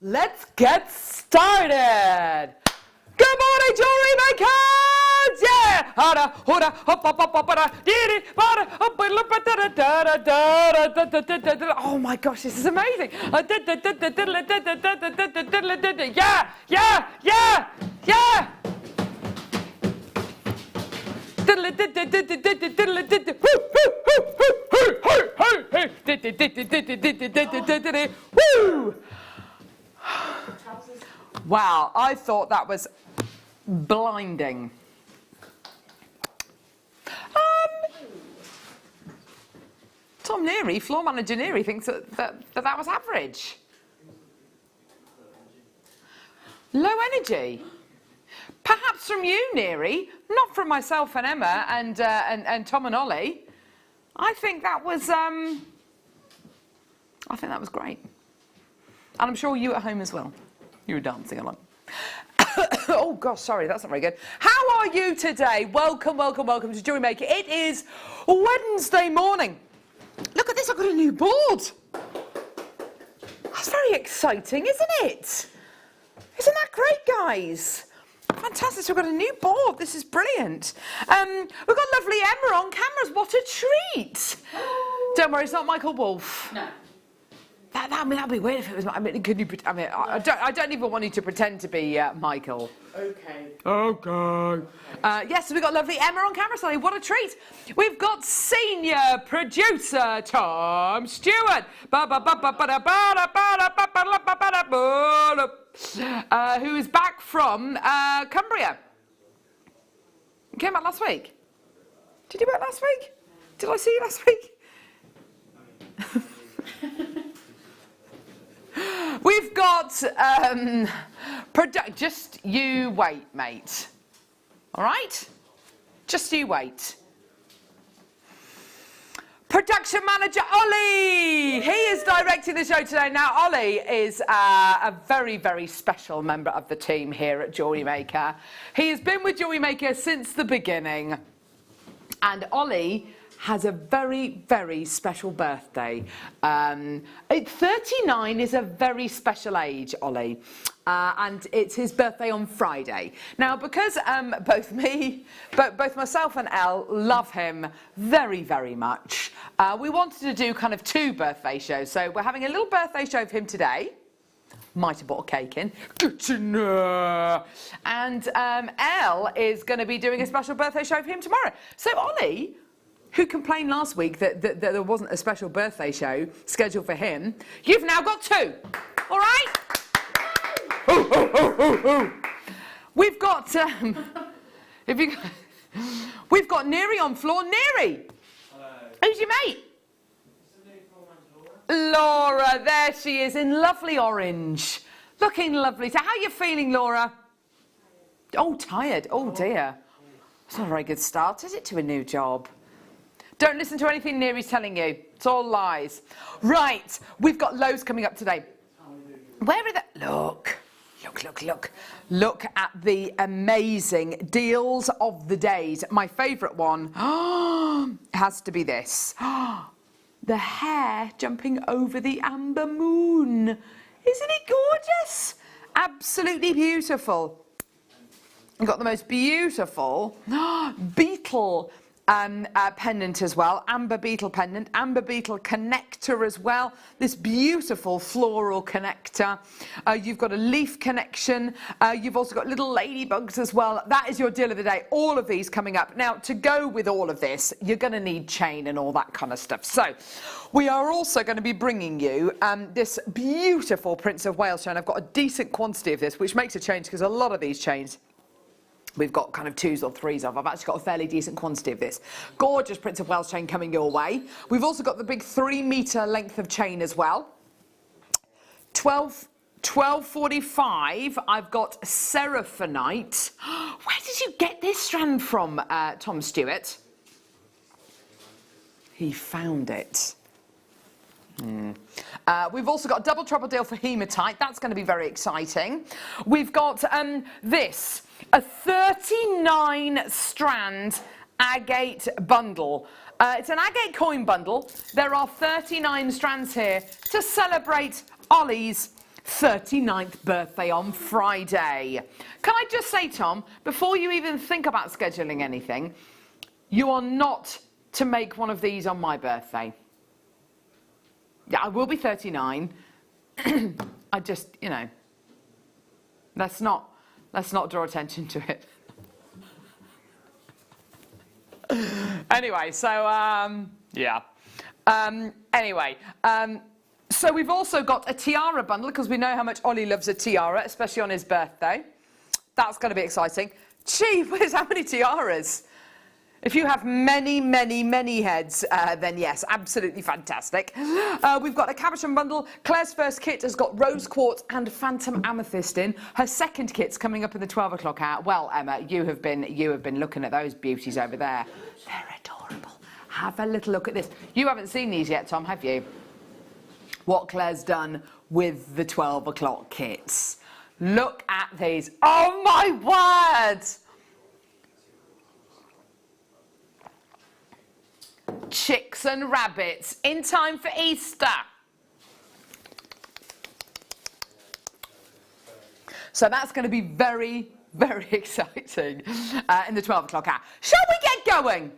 Let's get started. Good morning, Jewellery Makers! Yeah! Oh my gosh, this is amazing! Yeah! Yeah! Yeah! Yeah! Woo! Wow, I thought that was blinding. Tom Neary, floor manager Neary, thinks that was average. Low energy. Perhaps from you, Neary, not from myself and Emma and Tom and Ollie. I think that was great. And I'm sure you at home as well. You were dancing along. Oh gosh, sorry, that's not very good. How are you today? Welcome, welcome, welcome to Jewellery Maker. It is Wednesday morning. Look at this, I've got a new board. That's very exciting, isn't it? Isn't that great, guys? Fantastic, so we've got a new board. This is brilliant. We've got lovely Emma on cameras. What a treat. Don't worry, it's not Michael Wolff. No. That'd be weird if it was. I mean, could you? I don't even want you to pretend to be Michael. Okay. Okay. Yes, we've got lovely Emma on camera, Sally. What a treat! We've got senior producer Tom Stewart, who is back from Cumbria. You came back last week. Did you back last week? Did I see you last week? We've got, just you wait, mate. All right? Just you wait. Production manager Ollie! He is directing the show today. Now, Ollie is a very, very special member of the team here at Jewellery Maker. He has been with Jewellery Maker since the beginning. And Ollie has a very, very special birthday. 39 is a very special age, Ollie. And it's his birthday on Friday. Now, because both myself and Elle love him very, very much, we wanted to do kind of two birthday shows. So we're having a little birthday show of him today. Might have bought a cake in. Good to know. And Elle is going to be doing a special birthday show of him tomorrow. So, Ollie, who complained last week that there wasn't a special birthday show scheduled for him, you've now got two. All right? We've got we've got Neary on floor. Neary, hello. Who's your mate? Laura, there she is in lovely orange, looking lovely. So how are you feeling, Laura? Oh, tired. Oh dear. It's not a very good start, is it, to a new job? Don't listen to anything Neary's telling you. It's all lies. Right, we've got loads coming up today. Where are the... Look. Look at the amazing deals of the days. My favourite one has to be this. The hair jumping over the amber moon. Isn't it gorgeous? Absolutely beautiful. We've got the most beautiful beetle pendant as well, amber beetle pendant, amber beetle connector as well, this beautiful floral connector. You've got a leaf connection, you've also got little ladybugs as well. That is your deal of the day, all of these coming up. Now, to go with all of this, you're going to need chain and all that kind of stuff. So, we are also going to be bringing you this beautiful Prince of Wales chain. I've got a decent quantity of this, which makes a change because a lot of these chains we've got kind of 2s or 3s of. I've actually got a fairly decent quantity of this. Gorgeous Prince of Wales chain coming your way. We've also got the big 3-metre length of chain as well. 12.45, I've got Seraphonite. Where did you get this strand from, Tom Stewart? He found it. We've also got a double trouble deal for hematite. That's going to be very exciting. We've got this, a 39 strand agate bundle. It's an agate coin bundle. There are 39 strands here to celebrate Ollie's 39th birthday on Friday. Can I just say, Tom, before you even think about scheduling anything, you are not to make one of these on my birthday. Yeah, I will be 39. I just, you know, let's not draw attention to it. Anyway, so, yeah. So we've also got a tiara bundle, because we know how much Ollie loves a tiara, especially on his birthday. That's going to be exciting. Gee whiz, how many tiaras? If you have many, many, many heads, then yes, absolutely fantastic. We've got a cabochon bundle. Claire's first kit has got rose quartz and phantom amethyst in. Her second kit's coming up in the 12 o'clock hour. Well, Emma, you have been looking at those beauties over there. They're adorable. Have a little look at this. You haven't seen these yet, Tom, have you? What Claire's done with the 12 o'clock kits. Look at these. Oh my word! Chicks and rabbits in time for Easter. So that's going to be very, very exciting in the 12 o'clock hour. Shall we get going?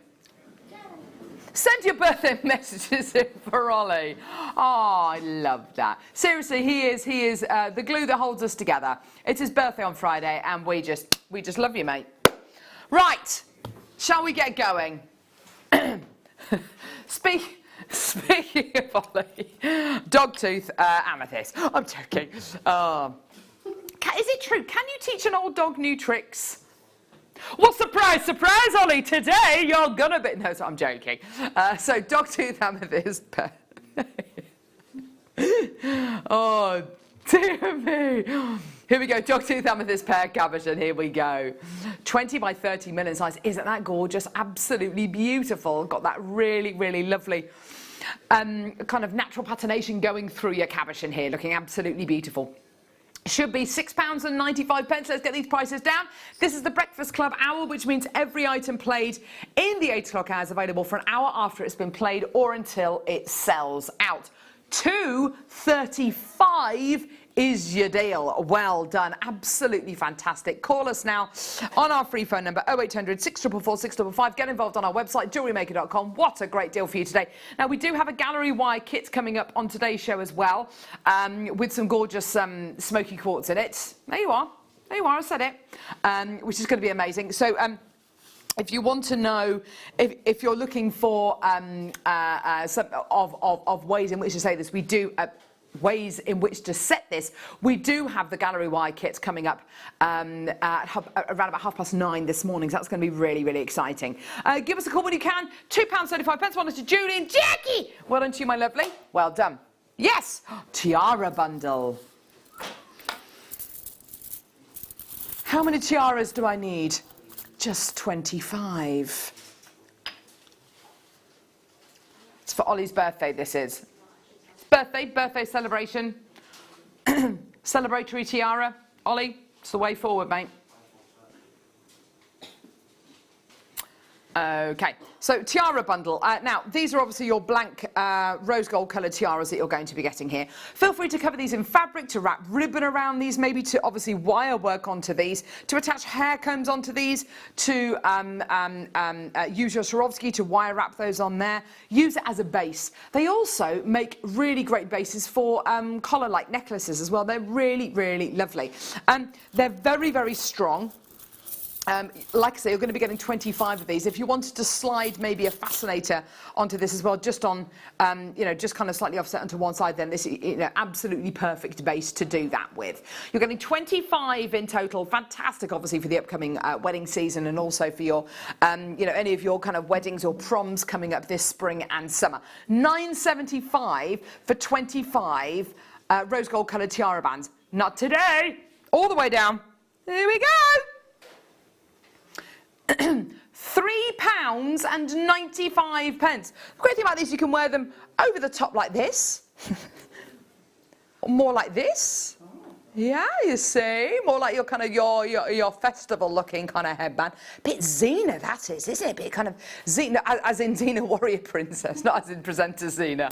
Send your birthday messages in for Ollie. Oh, I love that. Seriously, he is the glue that holds us together. It's his birthday on Friday, and we just love you, mate. Right, shall we get going? Speaking of Ollie, dogtooth amethyst. I'm joking. Is it true? Can you teach an old dog new tricks? Well, surprise, surprise, Ollie. Today you're gonna be. No, so I'm joking. So dogtooth amethyst. Oh dear me. Here we go, dogtooth amethyst pear cabochon, here we go. 20 by 30 mil in size. Isn't that gorgeous? Absolutely beautiful. Got that really, really lovely kind of natural patination going through your cabochon here, looking absolutely beautiful. Should be £6.95. Let's get these prices down. This is the Breakfast Club hour, which means every item played in the 8 o'clock hour is available for an hour after it's been played or until it sells out. £2.35 is your deal. Well done. Absolutely fantastic. Call us now on our free phone number 0800 644 655. Get involved on our website JewelleryMaker.com. What a great deal for you today. Now we do have a gallery wire kit coming up on today's show as well, with some gorgeous smoky quartz in it. There you are. There you are. I said it. Which is going to be amazing. So if you want to know, if you're looking for some of ways in which to say this, we do ways in which to set this. We do have the gallery wire kits coming up around about 9:30 this morning, so that's going to be really, really exciting. Give us a call when you can. £2.35. One to Julie and Jackie. Well done to you, my lovely. Well done. Yes, tiara bundle. How many tiaras do I need? Just 25. It's for Ollie's birthday, this is. Birthday celebration. Celebratory tiara. Ollie, it's the way forward, mate. Okay, so tiara bundle. Now, these are obviously your blank rose gold coloured tiaras that you're going to be getting here. Feel free to cover these in fabric, to wrap ribbon around these, maybe to obviously wire work onto these, to attach hair combs onto these, to use your Swarovski to wire wrap those on there. Use it as a base. They also make really great bases for collar-like necklaces as well. They're really, really lovely. They're very, very strong. Like I say, you're going to be getting 25 of these. If you wanted to slide maybe a fascinator onto this as well, just on, just kind of slightly offset onto one side, then this is absolutely perfect base to do that with. You're getting 25 in total. Fantastic, obviously, for the upcoming wedding season, and also for your, any of your kind of weddings or proms coming up this spring and summer. £9.75 for 25 rose gold coloured tiara bands. Not today. All the way down. Here we go. £3.95. The great thing about these, you can wear them over the top like this, or more like this. Yeah, you see, more like your kind of your festival looking kind of headband. Bit Xena, that is, isn't it? Bit kind of Xena, as in Xena Warrior Princess, not as in presenter Xena.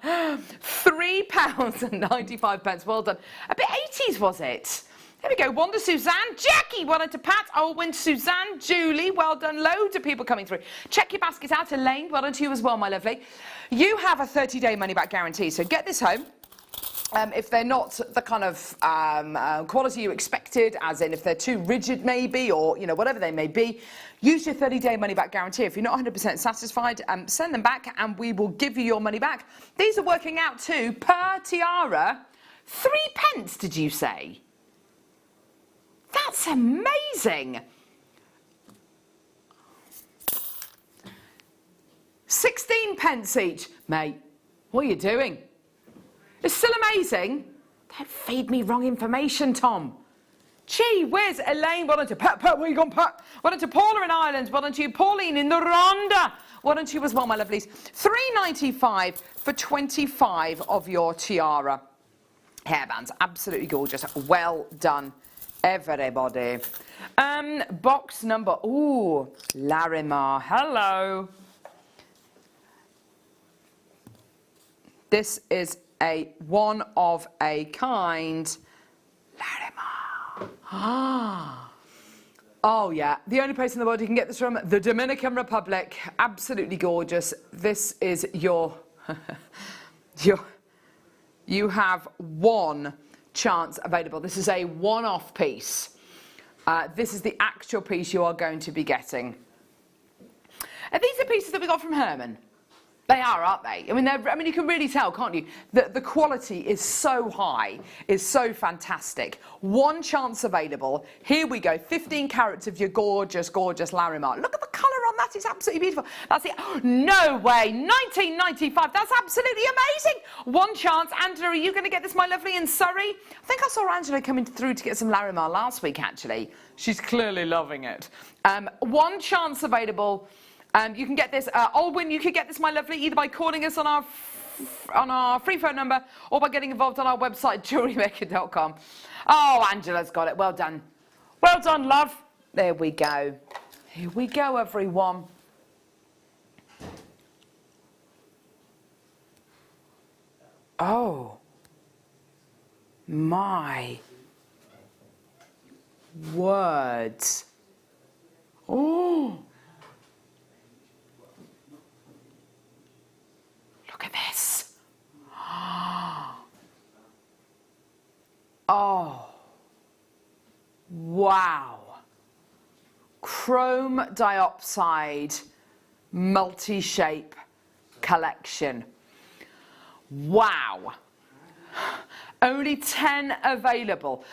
£3.95. Well done. A bit 80s, was it? There we go. Wanda, Suzanne, Jackie, well done to Pat, Olwyn, Suzanne, Julie, well done. Loads of people coming through. Check your basket out. Elaine, well done to you as well, my lovely. You have a 30-day money-back guarantee, so get this home. If they're not the kind of quality you expected, as in if they're too rigid maybe, or you know whatever they may be, use your 30-day money-back guarantee. If you're not 100% satisfied, send them back and we will give you your money back. These are working out too, per tiara, 3p, did you say? That's amazing. 16p each. Mate, what are you doing? It's still amazing. Don't feed me wrong information, Tom. Gee whiz, Elaine, well done to Pat, where you gone, Pat? Well done to Paula in Ireland, well done to you, Pauline in the Rhondda. Well done to you as well, my lovelies. £3.95 for 25 of your tiara hairbands. Absolutely gorgeous. Well done, everybody. Box number, ooh, Larimar, hello. This is a one of a kind Larimar. Oh yeah, the only place in the world you can get this from, the Dominican Republic. Absolutely gorgeous. This is your, you have one chance available. This is a one-off piece. This is the actual piece you are going to be getting. And these are pieces that we got from Herman. They are, aren't they? I mean, you can really tell, can't you? That the quality is so high, is so fantastic. One chance available. Here we go. 15 carats of your gorgeous, gorgeous Larimar. Look at the colour on that. It's absolutely beautiful. That's it. No way. 1995. That's absolutely amazing. One chance. Angela, are you going to get this, my lovely, in Surrey? I think I saw Angela coming through to get some Larimar last week, actually. She's clearly loving it. One chance available. You can get this, Olwyn, you can get this, my lovely, either by calling us on our free phone number or by getting involved on our website, JewelleryMaker.com. Oh, Angela's got it. Well done. Well done, love. There we go. Here we go, everyone. Oh, my words. Oh. Look at this. Oh, wow. Chrome diopside multi-shape collection. Wow. Only 10 available.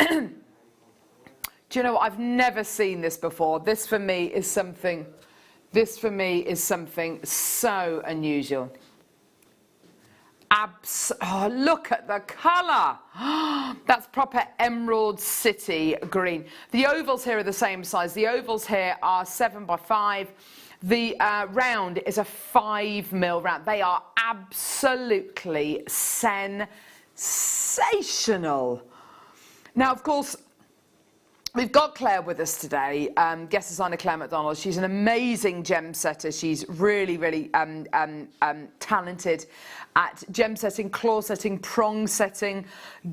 Do you know what? I've never seen this before. This for me is something so unusual. Oh, look at the colour. That's proper Emerald City green. The ovals here are the same size. The ovals here are 7x5. The round is a 5mm round. They are absolutely sensational. Now, of course, we've got Claire with us today, guest designer Claire McDonald. She's an amazing gem setter. She's really, really talented at gem setting, claw setting, prong setting.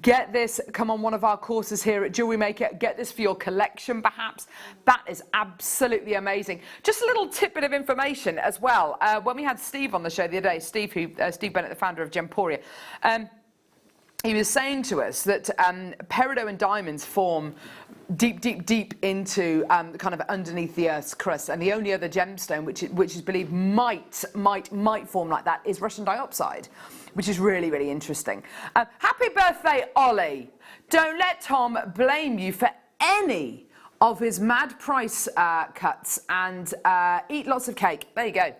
Get this, come on one of our courses here at Jewellery Maker. Get this for your collection, perhaps. That is absolutely amazing. Just a little tidbit of information as well. When we had Steve on the show the other day, Steve Bennett, the founder of Gemporia, he was saying to us that peridot and diamonds form deep into kind of underneath the Earth's crust, and the only other gemstone which is believed might form like that is Russian diopside, which is really, really interesting. Happy birthday, Ollie! Don't let Tom blame you for any of his mad price cuts, and eat lots of cake. There you go.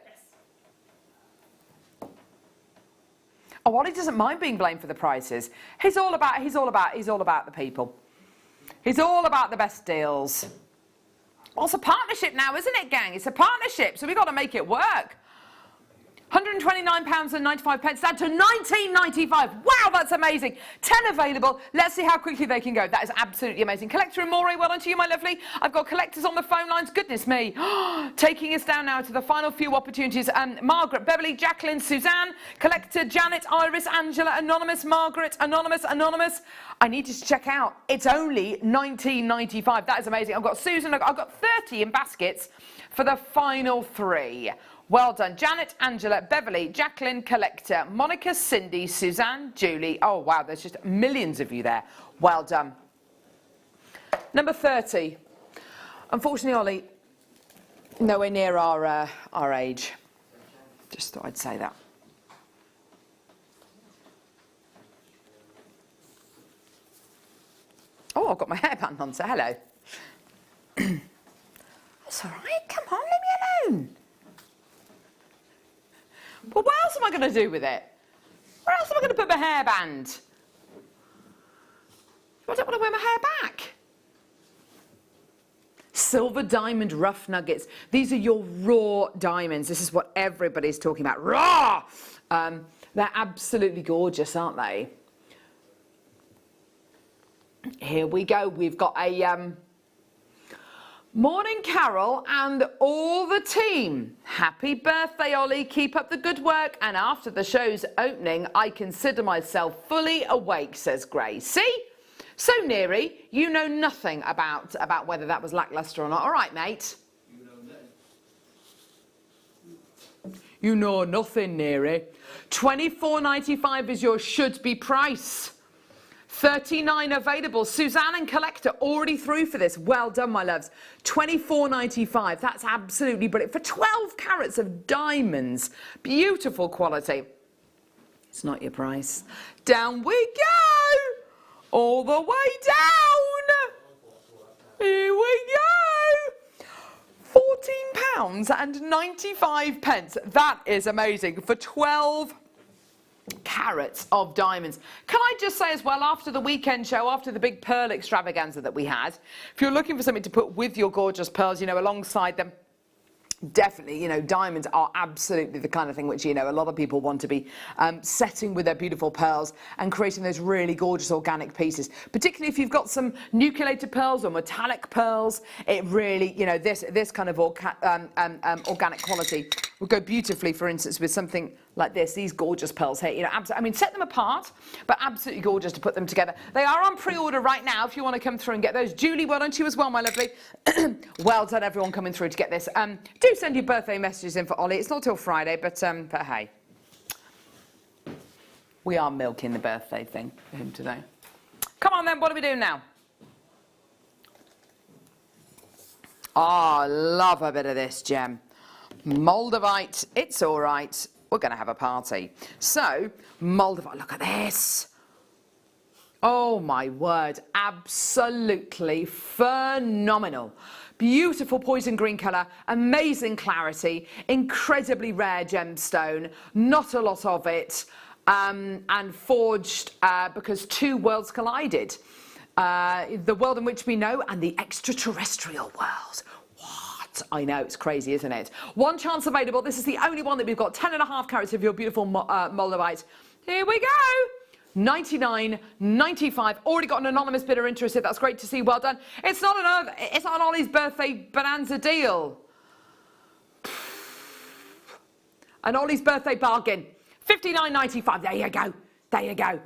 Oh, Ollie doesn't mind being blamed for the prices. He's all about the people. He's all about the best deals. Well, it's a partnership now, isn't it, gang? It's a partnership, so we've got to make it work. £129.95 down to £19.95. Wow, that's amazing. 10 available. Let's see how quickly they can go. That is absolutely amazing. Collector and Moray, well done to you, my lovely. I've got collectors on the phone lines. Goodness me. Taking us down now to the final few opportunities. Margaret, Beverly, Jacqueline, Suzanne, Collector, Janet, Iris, Angela, Anonymous, Margaret, Anonymous, Anonymous. I need to check out. It's only £19.95. That is amazing. I've got Susan. I've got 30 in baskets for the final 3. Well done. Janet, Angela, Beverly, Jacqueline, Collector, Monica, Cindy, Suzanne, Julie. Oh, wow, there's just millions of you there. Well done. Number 30. Unfortunately, Ollie, nowhere near our age. Just thought I'd say that. Oh, I've got my hairband on, so hello. That's all right. Come on, leave me alone. But what else am I going to do with it? Where else am I going to put my hairband? I don't want to wear my hair back. Silver diamond rough nuggets. These are your raw diamonds. This is what everybody's talking about. Raw! They're absolutely gorgeous, aren't they? Here we go. We've got a... Morning, Carol and all the team. Happy birthday, Ollie. Keep up the good work. And after the show's opening, I consider myself fully awake, says Gray. See? So, Neary, you know nothing about whether that was lacklustre or not. All right, mate. You know nothing, Neary. £24.95 is your should-be price. 39 available. Suzanne and Collector already through for this. Well done, my loves. £24.95. That's absolutely brilliant. For 12 carats of diamonds. Beautiful quality. It's not your price. Down we go. All the way down. Here we go. £14.95. That is amazing. For 12 carats of diamonds. Can I just say as well, after the weekend show, after the big pearl extravaganza that we had, if you're looking for something to put with your gorgeous pearls, you know, alongside them, definitely, you know, diamonds are absolutely the kind of thing which, you know, a lot of people want to be setting with their beautiful pearls and creating those really gorgeous organic pieces. Particularly if you've got some nucleated pearls or metallic pearls, it really, you know, this kind of organic quality would go beautifully, for instance, with something like this, these gorgeous pearls here. You know, I mean, set them apart, but absolutely gorgeous to put them together. They are on pre-order right now if you want to come through and get those. Julie, well done to you as well, my lovely. Well done, everyone coming through to get this. Do send your birthday messages in for Ollie. It's not till Friday, but hey. We are milking the birthday thing for him today. Come on then, what are we doing now? Oh, love a bit of this gem. Moldavite, it's all right. We're going to have a party. So, Moldavite, look at this. Oh my word, absolutely phenomenal. Beautiful poison green colour, amazing clarity, incredibly rare gemstone, not a lot of it, and forged because two worlds collided. The world in which we know and the extraterrestrial world. I know, it's crazy, isn't it? One chance available. This is the only one that we've got. 10.5 carats of your beautiful Moldavite. Here we go. £99.95. Already got an anonymous bidder interested. That's great to see. Well done. It's not an Ollie's birthday bonanza deal. An Ollie's birthday bargain. £59.95. There you go. There you go.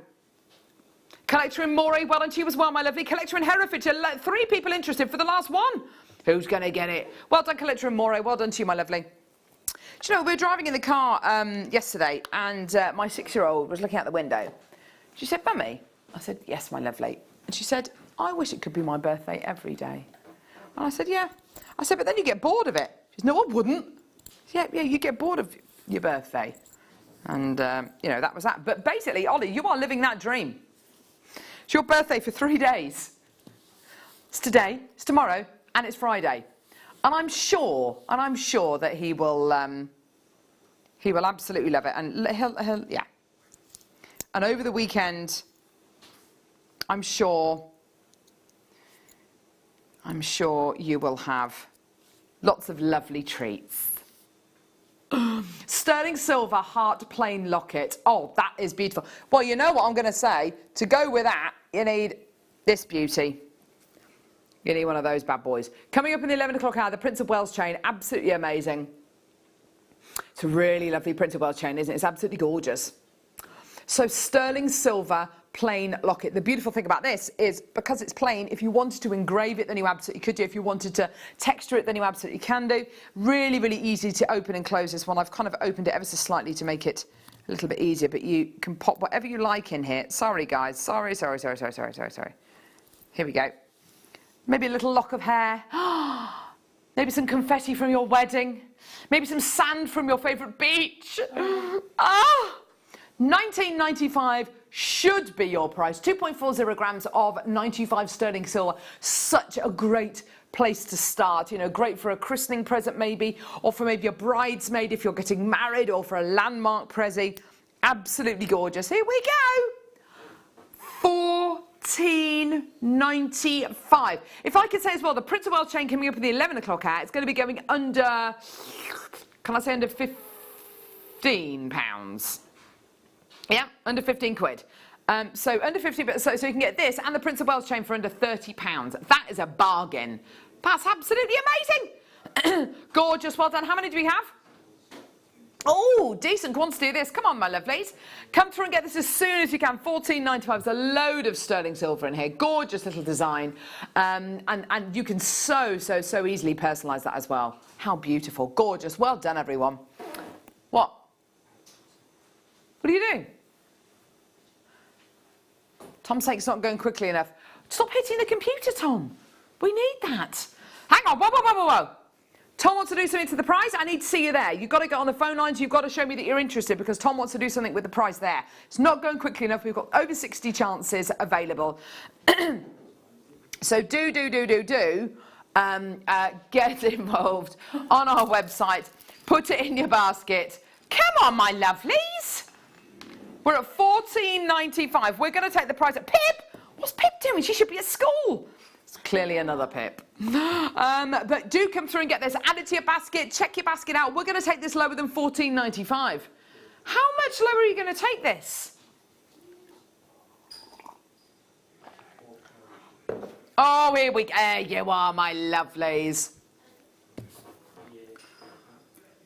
Collector in Moray, well done to you as well, my lovely. Collector in Herefordshire, 3 people interested for the last one. Who's going to get it? Well done, Collector in Moray. Well done to you, my lovely. Do you know, we were driving in the car yesterday, and my 6-year-old was looking out the window. She said, Mummy. I said, yes, my lovely. And she said, I wish it could be my birthday every day. And I said, yeah. I said, but then you get bored of it. She said, no, I wouldn't. Said, yeah, you get bored of your birthday. And, you know, that was that. But basically, Ollie, you are living that dream. It's your birthday for 3 days. It's today, it's tomorrow, and it's Friday. And I'm sure that he will absolutely love it. And he'll yeah. And over the weekend, I'm sure you will have lots of lovely treats. Sterling silver heart plain locket. Oh, that is beautiful. Well, you know what I'm going to say? To go with that, you need this beauty. You need one of those bad boys. Coming up in the 11 o'clock hour, the Prince of Wales chain. Absolutely amazing. It's a really lovely Prince of Wales chain, isn't it? It's absolutely gorgeous. So sterling silver plain locket. The beautiful thing about this is because it's plain, if you wanted to engrave it, then you absolutely could do. If you wanted to texture it, then you absolutely can do. Really, really easy to open and close this one. I've kind of opened it ever so slightly to make it a little bit easier, but you can pop whatever you like in here. Sorry, guys. Sorry. Here we go. Maybe a little lock of hair. Maybe some confetti from your wedding. Maybe some sand from your favourite beach. $19.95 should be your price. 2.40 grams of 95 sterling silver. Such a great place to start. You know, great for a christening present maybe, or for maybe a bridesmaid if you're getting married, or for a landmark prezi. Absolutely gorgeous. Here we go. $14.95. If I could say as well, the Prince of Wales chain coming up in the 11 o'clock hour, it's going to be going under, can I say under £15? Yeah, under 15 quid. So under 50, so you can get this and the Prince of Wales chain for under £30. That is a bargain. That's absolutely amazing. Gorgeous, well done. How many do we have? Oh, decent quantity of this. Come on, my lovelies. Come through and get this as soon as you can. $14.95. There's a load of sterling silver in here. Gorgeous little design. And you can so easily personalise that as well. How beautiful. Gorgeous. Well done, everyone. What? What are you doing? Tom's saying it's not going quickly enough. Stop hitting the computer, Tom. We need that. Hang on. Whoa. Tom wants to do something to the prize. I need to see you there. You've got to get on the phone lines. You've got to show me that you're interested because Tom wants to do something with the prize there. It's not going quickly enough. We've got over 60 chances available. So do get involved on our website. Put it in your basket. Come on, my lovelies. We're at $14.95. We're going to take the prize at Pip. What's Pip doing? She should be at school. It's clearly another Pip. But do come through and get this. Add it to your basket. Check your basket out. We're going to take this lower than $14.95. How much lower are you going to take this? Oh, here we go. There you are, my lovelies.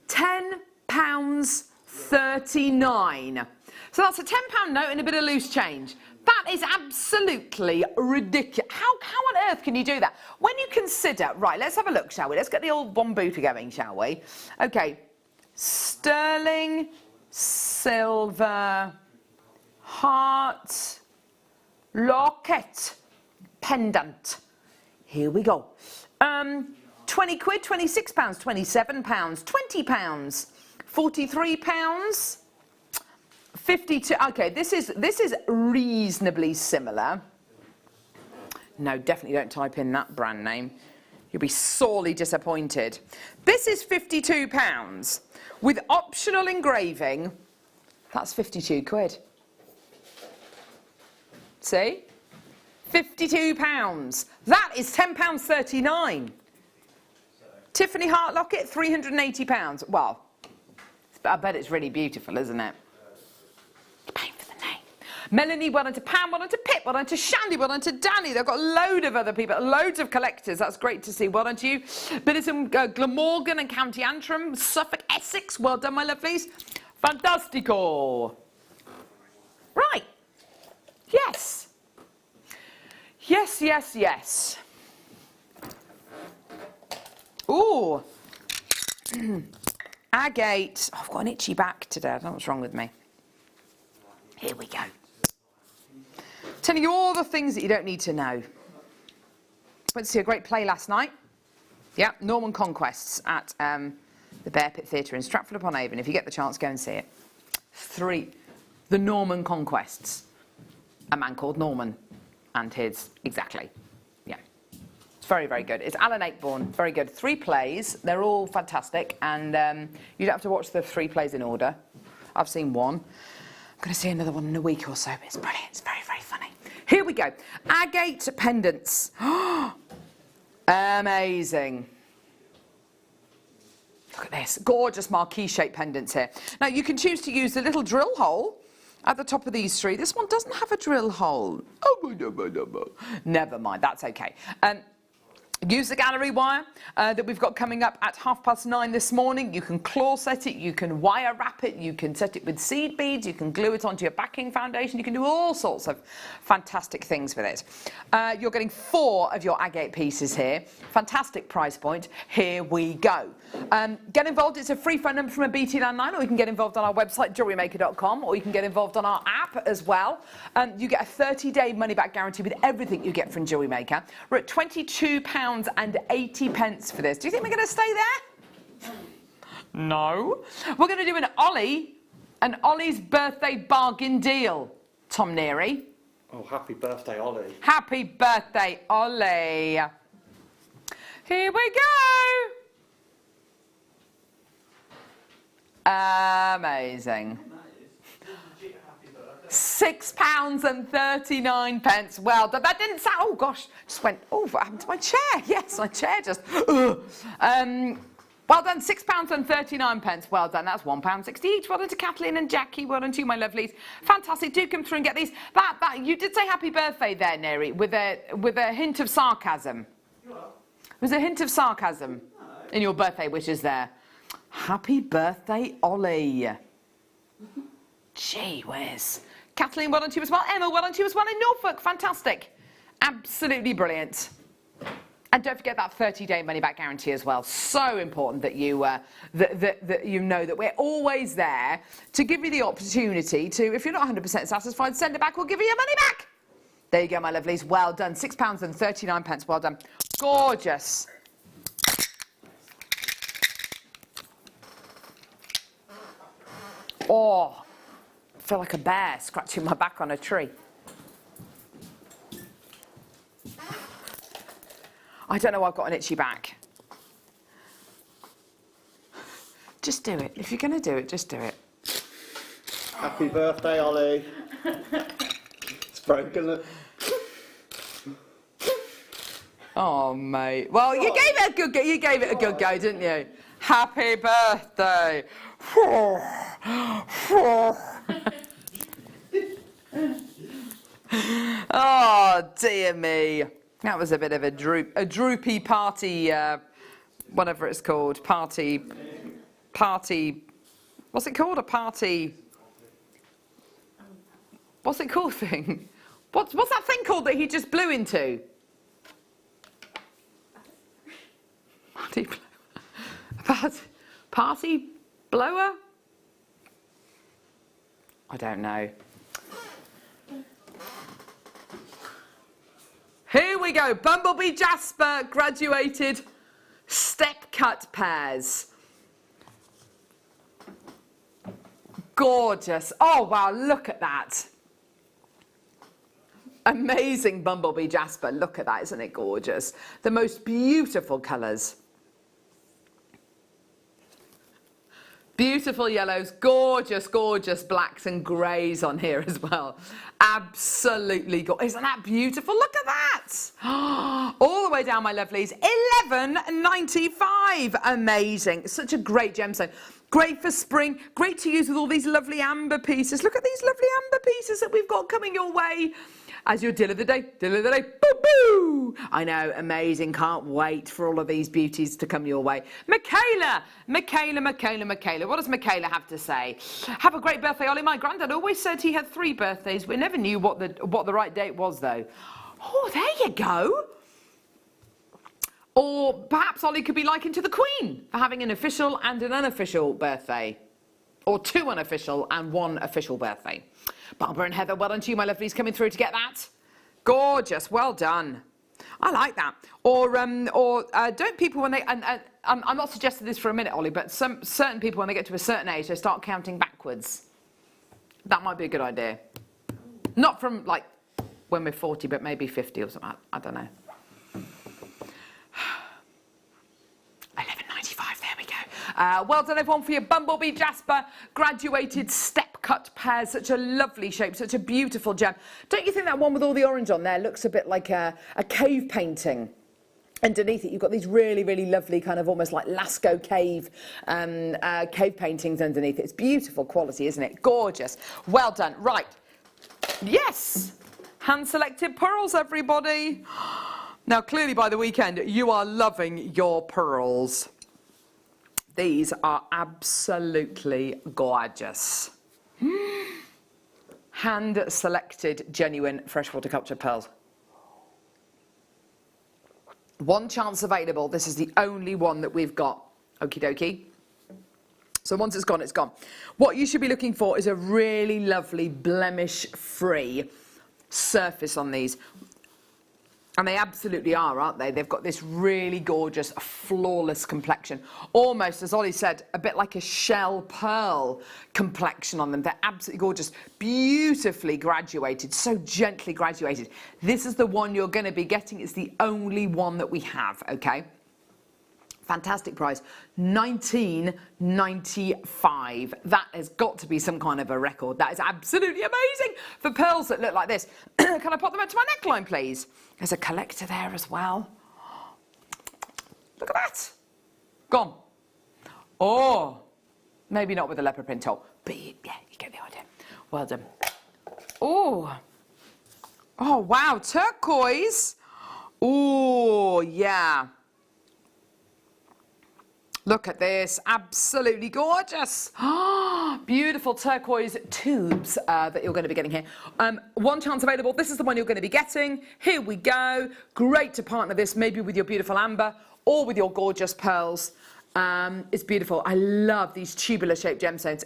£10.39. So that's a £10 note and a bit of loose change. That is absolutely ridiculous. How on earth can you do that? When you consider, right, let's have a look, shall we? Let's get the old Womboota going, shall we? Okay, sterling, silver, heart, locket, pendant. Here we go. 20 quid, £26, £27, £20, £43, 52. Okay, this is reasonably similar. No, definitely don't type in that brand name. You'll be sorely disappointed. This is £52 with optional engraving. That's 52 quid. See? £52. That is £10.39. Tiffany heart locket, £380. Well, I bet it's really beautiful, isn't it? You're paying for the name. Melanie, well done to Pam, well done to Pip, well done to Shandy, well done to Danny. They've got a load of other people, loads of collectors. That's great to see. Well done to you. Biddism, Glamorgan and County Antrim, Suffolk, Essex. Well done, my lovelies. Fantastico. Right. Yes. Yes, yes, yes. Ooh. Agate. Oh, I've got an itchy back today. I don't know what's wrong with me. Here we go. Telling you all the things that you don't need to know. Went to see a great play last night. Yeah, Norman Conquests at the Bear Pit Theatre in Stratford-upon-Avon. If you get the chance, go and see it. 3. The Norman Conquests. A man called Norman. And his, exactly. Yeah. It's very, very good. It's Alan Ayckbourn. Very good. 3 plays. They're all fantastic. And you don't have to watch the 3 plays in order. I've seen one. I'm going to see another one in a week or so. But it's brilliant. It's very, very funny. Here we go. Agate pendants. Amazing. Look at this, gorgeous marquee shaped pendants here. Now you can choose to use the little drill hole at the top of these three. This one doesn't have a drill hole. Oh, never mind, that's okay. Use the gallery wire that we've got coming up at 9:30 this morning. You can claw set it, you can wire wrap it, you can set it with seed beads, you can glue it onto your backing foundation, you can do all sorts of fantastic things with it. You're getting 4 of your agate pieces here. Fantastic price point. Here we go. Get involved. It's a free phone number from a BT landline, or you can get involved on our website, JewelleryMaker.com, or you can get involved on our app as well. You get a 30-day money-back guarantee with everything you get from Jewellery Maker. We're at £22.80 for this. Do you think we're going to stay there? No. We're going to do an Ollie's birthday bargain deal. Tom Neary. Oh, happy birthday, Ollie. Happy birthday, Ollie. Here we go. Amazing. £6.39. Well done. That didn't sound. Oh gosh, just went. Oh, what happened to my chair? Yes, my chair just. Well done. £6.39. Well done. That's £1.60 each. Well done to Kathleen and Jackie. Well done to you, my lovelies. Fantastic. Do come through and get these. That you did say happy birthday there, Neri, with a hint of sarcasm. There's a hint of sarcasm in your birthday wishes there. Happy birthday, Ollie. Gee whiz. Kathleen, well done to you as well. Emma, well done to you as well in Norfolk. Fantastic. Absolutely brilliant. And don't forget that 30-day money-back guarantee as well. So important that you that you know that we're always there to give you the opportunity to, if you're not 100% satisfied, send it back. We'll give you your money back. There you go, my lovelies. Well done. £6.39. Well done. Gorgeous. Oh, I feel like a bear scratching my back on a tree. I don't know why I've got an itchy back. Just do it. If you're going to do it, just do it. Happy birthday, Ollie. It's broken. Oh, mate. Well, you gave it a good go. You gave it a good go, didn't you? Happy birthday. Oh, dear me. That was a bit of a droopy party, whatever it's called, party, what's it called? A party, what's it called thing? What's that thing called that he just blew into? Party blower? I don't know. Here we go. Bumblebee Jasper graduated step cut pairs. Gorgeous. Oh, wow, look at that. Amazing Bumblebee Jasper. Look at that, isn't it gorgeous? The most beautiful colours. Beautiful yellows, gorgeous, gorgeous blacks and greys on here as well. Absolutely gorgeous. Isn't that beautiful? Look at that. All the way down, my lovelies. £11.95. Amazing. Such a great gemstone. Great for spring. Great to use with all these lovely amber pieces. Look at these lovely amber pieces that we've got coming your way. As your deal of the day, boo boo! I know, amazing, can't wait for all of these beauties to come your way. Michaela. What does Michaela have to say? Have a great birthday, Ollie. My granddad always said he had 3 birthdays. We never knew what the right date was, though. Oh, there you go. Or perhaps Ollie could be likened to the Queen for having an official and an unofficial birthday. Or 2 unofficial and 1 official birthday. Barbara and Heather, well done to you, my lovelies, coming through to get that. Gorgeous, well done. I like that. Or don't people when they, and I'm not suggesting this for a minute, Ollie, but certain people when they get to a certain age, they start counting backwards. That might be a good idea. Not from like when we're 40, but maybe 50 or something. I don't know. 11.95, there we go. Well done everyone for your Bumblebee Jasper graduated step cut pairs. Such a lovely shape, such a beautiful gem. Don't you think that one with all the orange on there looks a bit like a cave painting? Underneath it, you've got these really, really lovely kind of almost like Lascaux cave paintings underneath it. It's beautiful quality, isn't it? Gorgeous. Well done. Right. Yes. Hand-selected pearls, everybody. Now, clearly by the weekend, you are loving your pearls. These are absolutely gorgeous. Hand-selected, genuine freshwater culture pearls. One chance available. This is the only one that we've got. Okie dokie. So once it's gone, it's gone. What you should be looking for is a really lovely blemish-free surface on these. And they absolutely are, aren't they? They've got this really gorgeous, flawless complexion. Almost, as Ollie said, a bit like a shell pearl complexion on them. They're absolutely gorgeous, beautifully graduated, so gently graduated. This is the one you're going to be getting. It's the only one that we have, okay? Fantastic price, $19.95. That has got to be some kind of a record. That is absolutely amazing for pearls that look like this. Can I pop them onto my neckline, please? There's a collector there as well. Look at that. Gone. Oh, maybe not with a leopard print top, but yeah, you get the idea. Well done. Oh, oh wow, turquoise. Oh, yeah. Look at this, absolutely gorgeous. Beautiful turquoise tubes that you're going to be getting here. One chance available, this is the one you're going to be getting. Here we go. Great to partner this maybe with your beautiful amber or with your gorgeous pearls. It's beautiful. I love these tubular shaped gemstones.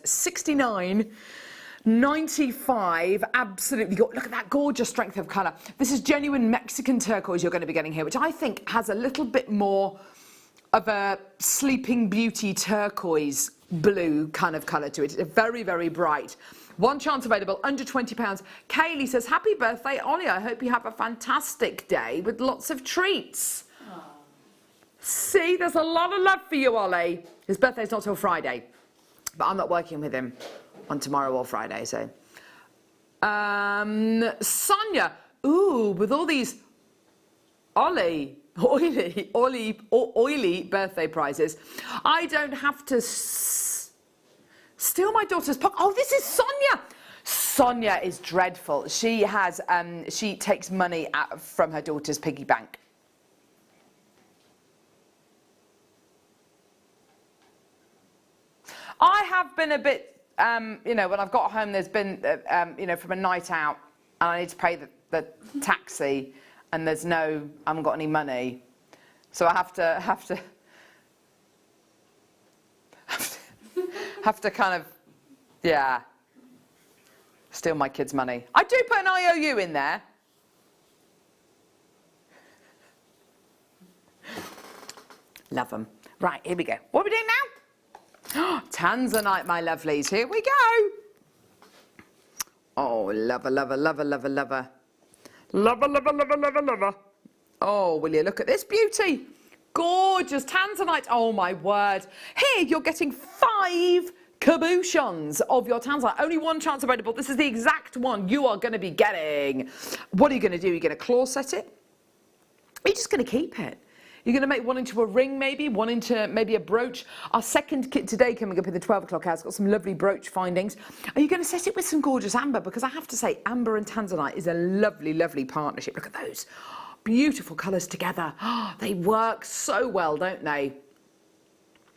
$69.95, absolutely. Look at that gorgeous strength of colour. This is genuine Mexican turquoise you're going to be getting here, which I think has a little bit more of a Sleeping Beauty turquoise blue kind of colour to it. It's very, very bright. One chance available, under £20. Kaylee says, happy birthday, Ollie. I hope you have a fantastic day with lots of treats. Aww. See, there's a lot of love for you, Ollie. His birthday's not till Friday, but I'm not working with him on tomorrow or Friday, so. Sonia, ooh, with all these oily birthday prizes, I don't have to steal my daughter's pocket. Oh, this is Sonia. Sonia is dreadful. She has, she takes money from her daughter's piggy bank. I have been a bit, you know, when I've got home, there's been, you know, from a night out, and I need to pay the taxi. And there's I haven't got any money, so I have to kind of, yeah, steal my kids' money. I do put an IOU in there. Love them. Right, here we go. What are we doing now? Tanzanite, my lovelies. Here we go. Oh, lover, lover, lover, lover, lover. Lover, lover, lover, lover, lover. Oh, will you look at this beauty? Gorgeous tanzanite. Oh, my word. Here, you're getting 5 cabochons of your tanzanite. Only one chance available. This is the exact one you are going to be getting. What are you going to do? You're going to claw set it? You're just going to keep it. You're going to make one into a ring, maybe, one into maybe a brooch. Our second kit today coming up in the 12 o'clock hour has got some lovely brooch findings. Are you going to set it with some gorgeous amber? Because I have to say, amber and tanzanite is a lovely, lovely partnership. Look at those beautiful colours together. They work so well, don't they?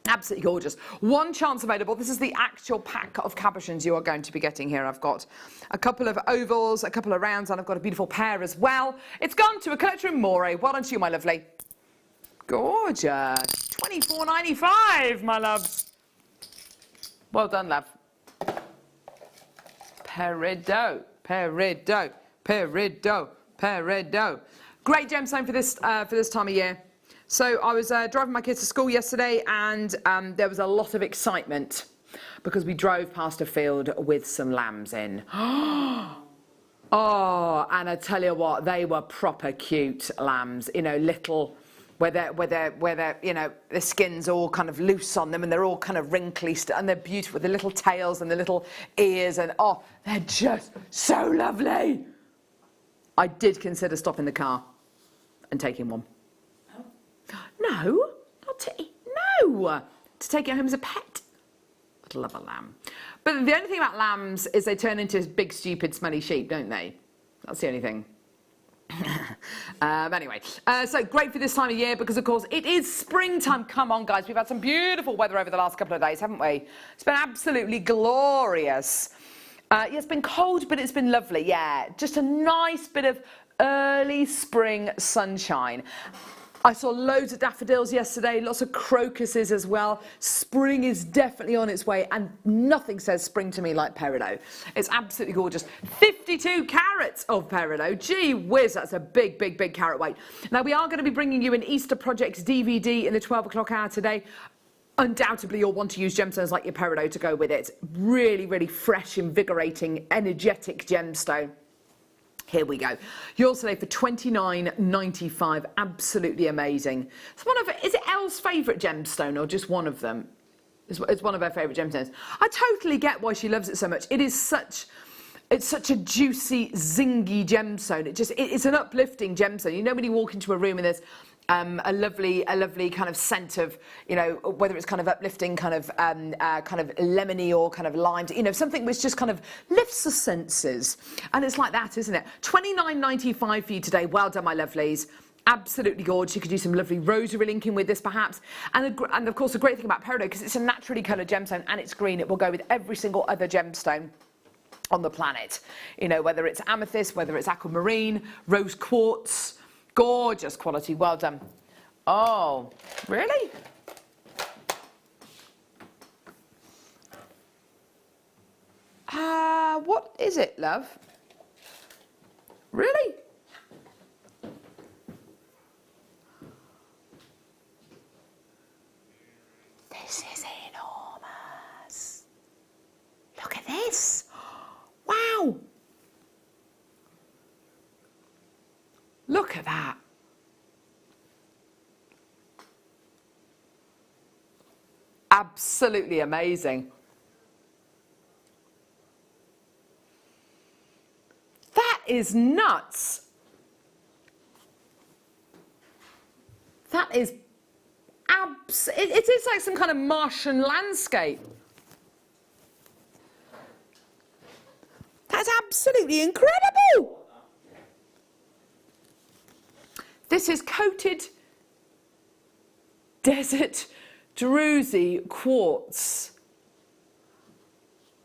Absolutely gorgeous. One chance available. This is the actual pack of cabochons you are going to be getting here. I've got a couple of ovals, a couple of rounds, and I've got a beautiful pair as well. It's gone to a collector in Moray. Well done to you, my lovely. Gorgeous. $24.95, my loves. Well done, love. Peridot, peridot, peridot, peridot. Great gemstone for this time of year. So I was driving my kids to school yesterday, and there was a lot of excitement because we drove past a field with some lambs in. Oh, and I tell you what, they were proper cute lambs. You know, little. Where they're, you know, the skin's all kind of loose on them and they're all kind of wrinkly and they're beautiful with the little tails and the little ears and, oh, they're just so lovely. I did consider stopping the car and taking one. No, not to eat. No, to take it home as a pet. I'd love a lamb. But the only thing about lambs is they turn into big, stupid, smelly sheep, don't they? That's the only thing. Anyway, so great for this time of year because, of course, it is springtime. Come on, guys. We've had some beautiful weather over the last couple of days, haven't we? It's been absolutely glorious. Yeah, it's been cold, but it's been lovely. Yeah, just a nice bit of early spring sunshine. I saw loads of daffodils yesterday, lots of crocuses as well. Spring is definitely on its way, and nothing says spring to me like peridot. It's absolutely gorgeous. 52 carats of peridot. Gee whiz, that's a big, big, big carat weight. Now, we are going to be bringing you an Easter Projects DVD in the 12 o'clock hour today. Undoubtedly, you'll want to use gemstones like your peridot to go with it. Really, really fresh, invigorating, energetic gemstone. Here we go. Yours today for $29.95. Absolutely amazing. It's one of, is it Elle's favourite gemstone or just one of them? It's one of her favourite gemstones. I totally get why she loves it so much. It's such a juicy, zingy gemstone. It's an uplifting gemstone. You know when you walk into a room and there's a lovely kind of scent of, you know, whether it's kind of uplifting, kind of lemony or kind of limed, you know, something which just kind of lifts the senses. And it's like that, isn't it? $29.95 for you today. Well done, my lovelies. Absolutely gorgeous. You could do some lovely rosary linking with this, perhaps. And of course, the great thing about peridot, because it's a naturally coloured gemstone and it's green, it will go with every single other gemstone on the planet. You know, whether it's amethyst, whether it's aquamarine, rose quartz. Gorgeous quality, well done. Oh, really? What is it, love? Really? This is enormous. Look at this. Wow. Look at that. Absolutely amazing. That is nuts. That is it is like some kind of Martian landscape. That's absolutely incredible. This is coated desert druzy quartz.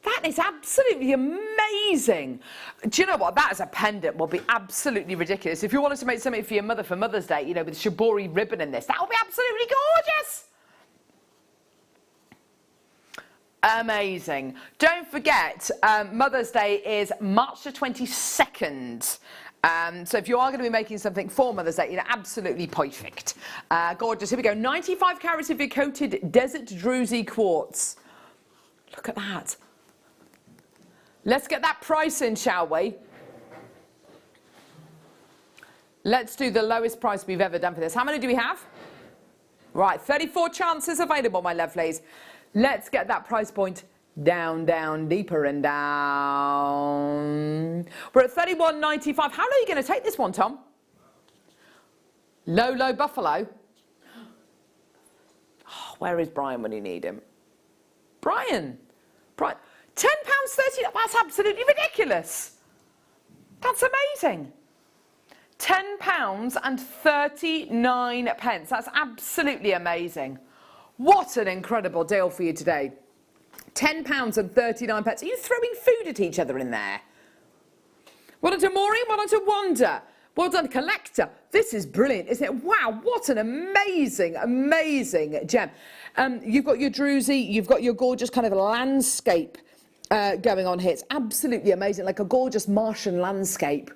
That is absolutely amazing. Do you know what? That as a pendant will be absolutely ridiculous. If you wanted to make something for your mother for Mother's Day, you know, with shibori ribbon in this, that would be absolutely gorgeous. Amazing. Don't forget, Mother's Day is March the 22nd. So if you are going to be making something for Mother's Day, you know, absolutely perfect. Gorgeous. Here we go. 95 carats of your coated desert druzy quartz. Look at that. Let's get that price in, shall we? Let's do the lowest price we've ever done for this. How many do we have? Right, 34 chances available, my lovelies. Let's get that price point down, down, deeper and down. We're at $31.95. How low are you going to take this one, Tom? Low, low buffalo. Oh, where is Brian when you need him? Brian. £10.30. That's absolutely ridiculous. That's amazing. £10.39. That's absolutely amazing. What an incredible deal for you today. £10.39. Are you throwing food at each other in there? Well done to Maureen, well done to Wanda. Well done, Collector. This is brilliant, isn't it? Wow, what an amazing, amazing gem. You've got your druzy, you've got your gorgeous kind of landscape going on here. It's absolutely amazing, like a gorgeous Martian landscape.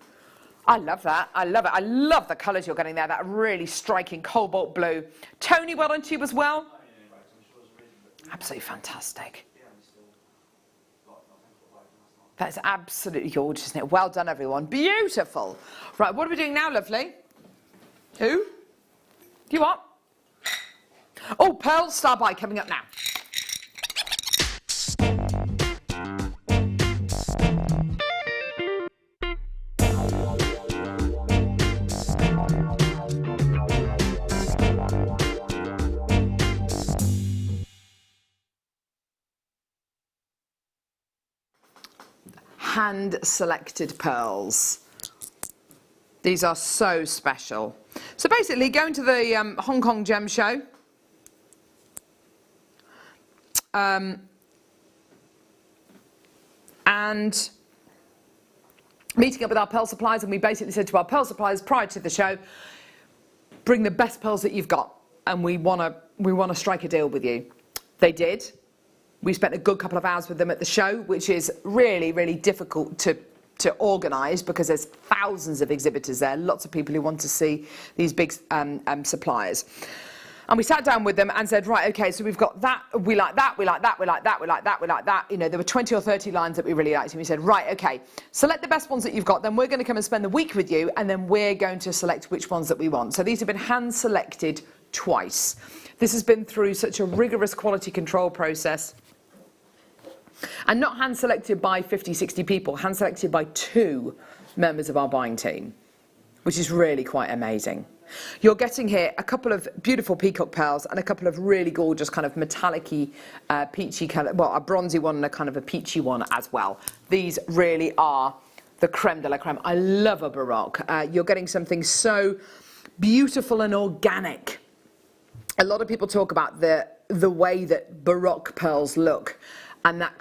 I love that. I love it. I love the colours you're getting there, that really striking cobalt blue. Tony, well done to you as well. Absolutely fantastic. That's absolutely gorgeous, isn't it? Well done, everyone. Beautiful. Right, what are we doing now, lovely? Who? You what? Oh, Pearl Star Buy coming up now. hand-selected pearls. These are so special. So basically, going to the Hong Kong Gem Show, and meeting up with our pearl suppliers, and we basically said to our pearl suppliers prior to the show, bring the best pearls that you've got, and we want to strike a deal with you. They did. We spent a good couple of hours with them at the show, which is really, really difficult to organise because there's thousands of exhibitors there, lots of people who want to see these big suppliers. And we sat down with them and said, right, okay, so we've got that, we like that, we like that, we like that, we like that, we like that. You know, there were 20 or 30 lines that we really liked. And we said, right, okay, select the best ones that you've got, then we're going to come and spend the week with you, and then we're going to select which ones that we want. So these have been hand-selected twice. This has been through such a rigorous quality control process. And not hand-selected by 50, 60 people, hand-selected by 2 members of our buying team, which is really quite amazing. You're getting here a couple of beautiful peacock pearls and a couple of really gorgeous kind of metallic-y, peachy colour, well, a bronzy one and a kind of a peachy one as well. These really are the creme de la creme. I love a Baroque. You're getting something so beautiful and organic. A lot of people talk about the way that Baroque pearls look, and that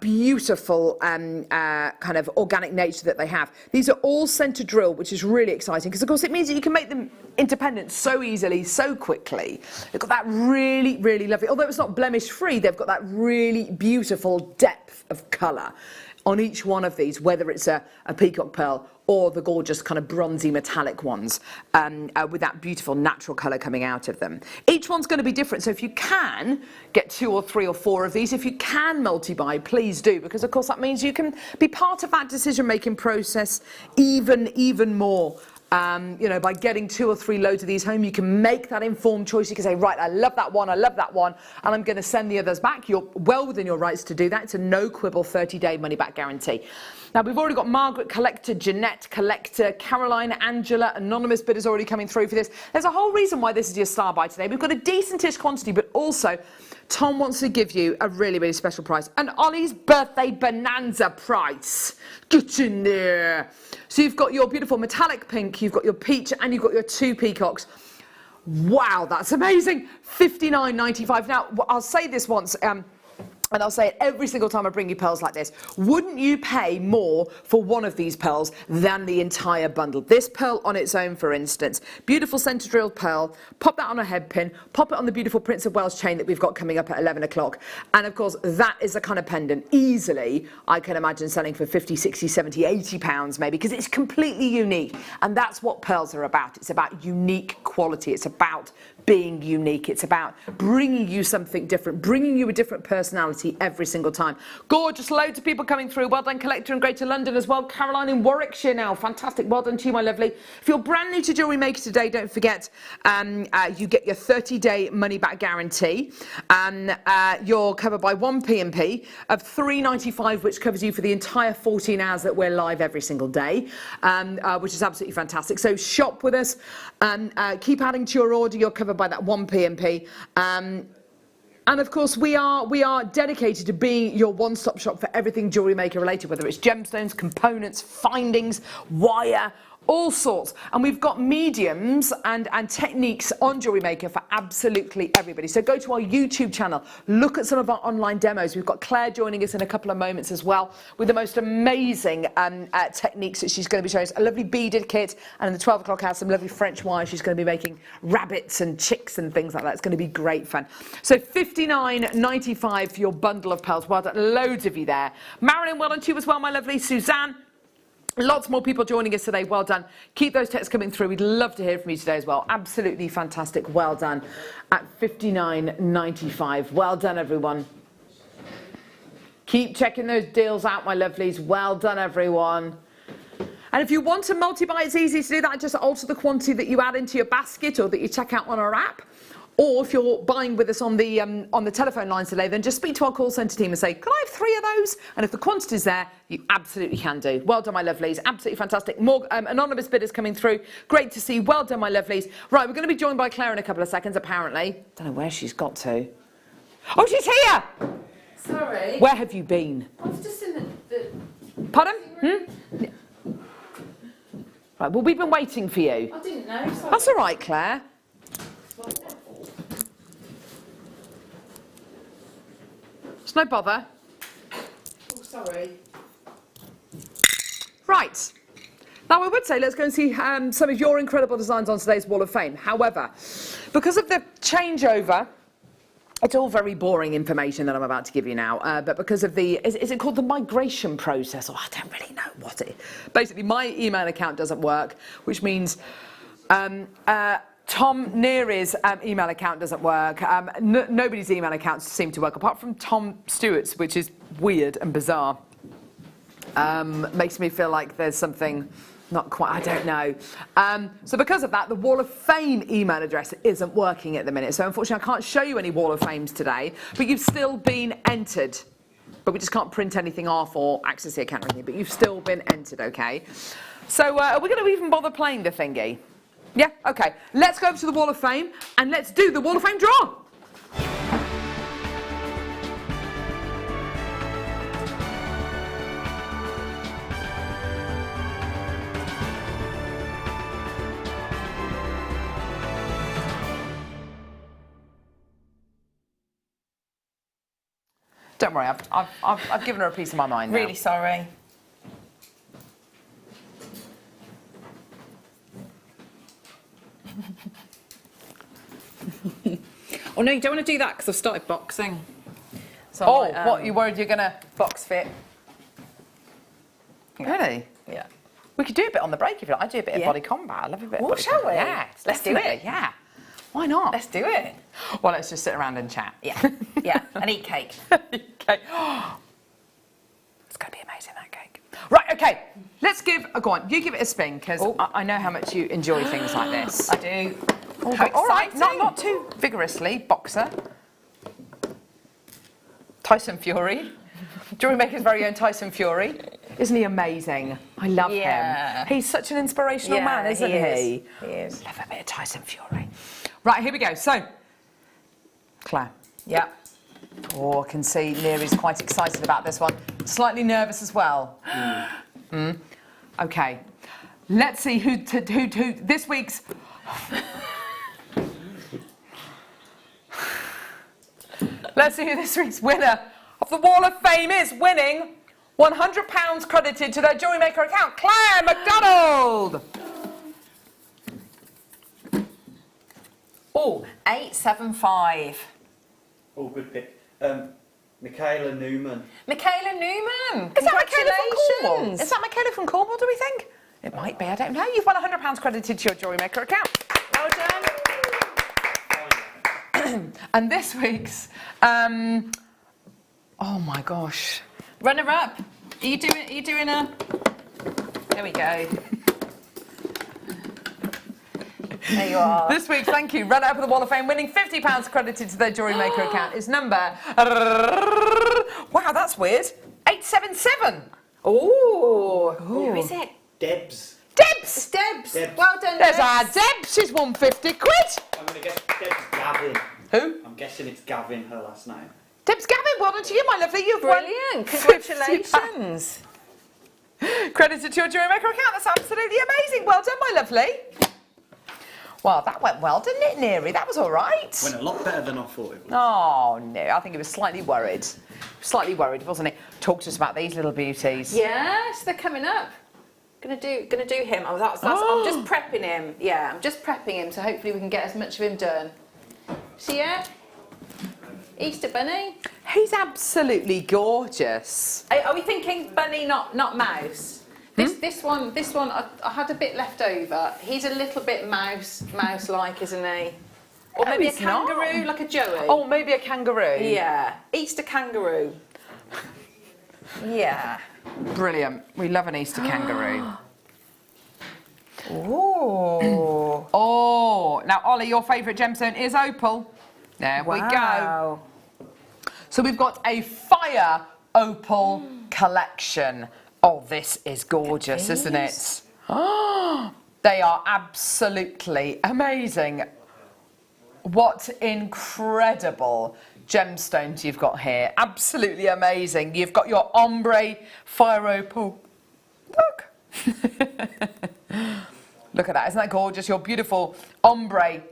beautiful kind of organic nature that they have. These are all centre drill, which is really exciting because, of course, it means that you can make them independent so easily, so quickly. They've got that really, really lovely, although it's not blemish-free, they've got that really beautiful depth of colour on each one of these, whether it's a peacock pearl or the gorgeous kind of bronzy metallic ones with that beautiful natural colour coming out of them. Each one's going to be different, so if you can get 2 or 3 or 4 of these, if you can multi-buy, please do, because of course that means you can be part of that decision-making process even more. You know, by getting 2 or 3 loads of these home, you can make that informed choice. You can say, right, I love that one, and I'm going to send the others back. You're well within your rights to do that. It's a no-quibble 30-day money-back guarantee. Now, we've already got Margaret Collector, Jeanette Collector, Caroline, Angela, anonymous bidders already coming through for this. There's a whole reason why this is your star buy today. We've got a decentish quantity, but also Tom wants to give you a really, really special price. And Ollie's birthday bonanza price. Get in there. So you've got your beautiful metallic pink, you've got your peach, and you've got your 2 peacocks. Wow, that's amazing. $59.95. Now, I'll say this once, and I'll say it every single time I bring you pearls like this. Wouldn't you pay more for one of these pearls than the entire bundle? This pearl on its own, for instance, beautiful centre drilled pearl, pop that on a head pin, pop it on the beautiful Prince of Wales chain that we've got coming up at 11 o'clock. And of course, that is a kind of pendant. Easily, I can imagine selling for 50, 60, 70, 80 pounds maybe, because it's completely unique. And that's what pearls are about. It's about unique quality. It's about being unique. It's about bringing you something different, bringing you a different personality every single time. Gorgeous, loads of people coming through. Well done, Collector in Greater London as well. Caroline in Warwickshire now. Fantastic. Well done to you, my lovely. If you're brand new to Jewellery Maker today, don't forget you get your 30-day money-back guarantee. You're covered by 1 P&P of £3.95, which covers you for the entire 14 hours that we're live every single day, which is absolutely fantastic. So shop with us. Keep adding to your order. You're covered by that 1 P&P. And of course, we are dedicated to being your one-stop shop for everything Jewellery Maker related, whether it's gemstones, components, findings, wire, all sorts. And we've got mediums and techniques on Jewellery Maker for absolutely everybody. So go to our YouTube channel, look at some of our online demos. We've got Claire joining us in a couple of moments as well with the most amazing techniques that she's going to be showing us. A lovely beaded kit, and in the 12 o'clock hour, some lovely French wire. She's going to be making rabbits and chicks and things like that. It's going to be great fun. So £59.95 for your bundle of pearls. Well done, loads of you there. Marilyn, well done to you as well, my lovely. Suzanne. Lots more people joining us today. Well done. Keep those texts coming through. We'd love to hear from you today as well. Absolutely fantastic. Well done at £59.95. Well done, everyone. Keep checking those deals out, my lovelies. Well done, everyone. And if you want to multi-buy, it's easy to do that. Just alter the quantity that you add into your basket or that you check out on our app. Or if you're buying with us on the telephone lines today, then just speak to our call centre team and say, can I have 3 of those? And if the quantity's there, you absolutely can do. Well done, my lovelies. Absolutely fantastic. More anonymous bidders coming through. Great to see. Well done, my lovelies. Right, we're going to be joined by Claire in a couple of seconds, apparently. Don't know where she's got to. Oh, she's here! Sorry. Where have you been? I was just in the Pardon? Yeah. Right, well, we've been waiting for you. I didn't know. Sorry. That's all right, Claire. It's no bother. Oh, sorry. Right. Now, I would say let's go and see some of your incredible designs on today's Wall of Fame. However, because of the changeover, it's all very boring information that I'm about to give you now, but because of the, is it called the migration process? Or I don't really know what it is. Basically, my email account doesn't work, which means Tom Neary's email account doesn't work. Nobody's email accounts seem to work, apart from Tom Stewart's, which is weird and bizarre. Makes me feel like there's something not quite, I don't know. So because of that, the Wall of Fame email address isn't working at the minute. So unfortunately, I can't show you any Wall of Fames today, but you've still been entered. But we just can't print anything off or access the account or anything, but you've still been entered, okay? So are we going to even bother playing the thingy? Yeah, okay. Let's go over to the Wall of Fame and let's do the Wall of Fame draw. Don't worry, I've given her a piece of my mind now. Really sorry. Oh no, you don't want to do that because I've started boxing. So Oh, what, you worried you're going to... box fit? Really? Yeah. We could do a bit on the break if you like. I do a bit of body combat. I love a bit of Well, body shall combat. we? Yeah, Let's do definitely, it. Yeah. Why not? Let's do it. Well, let's just sit around and chat. Yeah, yeah, and eat cake. Okay. It's going to be amazing, that cake. Right, okay. Let's give... go on, you give it a spin, because I know how much you enjoy things like this. I do. Oh, How all right, exciting. not too vigorously. Boxer. Tyson Fury. Jewellery Maker's very own Tyson Fury. Isn't he amazing? I love Yeah. him. He's such an inspirational man, isn't he? He is. Love a bit of Tyson Fury. Right, here we go. So, Claire. Yeah. Oh, I can see Neary's quite excited about this one. Slightly nervous as well. Okay. Let's see who this week's... Let's see who this week's winner of the Wall of Fame is, winning £100 credited to their Jewellery Maker account, Claire McDonald. Oh, 875. Oh, good pick. Michaela Newman. Michaela Newman. Is that Michaela from Cornwall? Congratulations. Is that Michaela from Cornwall, do we think? It might be, I don't know. You've won £100 credited to your Jewellery Maker account. Well done. And this week's, oh my gosh. Runner up. Are you doing a... There we go. There you are. This week, thank you, runner up of the Wall of Fame, winning £50 credited to their Jewellery Maker account is number... Wow, that's weird. 877. Oh, who is it? Debs. Debs. It's Debs. Debs. Well done, There's Debs. our Debs. She's won 50 quid. I'm going to guess Debs Gavin. Who? I'm guessing it's Gavin, her last name. Debs Gavin, well done to you, my lovely. You've Brilliant. won Congratulations. £50 credited to your Jewellery Maker account. That's absolutely amazing. Well done, my lovely. Well, that went well, didn't it, Neary? That was all right. Went a lot better than I thought it would. Oh, no, I think he was slightly worried. Slightly worried, wasn't he? Talk to us about these little beauties. Yes, they're coming up. Gonna do him. Oh, I'm just prepping him. Yeah, I'm just prepping him, so hopefully we can get as much of him done. So yeah, Easter bunny. He's absolutely gorgeous. Are we thinking bunny, not mouse? This one, I had a bit left over. He's a little bit mouse-like, isn't he? Or No, maybe a he's not. kangaroo, like a Joey. Oh, maybe a kangaroo. yeah, Easter kangaroo. Yeah. Brilliant. We love an Easter kangaroo. Ooh. Oh, now Ollie, your favourite gemstone is opal. There we go. Wow. So we've got a fire opal collection. Oh, this is gorgeous, isn't it? Oh, they are absolutely amazing. What incredible gemstones you've got here. Absolutely amazing. You've got your ombre fire opal. Look. Look at that. Isn't that gorgeous? Your beautiful ombre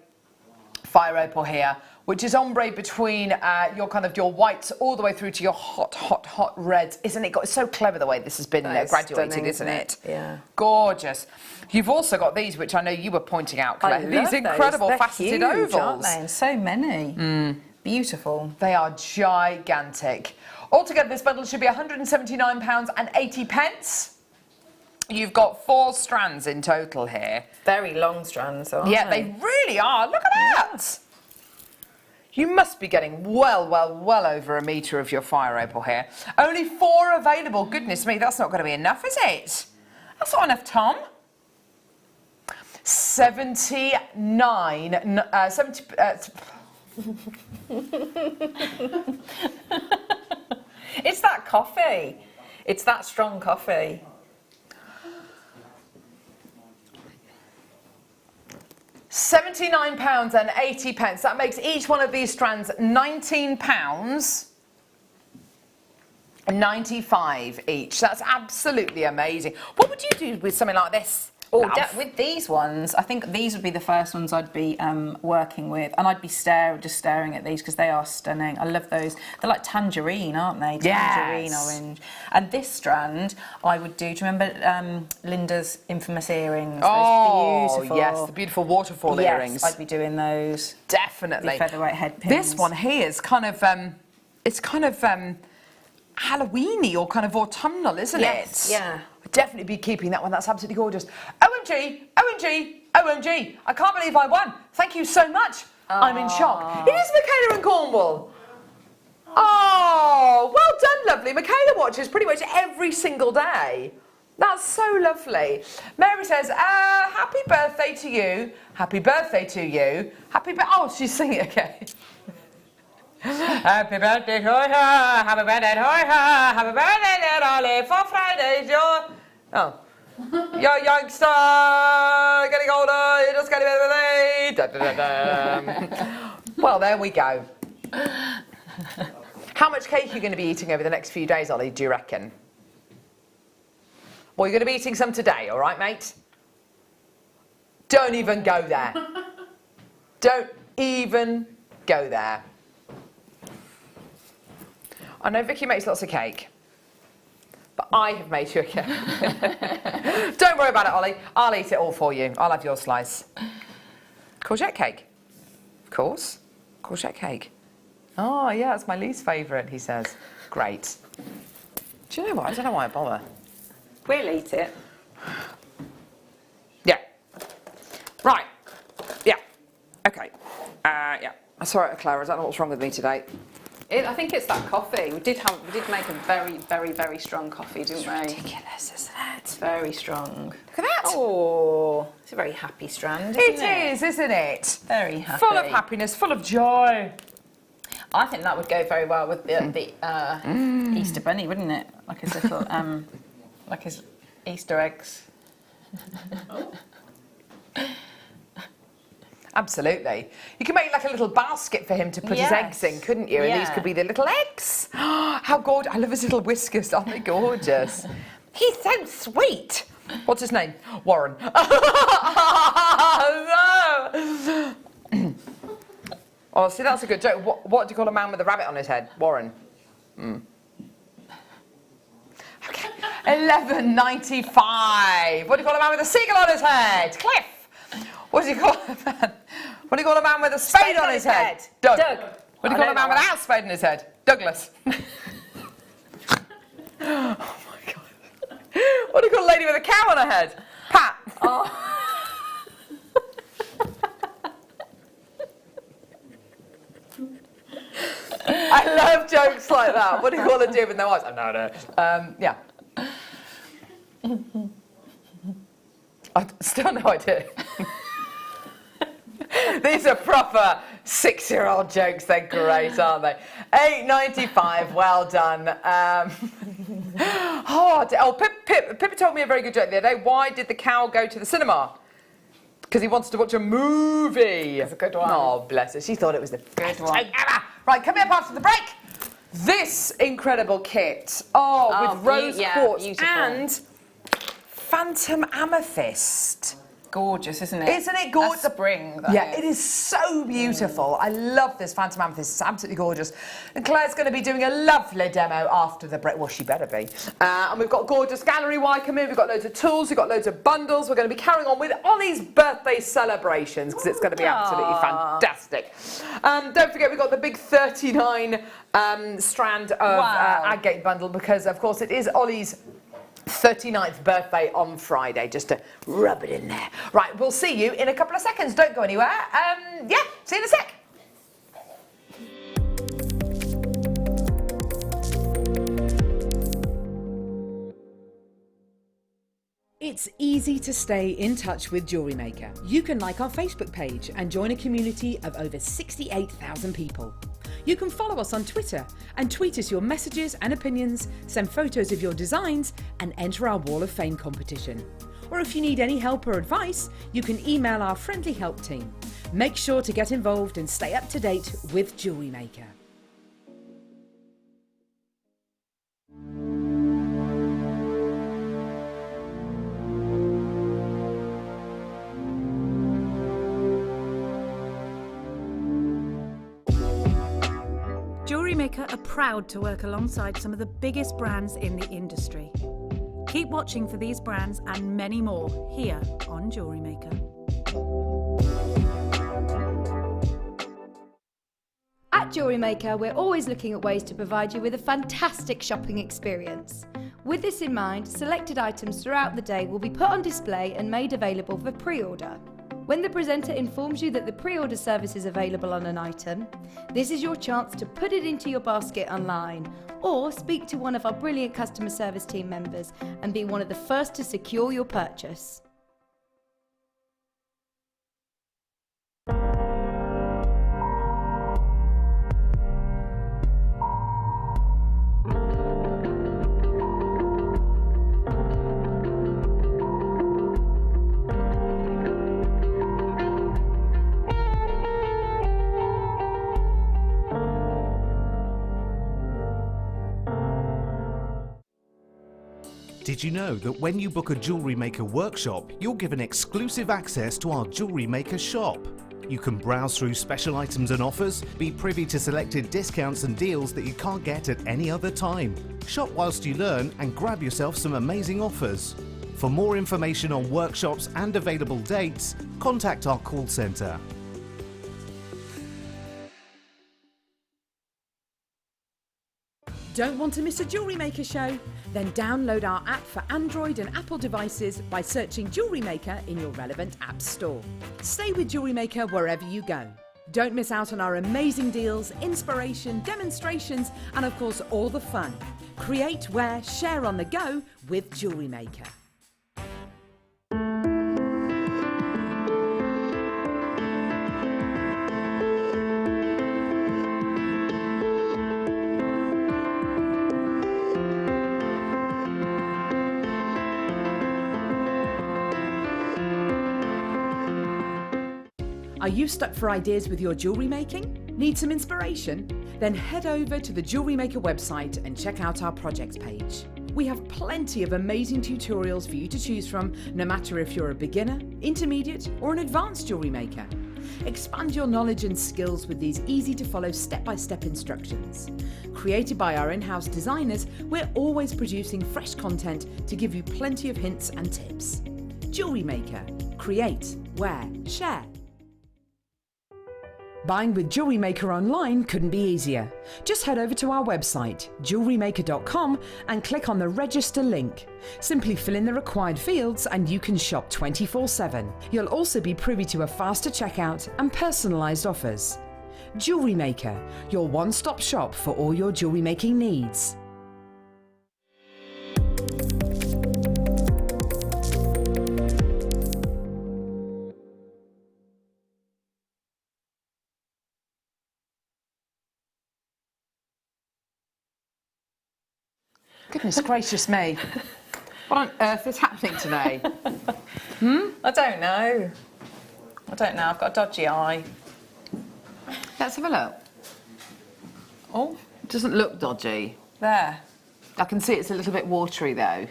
fire opal here, which is ombre between your whites all the way through to your hot reds. Isn't it? It's so clever the way this has been graduated, stunning, isn't it? Yeah. Gorgeous. You've also got these, which I know you were pointing out, Claire. These incredible faceted ovals. Aren't they? And so many. Beautiful. They are gigantic. Altogether, this bundle should be £179.80. You've got 4 strands in total here. Very long strands, aren't Yeah, they really are. Look at that. You must be getting well over a metre of your fire opal here. Only 4 available. Goodness me, that's not going to be enough, is it? That's not enough, Tom. 79. 70. It's that coffee. It's that strong coffee. £79.80. That makes each one of these strands £19.95 each. That's absolutely amazing. What would you do with something like this? Oh, with these ones, I think these would be the first ones I'd be working with, and I'd be just staring at these because they are stunning. I love those. They're like tangerine, aren't they? Tangerine orange. And this strand, I would do. Do you remember Linda's infamous earrings? Oh, those beautiful. yes, the beautiful waterfall earrings. I'd be doing those. Definitely. The featherweight head pins. This one here is kind of, Halloweeny or kind of autumnal, isn't Yes, it? yeah. I'd definitely be keeping that one. That's absolutely gorgeous. OMG, OMG, OMG. I can't believe I won. Thank you so much. I'm in shock. It is Michaela in Cornwall. Oh, well done, lovely. Michaela watches pretty much every single day. That's so lovely. Mary says, happy birthday to you. Happy birthday to you. Oh, she's singing again. Happy birthday to her, happy birthday to her, happy birthday to Dolly for Friday's your... Oh. You're a youngster, getting older, you're just getting better. Well, there we go. How much cake are you going to be eating over the next few days, Ollie, do you reckon? Well, you're going to be eating some today, all right, mate? Don't even go there. Don't even go there. I know Vicky makes lots of cake, but I have made you a cake. Don't worry about it, Ollie. I'll eat it all for you. I'll have your slice. Courgette cake. Of course. Courgette cake. Oh, yeah, that's my least favourite, he says. Great. Do you know what? I don't know why I bother. We'll eat it. Yeah. Right. Yeah. Okay. Yeah. Sorry, Clara, I don't know what's wrong with me today. I think it's that coffee. We did make a very, very, very strong coffee, didn't we? Ridiculous, isn't it? It's very strong. Look at that. Oh, it's a very happy strand, isn't it? It is, isn't it? Very happy. Full of happiness, full of joy. I think that would go very well with the Easter bunny, wouldn't it? Like his little, like his Easter eggs. Absolutely. You can make like a little basket for him to put his eggs in, couldn't you? And these could be the little eggs. How gorgeous. I love his little whiskers. Aren't they gorgeous? He's so sweet. What's his name? Warren. Oh, no. Oh, see, that's a good joke. What do you call a man with a rabbit on his head? Warren. Okay. £11.95. What do you call a man with a seagull on his head? Cliff. What do you call a man? What do you call a man with a spade on his head? Doug. What do you call a man without a spade on his head? Douglas. Oh my God. What do you call a lady with a cow on her head? Pat. Oh. I love jokes like that. What do you call a dude with no eyes? Oh, no. Yeah. I still no idea. These are proper 6-year-old jokes. They're great, aren't they? £8.95. Well done. Pippa told me a very good joke the other day. Why did the cow go to the cinema? Because he wants to watch a movie. It's a good one. Oh, bless her. She thought it was the Good one. joke ever. Right, coming up after the break, this incredible kit. With rose quartz beautiful. and phantom amethyst. Gorgeous, isn't it? Isn't it gorgeous? That's spring. It is so beautiful. I love this phantom amethyst. It's absolutely gorgeous. And Claire's going to be doing a lovely demo after the break. Well, she better be. And we've got gorgeous gallery wire coming in. We've got loads of tools. We've got loads of bundles. We're going to be carrying on with Ollie's birthday celebrations because it's going to be absolutely fantastic. Don't forget, we've got the big 39 strand of agate bundle because, of course, it is Ollie's 39th birthday on Friday, just to rub it in there. Right, we'll see you in a couple of seconds. Don't go anywhere. See you in a sec. It's easy to stay in touch with Jewellery Maker. You can like our Facebook page and join a community of over 68,000 people. You can follow us on Twitter and tweet us your messages and opinions, send photos of your designs and enter our Wall of Fame competition. Or if you need any help or advice, you can email our friendly help team. Make sure to get involved and stay up to date with Jewellery Maker. Jewellery Maker are proud to work alongside some of the biggest brands in the industry. Keep watching for these brands and many more here on Jewellery Maker. At Jewellery Maker, we're always looking at ways to provide you with a fantastic shopping experience. With this in mind, selected items throughout the day will be put on display and made available for pre-order. When the presenter informs you that the pre-order service is available on an item, this is your chance to put it into your basket online or speak to one of our brilliant customer service team members and be one of the first to secure your purchase. Did you know that when you book a Jewellery Maker workshop, you're given exclusive access to our Jewellery Maker shop? You can browse through special items and offers, be privy to selected discounts and deals that you can't get at any other time. Shop whilst you learn and grab yourself some amazing offers. For more information on workshops and available dates, contact our call centre. Don't want to miss a Jewellery Maker show? Then download our app for Android and Apple devices by searching Jewellery Maker in your relevant app store. Stay with Jewellery Maker wherever you go. Don't miss out on our amazing deals, inspiration, demonstrations, and of course all the fun. Create, wear, share on the go with Jewellery Maker. Are you stuck for ideas with your jewellery making? Need some inspiration? Then head over to the Jewellery Maker website and check out our projects page. We have plenty of amazing tutorials for you to choose from, no matter if you're a beginner, intermediate, or an advanced jewellery maker. Expand your knowledge and skills with these easy-to-follow step-by-step instructions. Created by our in-house designers, we're always producing fresh content to give you plenty of hints and tips. Jewellery Maker. Create, wear, share. Buying with Jewellery Maker online couldn't be easier. Just head over to our website, JewelleryMaker.com, and click on the register link. Simply fill in the required fields and you can shop 24/7. You'll also be privy to a faster checkout and personalised offers. Jewellery Maker, your one-stop shop for all your jewellery making needs. Goodness gracious me. What on earth is happening today? I don't know. I've got a dodgy eye. Let's have a look. Oh, It doesn't look dodgy. there. I can see it's a little bit watery though.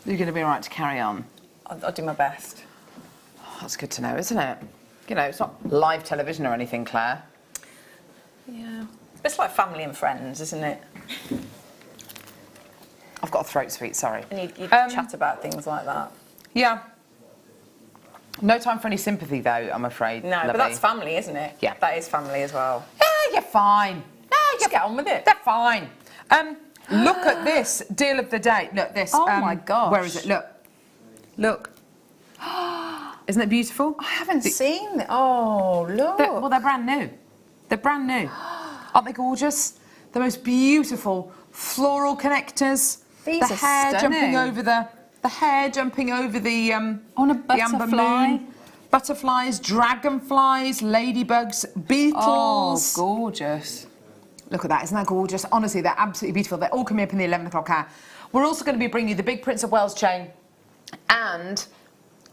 You're going to be all right to carry on. I'll do my best. Oh, that's good to know, isn't it? You know, it's not live television or anything, Claire. Yeah. It's like family and friends, isn't it? I've got a throat sweet, sorry. And you chat about things like that. Yeah. No time for any sympathy though, I'm afraid. No, lovey. but that's family, isn't it? Yeah. That is family as well. Yeah, you're fine. No, Just get on with it. They're fine. Look at this deal of the day. Look, this. Oh my gosh. Where is it? Look. Look. Isn't it beautiful? I haven't seen it. Oh, look. Well, they're brand new. They're brand new. Aren't they gorgeous? The most beautiful floral connectors. These the are hair stunning. jumping over the hair jumping over the On a the amber butterfly. moon. Butterflies, dragonflies, ladybugs, Oh, beetles. gorgeous. Look at that, isn't that gorgeous? Honestly, they're absolutely beautiful. They're all coming up in the 11 o'clock hour. We're also going to be bringing you the big Prince of Wales chain and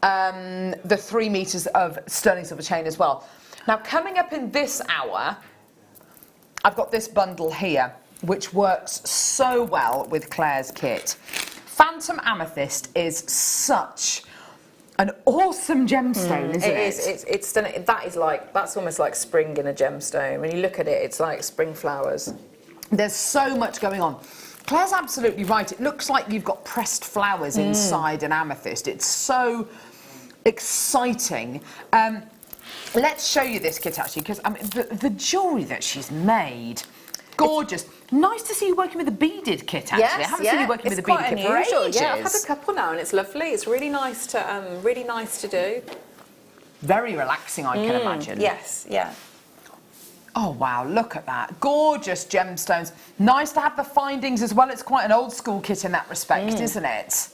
the 3 meters of sterling silver chain as well. Now, coming up in this hour, I've got this bundle here, which works so well with Claire's kit. Phantom Amethyst is such an awesome gemstone, isn't it? It is. It's stunning. That's almost like spring in a gemstone. When you look at it, it's like spring flowers. There's so much going on. Claire's absolutely right. It looks like you've got pressed flowers inside an amethyst. It's so exciting. Let's show you this kit actually, because I mean the jewellery that she's made, gorgeous. Nice to see you working with a beaded kit actually. I haven't seen you working with a beaded kit for ages. Yeah, I've had a couple now, and it's lovely. It's really nice to do. Very relaxing, I can imagine. Yes, yeah. Oh wow, look at that. Gorgeous gemstones. Nice to have the findings as well. It's quite an old school kit in that respect, isn't it?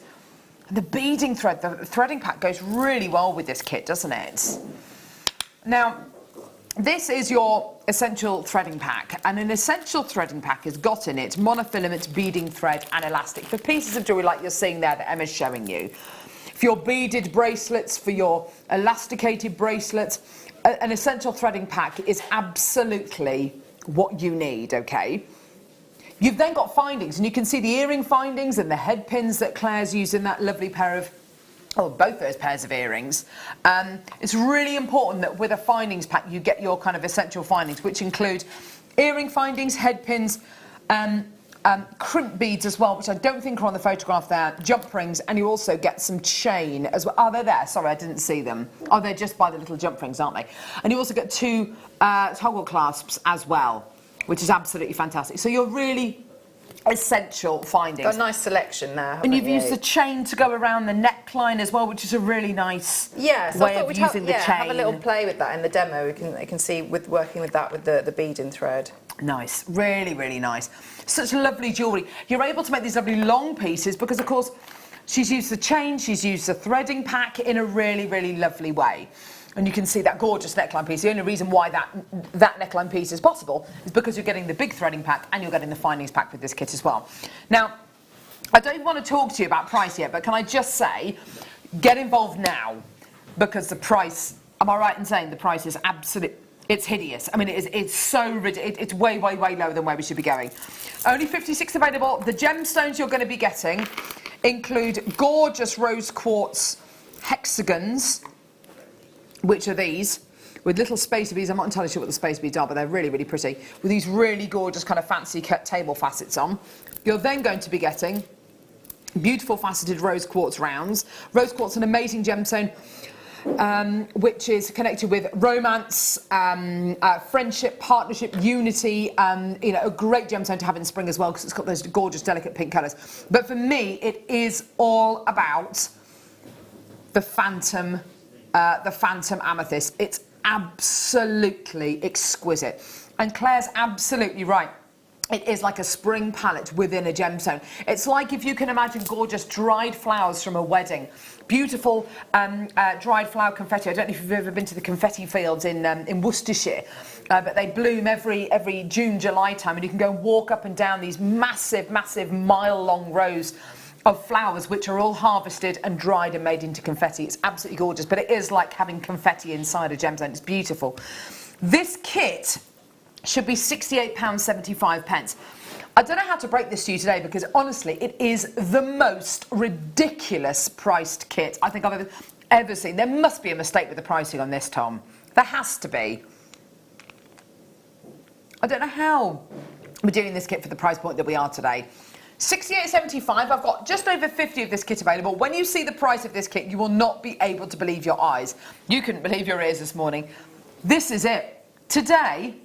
And the beading thread, the threading pack goes really well with this kit, doesn't it? Now, this is your essential threading pack, and an essential threading pack has got in it monofilament beading thread and elastic for pieces of jewellery like you're seeing there that Emma's showing you. For your beaded bracelets, for your elasticated bracelets, an essential threading pack is absolutely what you need, okay? You've then got findings, and you can see the earring findings and the head pins that Claire's using that lovely pair of, oh, both those pairs of earrings. It's really important that with a findings pack you get your kind of essential findings, which include earring findings, head pins, crimp beads as well, which I don't think are on the photograph there, jump rings, and you also get some chain as well. Oh, they're there. Sorry, I didn't see them. Oh, they're just by the little jump rings, aren't they? And you also get 2 toggle clasps as well, which is absolutely fantastic. So you're really essential findings. Got a nice selection there, and you've used the chain to go around the neckline as well, which is a really nice so way I thought of we'd using the chain. have a little play with that in the demo. We can see with working with that with the beading thread. Nice, really, really nice. Such lovely jewellery. You're able to make these lovely long pieces because, of course, she's used the chain, she's used the threading pack in a really, really lovely way. And you can see that gorgeous neckline piece. The only reason why that neckline piece is possible is because you're getting the big threading pack and you're getting the findings pack with this kit as well. Now, I don't want to talk to you about price yet, but can I just say, get involved now, because the price, am I right in saying the price is absolute? It's hideous. I mean, it's so ridiculous. It's way, way, way lower than where we should be going. Only 56 available. The gemstones you're going to be getting include gorgeous rose quartz hexagons, which are these, with little spacer beads. I'm not entirely sure what the spacer beads are, but they're really, really pretty, with these really gorgeous kind of fancy cut table facets on. You're then going to be getting beautiful faceted rose quartz rounds. Rose quartz, an amazing gemstone, which is connected with romance, friendship, partnership, unity. You know, a great gemstone to have in spring as well, because it's got those gorgeous, delicate pink colours. But for me, it is all about the Phantom Amethyst. It's absolutely exquisite. And Claire's absolutely right. It is like a spring palette within a gemstone. It's like if you can imagine gorgeous dried flowers from a wedding. Beautiful dried flower confetti. I don't know if you've ever been to the confetti fields in Worcestershire, but they bloom every June, July time, and you can go and walk up and down these massive, massive mile-long rows of flowers, which are all harvested and dried and made into confetti. It's absolutely gorgeous, but it is like having confetti inside a gemstone. It's beautiful. This kit should be £68.75. I don't know how to break this to you today because honestly, it is the most ridiculous priced kit I think I've ever seen. There must be a mistake with the pricing on this, Tom. There has to be. I don't know how we're doing this kit for the price point that we are today. £68.75. I've got just over 50 of this kit available. When you see the price of this kit, you will not be able to believe your eyes. You couldn't believe your ears this morning. This is it. Today,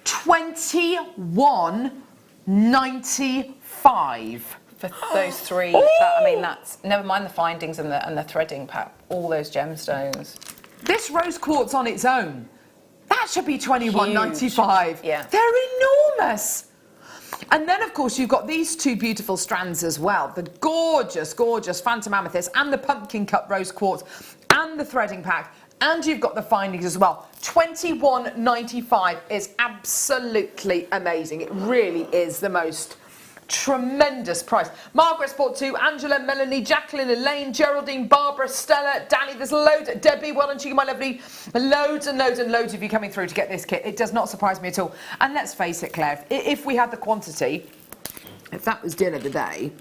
£21.95 For those three, I mean, that's never mind the findings and the threading pack. All those gemstones. This rose quartz on its own, that should be £21.95. Yeah. They're enormous. And then, of course, you've got these two beautiful strands as well. The gorgeous, gorgeous Phantom Amethyst and the Pumpkin Cut Rose Quartz and the threading pack. And you've got the findings as well. £21.95 is absolutely amazing. It really is the most tremendous price. Margaret's bought two. Angela, Melanie, Jacqueline, Elaine, Geraldine, Barbara, Stella, Danny. There's loads. Debbie, well done to you, my lovely. Loads and loads and loads of you coming through to get this kit. It does not surprise me at all. And let's face it, Claire, if we had the quantity, if that was dinner today,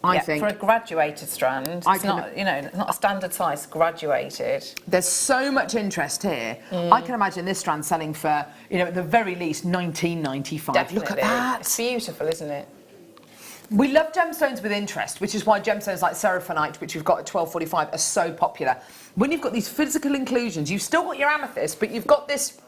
I think for a graduated strand, it's not, you know, not a standard size, graduated. There's so much interest here. I can imagine this strand selling for, you know, at the very least £19.95. Definitely. Look at that. It's beautiful, isn't it? We love gemstones with interest, which is why gemstones like Seraphonite, which we've got at £12.45, are so popular. When you've got these physical inclusions, you've still got your amethyst, but you've got this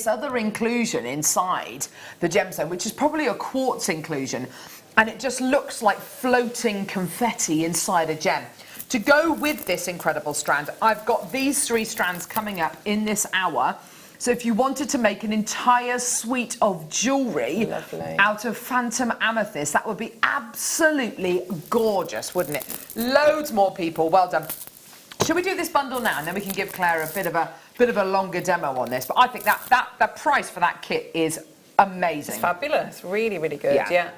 other inclusion inside the gemstone, which is probably a quartz inclusion. And it just looks like floating confetti inside a gem. To go with this incredible strand, I've got these three strands coming up in this hour. So if you wanted to make an entire suite of jewellery out of Phantom Amethyst, that would be absolutely gorgeous, wouldn't it? Loads more people, well done. Should we do this bundle now, and then we can give Claire a bit of a longer demo on this? But I think that price for that kit is amazing. It's fabulous. Really, really good. Yeah.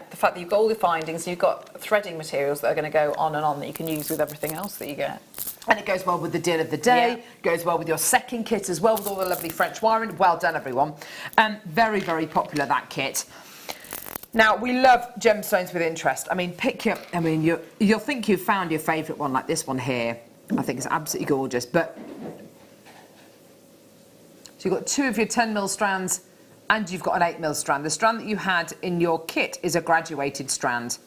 The fact that you've got all the findings, you've got threading materials that are going to go on and on that you can use with everything else that you get. And it goes well with the deal of the day, goes well with your second kit as well, with all the lovely French wiring. Well done, everyone. Very, very popular, that kit. Now, we love gemstones with interest. I mean, you'll think you've found your favourite one, like this one here. I think it's absolutely gorgeous. But so you've got two of your 10mm strands, and you've got an 8mm strand. The strand that you had in your kit is a graduated strand.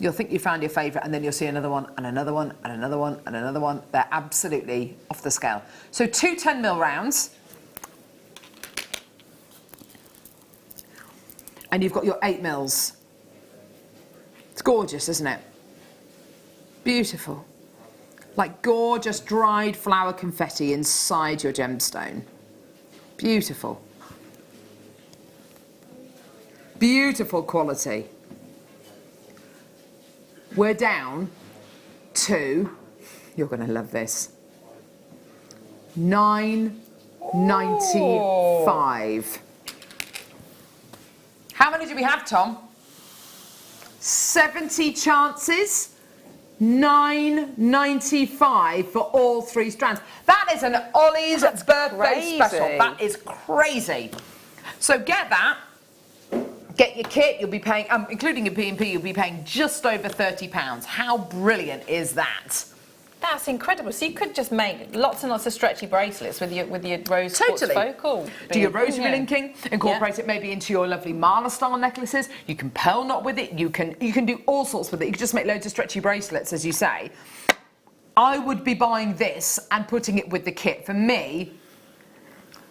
You'll think you found your favourite, and then you'll see another one, and another one, and another one, and another one. They're absolutely off the scale. So two 10mm rounds. And you've got your 8mm. It's gorgeous, isn't it? Beautiful. Like gorgeous dried flower confetti inside your gemstone. Beautiful. Beautiful quality. We're down to, you're going to love this, £9.95. How many do we have, Tom? 70 chances. £9.95 for all three strands. That is an Ollie's birthday special. That is crazy. So get that. Get your kit. You'll be paying, including your P&P, you'll be paying just over £30. How brilliant is that? That's incredible. So you could just make lots and lots of stretchy bracelets with your rose quartz focal. Do your rosary linking, incorporate it maybe into your lovely Marla style necklaces. You can pearl knot with it. You can do all sorts with it. You can just make loads of stretchy bracelets, as you say. I would be buying this and putting it with the kit. For me,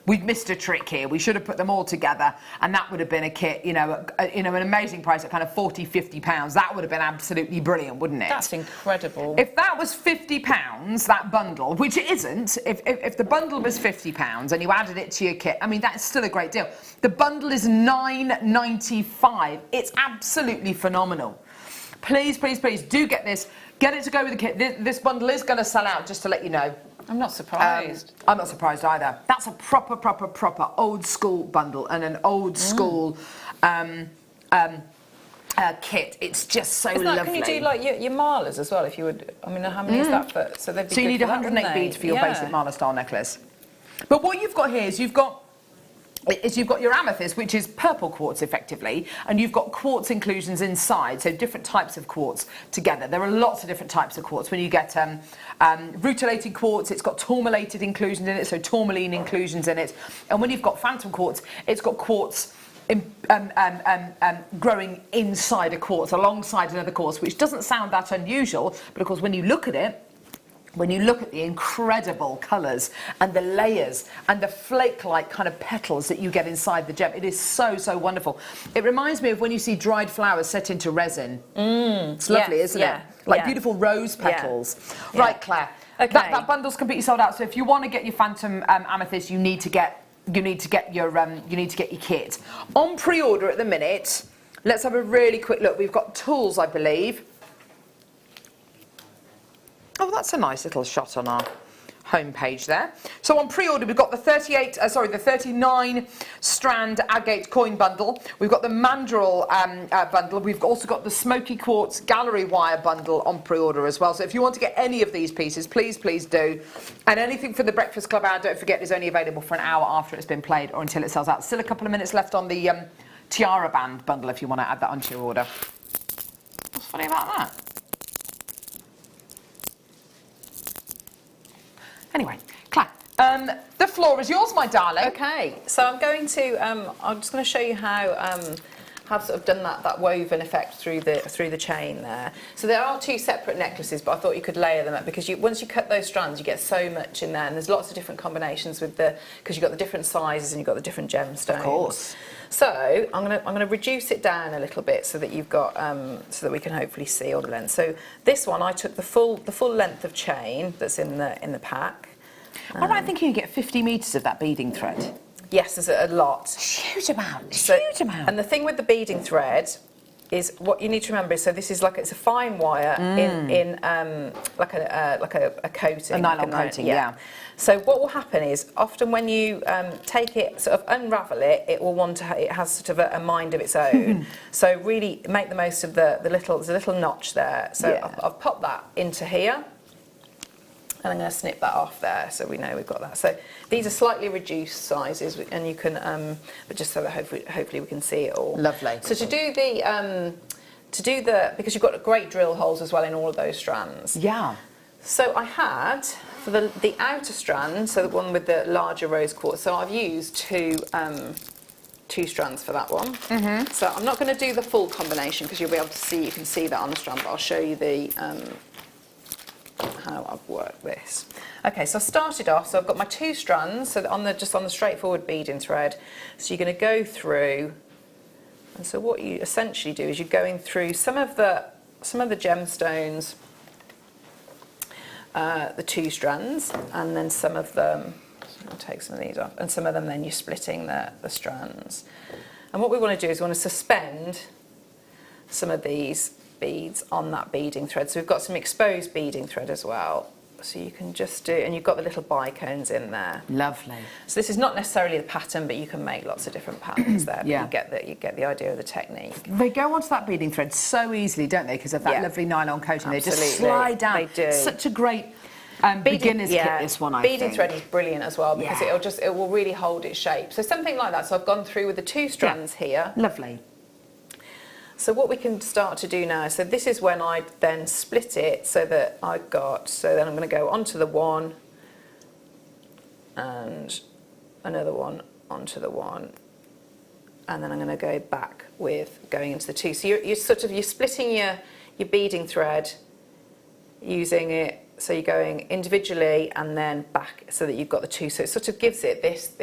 we'd missed a trick here. We should have put them all together, and that would have been a kit, an amazing price at kind of £40–50. That would have been absolutely brilliant, wouldn't it? That's incredible. If that was £50, that bundle, which it isn't, if the bundle was £50 and you added it to your kit, I mean, that's still a great deal. The bundle is £9.95. It's absolutely phenomenal. Please, please, please do get this. Get it to go with the kit. This bundle is going to sell out, just to let you know. I'm not surprised. I'm not surprised either. That's a proper old school bundle and an old school kit. It's just so lovely. Can you do like your malas as well? If you would, I mean, how many is that for? So you need 108 beads for your basic Marla style necklace. But what you've got here is you've got your amethyst, which is purple quartz effectively, and you've got quartz inclusions inside, so different types of quartz together. There are lots of different types of quartz. When you get rutilated quartz, it's got tourmalated inclusions in it, so tourmaline inclusions in it. And when you've got phantom quartz, it's got quartz growing inside a quartz, alongside another quartz, which doesn't sound that unusual, but of course when you look at it, when you look at the incredible colours and the layers and the flake-like kind of petals that you get inside the gem, it is so, so wonderful. It reminds me of when you see dried flowers set into resin. It's lovely, yes, isn't yeah, it? Like yeah. beautiful rose petals. Yeah. Right, Claire. Okay. That bundle's completely sold out. So if you want to get your phantom amethyst, you need to get your kit on pre-order at the minute. Let's have a really quick look. We've got tools, I believe. Oh, that's a nice little shot on our homepage there. So on pre-order, we've got the 39 strand agate coin bundle. We've got the mandrel bundle. We've also got the smoky quartz gallery wire bundle on pre-order as well. So if you want to get any of these pieces, please do. And anything for the Breakfast Club hour, don't forget, is only available for an hour after it's been played or until it sells out. Still a couple of minutes left on the tiara band bundle if you want to add that onto your order. What's funny about that? Anyway, Claire, the floor is yours, my darling. Okay, so I'm just going to show you how I've sort of done that woven effect through the chain there. So there are two separate necklaces, but I thought you could layer them up because once you cut those strands, you get so much in there, and there's lots of different combinations because you've got the different sizes and you've got the different gemstones. Of course. So I'm gonna reduce it down a little bit so that you've got so that we can hopefully see all the length. So this one, I took the full length of chain that's in the pack. Am I thinking you get 50 metres of that beading thread? Yes, there's a lot. Huge amount. Huge amount. And the thing with the beading thread is what you need to remember is it's a fine wire in like a coating, a nylon coating, yeah. So what will happen is often when you take it, sort of unravel it, it has sort of a mind of its own. So really make the most of there's a little notch there. So yeah. I've popped that into here. And I'm going to snip that off there, so we know we've got that. So these are slightly reduced sizes, and you can, but just so that hopefully we can see it all. Lovely. So to do because you've got great drill holes as well in all of those strands. Yeah. So I had for the outer strand, so the one with the larger rose quartz. So I've used two strands for that one. Mm-hmm. So I'm not going to do the full combination because you'll be able to see. You can see that on the strand, but I'll show you the. How I've worked this. Okay, so I started off, so I've got my two strands, so just on the straightforward beading thread. So you're going to go through, and so what you essentially do is you're going through some of the gemstones, the two strands, and then some of them. I'll take some of these off, and some of them then you're splitting the strands. And what we want to do is we want to suspend some of these beads on that beading thread. So we've got some exposed beading thread as well. So you can just do, and you've got the little bicones in there. Lovely. So this is not necessarily the pattern, but you can make lots of different patterns there. Yeah. But you get the idea of the technique. They go onto that beading thread so easily, don't they? Because of that lovely nylon coating. Absolutely. They just slide down. They do. Such a great beginner's kit, this one, I think. Beading thread is brilliant as well because it will really hold its shape. So something like that. So I've gone through with the two strands here. Lovely. So what we can start to do now, so this is when I then split it so that so then I'm going to go onto the one and another one onto the one, and then I'm going to go back with going into the two. So you're splitting your beading thread using it. So you're going individually and then back so that you've got the two. So it sort of gives it this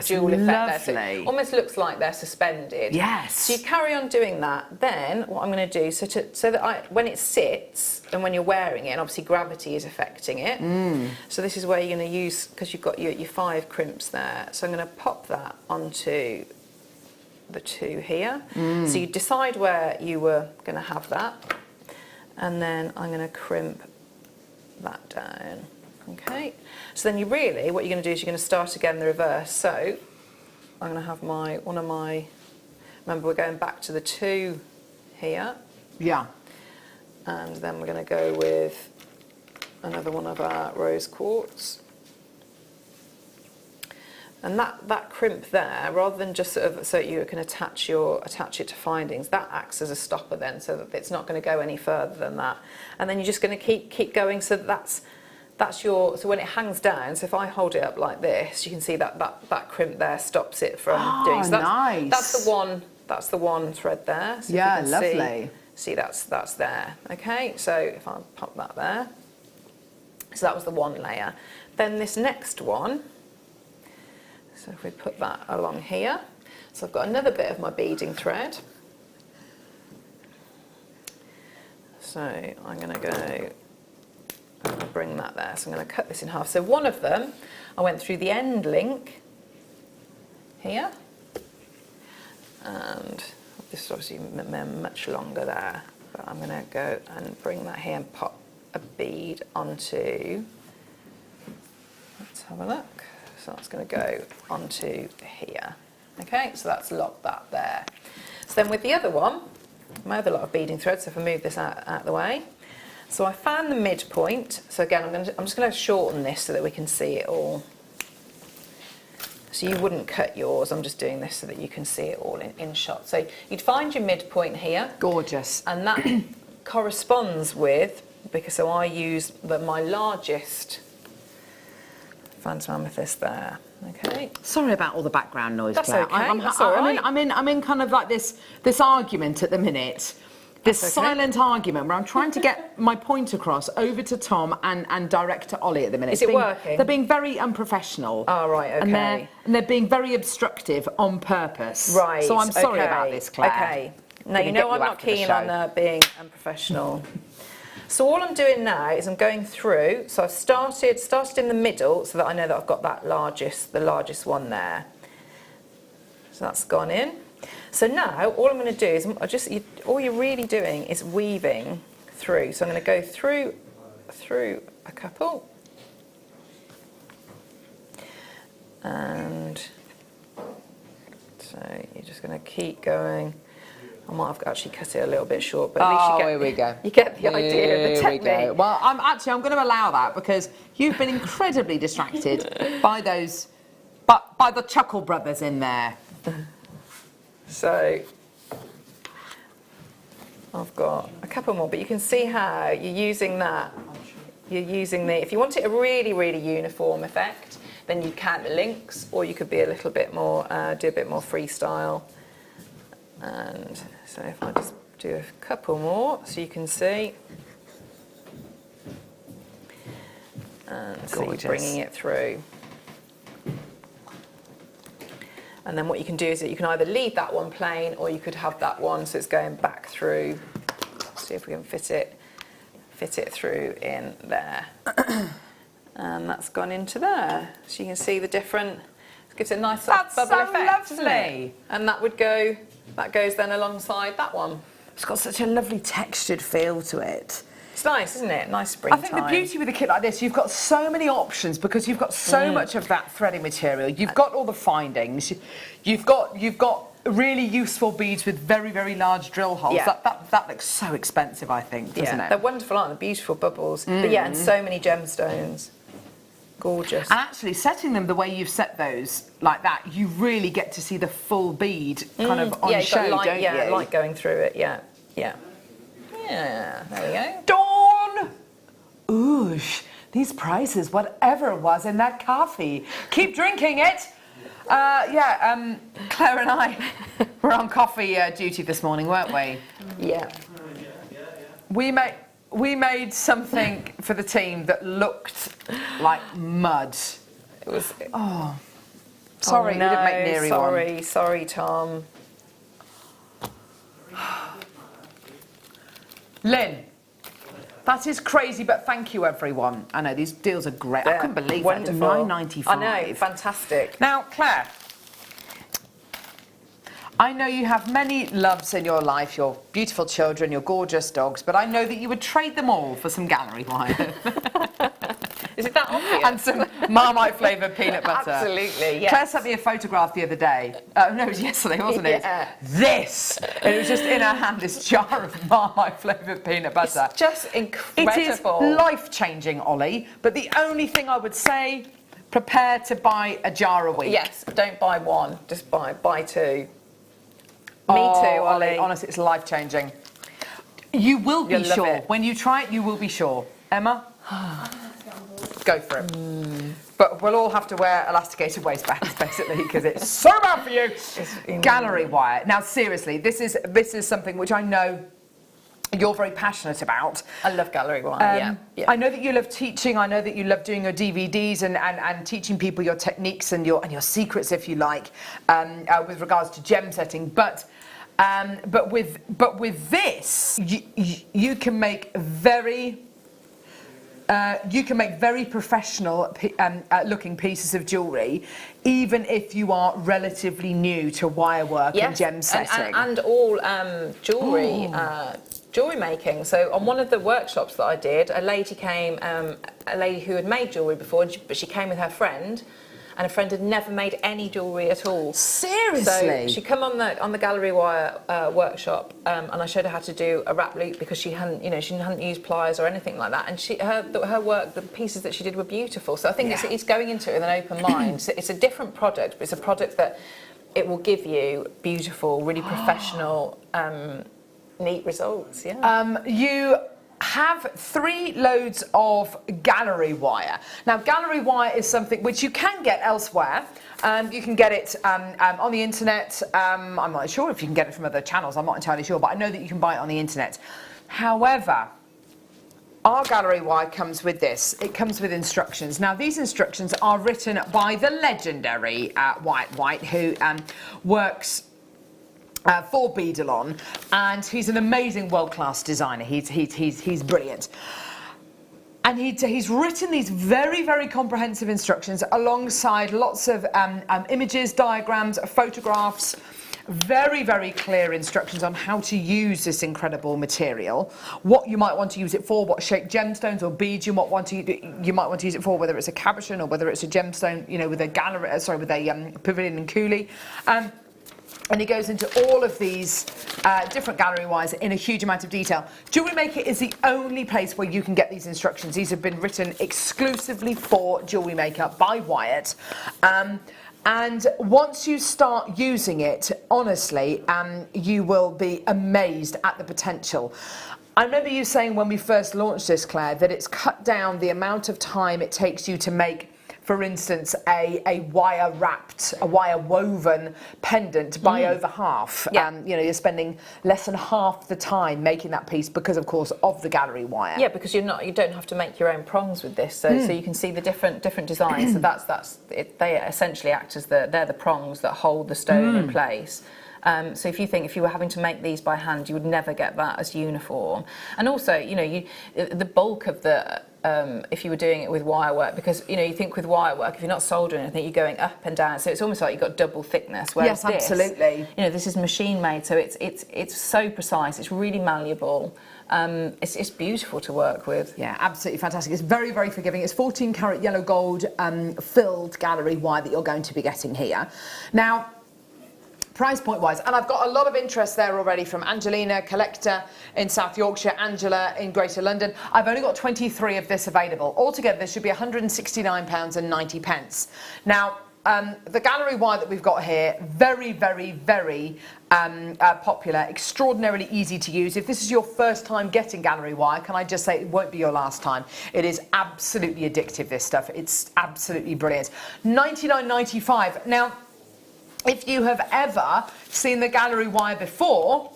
jewel effect there. So it almost looks like they're suspended. Yes. So you carry on doing that. Then what I'm going to do, so that when it sits and when you're wearing it, and obviously gravity is affecting it. So this is where you're going to use, because you've got your 5 crimps there. So I'm going to pop that onto the 2 here. So you decide where you were going to have that. And then I'm going to crimp that down. Okay, so then what you're going to do is you're going to start again the reverse. So I'm going to have remember we're going back to the 2 here. Yeah. And then we're going to go with another one of our rose quartz. And that crimp there, rather than just sort of so you can attach it to findings, that acts as a stopper then, so that it's not going to go any further than that. And then you're just going to keep going, so that's your, so when it hangs down, so if I hold it up like this, you can see that crimp there stops it from doing. So nice. That's the one thread there. So Yeah, you can lovely. See that's there. Okay, so if I pop that there, so that was the one layer. Then this next one. So if we put that along here, so I've got another bit of my beading thread. So I'm going to go bring that there. So I'm going to cut this in half. So one of them, I went through the end link here, and this is obviously much longer there, but I'm going to go and bring that here and pop a bead onto, let's have a look. So that's going to go onto here. Okay, so that's locked that there. So then with the other one, my other lot of beading threads, so if I move this out of the way. So I found the midpoint. So again, I'm just going to shorten this so that we can see it all. So you wouldn't cut yours, I'm just doing this so that you can see it all in shot. So you'd find your midpoint here. Gorgeous. And that corresponds with, because so I use my largest phantom amethyst there. Okay. Sorry about all the background noise, That's Claire. okay, that's all right. I'm in kind of like this argument at the minute. This That's okay. silent argument where I'm trying to get my point across over to Tom and direct to Ollie at the minute. Is it working? They're being very unprofessional. Oh, right, okay. And they're being very obstructive on purpose. Right. So I'm sorry okay, about this, Claire. Okay. Now, Gonna you get know I'm not after the keen show. on being unprofessional. So all I'm doing now is I'm going through, so I've started in the middle so that I know that I've got the largest one there. So that's gone in. So now all I'm going to do is all you're really doing is weaving through. So I'm going to go through a couple. And so you're just going to keep going. I might have actually cut it a little bit short, but at least here we go. You get the idea of the technique. We go. Well, I'm going to allow that because you've been incredibly distracted by the Chuckle Brothers in there. So I've got a couple more, but you can see how you're using that. You're using if you want it a really, really uniform effect, then you count the links, or you could be a little bit more, do a bit more freestyle. And so if I just do a couple more, so you can see, and see bringing it through. And then what you can do is that you can either leave that one plain, or you could have that one so it's going back through. See if we can fit it through in there. And that's gone into there. So you can see the different. It gives it a nice That's bubble so effect, doesn't lovely. it? And that goes then alongside that one. It's got such a lovely textured feel to it. It's nice, isn't it? Nice I springtime. think the beauty with a kit like this, you've got so many options because you've got so much of that threading material. You've got all the findings. You've got really useful beads with very, very large drill holes. Yeah. That looks so expensive, I think, doesn't it? They're wonderful, aren't they? Beautiful bubbles. But yeah, and so many gemstones. Gorgeous. And actually, setting them the way you've set those, like that, you really get to see the full bead kind of on you've show, got light, don't you? light going through it. Yeah, yeah. Yeah, there we go. Dawn! Oosh, these prices, whatever it was in that coffee. Keep drinking it. Claire and I were on coffee duty this morning, weren't we? Yeah. We made something for the team that looked like mud. It was. Oh, sorry, oh, we no, didn't make Neary one. Sorry, Tom. Lynn, that is crazy, but thank you, everyone. I know, these deals are great. I couldn't believe wonderful. that. $9.95. I know, fantastic. Now, Claire, I know you have many loves in your life, your beautiful children, your gorgeous dogs, but I know that you would trade them all for some gallery wire. Is it that obvious? And some Marmite flavoured peanut butter. Absolutely, yes. Claire sent me a photograph the other day. No, it was yesterday, wasn't it? Yeah. This! And it was just in her hand, this jar of Marmite flavoured peanut butter. It's just incredible. It is life-changing, Ollie. But the only thing I would say, prepare to buy a jar a week. Yes, don't buy one, just buy two. Oh, Me too, Ollie. Honestly, it's life-changing. You will be You'll love sure. it. When you try it, you will be sure. Emma? Go for it. But we'll all have to wear elasticated waistbands, basically, because it's so bad for you. Gallery wire. Now, seriously, this is something which I know you're very passionate about. I love gallery wire, yeah. I know that you love teaching. I know that you love doing your DVDs and teaching people your techniques and your secrets, if you like, with regards to gem setting. But with this, you can make very professional looking pieces of jewellery, even if you are relatively new to wire work and gem setting. And all jewellery making. So on one of the workshops that I did, a lady came, a lady who had made jewellery before, but she came with her friend, and her friend had never made any jewellery at all. Seriously? So she come on the gallery wire workshop, and I showed her how to do a wrap loop because she hadn't used pliers or anything like that. And her work, the pieces that she did were beautiful. So I think it's going into it with an open mind. So it's a different product, but it's a product that it will give you beautiful, really professional, neat results. Yeah. You have 3 loads of gallery wire. Now, gallery wire is something which you can get elsewhere. You can get it on the internet. I'm not sure if you can get it from other channels. I'm not entirely sure, but I know that you can buy it on the internet. However, our gallery wire comes with this. It comes with instructions. Now, these instructions are written by the legendary Wyatt White, who works for Beadalon, and he's an amazing world-class designer. He's brilliant. And he's written these very, very comprehensive instructions alongside lots of images, diagrams, photographs, very, very clear instructions on how to use this incredible material, what you might want to use it for, what shape gemstones or beads you might want to use it for, whether it's a cabochon or whether it's a gemstone, with a pavilion and coulis. And he goes into all of these different gallery wires in a huge amount of detail. Jewellery Maker is the only place where you can get these instructions. These have been written exclusively for Jewellery Maker by Wyatt. And once you start using it, honestly, you will be amazed at the potential. I remember you saying when we first launched this, Claire, that it's cut down the amount of time it takes you to make, for instance, a wire woven pendant by over half. Yeah. You're spending less than half the time making that piece because, of course, of the gallery wire. Yeah, because you don't have to make your own prongs with this, so you can see the different designs. So that's it, they essentially act as they're the prongs that hold the stone in place. So if you were having to make these by hand, you would never get that as uniform. And also, the bulk of the if you were doing it with wire work, because you think with wire work, if you're not soldering anything, you're going up and down, so it's almost like you've got double thickness. Whereas yes, absolutely. This is machine made, so it's so precise. It's really malleable. It's beautiful to work with. Yeah, absolutely fantastic. It's very, very forgiving. It's 14 karat yellow gold filled gallery wire that you're going to be getting here. Now, price point wise, and I've got a lot of interest there already from Angelina, collector in South Yorkshire, Angela in Greater London. I've only got 23 of this available. Altogether, this should be £169.90. Now, the gallery wire that we've got here, very, very, very popular, extraordinarily easy to use. If this is your first time getting gallery wire, can I just say it won't be your last time. It is absolutely addictive, this stuff. It's absolutely brilliant. £99.95. Now, if you have ever seen the gallery wire before,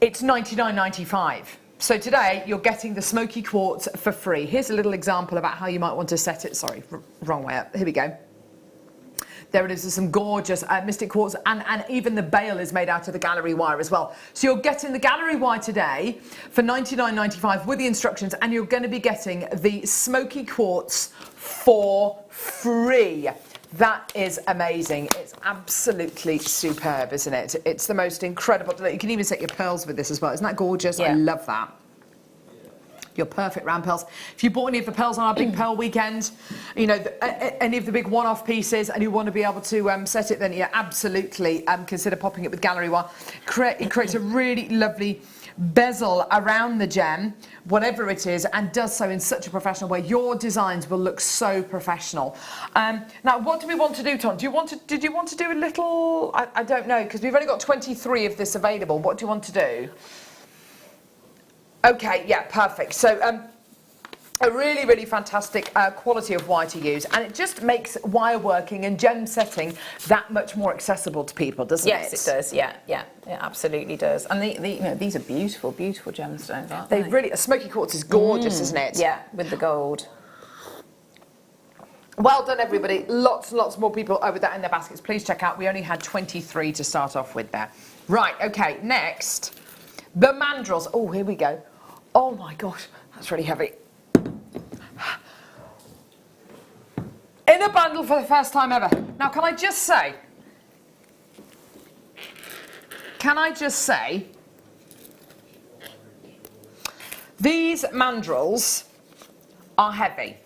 it's £99.95. So today you're getting the smoky quartz for free. Here's a little example about how you might want to set it. Sorry, wrong way up. Here we go. There it is. There's some gorgeous mystic quartz, and even the bail is made out of the gallery wire as well. So you're getting the gallery wire today for £99.95 with the instructions, and you're going to be getting the smoky quartz for free. That is amazing. It's absolutely superb, isn't it? It's the most incredible. You can even set your pearls with this as well. Isn't that gorgeous? Yeah. I love that. Your perfect round pearls. If you bought any of the pearls on our big pearl weekend, any of the big one-off pieces, and you want to be able to set it, then absolutely consider popping it with gallery wire. It creates a really lovely bezel around the gem, whatever it is, and does so in such a professional way. Your designs will look so professional. Now, what do we want to do, Tom? Did you want to do a little? I don't know, because we've only got 23 of this available. What do you want to do? Okay, yeah, perfect. So. A really, really fantastic quality of wire to use, and it just makes wire working and gem setting that much more accessible to people, doesn't it? Yes, it does. Yeah, it absolutely does. And these are beautiful, beautiful gemstones, aren't they? They really. A smoky quartz is gorgeous, isn't it? Yeah, with the gold. Well done, everybody. Lots more people with that in their baskets. Please check out. We only had 23 to start off with there. Right. Okay. Next, the mandrels. Oh, here we go. Oh my gosh, that's really heavy. In a bundle for the first time ever. Now, can I just say, these mandrels are heavy.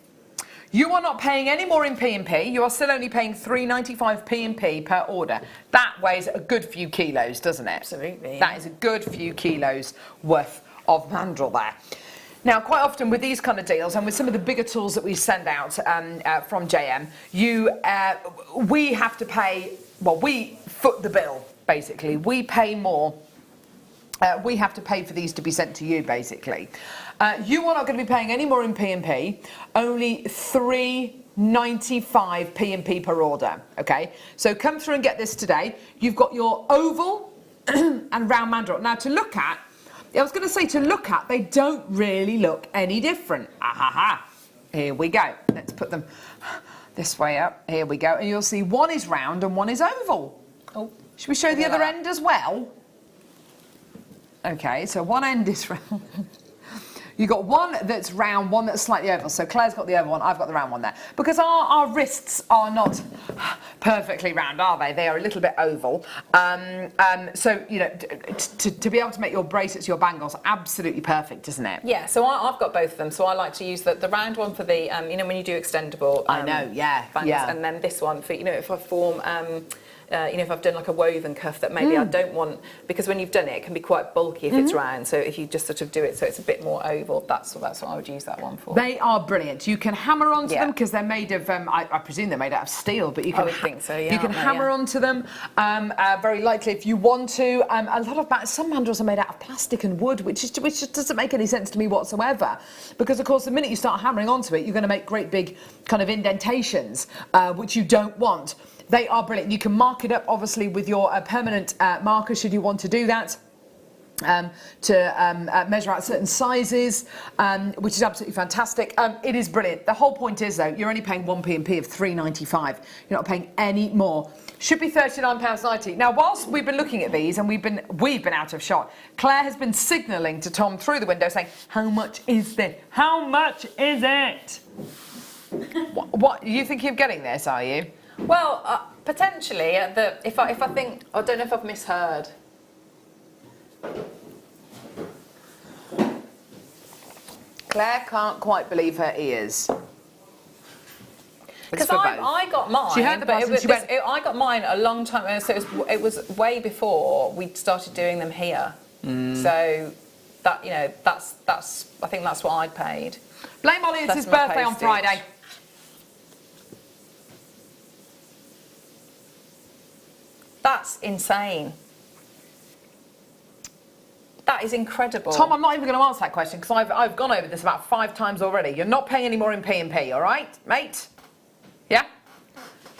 You are not paying any more in P&P. You are still only paying £3.95 P&P per order. That weighs a good few kilos, doesn't it? Absolutely. That is a good few kilos worth of mandrel there. Now, quite often with these kind of deals and with some of the bigger tools that we send out from JM, we have to pay, well, we foot the bill, basically. We pay more. We have to pay for these to be sent to you, basically. You are not going to be paying any more in P&P, only £3.95 P&P per order, okay? So come through and get this today. You've got your oval and round mandrel. Now, to look at, I was going to say, they don't really look any different. Here we go. Let's put them this way up. Here we go. And you'll see one is round and one is oval. Oh, should we show the other end as well? Okay, so one end is round. You've got one that's round, one that's slightly oval. So Claire's got the oval one, I've got the round one there. Because our wrists are not perfectly round, are they? They are a little bit oval. So, you know, to be able to make your bracelets, your bangles, absolutely perfect, isn't it? Yeah, so I've got both of them. So I like to use the round one for the, you know, when you do extendable bangles, and then this one for, you know, if I form... you know, if I've done like a woven cuff that maybe I don't want, because when you've done it, it can be quite bulky if it's round. So if you just sort of do it so it's a bit more oval, that's what I would use that one for. They are brilliant. You can hammer onto them because they're made of, I presume they're made out of steel, but you can, I would think so, yeah, you can hammer onto them very lightly if you want to. A lot of some mandrels are made out of plastic and wood, which just doesn't make any sense to me whatsoever. Because of course, the minute you start hammering onto it, you're going to make great big kind of indentations, which you don't want. They are brilliant. You can mark it up, obviously, with your permanent marker, should you want to do that, to measure out certain sizes, which is absolutely fantastic. It is brilliant. The whole point is, though, you're only paying one P&P of £3.95. You're not paying any more. Should be £39.90. Now, whilst we've been looking at these and we've been out of shot, Claire has been signalling to Tom through the window saying, "How much is this? How much is it?" What you think you're getting this? Are you? Well, potentially, if I think, I don't know if I've misheard. Claire can't quite believe her ears. Because I got mine. She heard the buzz and she went. I got mine a long time ago, so it was way before we started doing them here. So that, you know, that's I think that's what I paid. Blame Ollie, it's his birthday on Friday. That's insane. That is incredible. Tom, I'm not even going to answer that question because I've gone over this about 5 times already. You're not paying any more in P&P, all right, mate? Yeah?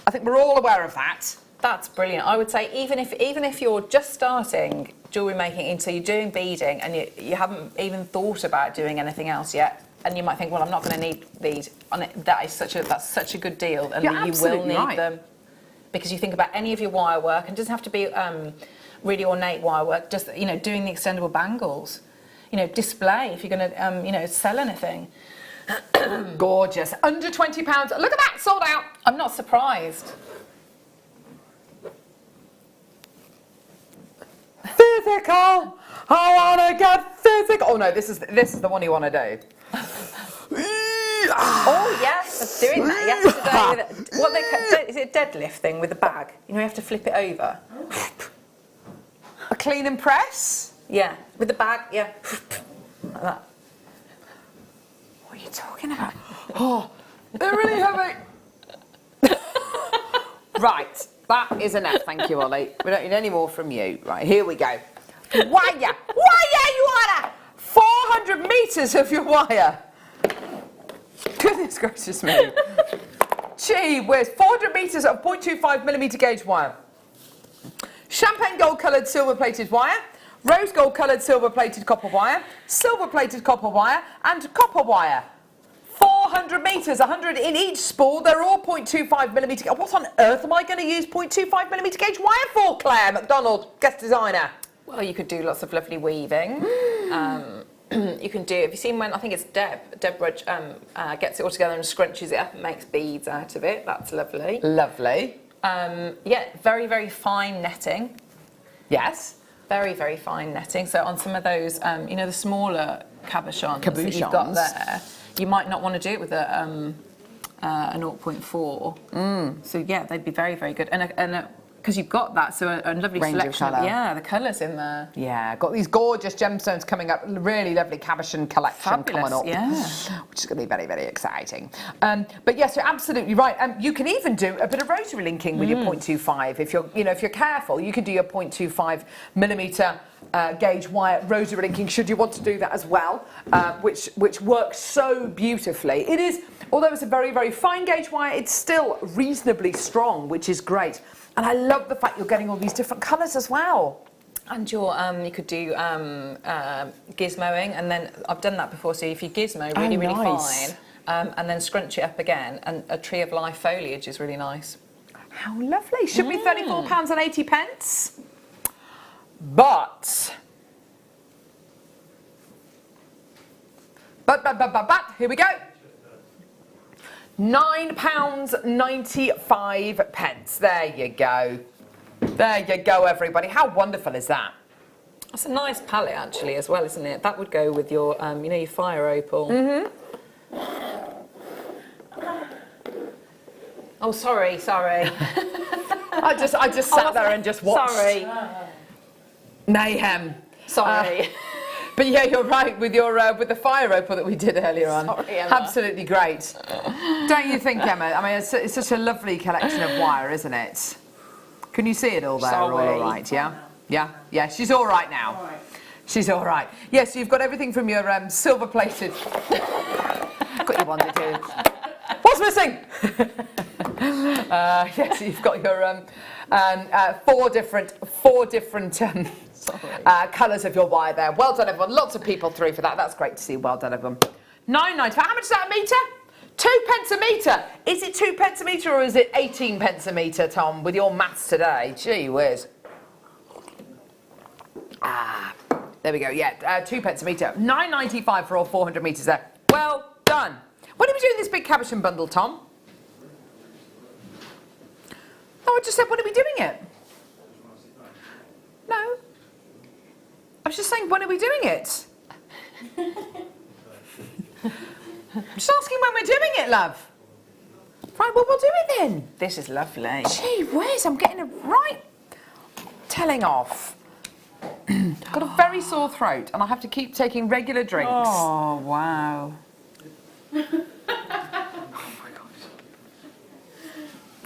I think we're all aware of that. That's brilliant. I would say even if you're just starting jewellery making, so you're doing beading and you haven't even thought about doing anything else yet, and you might think, well, I'm not going to need these. And that's such a good deal, and you will need them. Because you think about any of your wire work, and it doesn't have to be really ornate wire work, just, you know, doing the extendable bangles, you know, display if you're going to, you know, sell anything. Gorgeous. Under £20. Look at that, sold out. I'm not surprised. Physical. I want to get physical. Oh no, this is the one you want to do. Oh yes, I was doing that yesterday. What is it, a deadlift thing with a bag? You know, you have to flip it over. A clean and press? Yeah, with the bag, yeah. Like that. What are you talking about? Oh, they're really heavy. Right, that is enough, thank you, Ollie. We don't need any more from you. Right, here we go. Wire, you are 400 metres of your wire. Goodness gracious me. Gee whiz, 400 metres of 0.25mm gauge wire. Champagne gold coloured silver plated wire, rose gold coloured silver plated copper wire, silver plated copper wire, and copper wire. 400 metres, 100 in each spool. They're all 0.25mm. What on earth am I going to use 0.25mm gauge wire for, Claire McDonald, guest designer? Well, you could do lots of lovely weaving. You can do, have you seen when, I think it's Deborah gets it all together and scrunches it up and makes beads out of it. That's lovely. Lovely. Yeah, very, very fine netting. Yes. Very, very fine netting. So on some of those, you know, the smaller cabochons that you've got there, you might not want to do it with a 0.4. So yeah, they'd be very, very good. And because you've got that, so a lovely Range of selection colour. yeah, the colours in there. Yeah, got these gorgeous gemstones coming up. Really lovely cabochon collection Fabulous, coming up. yeah. Which is going to be very, very exciting. But yes, you're absolutely right. You can even do a bit of rotary linking with your 0.25. If you're, you know, if you're careful, you can do your 0.25mm gauge wire rotary linking. Should you want to do that as well, which works so beautifully. It is, although it's a very, very fine gauge wire, it's still reasonably strong, which is great. And I love the fact you're getting all these different colours as well. And your, you could do gizmoing, and then I've done that before. So if you gizmo really, really fine, and then scrunch it up again, and a tree of life foliage is really nice. How lovely! Should be £34.80. But here we go. £9.95. There you go. There you go, everybody. How wonderful is that? That's a nice palette, actually, as well, isn't it? That would go with your, you know, your fire opal. Oh, sorry. I just sat there and just watched. Sorry. Mayhem. Sorry. But yeah, you're right with your with the fire opal that we did earlier on. Sorry, Emma. Absolutely great. Don't you think, Emma? I mean, it's such a lovely collection of wire, isn't it? Can you see it all there? Sorry. All right, yeah? Yeah, she's all right now. All right. She's all right. Yes, you've got everything from your silver-plated... got you one, did you? What's missing? Yes, you've got your four different colours of your wire there. Well done, everyone. Lots of people through for that. That's great to see. Well done, everyone. £9.95. How much is that a metre? 2p a metre. Is it 2p a metre or is it 18p a metre, Tom, with your maths today? Gee whiz. There we go. Yeah, 2p a metre. £9.95 for all 400 metres there. Well done. When are we doing this big cabochon bundle, Tom? Oh, I just said, when are we doing it? No. I was just saying, when are we doing it? I'm just asking when we're doing it, love. Right, well, we'll do it then. This is lovely. Gee whiz, I'm getting it right. Telling off. Got a very sore throat and I have to keep taking regular drinks. Oh, wow.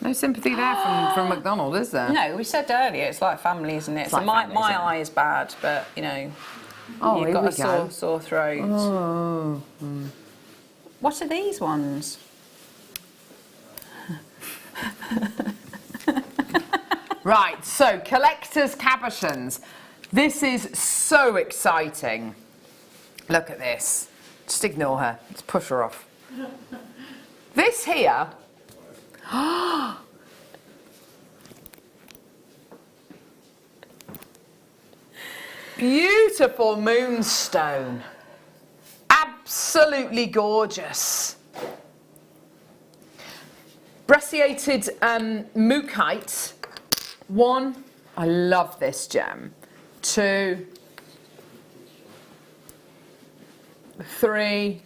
No sympathy there from McDonald, is there? No, we said earlier, it's like family, isn't it? It's So like my family, isn't it? eye is bad, but, you know, Oh, you've here got we a go. sore throat. Oh. What are these ones? Right, so collector's cabochons. This is so exciting. Look at this. Just ignore her. Let's push her off. This here. Beautiful moonstone. Absolutely gorgeous. Brecciated mookaite. 1, I love this gem. 2, 3,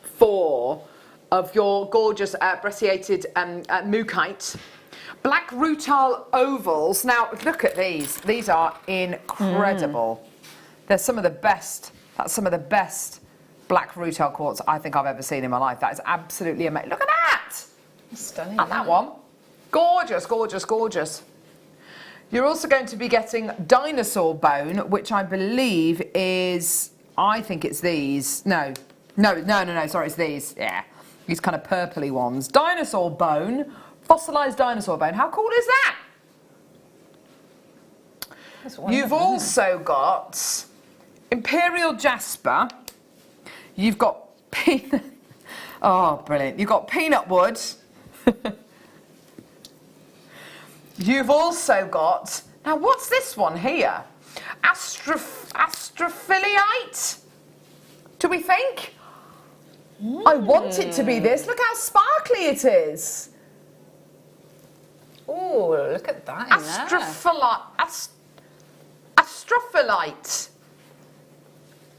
4 of your gorgeous brecciated mookaite. Black rutile ovals. Now, look at these. These are incredible. They're some of the best. That's some of the best black rutile quartz I think I've ever seen in my life. That is absolutely amazing. Look at that. Stunning. And that one. Gorgeous, gorgeous, gorgeous. You're also going to be getting dinosaur bone, which I believe is, I think it's these. No, sorry, it's these. Yeah, these kind of purpley ones. Dinosaur bone, fossilized dinosaur bone. How cool is that? You've also got imperial jasper. You've got peanut. Oh, brilliant! You've got peanut wood. You've also got, now what's this one here? Astrophyllite? Do we think? I want it to be this. Look how sparkly it is. Oh, look at that in there. Astrophyllite.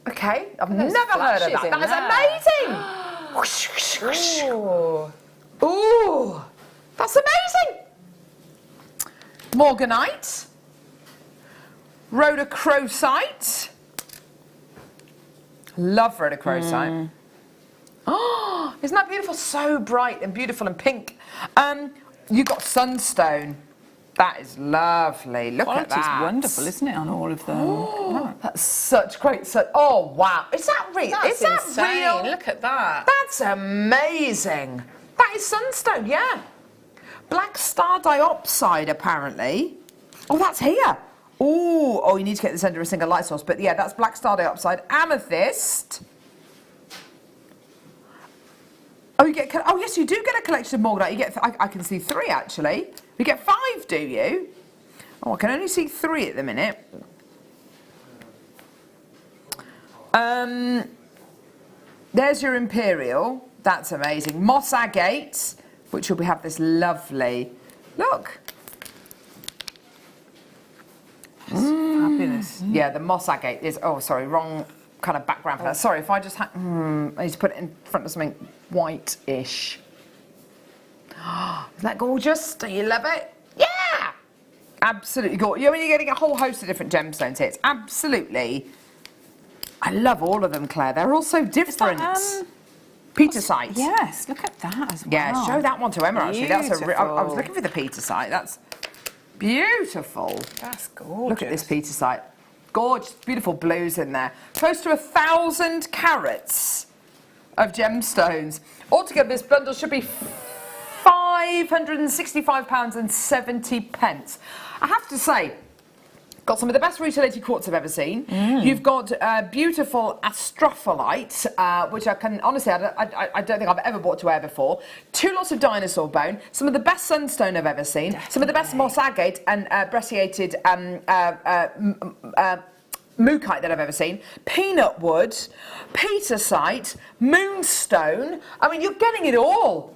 Okay, I've never heard of that. That is amazing. Ooh, that's amazing. Morganite, rhodochrosite. Love rhodochrosite. Oh, isn't that beautiful? So bright and beautiful and pink. You got sunstone. That is lovely. Look at that. It's wonderful, isn't it, on all of them? Oh, that's such great. Oh wow! Is that real? That's is that insane. real? Look at that. That's amazing. That is sunstone. Yeah. Black star diopside, apparently. Oh, that's here. Ooh, oh, you need to get this under a single light source. But yeah, that's black star diopside. Amethyst. Oh, oh, yes, you do get a collection of morganite. You get. I can see 3 actually. You get 5, do you? Oh, I can only see 3 at the minute. There's your imperial. That's amazing. Moss agate, which will have this lovely look. Fabulous. Yeah, the moss agate is. Oh, sorry, wrong kind of background for that. Sorry, if I just had. I need to put it in front of something white-ish. Isn't that gorgeous? Do you love it? Yeah! Absolutely gorgeous. I mean, you're getting a whole host of different gemstones here. It's absolutely... I love all of them, Claire. They're all so different. Petersite. Yes, look at that as well. Yeah, show that one to Emma, actually. That's I was looking for the Petersite. That's beautiful. That's gorgeous. Look at this Petersite. Gorgeous, beautiful blues in there. Close to 1,000 carats of gemstones. Altogether, this bundle should be £565.70. I have to say, got some of the best rutilated quartz I've ever seen. You've got beautiful astrophyllite, which I can honestly, I don't think I've ever bought to wear before. 2 lots of dinosaur bone, some of the best sunstone I've ever seen, some of the best moss agate and brecciated mookite that I've ever seen. Peanut wood, petersite, moonstone. I mean, you're getting it all.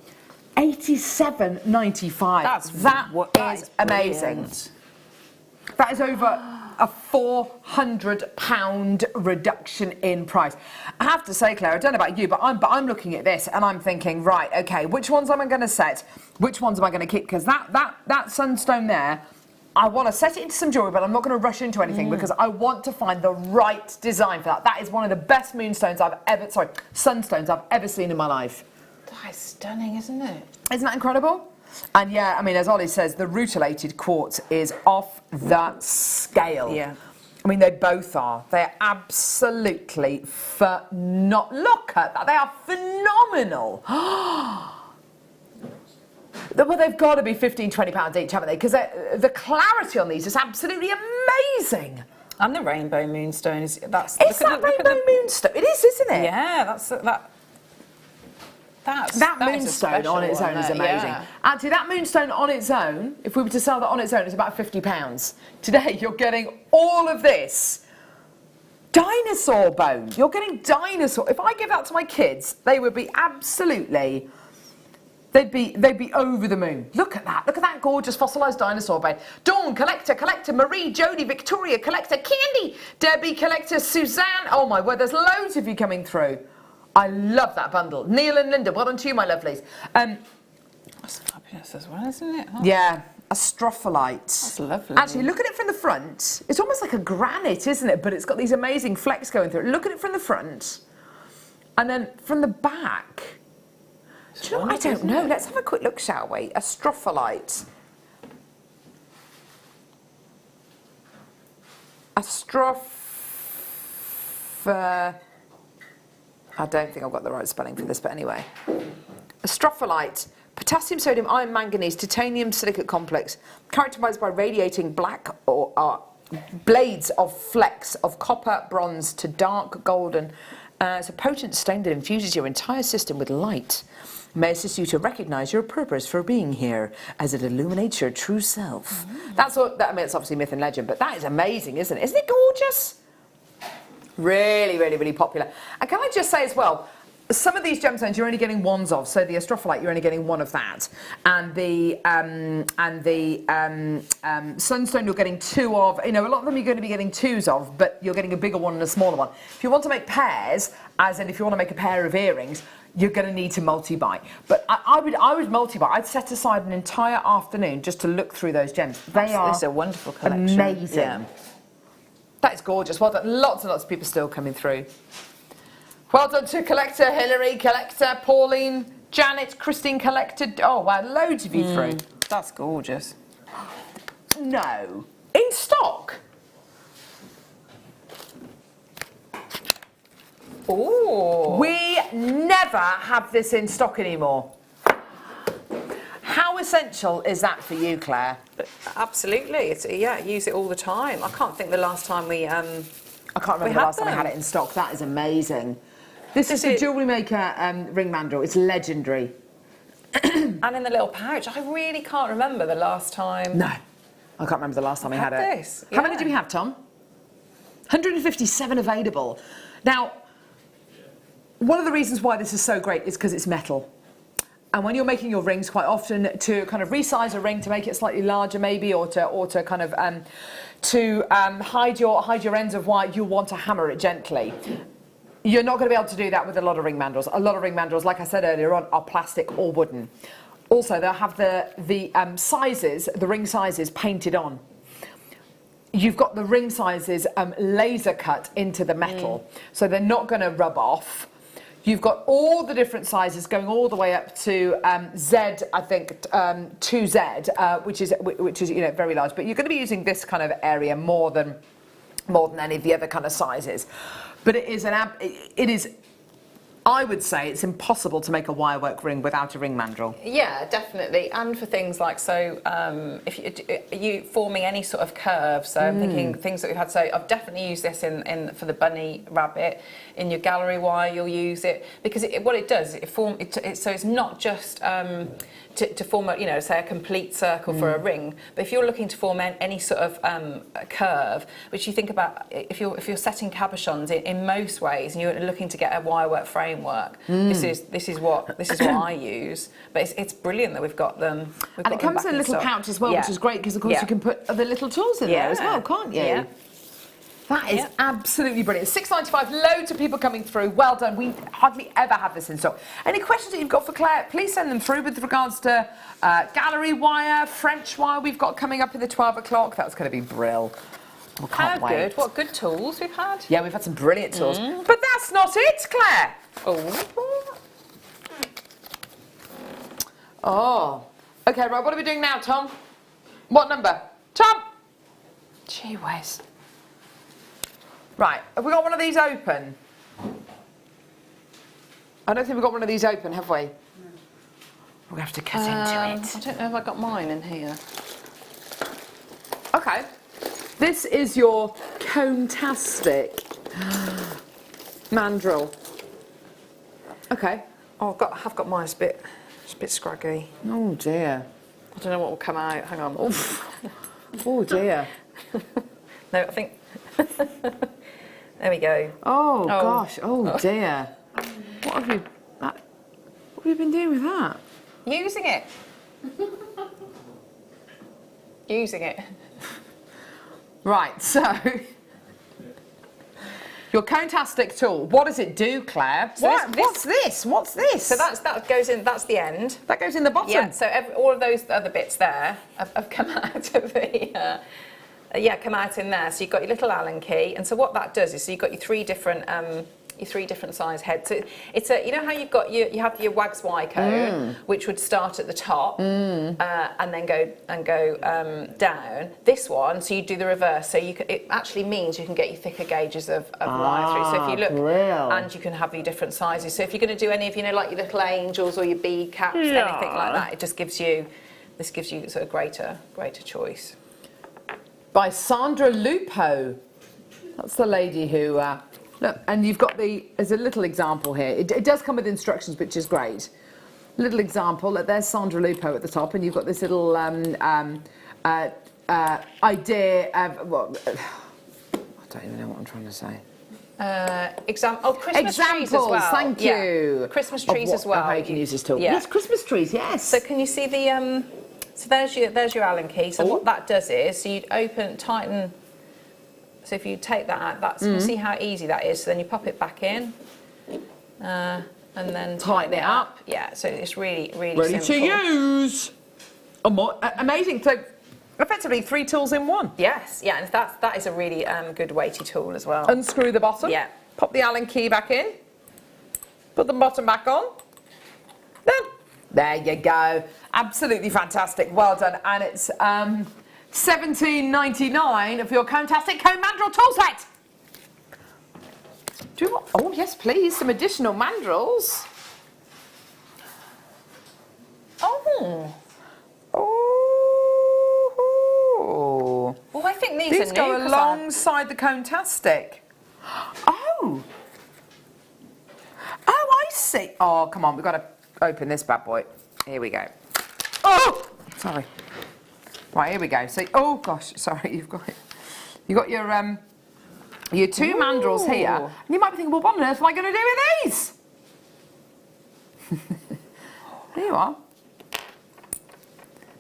£87.95. That is amazing. That is over a £400 reduction in price. I have to say, Claire, I don't know about you, but I'm looking at this and I'm thinking, right, okay, which ones am I going to set? Which ones am I going to keep? Because that sunstone there, I want to set it into some jewellery, but I'm not going to rush into anything because I want to find the right design for that. That is one of the best sunstones I've ever seen in my life. That is stunning, isn't it? Isn't that incredible? And yeah, I mean, as Ollie says, the rutilated quartz is off the scale. Yeah. I mean, they both are. They're absolutely phenomenal. Look at that. They are phenomenal. Well, they've got to be £15, £20 each, haven't they? Because the clarity on these is absolutely amazing. And the rainbow moonstone is... It's that rainbow moonstone. It is, isn't it? Yeah, That moonstone on its own is amazing. Yeah. Actually, that moonstone on its own, if we were to sell that on its own, it's about £50. Today, you're getting all of this. Dinosaur bone. You're getting dinosaur. If I give that to my kids, they would be absolutely... They'd be over the moon. Look at that. Look at that gorgeous fossilised dinosaur bone. Dawn, collector, Marie, Jodie, Victoria, collector, Candy, Debbie, collector, Suzanne. Oh, my word, there's loads of you coming through. I love that bundle. Neil and Linda, well done to you, my lovelies. That's fabulous. Yes, as well, isn't it? Oh, Yeah, a stropholite. that's lovely. Actually, look at it from the front. It's almost like a granite, isn't it? But it's got these amazing flecks going through it. Look at it from the front. And then from the back. Do you know what? I don't know. Let's have a quick look, shall we? A stropholite. A I don't think I've got the right spelling for this, but anyway. A stropholite, potassium, sodium, iron, manganese, titanium, silicate complex, characterized by radiating black or blades of flecks of copper, bronze to dark golden. It's a potent stain that infuses your entire system with light. It may assist you to recognise your purpose for being here as it illuminates your true self. That's what, I mean, it's obviously myth and legend, but that is amazing, isn't it? Isn't it gorgeous? Really, really, really popular. And can I just say as well, some of these gemstones you're only getting ones of. So the astropholite, you're only getting one of that, and the sunstone you're getting two of. You know, a lot of them you're going to be getting twos of, but you're getting a bigger one and a smaller one. If you want to make pairs, as in if you want to make a pair of earrings, you're going to need to multi-buy. But I would multi-buy. I'd set aside an entire afternoon just to look through those gems. They are It's a wonderful collection. amazing. Yeah. That is gorgeous. Well done. Lots and lots of people still coming through. Well done to Collector, Hilary, Collector, Pauline, Janet, Christine, Collector. Oh, wow, loads of you through. That's gorgeous. No. In stock? Ooh. We never have this in stock anymore. How essential is that for you, Claire? Absolutely. It's, yeah, I use it all the time. I can't think the last time we... I can't remember the last time I had it in stock. That is amazing. This is the Jewellery Maker ring mandrel. It's legendary. And in the little pouch. I really can't remember the last time. No, I can't remember the last time we had it. This. How many do we have, Tom? 157 available. Now, one of the reasons why this is so great is because it's metal. And when you're making your rings, quite often to kind of resize a ring to make it slightly larger, maybe, or to kind of hide your ends of wire, you want to hammer it gently. You're not going to be able to do that with a lot of ring mandrels. A lot of ring mandrels, like I said earlier on, are plastic or wooden. Also, they'll have the sizes, the ring sizes painted on. You've got the ring sizes laser cut into the metal, so they're not going to rub off. You've got all the different sizes going all the way up to Z, I think, 2Z, which is very large. But you're going to be using this kind of area more than any of the other kind of sizes. But it is I would say it's impossible to make a wirework ring without a ring mandrel. Yeah, definitely. And for things like, so if you forming any sort of curve, so I'm thinking things that we've had, so I've definitely used this in for the bunny rabbit. In your gallery wire, you'll use it, because what it does, so it's not just to form a, say a complete circle for a ring, but if you're looking to form any sort of curve, which you think about, if you're setting cabochons in most ways, and you're looking to get a wirework framework, this is what I use. But it's brilliant that we've got them. And it comes in a little pouch as well, which is great, because of course you can put other little tools in there as well, can't you? Yeah. That is absolutely brilliant. $6.95, loads of people coming through. Well done. We hardly ever have this in stock. Any questions that you've got for Claire, please send them through with regards to gallery wire, French wire we've got coming up in the 12 o'clock. That's going to be brill. I can't wait. Good. What good tools we've had. Yeah, we've had some brilliant tools. But that's not it, Claire. Oh. Okay, right, what are we doing now, Tom? What number? Tom! Gee whiz. Right, have we got one of these open? I don't think we've got one of these open, have we? No. We're going to have to cut into it. I don't know if I got mine in here. Okay. This is your cone-tastic mandrel. Okay. Oh, I have got mine. It's a bit scraggy. Oh dear. I don't know what will come out. Hang on. Oh dear. No, I think... There we go. Oh gosh. Oh dear. What have you been doing with that? Using it. Using it. Right, so Your Conetastic tool. What does it do, Claire? So What's this? What's this? So that goes in. That's the end. That goes in the bottom. Yeah. So all of those other bits there have come out of the. Come out in there. So you've got your little Allen key, and so what that does is, so you've got your three different size heads. So it's you know how you have your wax Y cone, which would start at the top and then go down. This one, so you do the reverse. So it actually means you can get your thicker gauges of wire through. So if you look, and you can have your different sizes. So if you're going to do any of like your little angels or your bead caps, anything like that, it just gives you sort of greater choice. By Sandra Lupo. That's the lady who. Look, and you've got there's a little example here. It does come with instructions, which is great. Little example, there's Sandra Lupo at the top, and you've got this little idea of, well, I don't even know what I'm trying to say. Christmas trees as well. Thank you. Christmas trees as well. How you can use this tool. Yeah. Yes, Christmas trees, yes. So can you see the, so there's your Allen key. So what that does is, so you'd tighten, so if you take that out, you see how easy that is. So then you pop it back in, and then tighten it up. Yeah, so it's really, really ready simple. to use. Amazing. So effectively 3 tools in one. Yes, yeah, and that is a really good weighty tool as well. Unscrew the bottom. Yeah. Pop the Allen key back in. Put the bottom back on. Then there you go. Absolutely fantastic. Well done. And it's $17.99 for your Conetastic Cone Mandrel tool set. Do you want? Oh yes, please. Some additional mandrels. Oh. Oh. Well, I think these These are go new, alongside the Conetastic. Oh. Oh, I see. Oh, come on. We've got to open this bad boy. Here we go. Oh, sorry. Right, here we go. So, oh gosh, sorry. You've got your 2 mandrels here, and you might be thinking, well, what on earth am I going to do with these? There you are.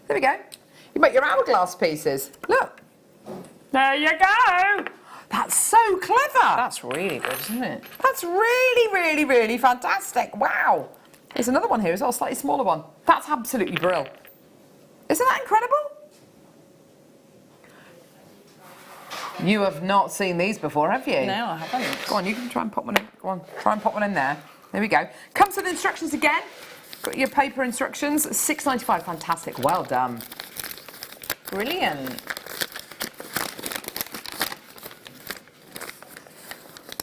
There we go. You make your hourglass pieces. Look. There you go. That's so clever. That's really good, isn't it? That's really, really, really fantastic. Wow. There's another one here as well, a slightly smaller one. That's absolutely brilliant. Isn't that incredible? You have not seen these before, have you? No, I haven't. Go on, you can try and pop one in. Go on, try and pop one in there. There we go. Comes with instructions again. Got your paper instructions. $6.95. Fantastic. Well done. Brilliant.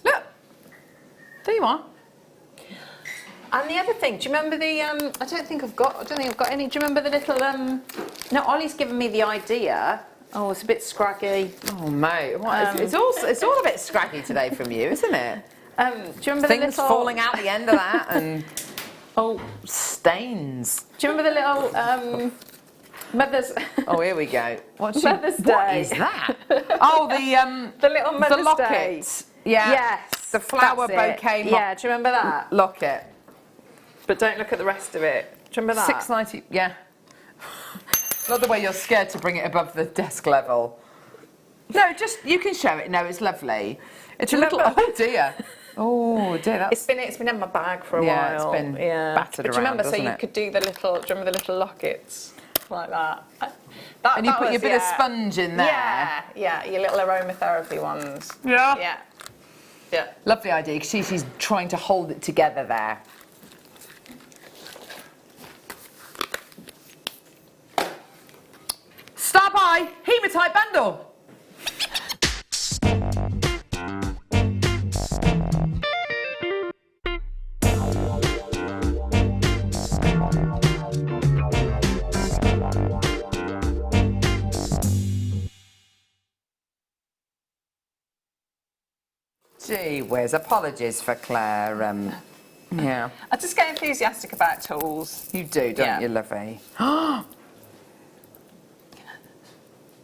Look. There you are. And the other thing, do you remember the? I don't think I've got any. Do you remember the little? No, Ollie's given me the idea. Oh, it's a bit scraggy. Oh mate, it's all a bit scraggy today from you, isn't it? Do you remember Things the little falling out the end of that and stains. Do you remember the little Mother's? Oh, here we go. Mother's Day. What is that? Oh, the little Mother's the locket. Day. Yeah. Yes. The flower that's it. bouquet. Yeah. Do you remember that? Locket. But don't look at the rest of it. Do you remember that? $6.90. Yeah. Not the way you're scared to bring it above the desk level. No, just you can show it. No, it's lovely. It's a little. Oh dear. Oh dear. That's... It's been in my bag for a while. Yeah, it's been battered But do you around, remember? So doesn't you it? could do the little. Do you remember the little lockets like that? And you put your bit of sponge in there. Yeah, yeah. Your little aromatherapy ones. Yeah. Yeah. Yeah. Lovely idea. Because she's trying to hold it together there. Start by hematite bundle. Gee whiz, apologies for Claire. Yeah. I just get enthusiastic about tools. You do, don't you, lovey?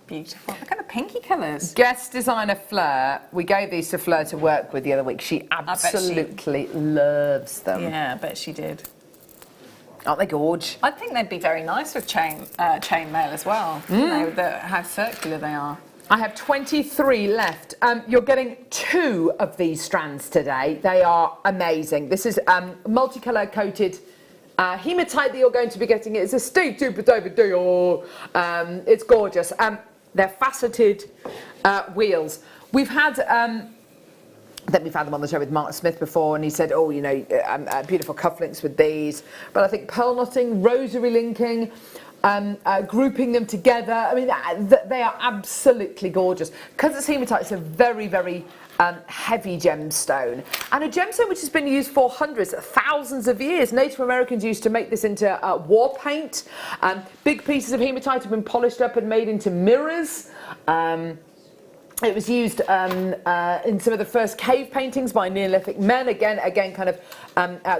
Beautiful. Look at the pinky colours. Guest designer Fleur, we gave these to Fleur to work with the other week. She absolutely loves them. Yeah, I bet she did. Aren't they gorge? I think they'd be very nice with chain mail as well. You know, how circular they are. I have 23 left. You're getting 2 of these strands today. They are amazing. This is multicolour coated hematite that you're going to be getting. It's a Steve David deal. It's gorgeous. They're faceted wheels. We've had them on the show with Mark Smith before, and he said, oh, you know, beautiful cufflinks with these. But I think pearl knotting, rosary linking, grouping them together. I mean, they are absolutely gorgeous. Because it's hematite, it's a very, very heavy gemstone. And a gemstone which has been used for hundreds, thousands of years. Native Americans used to make this into war paint. Big pieces of hematite have been polished up and made into mirrors. It was used in some of the first cave paintings by Neolithic men. Again, kind of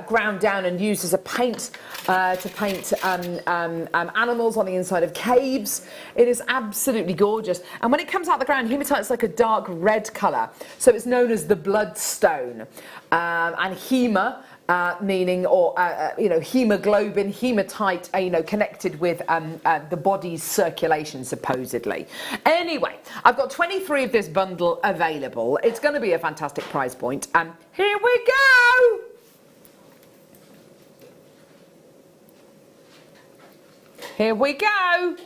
ground down and used as a paint to paint animals on the inside of caves. It is absolutely gorgeous. And when it comes out of the ground, hematite is like a dark red colour. So it's known as the bloodstone. And hema, meaning, or you know, hemoglobin, hematite, you know, connected with the body's circulation, supposedly. Anyway, I've got 23 of this bundle available. It's going to be a fantastic price point. Here we go. Here we go.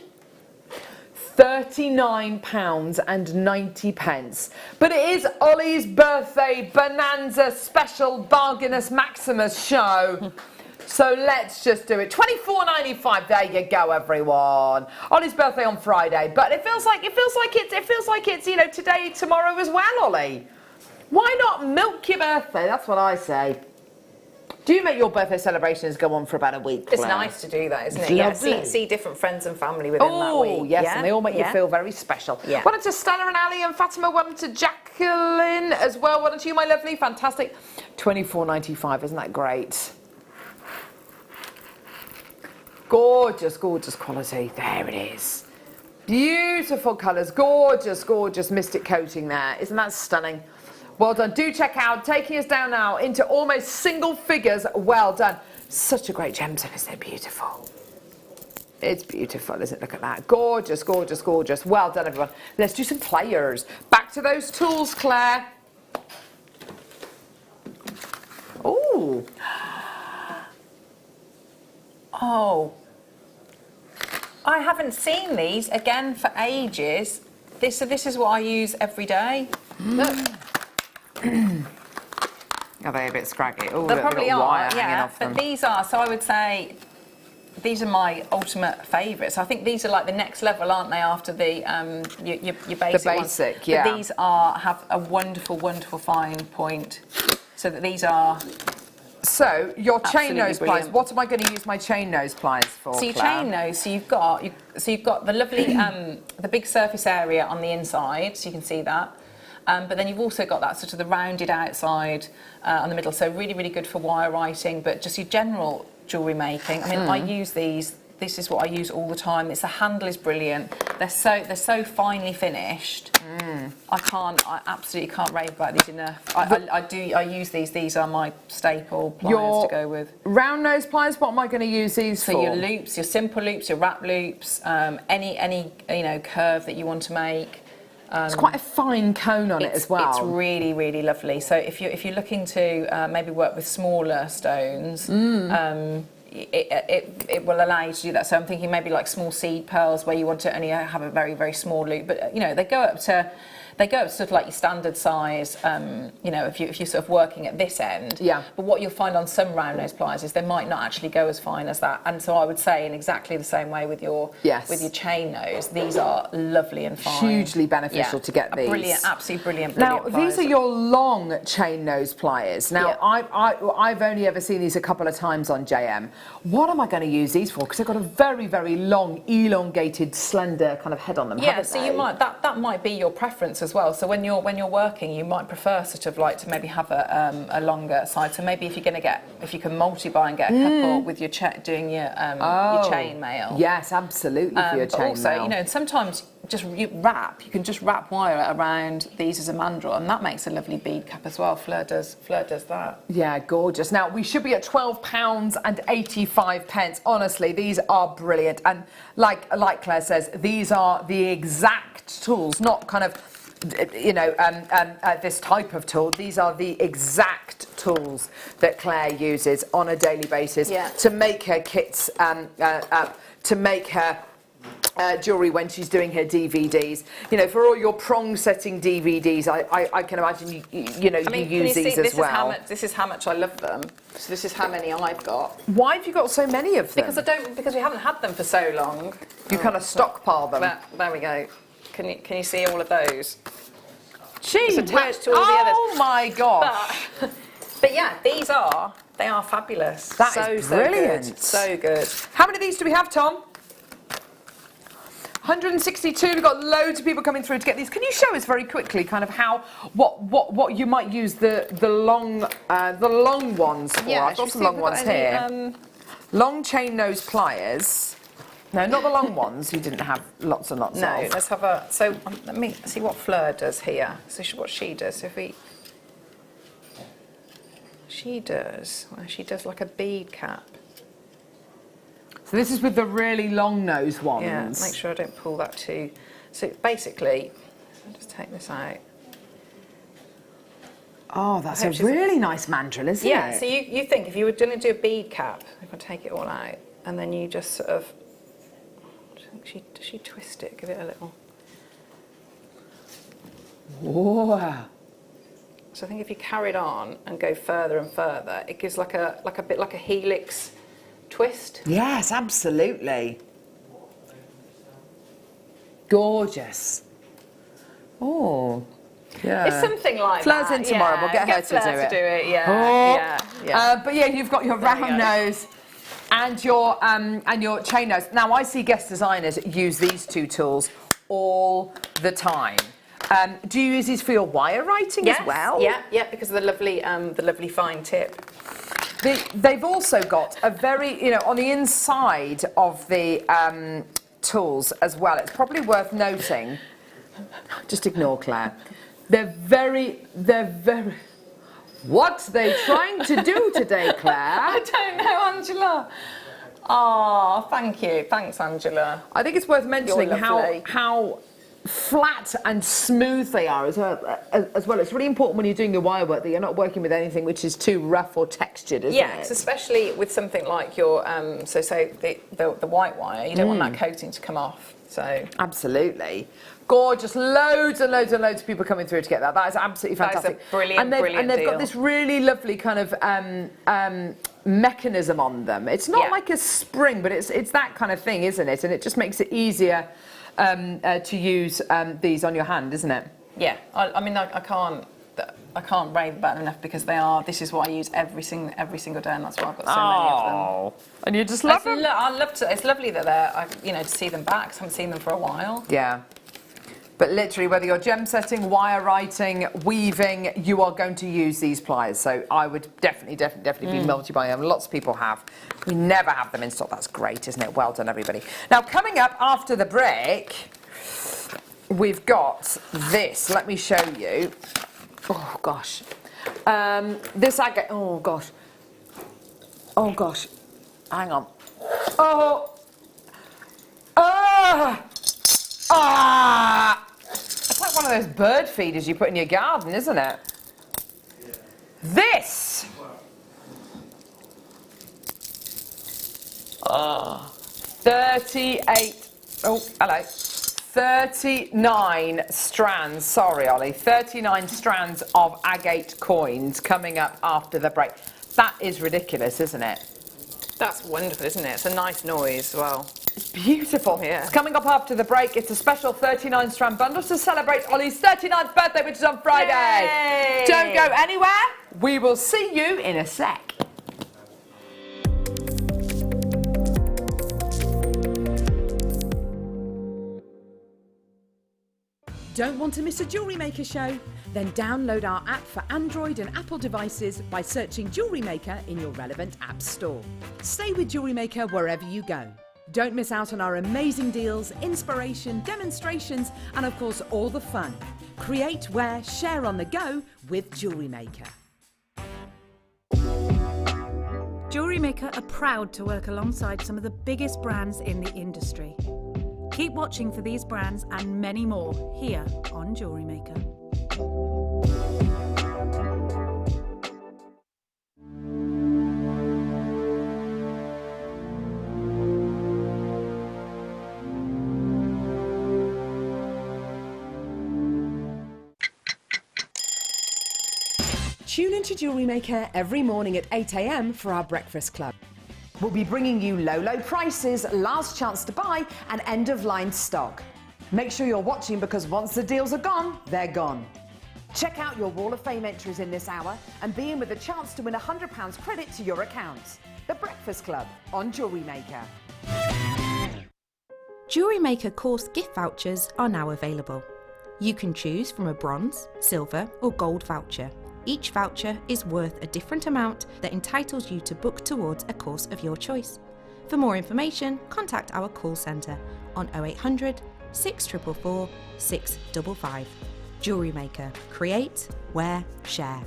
£39.90. But it is Ollie's birthday bonanza special bargainus maximus show. So let's just do it. £24.95. There you go, everyone. Ollie's birthday on Friday, but it feels like it's you know, today, tomorrow as well, Ollie. Why not milk your birthday? That's what I say. Do you make your birthday celebrations go on for about a week, Claire? It's nice to do that, isn't it? Lovely. Yeah, see different friends and family within that week. Oh, yes, yeah? and they all make you feel very special. Yeah. Well done to Stella and Ali and Fatima. Well done to Jacqueline as well. Well done to you, my lovely. Fantastic. £24.95. Isn't that great? Gorgeous, gorgeous quality. There it is. Beautiful colours. Gorgeous, gorgeous mystic coating there. Isn't that stunning? Well done. Do check out. Taking us down now into almost single figures. Well done. Such a great gemstone. Isn't it beautiful? It's beautiful, isn't it? Look at that. Gorgeous, gorgeous, gorgeous. Well done, everyone. Let's do some players. Back to those tools, Claire. Ooh. Oh. I haven't seen these again for ages. This is what I use every day. Look. Are they a bit scraggy? Oh, They probably are, yeah. but these are, so I would say, these are my ultimate favourites. I think these are like the next level, aren't they, after the your basic the ones. basic, yeah. But these have a wonderful, wonderful fine point, so that these are... So, your chain Absolutely nose pliers, brilliant. what am I going to use my chain nose pliers for, So your Claire? chain nose, so you've got the lovely, the big surface area on the inside, so you can see that. But then you've also got that sort of the rounded outside on the middle, so really, really good for wire writing, but just your general jewellery making. I mean, I use these. This is what I use all the time. The handle is brilliant. They're so finely finished. I absolutely can't rave about these enough. I use these. These are my staple pliers to go with. Round nose pliers, what am I going to use these for? So your loops, your simple loops, your wrap loops, any you know, curve that you want to make. It's quite a fine cone on it as well. It's really, really lovely. So if you're looking to maybe work with smaller stones, it will allow you to do that. So I'm thinking maybe like small seed pearls where you want to only have a very, very small loop. But you know, they go up to sort of like your standard size. You know, if you're sort of working at this end. Yeah. But what you'll find on some round nose pliers is they might not actually go as fine as that. And so I would say in exactly the same way with your chain nose, these are lovely and fine. Hugely beneficial to get these. Brilliant, absolutely brilliant. Now, pliers. these are your long chain nose pliers. Now, I've only ever seen these a couple of times on JM. What am I going to use these for? Because they've got a very, very long, elongated, slender kind of head on them. Yeah, so you might that might be your preference as well. So when you're working, you might prefer sort of like to maybe have a longer side. So maybe if you can multi-buy and get a couple with your doing your chain mail. Yes, absolutely for your chain but also, mail. you know, sometimes you can just wrap wire around these as a mandrel, and that makes a lovely bead cap as well. Fleur does that. Yeah, gorgeous. Now, we should be at £12.85. Honestly, these are brilliant. And like Claire says, these are the exact tools, not kind of, this type of tool. These are the exact tools that Claire uses on a daily basis to make her kits, to make her jewellery when she's doing her DVDs. You know, for all your prong setting DVDs, I can imagine you use these as well. This is how much I love them. So this is how many I've got. Why have you got so many of them? Because we haven't had them for so long. You kind of stockpile them. There we go. Can you see all of those? It's attached to all the others. Oh my gosh! But yeah, they are fabulous. That is brilliant. So good. How many of these do we have, Tom? 162. We've got loads of people coming through to get these. Can you show us very quickly, kind of what you might use the long ones for? Yeah, I've got some long ones here. Long chain nose pliers. No, not the long ones. You didn't have lots and lots of. No, let's have a. So let me see what Fleur does here. So what she does. So she does like a bead cap. So this is with the really long nose ones. Yeah, make sure I don't pull that too. So basically, I'll just take this out. Oh, that's a really nice mandrel, isn't it? Yeah, so you think if you were going to do a bead cap, if I take it all out, and then you just sort of, does she twist it, give it a little. Whoa. So I think if you carried on and go further and further, it gives like a bit like a helix twist. Yes, absolutely. Gorgeous. Oh, yeah. It's something like Fleur's that. in tomorrow. We'll get her to do it. Yeah. But yeah, you've got your round nose and your chain nose. Now I see guest designers use these two tools all the time. Do you use these for your wire writing as well? Yeah, because of the lovely fine tip. They've also got a very, on the inside of the tools as well. It's probably worth noting. Just ignore Claire. They're very. What's they trying to do today, Claire? I don't know, Angela. Oh, thank you. Thanks, Angela. I think it's worth mentioning how flat and smooth they are as well. It's really important when you're doing your wire work that you're not working with anything which is too rough or textured, isn't it? Yes, especially with something like your the white wire. You don't want that coating to come off. So absolutely. Gorgeous, loads and loads and loads of people coming through to get that. That is absolutely fantastic. That is a brilliant and they've deal. got this really lovely kind of mechanism on them. It's not like a spring, but it's that kind of thing, isn't it? And it just makes it easier to use these on your hand, isn't it? Yeah, I mean, I can't rave about them enough because this is what I use every single day, and that's why I've got so many of them. And you just love them? I love to. It's lovely that they're, to see them back. 'Cause I haven't seen them for a while. Yeah. But literally, whether you're gem setting, wire writing, weaving, you are going to use these pliers. So I would definitely be multi-buying them. Lots of people have. We never have them in stock. That's great, isn't it? Well done, everybody. Now, coming up after the break, we've got this. Let me show you. Oh, gosh. This agate. Oh, gosh. Oh, gosh. Hang on. Oh. It's like one of those bird feeders you put in your garden, isn't it? Yeah. This! 38, oh, hello. 39 strands, sorry Ollie, 39 strands of agate coins coming up after the break. That is ridiculous, isn't it? That's wonderful, isn't it? It's a nice noise as well. It's beautiful. Yeah. It's coming up after the break. It's a special 39 strand bundle to celebrate Ollie's 39th birthday, which is on Friday. Yay! Don't go anywhere. We will see you in a sec. Don't want to miss a Jewellery Maker show? Then download our app for Android and Apple devices by searching Jewellery Maker in your relevant app store. Stay with Jewellery Maker wherever you go. Don't miss out on our amazing deals, inspiration, demonstrations, and of course all the fun. Create, wear, share on the go with Jewellery Maker. Jewellery Maker are proud to work alongside some of the biggest brands in the industry. Keep watching for these brands and many more here on Jewellery Maker. Tune into Jewellery Maker every morning at 8 a.m. for our breakfast club. We'll be bringing you low prices, last chance to buy, and end-of-line stock. Make sure you're watching because once the deals are gone, they're gone. Check out your Wall of Fame entries in this hour and be in with a chance to win £100 credit to your account. The Breakfast Club on Jewellery Maker. Jewellery Maker course gift vouchers are now available. You can choose from a bronze, silver or gold voucher. Each voucher is worth a different amount that entitles you to book towards a course of your choice. For more information, contact our call centre on 0800 644 655. Jewellery Maker. Create, wear, share.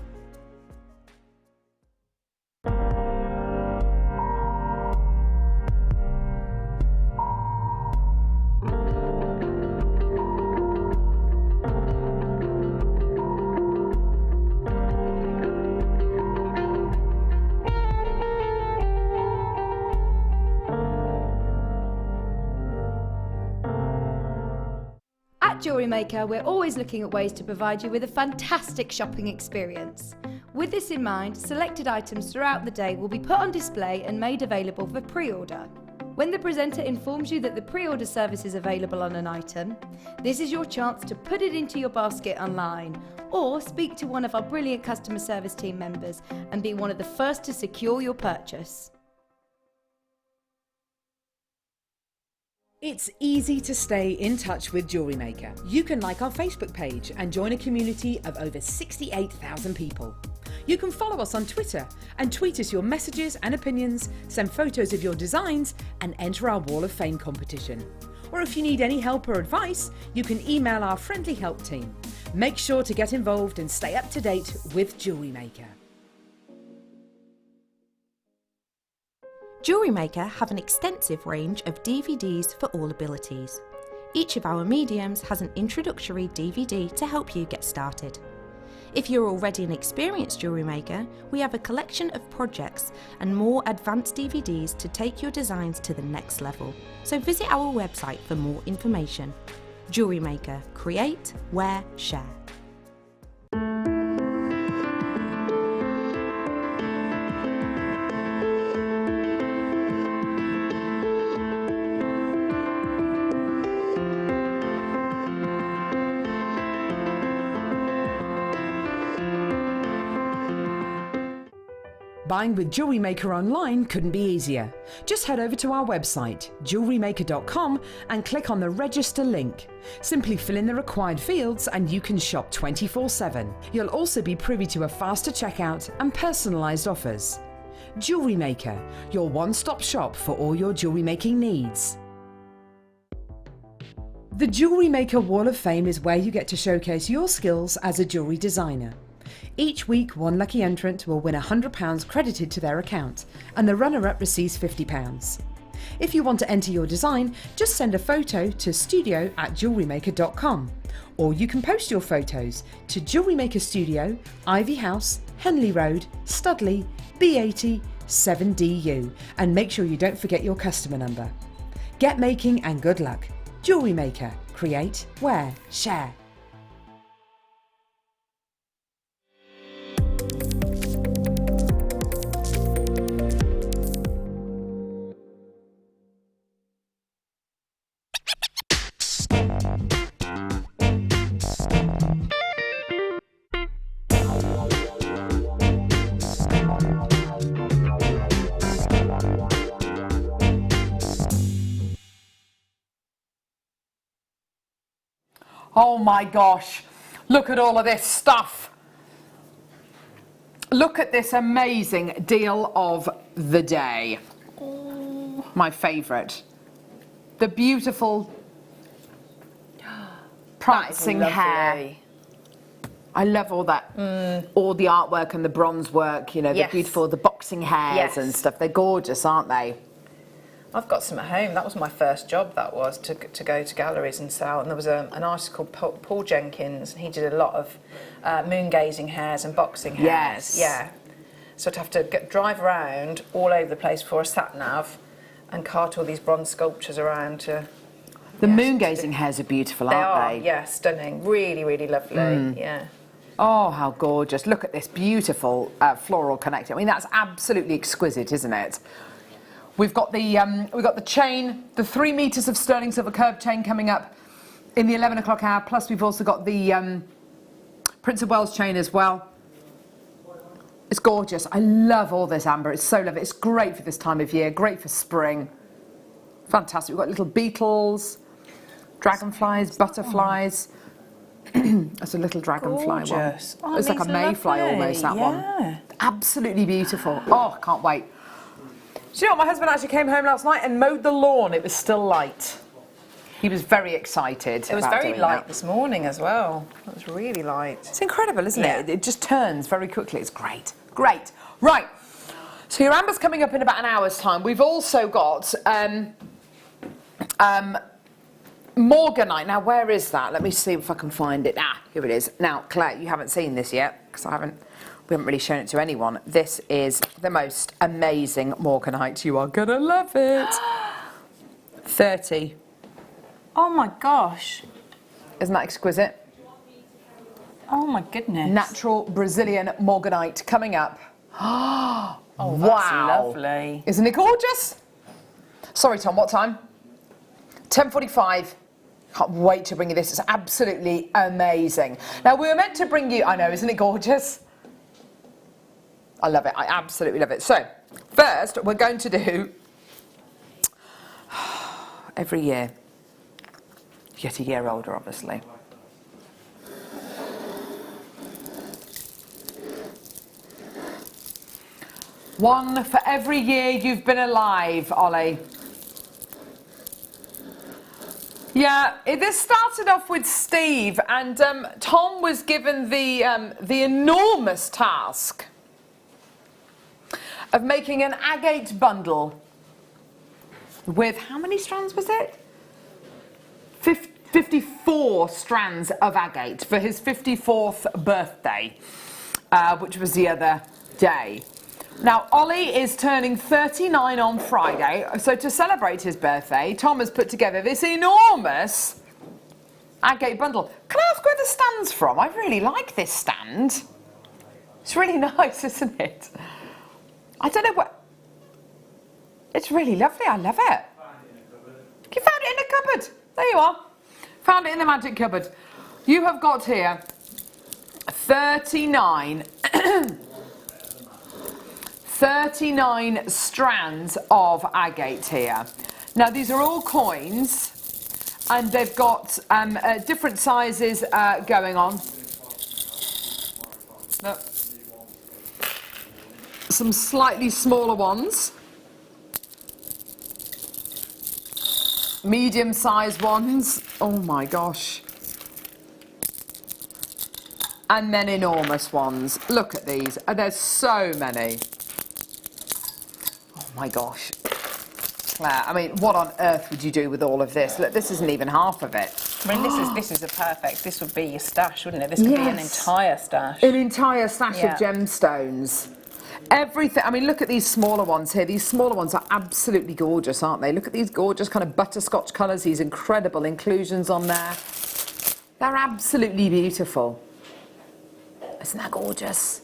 At Jewellery Maker, we're always looking at ways to provide you with a fantastic shopping experience. With this in mind, selected items throughout the day will be put on display and made available for pre-order. When the presenter informs you that the pre-order service is available on an item, this is your chance to put it into your basket online or speak to one of our brilliant customer service team members and be one of the first to secure your purchase. It's easy to stay in touch with Jewellery Maker. You can like our Facebook page and join a community of over 68,000 people. You can follow us on Twitter and tweet us your messages and opinions, send photos of your designs and enter our Wall of Fame competition. Or if you need any help or advice, you can email our friendly help team. Make sure to get involved and stay up to date with Jewellery Maker. Jewellery Maker have an extensive range of DVDs for all abilities. Each of our mediums has an introductory DVD to help you get started. If you're already an experienced jewellery maker, we have a collection of projects and more advanced DVDs to take your designs to the next level. So visit our website for more information. Jewellery Maker. Create, wear, share. Buying with Jewellery Maker online couldn't be easier. Just head over to our website, JewelleryMaker.com, and click on the register link. Simply fill in the required fields and you can shop 24/7. You'll also be privy to a faster checkout and personalised offers. Jewellery Maker, your one-stop shop for all your jewellery making needs. The Jewellery Maker Wall of Fame is where you get to showcase your skills as a jewellery designer. Each week, one lucky entrant will win £100 credited to their account, and the runner-up receives £50. If you want to enter your design, just send a photo to studio@jewellerymaker.com, or you can post your photos to Jewellery Maker Studio, Ivy House, Henley Road, Studley, B80 7DU, and make sure you don't forget your customer number. Get making and good luck. Jewellery Maker. Create, wear, share. Oh my gosh, look at all of this stuff. Look at this amazing deal of the day. Oh, my favourite. the beautiful prancing hair. I love all that, all the artwork and the bronze work, you know, the beautiful, the boxing hairs and stuff. They're gorgeous, aren't they? I've got some at home. That was my first job, that was, to go to galleries and sell. And there was an artist called Paul Jenkins, and he did a lot of moon gazing hairs and boxing hairs. Yes. Yeah. So I'd have to drive around all over the place for a sat-nav and cart all these bronze sculptures around to... The moon gazing hairs are beautiful, aren't they? Yeah, stunning. Really, really lovely, yeah. Oh, how gorgeous. Look at this beautiful floral connector. I mean, that's absolutely exquisite, isn't it? We've got the chain, the 3 meters of sterling silver curved chain coming up in the 11 o'clock hour. Plus, we've also got the Prince of Wales chain as well. It's gorgeous. I love all this amber. It's so lovely. It's great for this time of year. Great for spring. Fantastic. We've got little beetles, dragonflies, butterflies. That's a little dragonfly one. Oh, it's like a mayfly almost, that one. Absolutely beautiful. Oh, I can't wait. Do you know what? My husband actually came home last night and mowed the lawn. It was still light. He was very excited. It was very light this morning as well. It was really light. It's incredible, isn't it? It just turns very quickly. It's great. Great. Right. So your amber's coming up in about an hour's time. We've also got Morganite. Now, where is that? Let me see if I can find it. Ah, here it is. Now, Claire, you haven't seen this yet because we haven't really shown it to anyone. This is the most amazing Morganite. You are going to love it. 30. Oh my gosh. Isn't that exquisite? Oh my goodness. Natural Brazilian Morganite coming up. Oh, wow. That's lovely. Isn't it gorgeous? Sorry, Tom, what time? 10:45. Can't wait to bring you this. It's absolutely amazing. Now, we were meant to bring you... I know, isn't it gorgeous? I love it. I absolutely love it. So, first, we're going to do... every year. You get a year older, obviously. One for every year you've been alive, Ollie. Yeah, this started off with Steve, and Tom was given the enormous task of making an agate bundle with, how many strands was it? 54 strands of agate for his 54th birthday, which was the other day. Now, Ollie is turning 39 on Friday, so to celebrate his birthday, Tom has put together this enormous agate bundle. Can I ask where the stand's from? I really like this stand. It's really nice, isn't it? I don't know what... It's really lovely, I love it. You found it in the cupboard. There you are. Found it in the magic cupboard. You have got here 39 strands of agate here. Now, these are all coins, and they've got different sizes going on. Look. Some slightly smaller ones. Medium-sized ones. Oh, my gosh. And then enormous ones. Look at these. And there's so many. Oh my gosh. Claire, I mean, what on earth would you do with all of this? Look, this isn't even half of it. I mean, this is a perfect, this would be your stash, wouldn't it? This could be an entire stash. An entire stash of gemstones. Everything. I mean, look at these smaller ones here. These smaller ones are absolutely gorgeous, aren't they? Look at these gorgeous kind of butterscotch colours, these incredible inclusions on there. They're absolutely beautiful. Isn't that gorgeous?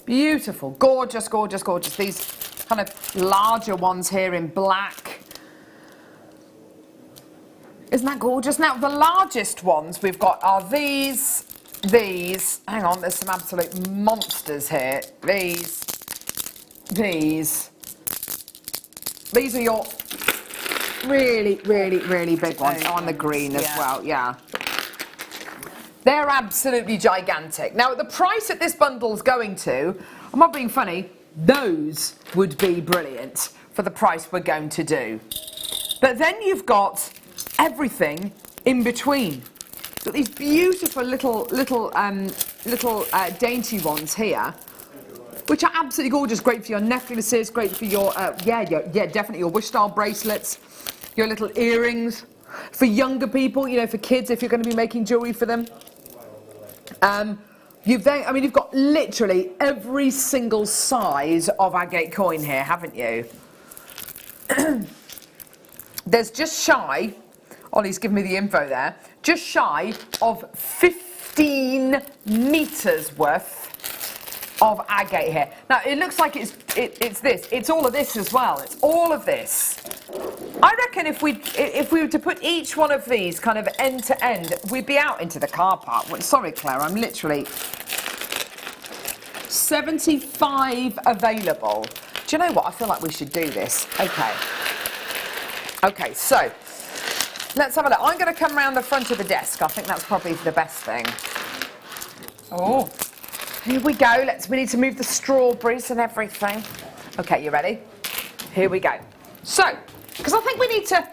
Beautiful. Gorgeous, gorgeous, gorgeous. These kind of larger ones here in black. Isn't that gorgeous? Now, the largest ones we've got are these. Hang on, there's some absolute monsters here. These are your really, really, really big ones. Oh, and the green as well, yeah. They're absolutely gigantic. Now, at the price that this bundle's going to, I'm not being funny, those would be brilliant for the price we're going to do. But then you've got everything in between. Got these beautiful little dainty ones here, which are absolutely gorgeous. Great for your necklaces, great for your definitely your wish style bracelets, your little earrings. For younger people, you know, for kids, if you're going to be making jewellery for them. You've got literally every single size of agate coin here, haven't you? There's just shy, Ollie's given me the info there, just shy of 15 metres worth of agate here. Now it looks like it's this. It's all of this as well. It's all of this. I reckon if we were to put each one of these kind of end to end, we'd be out into the car park. Well, sorry, Claire, I'm literally 75 available. Do you know what? I feel like we should do this. Okay, so let's have a look. I'm going to come around the front of the desk. I think that's probably the best thing. Oh, here we go. We need to move the strawberries and everything. Okay, you ready? Here we go. So, because I think we need to...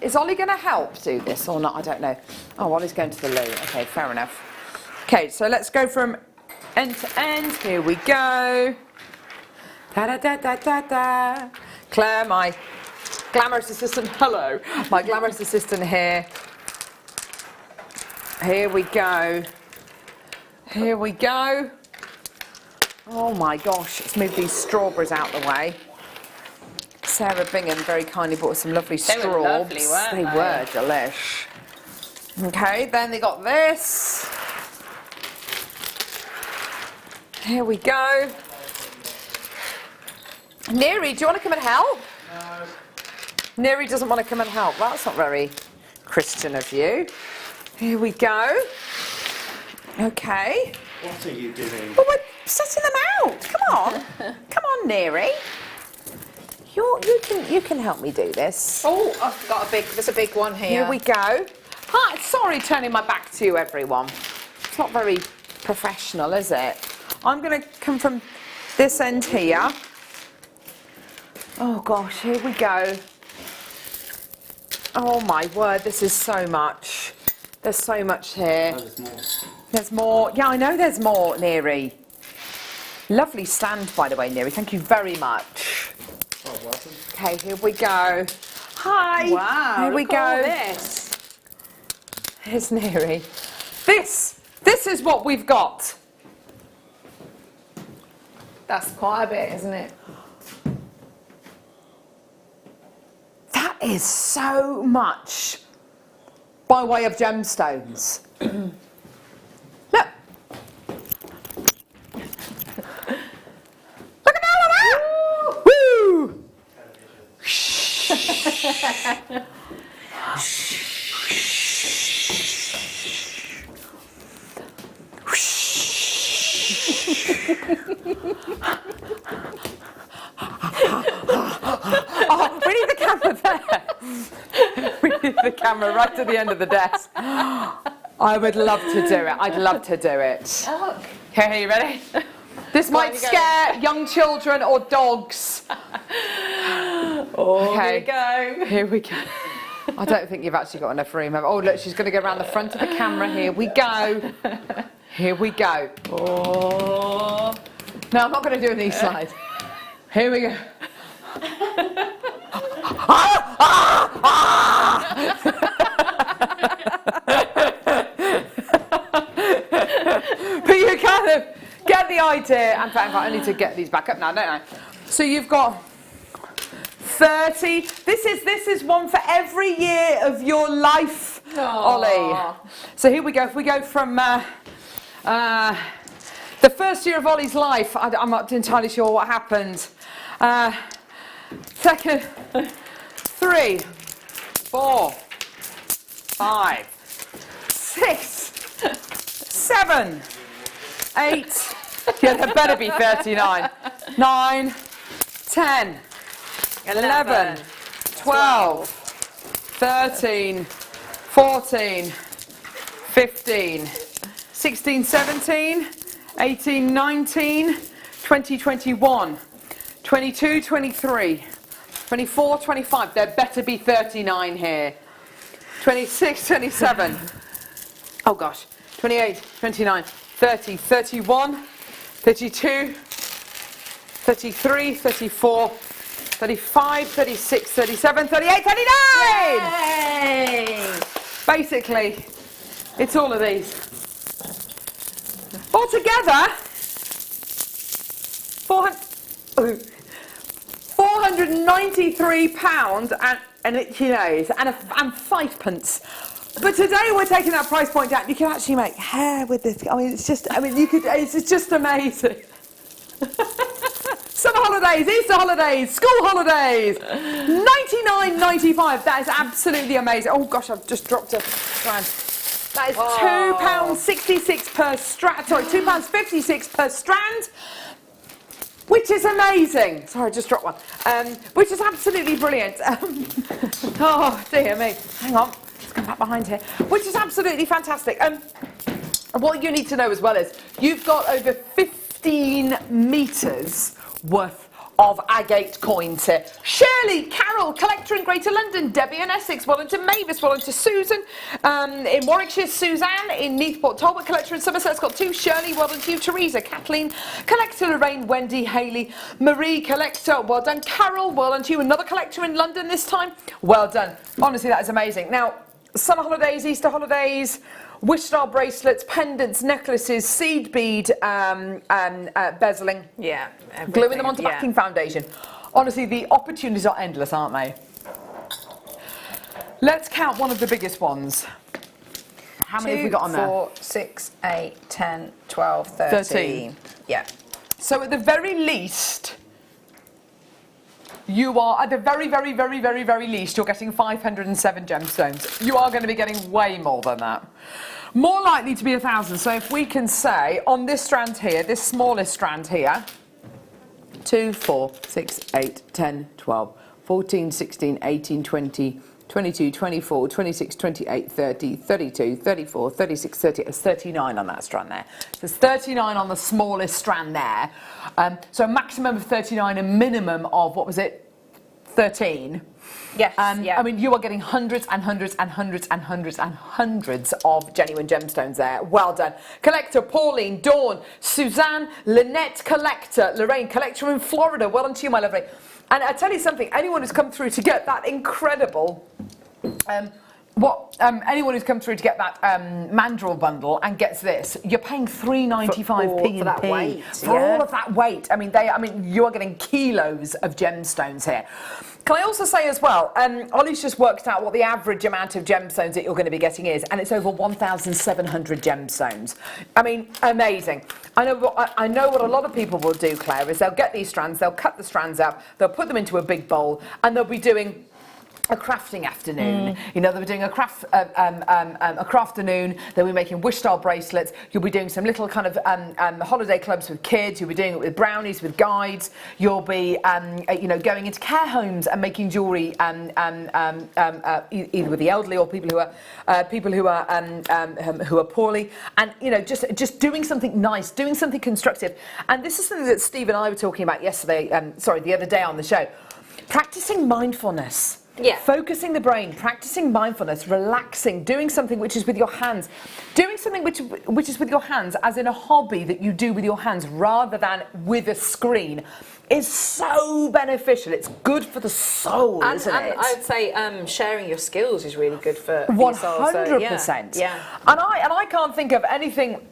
is Ollie going to help do this or not? I don't know. Oh, Ollie's going to the loo. Okay, fair enough. Okay, so let's go from end to end. Here we go. Da-da-da-da-da-da. Claire, my glamorous assistant. Hello. My glamorous assistant here. Here we go. Here we go. Oh my gosh, let's move these strawberries out the way. Sarah Bingham very kindly bought us some lovely straws. They were lovely, weren't they? They were delish. Okay, then they got this. Here we go. Neri, do you want to come and help? No. Neri doesn't want to come and help. That's not very Christian of you. Here we go. Okay. What are you doing? Well, we're setting them out. Come on. Come on, Neri. You can help me do this. Oh, I've got there's a big one here. Here we go. Hi, sorry turning my back to you, everyone. It's not very professional, is it? I'm going to come from this end here. Oh gosh, here we go. Oh my word, this is so much. There's so much here. Oh, there's more. There's more. Yeah, I know there's more, Neri. Lovely stand, by the way, Neri. Thank you very much. Oh, welcome. Okay, here we go. Hi. Wow, Here we look go. at all this. Here's Neri. This is what we've got. That's quite a bit, isn't it? That is so much by way of gemstones. Look. Look at all of that! Woo! Oh, we need the camera there. We need the camera right to the end of the desk. I would love to do it. I'd love to do it. Oh, look. Here, are you ready? This might scare young children or dogs. Oh, Okay. here we go. Here we go. I don't think you've actually got enough room. Oh, look, she's going to go around the front of the camera. Here we go. Here we go. Oh. No, I'm not going to do a knee slide. Here we go. But you kind of get the idea. In fact, I need to get these back up now, don't I? So you've got 30. This is one for every year of your life, Ollie. So here we go. If we go from the first year of Ollie's life, I'm not entirely sure what happened. Second, 3, 4, 5, 6, 7, 8. Yeah, there better be 39. 9, 10, 11, 12, 13, 14, 15, 16, 17, 18, 19, 20, 21, 22, 23, 24, 25. There better be 39 here. 26, 27. Oh gosh. 28, 29, 30, 31, 32, 33, 34, 35, 36, 37, 38, 39! Yay! Basically, it's all of these. Altogether, 493 pounds and itchy nose and 5p. But today we're taking that price point down. You can actually make hair with this. I mean, it's just amazing. Summer holidays, Easter holidays, school holidays. £99.95. That is absolutely amazing. Oh gosh, I've just dropped a strand. That is £2.66 per strand. Sorry, £2.56 per strand. Which is amazing. Sorry, I just dropped one. Which is absolutely brilliant. Oh dear me. Hang on. Let's come back behind here. Which is absolutely fantastic. What you need to know as well is you've got over 15 metres worth of agate coins here. Shirley, Carol, collector in Greater London, Debbie in Essex, well into Mavis, well into Susan, in Warwickshire, Suzanne, in Neathport, Talbot, collector in Somerset's got 2, Shirley, well done to you, Teresa, Kathleen, collector Lorraine, Wendy, Hayley, Marie, collector, well done, Carol, well done to you, another collector in London this time, well done. Honestly, that is amazing. Now, summer holidays, Easter holidays, wish star bracelets, pendants, necklaces, seed bead, bezeling. Yeah. Gluing them onto backing foundation. Honestly, the opportunities are endless, aren't they? Let's count one of the biggest ones. How many have we got on there? 4, 6, 8, 10, 12, 13. Yeah. So at the very least, you are, at the very, very, very, very, very least, you're getting 507 gemstones. You are going to be getting way more than that. More likely to be 1,000. So if we can say, on this strand here, this smallest strand here, 2, 4, 6, 8, 10, 12, 14, 16, 18, 20, 22, 24, 26, 28, 30, 32, 34, 36, 30. There's 39 on that strand there. There's 39 on the smallest strand there. So a maximum of 39, a minimum of, what was it, 13. Yes, yeah. I mean, you are getting hundreds and hundreds and hundreds and hundreds and hundreds of genuine gemstones there. Well done. Collector, Pauline, Dawn, Suzanne, Lynette, collector, Lorraine, collector in Florida. Well done to you, my lovely. And I tell you something, anyone who's come through to get that incredible, anyone who's come through to get that mandrel bundle and gets this, you're paying £3.95p for that weight, for all of that weight. I mean, you are getting kilos of gemstones here. Can I also say as well, Ollie's just worked out what the average amount of gemstones that you're going to be getting is, and it's over 1,700 gemstones. I mean, amazing. I know what a lot of people will do, Claire, is they'll get these strands, they'll cut the strands up, they'll put them into a big bowl, and they'll be doing a crafting afternoon. You know, they'll be doing a craft afternoon. They'll be making wish style bracelets. You'll be doing some little kind of holiday clubs with kids. You'll be doing it with brownies, with guides. You'll be you know, going into care homes and making jewellery either with the elderly or people who are poorly, and you know, just doing something nice, doing something constructive. And this is something that Steve and I were talking about yesterday. The other day on the show. Practicing mindfulness. Yeah. Focusing the brain, practicing mindfulness, relaxing, doing something which is with your hands, doing something which is with your hands, as in a hobby that you do with your hands rather than with a screen, is so beneficial. It's good for the soul, isn't it? And I'd say sharing your skills is really good for 100%. So, yeah. And I can't think of anything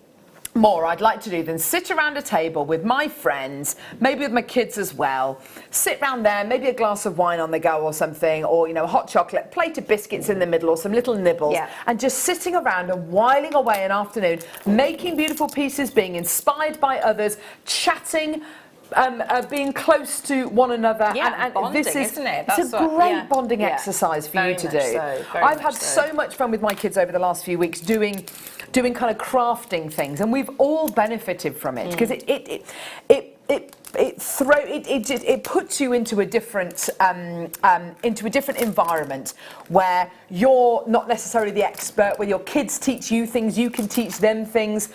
more I'd like to do than sit around a table with my friends, maybe with my kids as well, sit round there, maybe a glass of wine on the go or something, or, you know, hot chocolate, plate of biscuits in the middle or some little nibbles, and just sitting around and whiling away an afternoon, making beautiful pieces, being inspired by others, chatting, being close to one another, and bonding, this is, isn't it? It's a great bonding exercise for you to do. I've had so much fun with my kids over the last few weeks doing kind of crafting things, and we've all benefited from it because it puts you into a different environment where you're not necessarily the expert, where your kids teach you things, you can teach them things.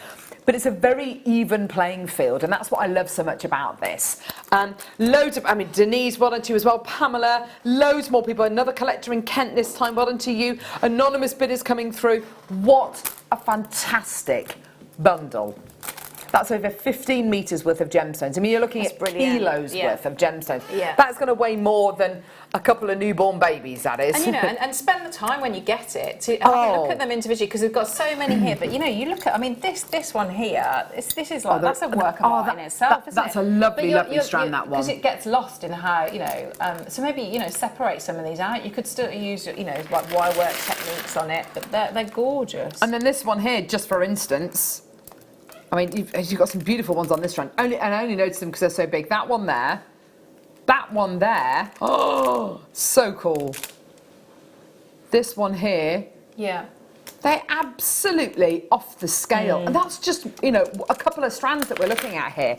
but it's a very even playing field, and that's what I love so much about this. Loads of, I mean, Denise, well done to you as well, Pamela, loads more people, another collector in Kent this time, well done to you, anonymous bidders coming through. What a fantastic bundle. That's over 15 metres worth of gemstones. I mean, you're looking at kilos worth of gemstones. Yeah. That's going to weigh more than a couple of newborn babies, that is. And, you know, and spend the time when you get it to have a look at them individually, because we've got so many here. But, you know, you look at, I mean, this one here, this is like, that's a work of art in itself, isn't that's it? a lovely, lovely strand, that one. Because it gets lost in how, you know, so maybe, you know, separate some of these out. You could still use, you know, like wire work techniques on it, but they're gorgeous. And then this one here, just for instance, I mean, you've got some beautiful ones on this strand. I only noticed them because they're so big. That one there, oh, so cool. This one here. Yeah. They're absolutely off the scale. And that's just, you know, a couple of strands that we're looking at here.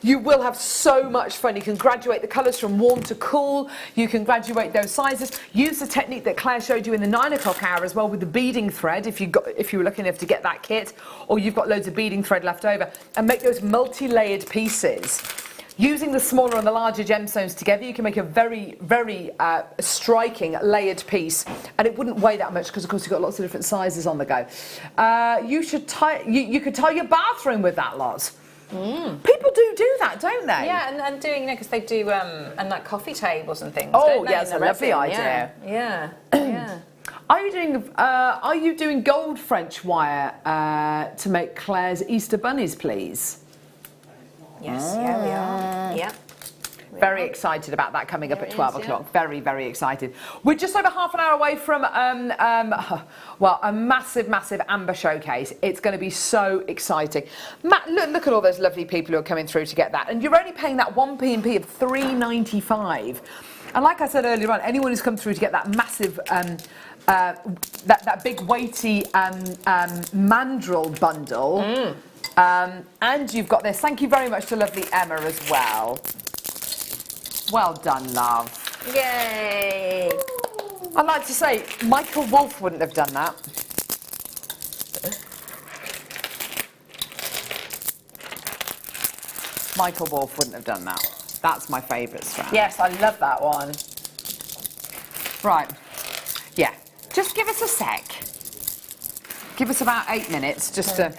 You will have so much fun. You can graduate the colours from warm to cool. You can graduate those sizes. Use the technique that Claire showed you in the 9 o'clock hour as well with the beading thread, if you were lucky enough to get that kit, or you've got loads of beading thread left over, and make those multi-layered pieces. Using the smaller and the larger gemstones together, you can make a very, very striking layered piece, and it wouldn't weigh that much because, of course, you've got lots of different sizes on the go. You could tie your bathroom with that lot. People do that, don't they? Yeah, and doing, you know, because they do and like coffee tables and things. Oh, don't they, yeah, it's a lovely idea. Yeah, yeah. Are you doing gold French wire to make Claire's Easter bunnies, please? Yes, yeah, we are. Yeah. Very excited about that coming up at 12 o'clock. Very, very excited. We're just over half an hour away from, well, a massive, massive amber showcase. It's going to be so exciting. Matt, look at all those lovely people who are coming through to get that. And you're only paying that one P&P of $3.95. And like I said earlier on, anyone who's come through to get that massive, that big weighty mandrel bundle, and you've got this. Thank you very much to lovely Emma as well. Well done, love. Yay! I'd like to say, Michael Wolff wouldn't have done that. Michael Wolff wouldn't have done that. That's my favourite strand. Yes, I love that one. Right. Yeah. Just give us a sec. Give us about 8 minutes just to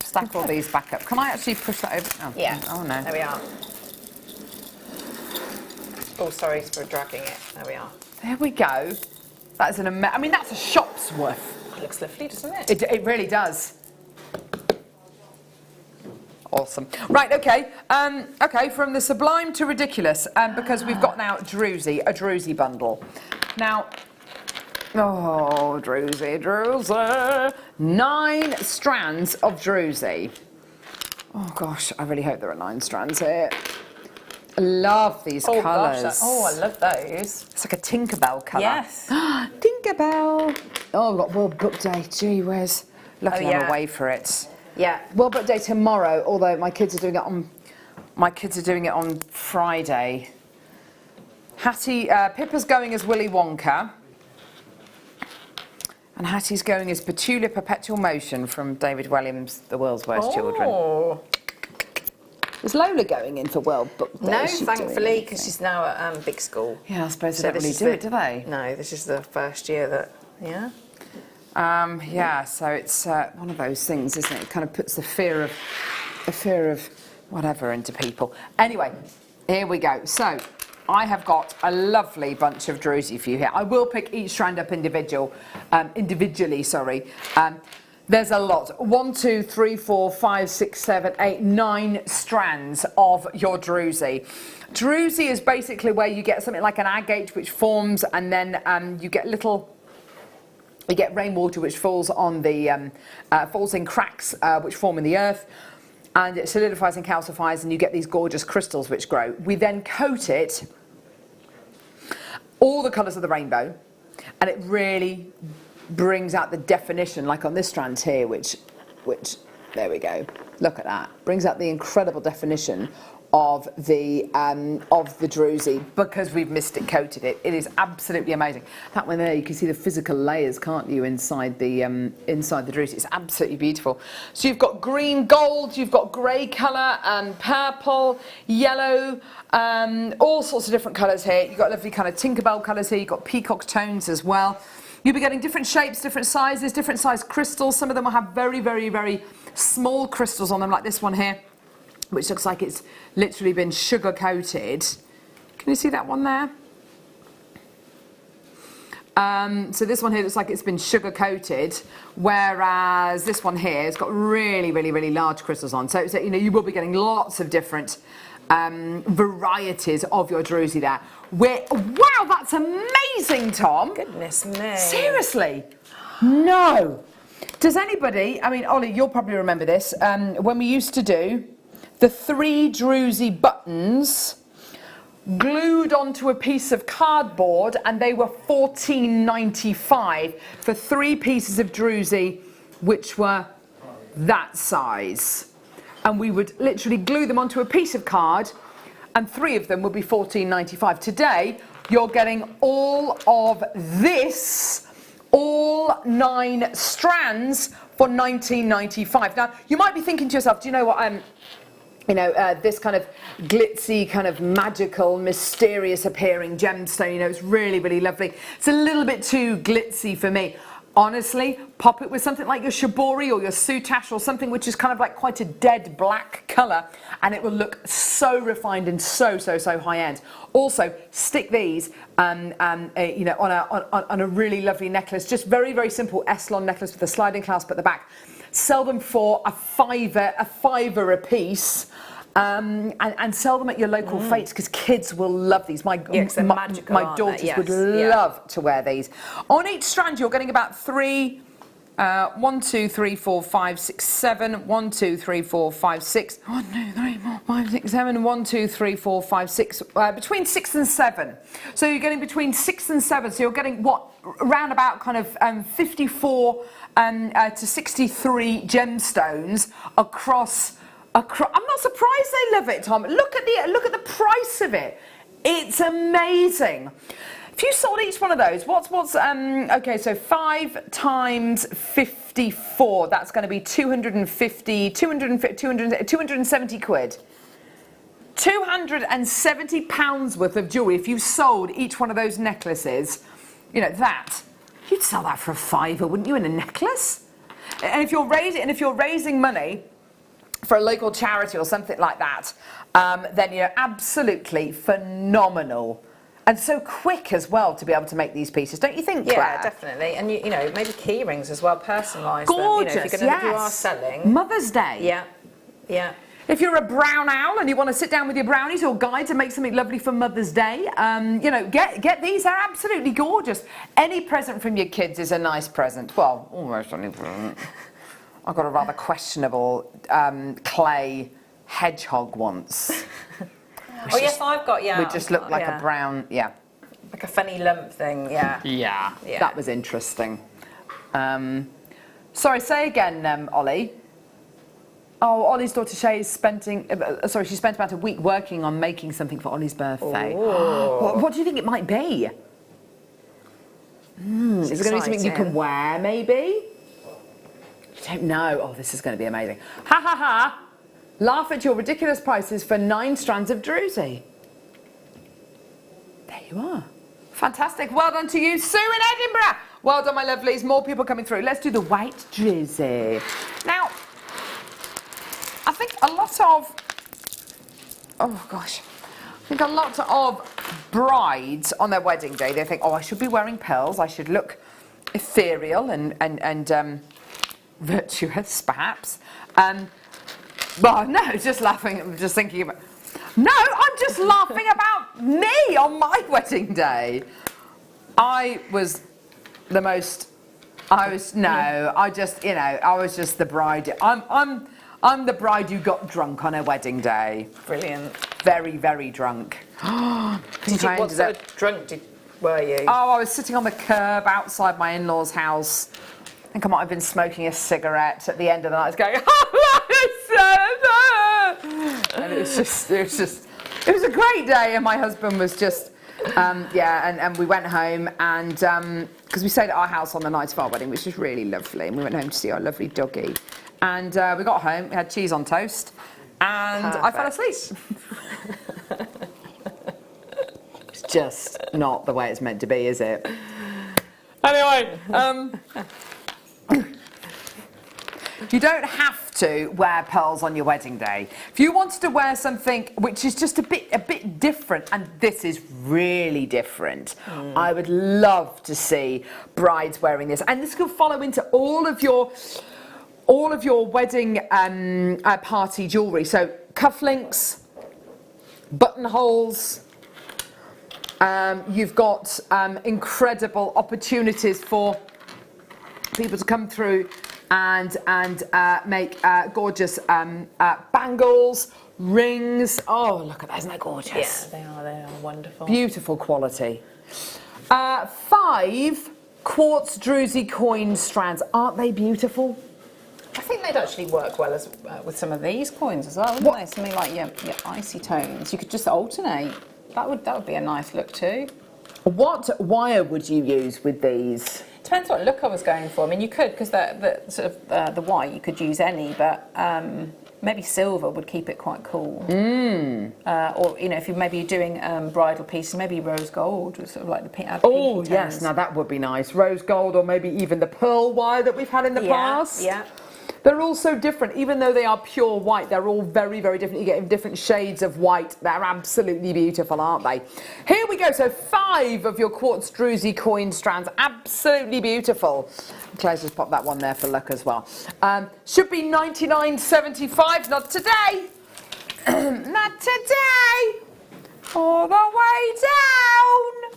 stack all these back up. Can I actually push that over? Oh, Yeah. Oh, no. There we are. Oh, sorry for dragging it. There we are. There we go. That is I mean, that's a shop's worth. It looks lovely, doesn't it? It really does. Awesome. Right, okay. Okay, from the sublime to ridiculous, because we've got now a Druzy bundle. Now, oh, Druzy. 9 strands of Druzy. Oh, gosh, I really hope there are 9 strands here. I love these colours. Gosh, I love those. It's like a Tinkerbell colour. Yes. Tinkerbell. Oh, I've got World Book Day. Gee whiz. Lucky I'm away for it. Yeah. World Book Day tomorrow, although my kids are doing it on Friday. Pippa's going as Willy Wonka. And Hattie's going as Petulia Perpetual Motion from David Williams' The World's Worst Children. Is Lola going in for World Book Day? No, thankfully, because she's now at big school. Yeah, I suppose they don't really do it, do they? No, this is the first year that, yeah. Yeah, so it's one of those things, isn't it? It kind of puts the fear of whatever into people. Anyway, here we go. So I have got a lovely bunch of Druzy for you here. I will pick each strand up individually. There's a lot. 1, 2, 3, 4, 5, 6, 7, 8, 9 strands of your Druzy. Druzy is basically where you get something like an agate which forms, and then you get rainwater which falls on the falls in cracks which form in the earth, and it solidifies and calcifies, and you get these gorgeous crystals which grow. We then coat it all the colours of the rainbow, and it really brings out the definition, like on this strand here, which there we go, look at that, brings out the incredible definition of the druzy because we've mystic coated it. It is absolutely amazing. That one there, you can see the physical layers, can't you, inside the druzy? It's absolutely beautiful. So you've got green, gold, you've got grey colour and purple, yellow, all sorts of different colours here. You've got lovely kind of Tinkerbell colours here. You've got peacock tones as well. You'll be getting different shapes, different sizes, different size crystals. Some of them will have very, very, very small crystals on them, like this one here, which looks like it's literally been sugar coated. Can you see that one there? So this one here looks like it's been sugar coated, whereas this one here has got really, really, really large crystals on. So you know, you will be getting lots of different varieties of your druzy there. Wow, that's amazing, Tom. Goodness me. Seriously? No. Does anybody, I mean, Ollie, you'll probably remember this, when we used to do the 3 druzy buttons glued onto a piece of cardboard, and they were $14.95 for 3 pieces of druzy, which were that size. And we would literally glue them onto a piece of card, and 3 of them would be $14.95. Today, you're getting all of this, all 9 strands for $19.95. Now, you might be thinking to yourself, do you know what, this kind of glitzy, kind of magical, mysterious appearing gemstone, you know, it's really, really lovely. It's a little bit too glitzy for me. Honestly, pop it with something like your shibori or your soutache or something which is kind of like quite a dead black colour, and it will look so refined and so high end. Also, stick these on a really lovely necklace, just very, very simple Eslon necklace with a sliding clasp at the back. Sell them for a fiver a piece. And sell them at your local fetes, because kids will love these. My daughters would love to wear these. On each strand, you're getting about 3, 1, 2, 3, 4, 5, 6, 7, 1, 2, 3, 4, 5, 6, 1, 2, 3, 4, 5, 6, 7, 1, 2, 3, 4, 5, 6, between 6 and 7. So you're getting between 6 and 7. So you're getting around about kind of 54 to 63 gemstones across. I'm not surprised they love it, Tom. Look at the price of it. It's amazing. If you sold each one of those, okay, so 5 times 54, that's going to be 270 quid. £270 worth of jewellery. If you sold each one of those necklaces, you know, you'd sell that for a fiver, wouldn't you, in a necklace? And if you're raising money for a local charity or something like that, then you're absolutely phenomenal. And so quick as well to be able to make these pieces, don't you think, Claire? Yeah, definitely. And you know, maybe key rings as well, personalised. Gorgeous, them, you know, if you are selling. Mother's Day. Yeah, yeah. If you're a brown owl and you want to sit down with your brownies or guides and make something lovely for Mother's Day, you know, get these. They're absolutely gorgeous. Any present from your kids is a nice present. Well, almost any present. I got a rather questionable clay hedgehog once. Oh yes, I've got, yeah. It just looked like a brown, like a funny lump thing, yeah. Yeah, that was interesting. Sorry, say again, Ollie. Oh, Ollie's daughter Shay is she spent about a week working on making something for Ollie's birthday. What do you think it might be? Is it going to be something you can wear, maybe? I don't know. Oh, this is going to be amazing. Ha ha ha! Laugh at your ridiculous prices for 9 strands of druzy. There you are. Fantastic. Well done to you, Sue in Edinburgh. Well done, my lovelies. More people coming through. Let's do the white druzy. Now, I think a lot of brides on their wedding day, they think, oh, I should be wearing pearls. I should look ethereal and virtuous, perhaps. Well, no, just laughing. I'm just thinking about. No, I'm just laughing about me on my wedding day. I was the bride. I'm the bride who got drunk on her wedding day. Brilliant. Very, very drunk. What sort of drunk were you? Oh, I was sitting on the curb outside my in-laws' house. I think I might have been smoking a cigarette at the end of the night. I was going, And it was a great day, and my husband was just, and we went home, and because we stayed at our house on the night of our wedding, which was really lovely, and we went home to see our lovely doggy, and we got home, we had cheese on toast, and I fell asleep. It's just not the way it's meant to be, is it? Anyway, you don't have to wear pearls on your wedding day. If you wanted to wear something which is just a bit different, and this is really different, I would love to see brides wearing this, and this could follow into all of your wedding party jewellery. So cufflinks, buttonholes. You've got incredible opportunities for people to come through and make gorgeous bangles, rings. Oh, look at that, isn't that gorgeous? Yeah, they are wonderful. Beautiful quality. 5 quartz druzy coin strands. Aren't they beautiful? I think they'd actually work well as with some of these coins as well, wouldn't they? Something like your icy tones. You could just alternate. That would be a nice look too. What wire would you use with these? Depends what look I was going for. I mean, you could, because the sort of the white, you could use any, but maybe silver would keep it quite cool. Or if you're doing bridal pieces, maybe rose gold, sort of like the pink. Oh yes, now that would be nice. Rose gold, or maybe even the pearl wire that we've had in the past. Yeah. They're all so different, even though they are pure white, they're all very, very different. You get different shades of white. They're absolutely beautiful, aren't they? Here we go, so 5 of your quartz druzy coin strands, absolutely beautiful. Claire's just popped that one there for luck as well. Should be $99.75, not today. Not today. All the way down.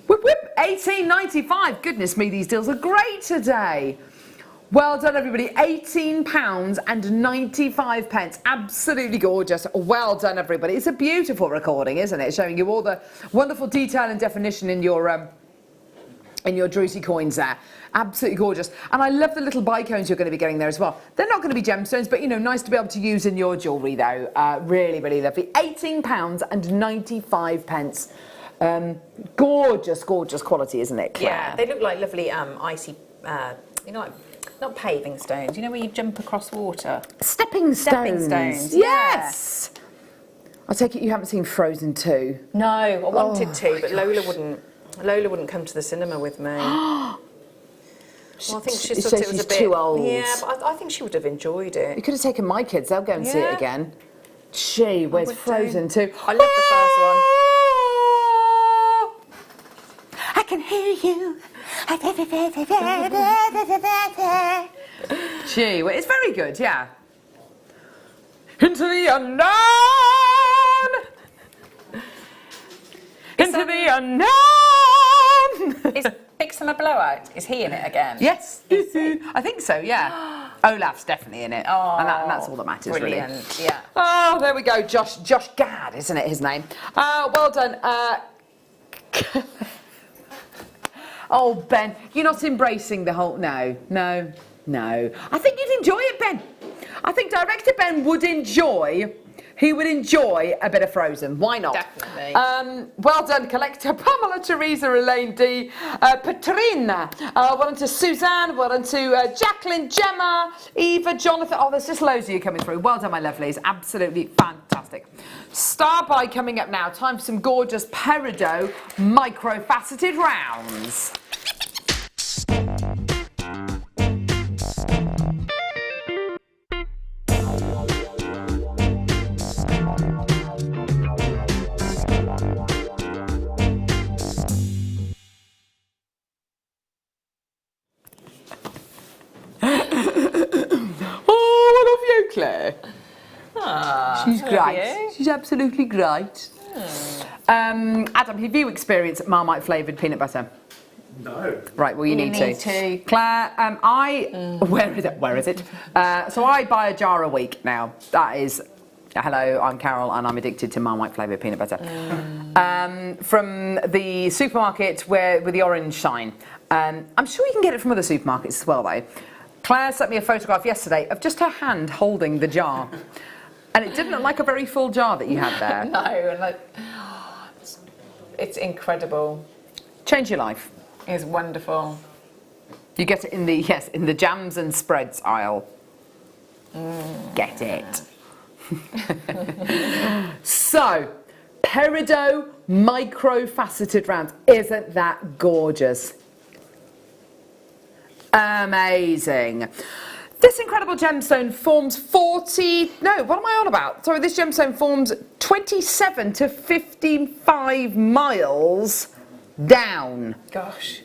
Whip, whip, $18.95. Goodness me, these deals are great today. Well done, everybody. £18.95. Absolutely gorgeous. Well done, everybody. It's a beautiful recording, isn't it? Showing you all the wonderful detail and definition in your druzy coins there. Absolutely gorgeous. And I love the little bicones you're going to be getting there as well. They're not going to be gemstones, but nice to be able to use in your jewellery though. Really, really lovely. £18.95. Gorgeous, gorgeous quality, isn't it, Claire? Yeah, they look like lovely icy, like. Not paving stones, where you jump across water. Stepping stones. Yes. Yeah. I take it you haven't seen Frozen 2. No, I wanted to, but Lola wouldn't come to the cinema with me. Well, I think she thought it was a bit too old. Yeah, but I think she would have enjoyed it. You could have taken my kids. They'll go and see it again. Gee, where's Frozen 2? I love the first one. I can hear you. Gee, well, it's very good, yeah. Into the unknown. Into the unknown. Is Big Summer Blowout? Is he in it again? Yes, I think so. Yeah. Olaf's definitely in it, and that's all that matters, brilliant. Really. Yeah. Oh, there we go. Josh Gad, isn't it? His name. Well done. Oh, Ben, you're not embracing the whole... No. I think you'd enjoy it, Ben. I think director Ben would enjoy... He would enjoy a bit of Frozen. Why not? Definitely. Well done, collector Pamela, Teresa, Elaine D, Patrina. Well done to Suzanne. Well done to Jacqueline, Gemma, Eva, Jonathan. Oh, there's just loads of you coming through. Well done, my lovelies. Absolutely fantastic. Star Buy coming up now. Time for some gorgeous Peridot micro-faceted rounds. Claire. She's great. She's absolutely great. Adam, have you experienced Marmite flavoured peanut butter? No. Right, well you need to. Claire, where is it? So I buy a jar a week now. That is, hello, I'm Carol and I'm addicted to Marmite flavoured peanut butter. From the supermarket with the orange shine. I'm sure you can get it from other supermarkets as well though. Claire sent me a photograph yesterday of just her hand holding the jar. And it didn't look like a very full jar that you had there. No, and like, it's incredible. Change your life. It's wonderful. You get it in the jams and spreads aisle. Get it. So, peridot micro-faceted rounds. Isn't that gorgeous? Amazing. This incredible gemstone forms this gemstone forms 27 to 55 miles down. Gosh.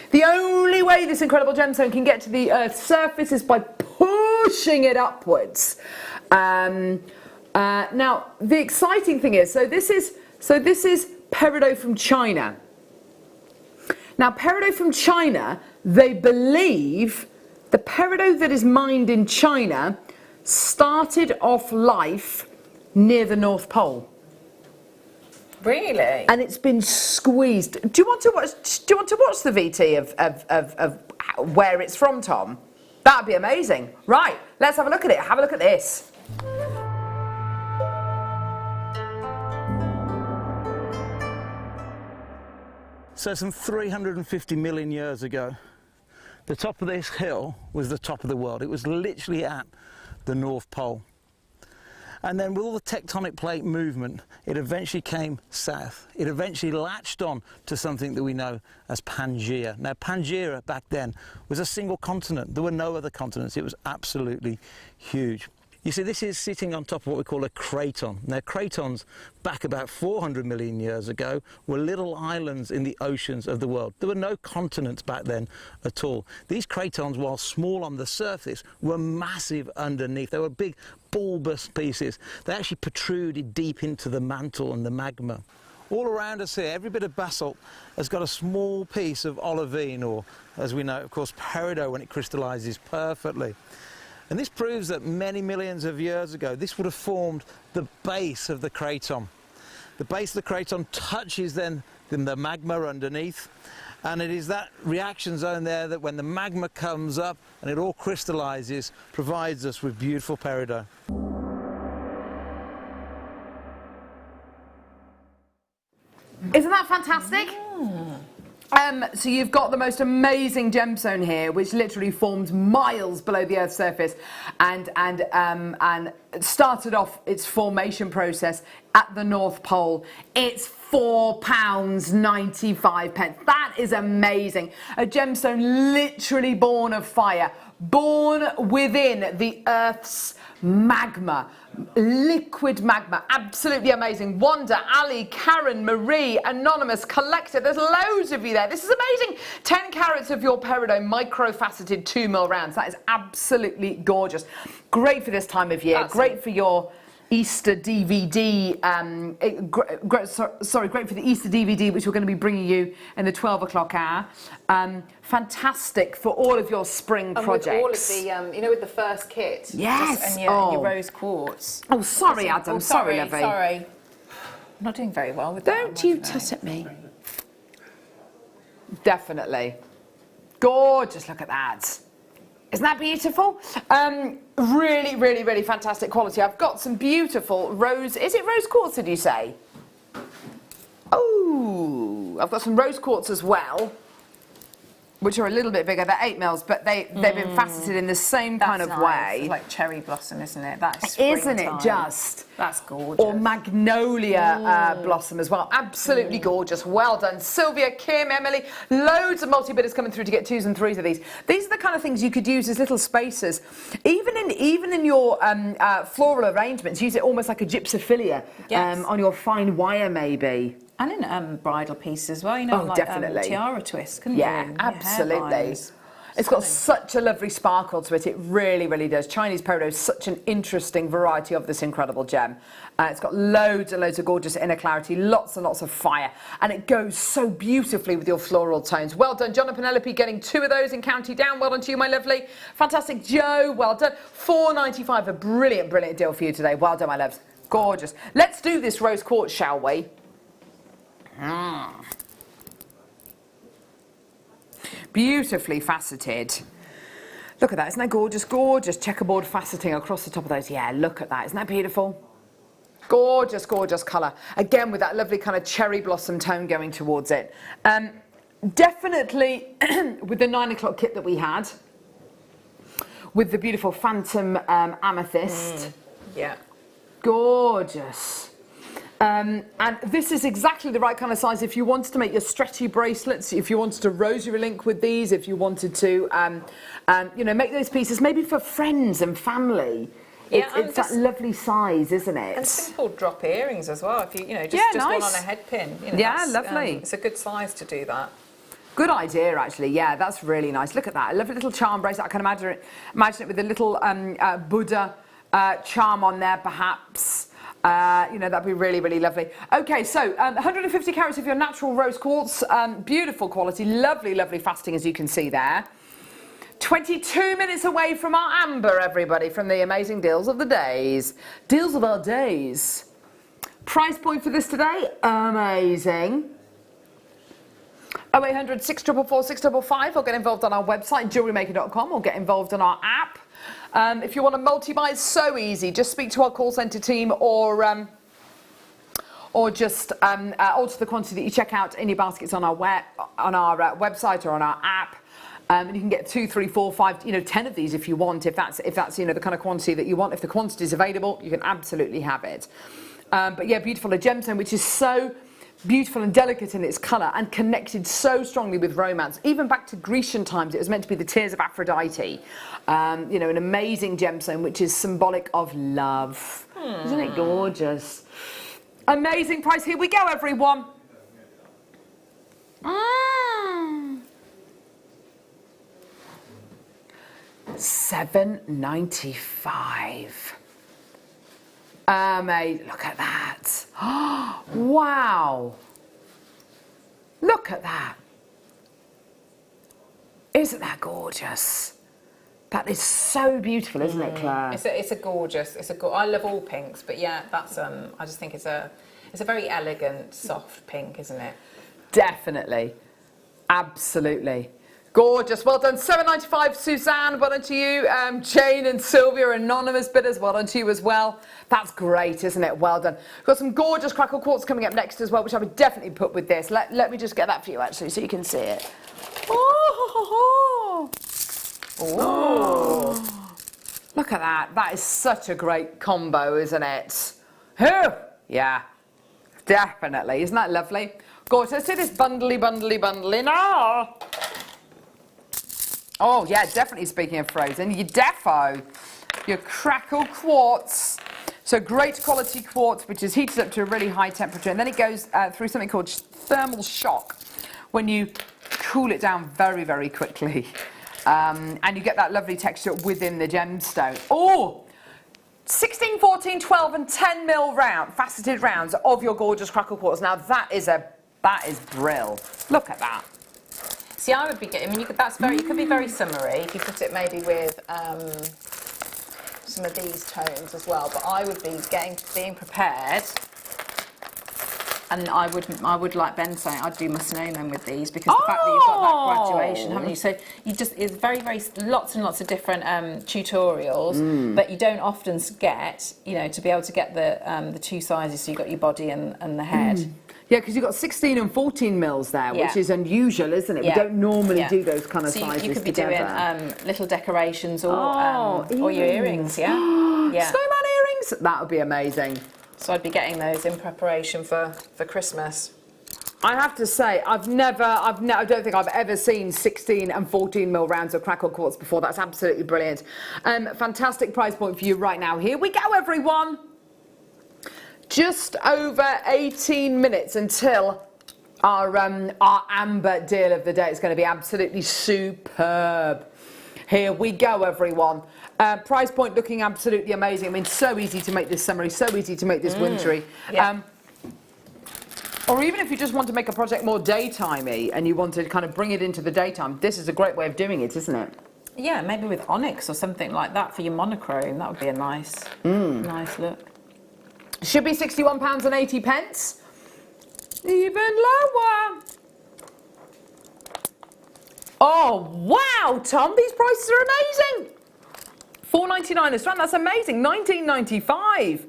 The only way this incredible gemstone can get to the Earth's surface is by pushing it upwards. Now, the exciting thing is, so this is peridot from China. Now, peridot from China, they believe the peridot that is mined in China started off life near the North Pole. Really? And it's been squeezed. Do you want to watch the VT of where it's from, Tom? That'd be amazing. Right, let's have a look at it. Have a look at this. So some 350 million years ago, the top of this hill was the top of the world. It was literally at the North Pole. And then with all the tectonic plate movement, it eventually came south. It eventually latched on to something that we know as Pangaea. Now, Pangaea back then was a single continent. There were no other continents. It was absolutely huge. You see, this is sitting on top of what we call a craton. Now, cratons, back about 400 million years ago, were little islands in the oceans of the world. There were no continents back then at all. These cratons, while small on the surface, were massive underneath. They were big, bulbous pieces. They actually protruded deep into the mantle and the magma. All around us here, every bit of basalt has got a small piece of olivine, or, as we know, of course, peridot when it crystallizes perfectly. And this proves that many millions of years ago, this would have formed the base of the craton. The base of the craton touches then the magma underneath, and it is that reaction zone there that when the magma comes up and it all crystallizes, provides us with beautiful peridot. Isn't that fantastic? So you've got the most amazing gemstone here, which literally formed miles below the Earth's surface, and started off its formation process at the North Pole. It's £4.95. That is amazing. A gemstone literally born of fire, born within the Earth's magma. Liquid magma, absolutely amazing. Wanda, Ali, Karen, Marie, Anonymous, Collector, there's loads of you there. This is amazing. 10 carats of your peridot micro-faceted 2mm rounds. That is absolutely gorgeous. Great for this time of year. Great for your Easter DVD, great for the Easter DVD, which we're going to be bringing you in the 12 o'clock hour. Fantastic for all of your spring projects. With all of the, with the first kit. Yes. And your rose quartz. Oh, sorry, Adam. Sorry, lovely. Sorry. I'm not doing very well with that. Don't you tut at me. Definitely. Gorgeous, look at that. Isn't that beautiful? Really, really, really fantastic quality. I've got some beautiful rose, is it rose quartz, did you say? Oh, I've got some rose quartz as well, which are a little bit bigger. They're 8mm, but they've been faceted in the same kind of way. It's like cherry blossom, isn't it? That's Isn't it just? That's gorgeous. Or magnolia blossom as well. Absolutely gorgeous. Well done. Sylvia, Kim, Emily, loads of multi-bidders coming through to get 2s and 3s of these. These are the kind of things you could use as little spacers. Even in your floral arrangements, use it almost like a gypsophilia on your fine wire maybe. And in bridal pieces as well, like definitely. Tiara twist, couldn't you? Yeah, absolutely. It's got such a lovely sparkle to it. It really, really does. Chinese peridot is such an interesting variety of this incredible gem. It's got loads and loads of gorgeous inner clarity, lots and lots of fire, and it goes so beautifully with your floral tones. Well done, John and Penelope, getting 2 of those in County Down. Well done to you, my lovely. Fantastic, Joe. Well done. £4.95, a brilliant, brilliant deal for you today. Well done, my loves. Gorgeous. Let's do this rose quartz, shall we? Beautifully faceted. Look at that, isn't that gorgeous? Gorgeous checkerboard faceting across the top of those. Yeah, look at that, isn't that beautiful? Gorgeous, gorgeous colour. Again, with that lovely kind of cherry blossom tone going towards it. Definitely with the 9 o'clock kit that we had, with the beautiful phantom amethyst. Yeah. Gorgeous. And this is exactly the right kind of size if you wanted to make your stretchy bracelets, if you wanted to rosary link with these, if you wanted to, you know, make those pieces maybe for friends and family. Yeah, It's that lovely size, isn't it? And simple drop earrings as well. If you know, just nice. one on a head pin. You know, Yeah, lovely. It's a good size to do that. Good idea, actually. Yeah, that's really nice. Look at that. A lovely little charm bracelet. I can imagine it with a little Buddha charm on there, perhaps. You know, that'd be really, really lovely. Okay, so 150 carats of your natural rose quartz. Beautiful quality. Lovely, lovely faceting, as you can see there. 22 minutes away from our amber, everybody, from the amazing deals of the days. Deals of our days. Price point for this today? Amazing. 0800 644 655, or get involved on our website, JewelleryMaker.com, or get involved on our app. If you want to multi-buy, it's so easy. Just speak to our call centre team, or just alter the quantity that you check out in your baskets on our website or on our app. And you can get 2, 3, 4, 5, 10 of these if you want. If that's the kind of quantity that you want. If the quantity is available, you can absolutely have it. But yeah, beautiful. A gemstone which is so beautiful and delicate in its colour and connected so strongly with romance. Even back to Grecian times, it was meant to be the tears of Aphrodite. An amazing gemstone which is symbolic of love. Isn't it gorgeous? Amazing price. Here we go, everyone. $7.95. Amazing. Look at that. Wow. Look at that. Isn't that gorgeous? That is so beautiful, isn't it, Claire? It's a gorgeous. I love all pinks, but yeah, that's I just think it's a very elegant, soft pink, isn't it? Definitely. Absolutely. Gorgeous. Well done. $7.95, Suzanne. Well done to you. Jane and Sylvia, anonymous bidders. Well done to you as well. That's great, isn't it? Well done. We've got some gorgeous crackle quartz coming up next as well, which I would definitely put with this. Let me just get that for you, actually, so you can see it. Oh. Look at that. That is such a great combo, isn't it? Yeah, definitely. Isn't that lovely? Gorgeous. Let's do this bundly now. Oh, yeah, definitely speaking of frozen. Your defo, your crackle quartz. So great quality quartz, which is heated up to a really high temperature. And then it goes through something called thermal shock when you cool it down very, very quickly. And you get that lovely texture within the gemstone. Oh, 16, 14, 12 and 10 mil faceted rounds of your gorgeous crackle quartz. Now that is brill. Look at that. See, I would be getting. You could be very summery if you put it maybe with some of these tones as well. But I would be being prepared, and I would like Ben saying I'd do my snowmen with these because the fact that you've got that graduation, haven't you? So it's very lots and lots of different tutorials, but you don't often get to be able to get the two sizes. So you've got your body and the head. Yeah, because you've got 16 and 14 mils there, which is unusual, isn't it? We don't normally do those kind of sizes So you could be together. doing little decorations or your earrings, yeah. Snowman earrings? That would be amazing. So I'd be getting those in preparation for Christmas. I have to say, I don't think I've ever seen 16 and 14 mil rounds of crackle quartz before. That's absolutely brilliant. Fantastic price point for you right now. Here we go, everyone. Just over 18 minutes until our amber deal of the day. It's going to be absolutely superb. Here we go, everyone. Price point looking absolutely amazing. I mean, so easy to make this summery, so easy to make this wintry. Yeah. Or even if you just want to make a project more daytimey and you want to kind of bring it into the daytime, this is a great way of doing it, isn't it? Yeah, maybe with onyx or something like that for your monochrome. That would be a nice look. Should be £61.80. Even lower. Oh, wow, Tom, these prices are amazing. $4.99 a strand, that's amazing. $19.95.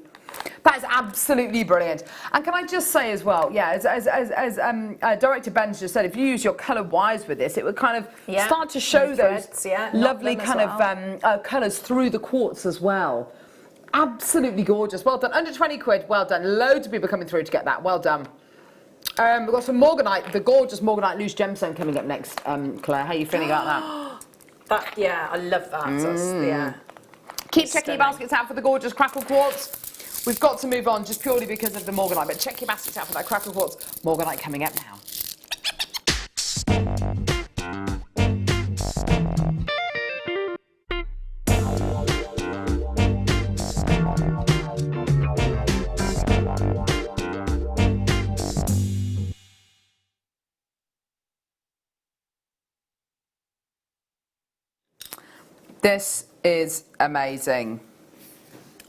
That is absolutely brilliant. And can I just say as well, yeah, as Director Ben's just said, if you use your coloured wires with this, it would kind of start to show those threads, yeah, lovely knock kind them as of colours through the quartz as well. Absolutely gorgeous. Well done. Under 20 quid. Well done. Loads of people coming through to get that. Well done. We've got some morganite, the gorgeous morganite loose gemstone coming up next, Claire. How are you feeling about that? Yeah, I love that. That's, yeah. Keep checking your baskets out for the gorgeous crackle quartz. We've got to move on just purely because of the morganite, but check your baskets out for that crackle quartz. Morganite coming up now. This is amazing.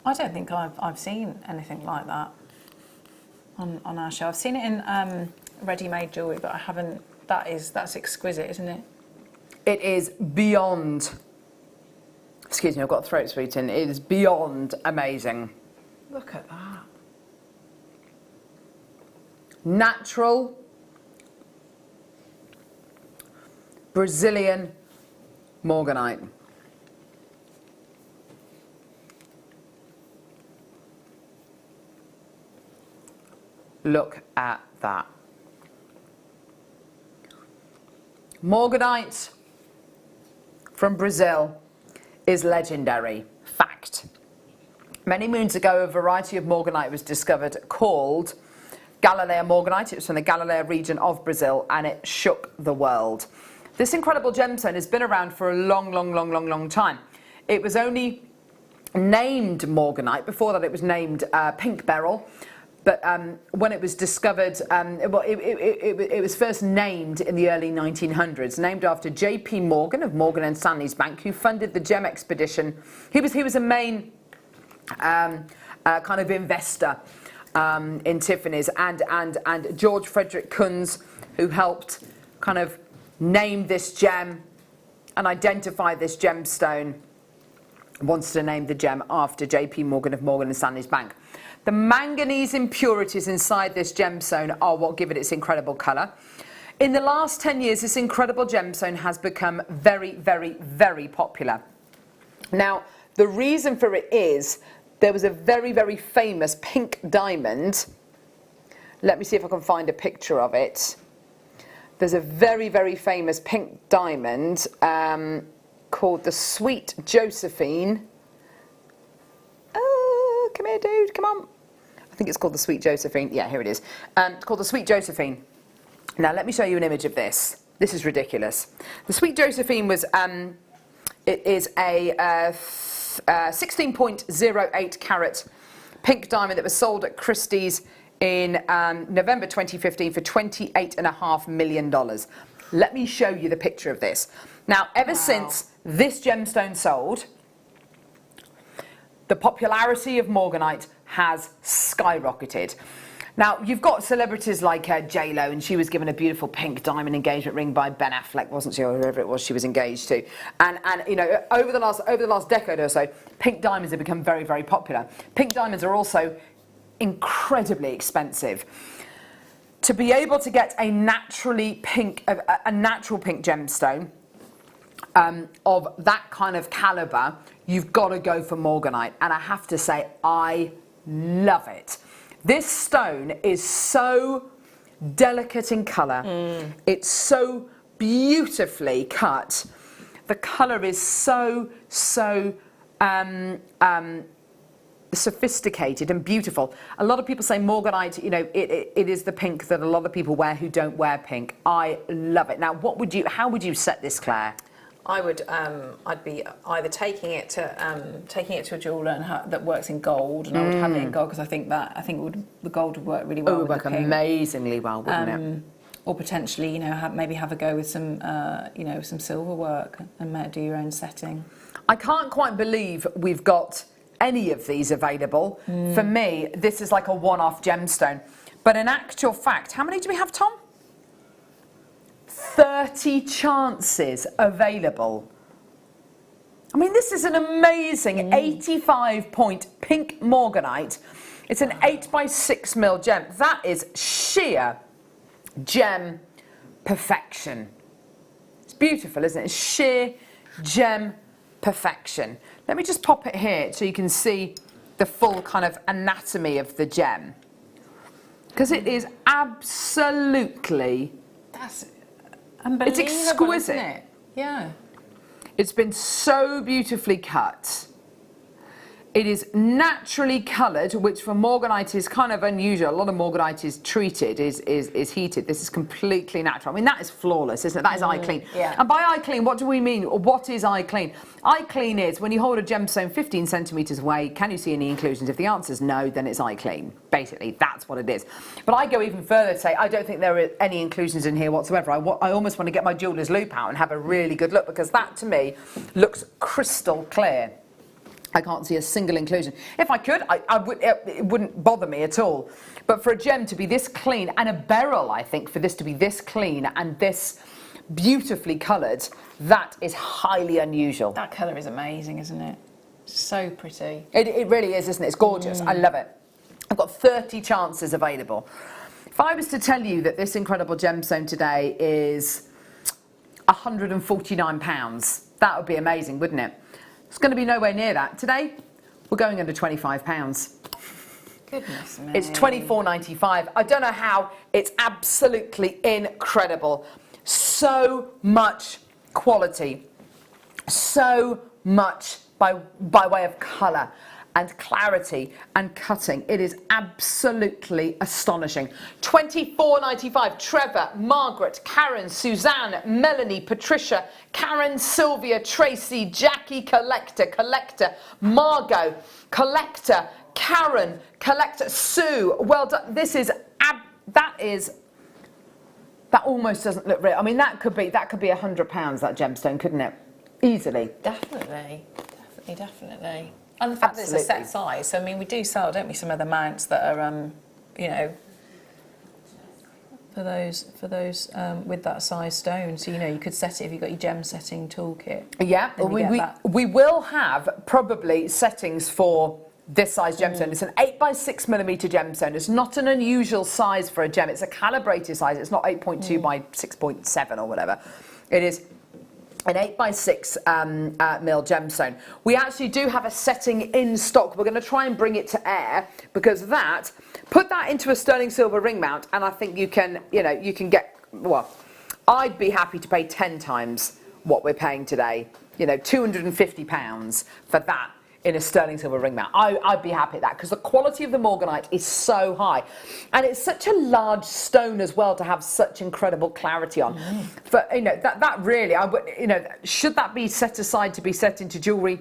I don't think I've seen anything like that on our show. I've seen it in ready-made jewellery, but I haven't. That's exquisite, isn't it? It is beyond. Excuse me, I've got throat sweetening. It is beyond amazing. Look at that. Natural Brazilian morganite. Look at that. Morganite from Brazil is legendary. Fact. Many moons ago, a variety of morganite was discovered called Galilea morganite. It was from the Galilea region of Brazil, and it shook the world. This incredible gemstone has been around for a long time. It was only named morganite. Before that, it was named pink beryl. But when it was discovered, it was first named in the early 1900s, named after J.P. Morgan of Morgan & Stanley's Bank, who funded the gem expedition. He was a main kind of investor in Tiffany's, and George Frederick Kunz, who helped kind of name this gem and identify this gemstone, wants to name the gem after J.P. Morgan of Morgan & Stanley's Bank. The manganese impurities inside this gemstone are what give it its incredible colour. In the last 10 years, this incredible gemstone has become very popular. Now, the reason for it is there was a very famous pink diamond. Let me see if I can find a picture of it. There's a very famous pink diamond called the Sweet Josephine. Oh, come here, dude, come on. I think it's called the Sweet Josephine. Yeah, here it is. It's called the Sweet Josephine. Now, let me show you an image of this. This is ridiculous. The Sweet Josephine was, it is a 16.08 carat pink diamond that was sold at Christie's in November 2015 for $28.5 million. Let me show you the picture of this. Now, ever since this gemstone sold, the popularity of morganite has skyrocketed. Now, you've got celebrities like J.Lo, and she was given a beautiful pink diamond engagement ring by Ben Affleck, wasn't she, or whoever it was she was engaged to. And you know, over the last decade or so, pink diamonds have become very popular. Pink diamonds are also incredibly expensive. To be able to get a natural pink gemstone of that kind of caliber, you've got to go for morganite, and I have to say, I love it. This stone is so delicate in colour. It's so beautifully cut. The colour is so sophisticated and beautiful. A lot of people say morganite, you know, it is the pink that a lot of people wear who don't wear pink. I love it. Now, how would you set this, Claire? I would, I'd be either taking it to a jeweller that works in gold, and I would have it in gold because I think the gold would work really well. It would with work the pink. amazingly well, wouldn't it? Or potentially, you know, maybe have a go with some, some silver work and do your own setting. I can't quite believe we've got any of these available. For me, this is like a one-off gemstone. But in actual fact, how many do we have, Tom? 30 chances available. I mean, this is an amazing 85 point pink morganite. It's an 8x6mm gem. That is sheer gem perfection. It's beautiful, isn't it? It's sheer gem perfection. Let me just pop it here so you can see the full kind of anatomy of the gem. Because it is absolutely... That's unbelievable, it's exquisite. isn't it? Yeah. It's been so beautifully cut. It is naturally coloured, which for morganite is kind of unusual. A lot of morganite is treated, is heated. This is completely natural. I mean, that is flawless, isn't it? That is eye clean. Yeah. And by eye clean, what do we mean? What is eye clean? Eye clean is when you hold a gemstone 15 centimetres away, can you see any inclusions? If the answer is no, then it's eye clean. Basically, that's what it is. But I go even further to say, I don't think there are any inclusions in here whatsoever. I almost want to get my jeweller's loop out and have a really good look, because that, to me, looks crystal clear. I can't see a single inclusion. If I could, it wouldn't bother me at all. But for a gem to be this clean, and a beryl, I think, for this to be this clean and this beautifully coloured, that is highly unusual. That colour is amazing, isn't it? So pretty. It really is, isn't it? It's gorgeous. I love it. I've got 30 chances available. If I was to tell you that this incredible gemstone today is £149, that would be amazing, wouldn't it? It's going to be nowhere near that. Today, we're going under £25. Goodness me. It's £24.95. I don't know how. It's absolutely incredible. So much quality. So much by way of colour and clarity and cutting. It is absolutely astonishing. £24.95. Trevor, Margaret, Karen, Suzanne, Melanie, Patricia, Karen, Sylvia, Tracy, Jackie, Collector, Margot, Collector, Karen, Collector, Sue. Well done. This is that almost doesn't look real. I mean, that could be £100, that gemstone, couldn't it? Easily. Definitely. And the fact that it's a set size, so I mean, we do sell, don't we, some other mounts that are, you know, for those with that size stone. So, you know, you could set it if you've got your gem setting toolkit. Yeah, we will have probably settings for this size gemstone. It's an 8x6mm gemstone. It's not an unusual size for a gem. It's a calibrated size. It's not 8.2 by 6.7 or whatever. It is an 8x6 mil gemstone. We actually do have a setting in stock. We're going to try and bring it to air, because put that into a sterling silver ring mount, and I think you can get, well, I'd be happy to pay 10 times what we're paying today. You know, £250 for that in a sterling silver ring mount. I'd be happy at that, because the quality of the morganite is so high, and it's such a large stone as well to have such incredible clarity on. But you know, that really, I would, you know, should that be set aside to be set into jewellery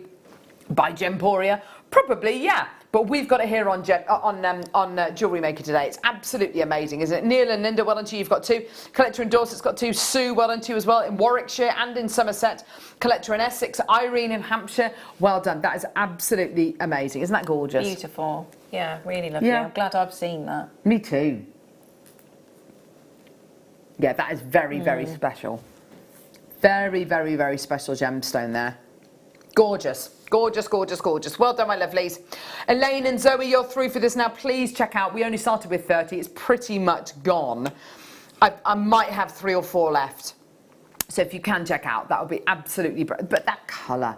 by Gemporia? Probably, yeah. But we've got it here on Jewellery Maker today. It's absolutely amazing, isn't it? Neil and Linda, well done to you. You've got 2. Collector in Dorset's got 2. Sue, well done to you as well, in Warwickshire and in Somerset. Collector in Essex. Irene in Hampshire, well done. That is absolutely amazing. Isn't that gorgeous? Beautiful. Yeah, really lovely. Yeah. I'm glad I've seen that. Me too. Yeah, that is very, very special. Very, very, very special gemstone there. Gorgeous. Gorgeous, gorgeous, gorgeous. Well done, my lovelies. Elaine and Zoe, you're through for this now. Please check out. We only started with 30. It's pretty much gone. I might have 3 or 4 left. So if you can check out, that would be absolutely brilliant. But that colour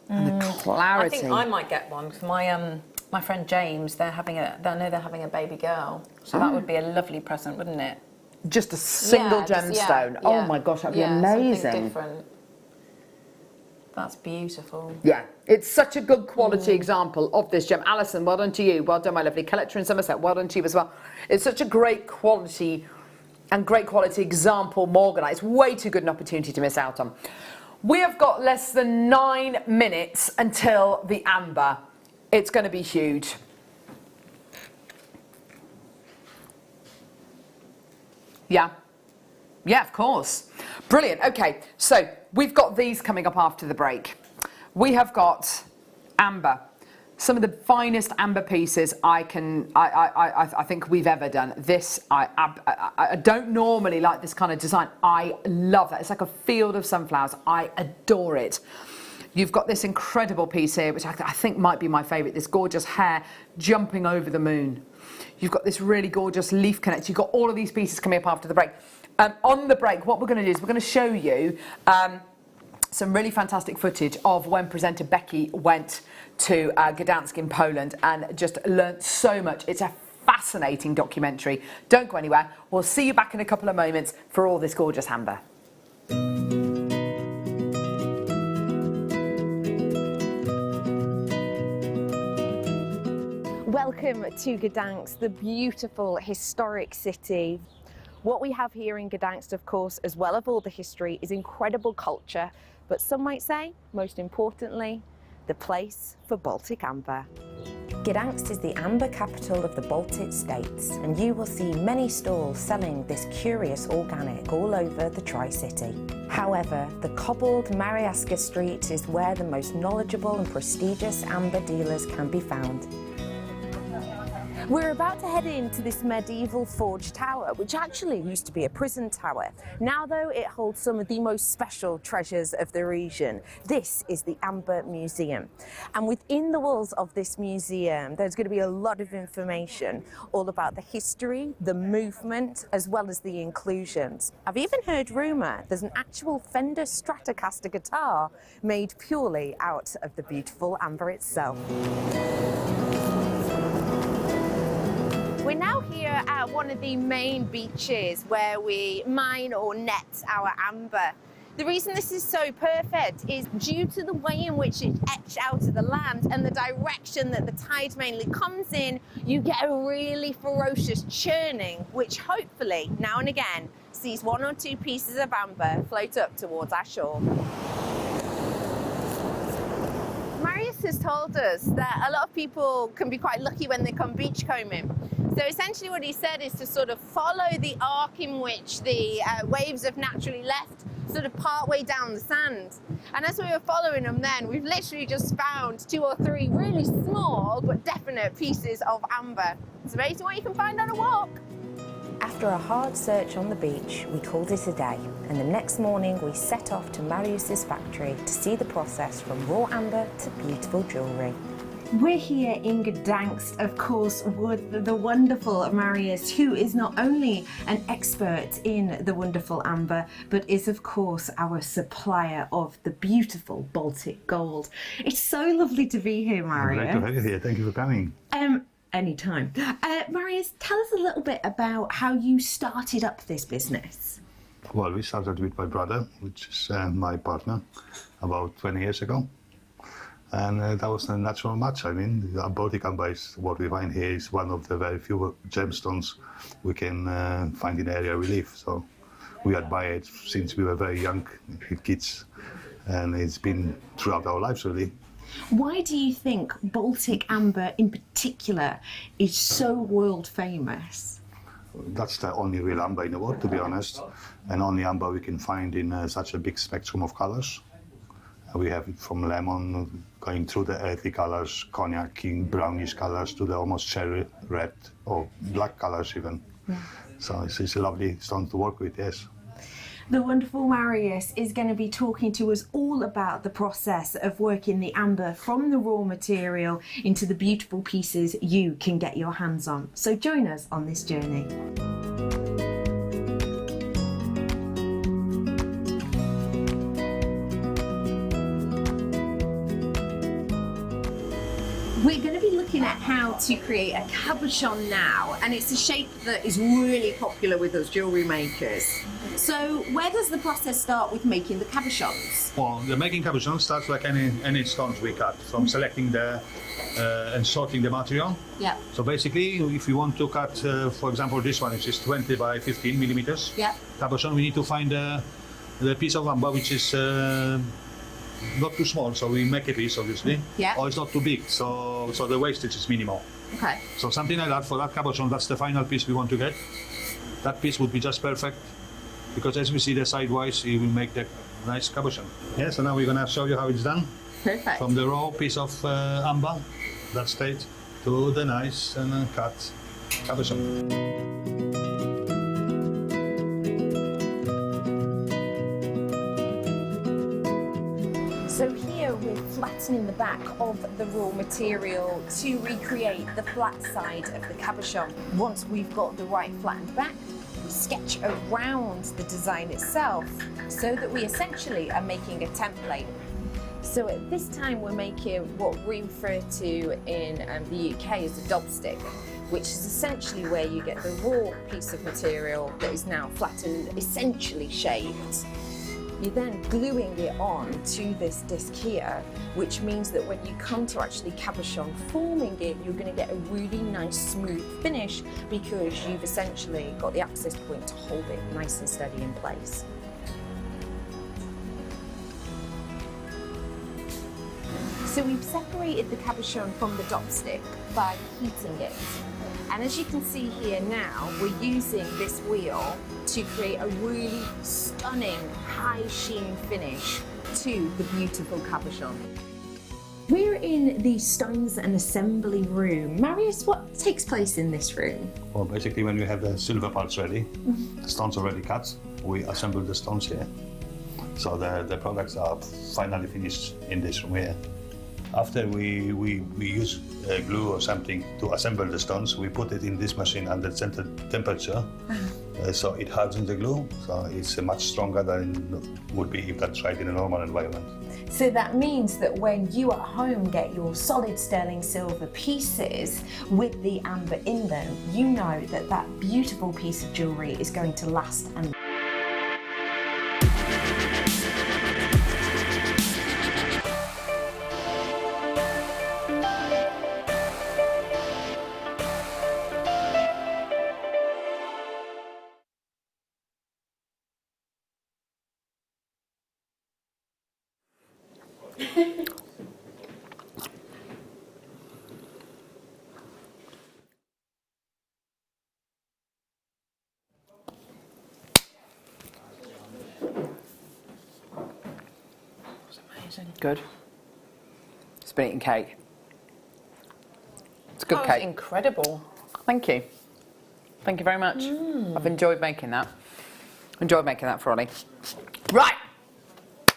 and the clarity. I think I might get one, because my friend James, they're having a baby girl. So that would be a lovely present, wouldn't it? Just a single gemstone. Oh my gosh, that'd be amazing. Something different. That's beautiful. Yeah, it's such a good quality example of this gem. Alison, well done to you. Well done, my lovely. Collector in Somerset, well done to you as well. It's such a great quality example morganite. It's way too good an opportunity to miss out on. We have got less than 9 minutes until the amber. It's going to be huge. Yeah. Yeah, of course. Brilliant. Okay, so we've got these coming up after the break. We have got amber, some of the finest amber pieces I think we've ever done. This, I don't normally like this kind of design. I love it. It's like a field of sunflowers. I adore it. You've got this incredible piece here, which I think might be my favourite, this gorgeous hare jumping over the moon. You've got this really gorgeous leaf connect. You've got all of these pieces coming up after the break. On the break, what we're going to do is we're going to show you some really fantastic footage of when presenter Becky went to Gdansk in Poland and just learnt so much. It's a fascinating documentary. Don't go anywhere. We'll see you back in a couple of moments for all this gorgeous amber. Welcome to Gdansk, the beautiful historic city. What we have here in Gdansk, of course, as well as all the history, is incredible culture, but some might say, most importantly, the place for Baltic amber. Gdansk is the amber capital of the Baltic states, and you will see many stalls selling this curious organic all over the Tri-City. However, the cobbled Mariaska Street is where the most knowledgeable and prestigious amber dealers can be found. We're about to head into this medieval forge tower, which actually used to be a prison tower. Now, though, it holds some of the most special treasures of the region. This is the Amber Museum. And within the walls of this museum, there's going to be a lot of information all about the history, the movement, as well as the inclusions. I've even heard rumour there's an actual Fender Stratocaster guitar made purely out of the beautiful amber itself. We're now here at one of the main beaches where we mine or net our amber. The reason this is so perfect is due to the way in which it's etched out of the land and the direction that the tide mainly comes in, you get a really ferocious churning, which hopefully now and again sees one or two pieces of amber float up towards our shore. Marius has told us that a lot of people can be quite lucky when they come beachcombing. So essentially what he said is to sort of follow the arc in which the waves have naturally left, sort of part way down the sand. And as we were following them then, we've literally just found 2 or 3 really small but definite pieces of amber. It's amazing what you can find on a walk. After a hard search on the beach, we called it a day, and the next morning we set off to Marius's factory to see the process from raw amber to beautiful jewellery. We're here in Gdansk, of course, with the wonderful Marius, who is not only an expert in the wonderful amber, but is, of course, our supplier of the beautiful Baltic gold. It's so lovely to be here, Marius. Great to have you here. Thank you for coming. Anytime. Marius, tell us a little bit about how you started up this business. Well, we started with my brother, which is my partner, about 20 years ago. And that was a natural match. I mean, the Baltic amber is what we find here is one of the very few gemstones we can find in the area we live. So we admire it since we were very young kids, and it's been throughout our lives, really. Why do you think Baltic amber in particular is so world famous? That's the only real amber in the world, to be honest, and only amber we can find in such a big spectrum of colors. We have it from lemon, going through the earthy colors, cognac, brownish colors, to the almost cherry red or black colors even. Yeah. So it's a lovely stone to work with, yes. The wonderful Marius is going to be talking to us all about the process of working the amber from the raw material into the beautiful pieces you can get your hands on. So join us on this journey. We're going to be looking at how to create a cabochon now, and it's a shape that is really popular with us jewellery makers. So where does the process start with making the cabochons? Well, the making cabochon starts like any stones we cut, from selecting the and sorting the material. Yeah. So basically, if you want to cut, for example, this one, which is 20 by 15 millimeters. Yeah. Cabochon, we need to find the piece of amber which is not too small, so we make a piece, obviously. Yeah. Or it's not too big, so the wastage is minimal. Okay. So something like that, for that cabochon, that's the final piece we want to get. That piece would be just perfect, because as we see the sidewise, it will make the nice cabochon. Yeah, so now we're gonna show you how it's done. Perfect. From the raw piece of amber, that stage to the nice and cut cabochon. So here we're flattening the back of the raw material to recreate the flat side of the cabochon. Once we've got the right flattened back, we sketch around the design itself so that we essentially are making a template. So at this time we're making what we refer to in the UK as a dobstick, which is essentially where you get the raw piece of material that is now flattened, essentially shaped. You're then gluing it on to this disc here, which means that when you come to actually cabochon forming it, you're going to get a really nice smooth finish because you've essentially got the access point to hold it nice and steady in place. So we've separated the cabochon from the dobstick by heating it. And as you can see here now, we're using this wheel to create a really stunning high sheen finish to the beautiful cabochon. We're in the stones and assembly room. Marius, what takes place in this room? Well, basically when you have the silver parts ready, the stones already cut, we assemble the stones here. So the products are finally finished in this room here. After we use glue or something to assemble the stones, we put it in this machine under center temperature, so it hardens the glue, so it's much stronger than it would be if that's tried in a normal environment. So that means that when you at home get your solid sterling silver pieces with the amber in them, you know that that beautiful piece of jewellery is going to last and Good. It's been eating cake. It's a good That was cake. incredible. Thank you. Thank you very much. I've enjoyed making that. Enjoyed making that for Ollie. Right.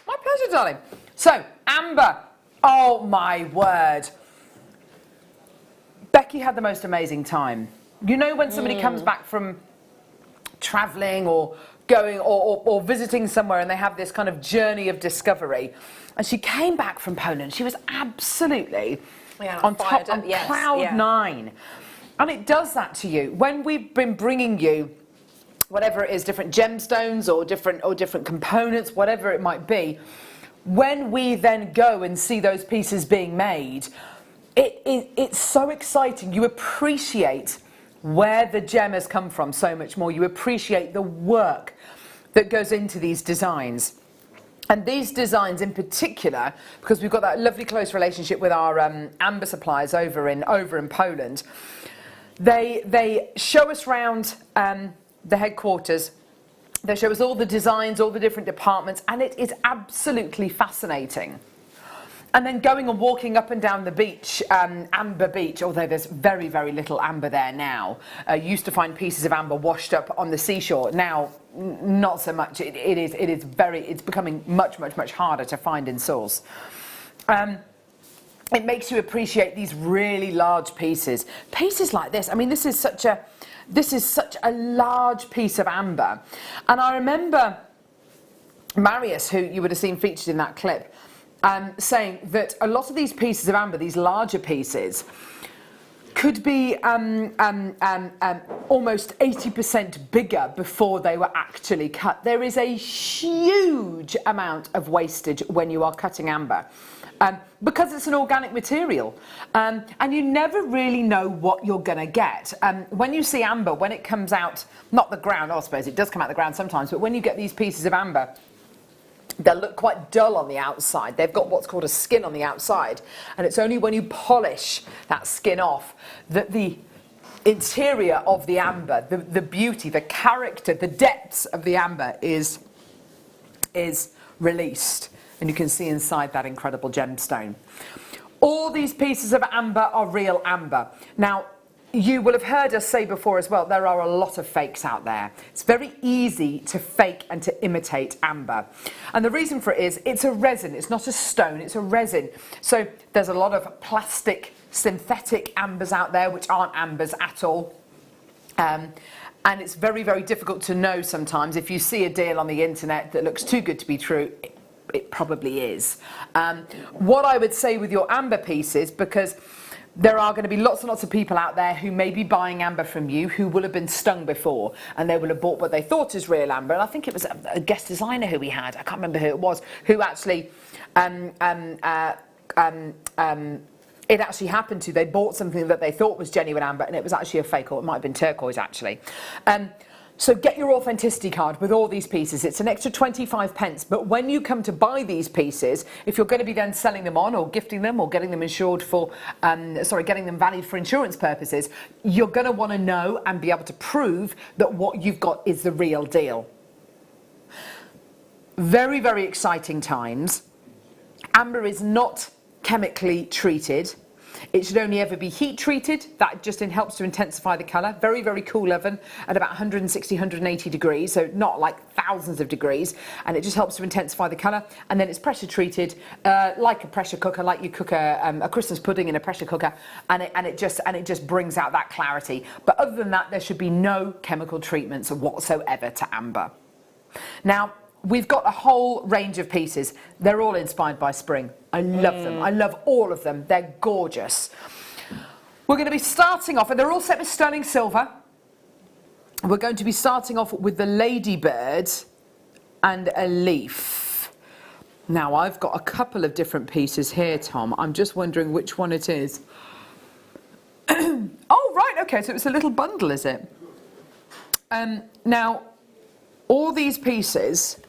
My pleasure, darling. So, amber. Oh, my word. Becky had the most amazing time. You know when somebody comes back from travelling or going or visiting somewhere and they have this kind of journey of discovery. And she came back from Poland. She was absolutely on top, on cloud nine. And it does that to you. When we've been bringing you whatever it is, different gemstones or different components, whatever it might be, when we then go and see those pieces being made, it's so exciting. You appreciate where the gem has come from so much more. You appreciate the work that goes into these designs. And these designs in particular, because we've got that lovely close relationship with our amber suppliers over in Poland, they show us around the headquarters. They show us all the designs, all the different departments, and it is absolutely fascinating. And then going and walking up and down the beach, Amber Beach, although there's very, very little amber there now. Used to find pieces of amber washed up on the seashore. Now, not so much. It's becoming much, much, much harder to find in source. It makes you appreciate these really large pieces. Pieces like this. I mean, this is such a large piece of amber. And I remember Marius, who you would have seen featured in that clip, saying that a lot of these pieces of amber, these larger pieces, could be almost 80% bigger before they were actually cut. There is a huge amount of wastage when you are cutting amber. Because it's an organic material, and you never really know what you're going to get. When you see amber, when it comes out, not the ground, I suppose it does come out the ground sometimes, but when you get these pieces of amber, they'll look quite dull on the outside. They've got what's called a skin on the outside, and it's only when you polish that skin off that the interior of the amber, the beauty, the character, the depths of the amber is released. And you can see inside that incredible gemstone. All these pieces of amber are real amber. Now, you will have heard us say before as well, there are a lot of fakes out there. It's very easy to fake and to imitate amber. And the reason for it is, it's a resin, it's not a stone, it's a resin. So there's a lot of plastic, synthetic ambers out there, which aren't ambers at all. And it's very, very difficult to know sometimes. If you see a deal on the internet that looks too good to be true, it probably is. What I would say with your amber pieces, because there are going to be lots and lots of people out there who may be buying amber from you who will have been stung before, and they will have bought what they thought is real amber. And I think it was a guest designer who we had, I can't remember who it was, who actually it actually happened to. They bought something that they thought was genuine amber, and it was actually a fake, or it might have been turquoise actually. So get your authenticity card with all these pieces. It's an extra 25 pence, but when you come to buy these pieces, if you're going to be then selling them on or gifting them or getting them insured for, getting them valued for insurance purposes, you're going to want to know and be able to prove that what you've got is the real deal. Very, very exciting times. Amber is not chemically treated. It should only ever be heat treated. That just helps to intensify the colour. Very, very cool oven at about 160, 180 degrees, so not like thousands of degrees, and it just helps to intensify the colour. And then it's pressure treated like a pressure cooker, like you cook a Christmas pudding in a pressure cooker, and it just brings out that clarity. But other than that, there should be no chemical treatments whatsoever to amber. Now, we've got a whole range of pieces. They're all inspired by spring. I love them. I love all of them. They're gorgeous. We're going to be starting off, and they're all set with sterling silver. We're going to be starting off with the ladybird and a leaf. Now, I've got a couple of different pieces here, Tom. I'm just wondering which one it is. Oh, right, okay, so it's a little bundle, is it? Now, all these pieces,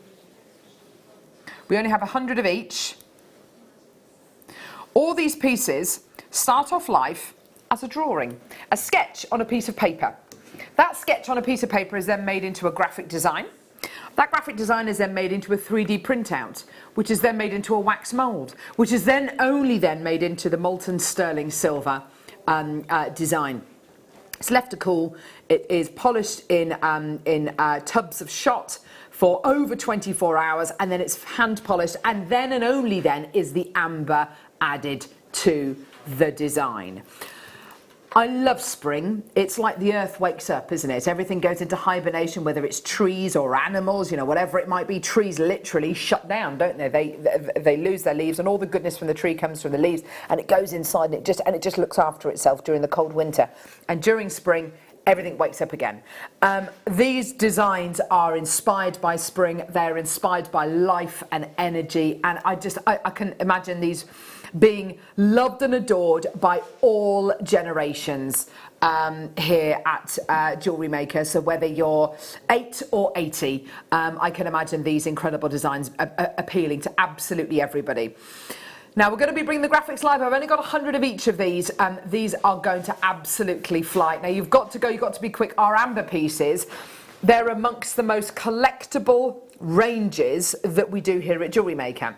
we only have 100 of each. All these pieces start off life as a drawing, a sketch on a piece of paper. That sketch on a piece of paper is then made into a graphic design. That graphic design is then made into a 3D printout, which is then made into a wax mould, which is then only then made into the molten sterling silver design. It's left to cool. It is polished in tubs of shot for over 24 hours, and then it's hand polished, and then and only then is the amber added to the design. I love spring. It's like the earth wakes up, isn't it? Everything goes into hibernation, whether it's trees or animals, you know, whatever it might be. Trees literally shut down, don't they? They lose their leaves, and all the goodness from the tree comes from the leaves, and it goes inside, and it just looks after itself during the cold winter. And during spring, everything wakes up again. These designs are inspired by spring. They're inspired by life and energy, and I can imagine these being loved and adored by all generations here at Jewellery Maker. So whether you're 8 or 80, I can imagine these incredible designs appealing to absolutely everybody. Now, we're going to be bringing the graphics live. I've only got 100 of each of these, and these are going to absolutely fly. Now, you've got to be quick. Our amber pieces, they're amongst the most collectible ranges that we do here at Jewellery Maker.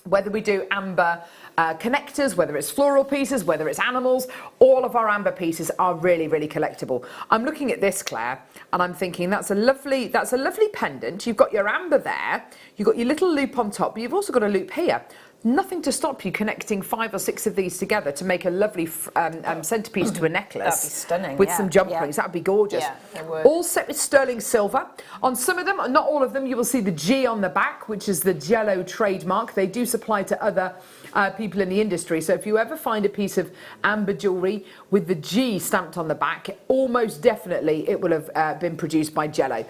Whether we do amber connectors, whether it's floral pieces, whether it's animals, all of our amber pieces are really, really collectible. I'm looking at this, Claire, and I'm thinking that's a lovely pendant. You've got your amber there, you've got your little loop on top, but you've also got a loop here. Nothing to stop you connecting 5 or 6 of these together to make a lovely centerpiece to a necklace. That'd be stunning. With some jump rings. That'd be gorgeous. Yeah, it would. All set with sterling silver. On some of them, not all of them, you will see the G on the back, which is the Jello trademark. They do supply to other people in the industry. So if you ever find a piece of amber jewellery with the G stamped on the back, almost definitely it will have been produced by Jello.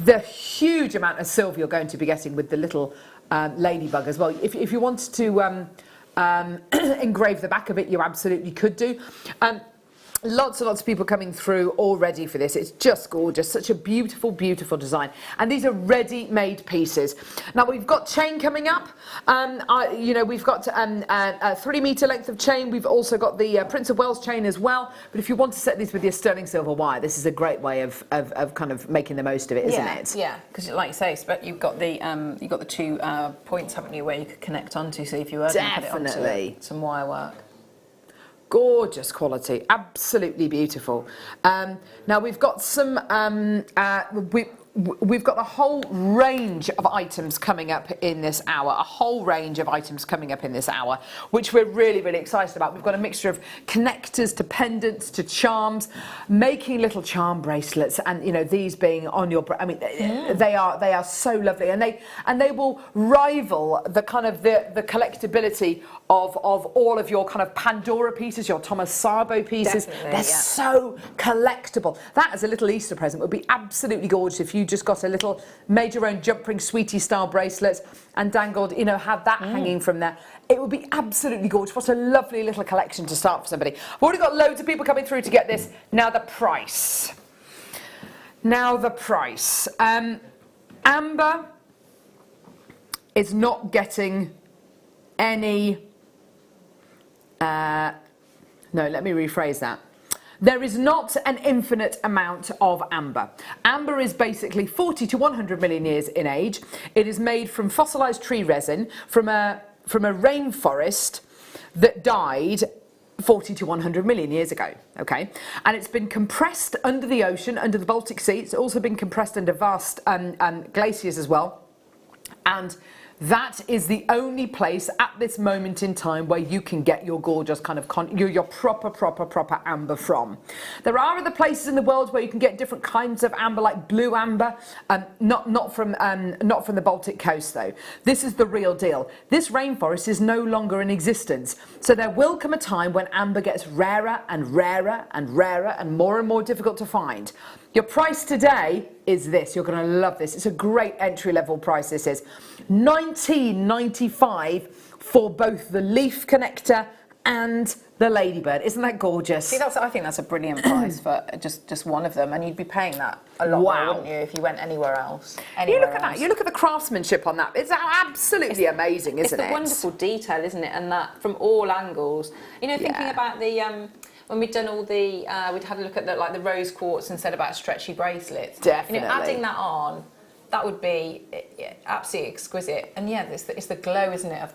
The huge amount of silver you're going to be getting with the little ladybug as well. If you wanted to engrave the back of it, you absolutely could do. Lots and lots of people coming through already for this. It's just gorgeous. Such a beautiful, beautiful design. And these are ready-made pieces. Now, we've got chain coming up. We've got a 3-metre length of chain. We've also got the Prince of Wales chain as well. But if you want to set these with your sterling silver wire, this is a great way of kind of making the most of it, isn't it? Yeah, because like you say, you've got the 2 points, haven't you, where you could connect onto. So if you were going to put it onto some wire work. Gorgeous quality, absolutely beautiful. Now we've got some, we've got a whole range of items coming up in this hour, which we're really, really excited about. We've got a mixture of connectors to pendants to charms, making little charm bracelets, and you know, these being on your, I mean, they are so lovely, and they will rival the kind of the collectability of all of your kind of Pandora pieces, your Thomas Sabo pieces. They're so collectible. That as a little Easter present would be absolutely gorgeous if you just got a little made your own jump ring sweetie style bracelet and dangled, you know, had that hanging from there. It would be absolutely gorgeous. What a lovely little collection to start for somebody. I've already got loads of people coming through to get this. Now the price. Amber is not getting any no, let me rephrase that. There is not an infinite amount of amber. Amber is basically 40 to 100 million years in age. It is made from fossilized tree resin from a rainforest that died 40 to 100 million years ago, okay? And it's been compressed under the ocean, under the Baltic Sea. It's also been compressed under vast glaciers as well. And that is the only place at this moment in time where you can get your gorgeous kind of your proper amber from. There are other places in the world where you can get different kinds of amber, like blue amber, not from the Baltic coast though. This is the real deal. This rainforest is no longer in existence, so there will come a time when amber gets rarer and rarer and rarer and more difficult to find. Your price today is this. You're going to love this. It's a great entry-level price, this is. $19.95 for both the leaf connector and the ladybird. Isn't that gorgeous? See, I think that's a brilliant price for just one of them, and you'd be paying that a lot more, wouldn't you, if you went anywhere else? You look at that. You look at the craftsmanship on that. It's absolutely amazing, isn't it? It's the wonderful detail, isn't it? And that from all angles. You know, thinking about the... when we'd done all the, we'd had a look at the rose quartz and said about stretchy bracelets. Definitely. You know, adding that on, that would be absolutely exquisite. And yeah, it's the glow, isn't it, of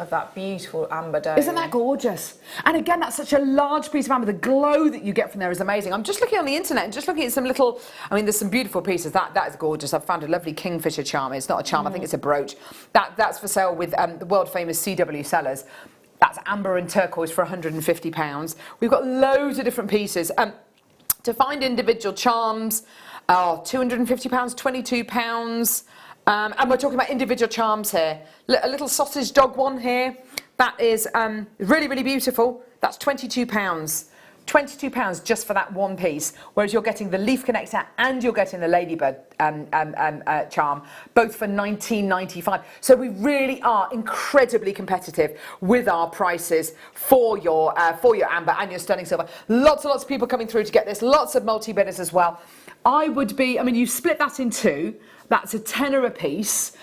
that beautiful amber dome. Isn't that gorgeous? And again, that's such a large piece of amber. The glow that you get from there is amazing. I'm just looking on the internet and just looking at some little, I mean, there's some beautiful pieces. That is gorgeous. I've found a lovely kingfisher charm. It's not a charm, I think it's a brooch. That's for sale with the world famous CW sellers. That's amber and turquoise for £150. We've got loads of different pieces. To find individual charms, £250, £22. And we're talking about individual charms here. A little sausage dog one here. That is really, really beautiful. That's £22. £22 just for that one piece, whereas you're getting the leaf connector and you're getting the ladybird charm, both for £19.95. So we really are incredibly competitive with our prices for your amber and your sterling silver. Lots and lots of people coming through to get this, lots of multi-bidders as well. I mean, you split that in two, that's a tenner a piece.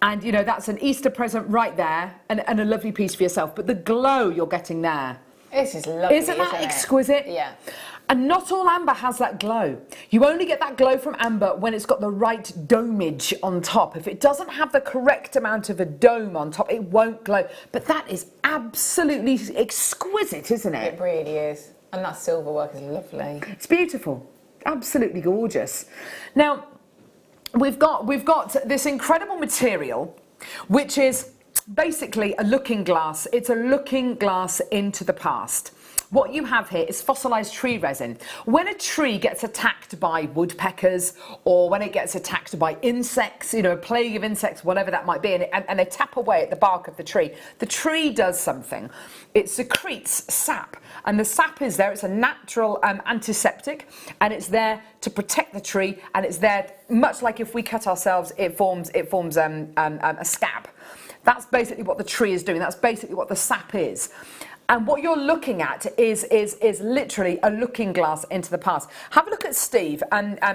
And, you know, that's an Easter present right there and a lovely piece for yourself. But the glow you're getting there, this is lovely, isn't that exquisite? Yeah. And not all amber has that glow. You only get that glow from amber when it's got the right domage on top. If it doesn't have the correct amount of a dome on top, it won't glow. But that is absolutely exquisite, isn't it? It really is. And that silver work is lovely. It's beautiful. Absolutely gorgeous. Now, we've got this incredible material, which is basically a looking glass. It's a looking glass into the past. What you have here is fossilized tree resin. When a tree gets attacked by woodpeckers or when it gets attacked by insects, you know, a plague of insects, whatever that might be, and they tap away at the bark of the tree does something. It secretes sap, and the sap is there. It's a natural antiseptic, and it's there to protect the tree, and it's there, much like if we cut ourselves, it forms a scab. That's basically what the tree is doing. That's basically what the sap is. And what you're looking at is literally a looking glass into the past. Have a look at Steve.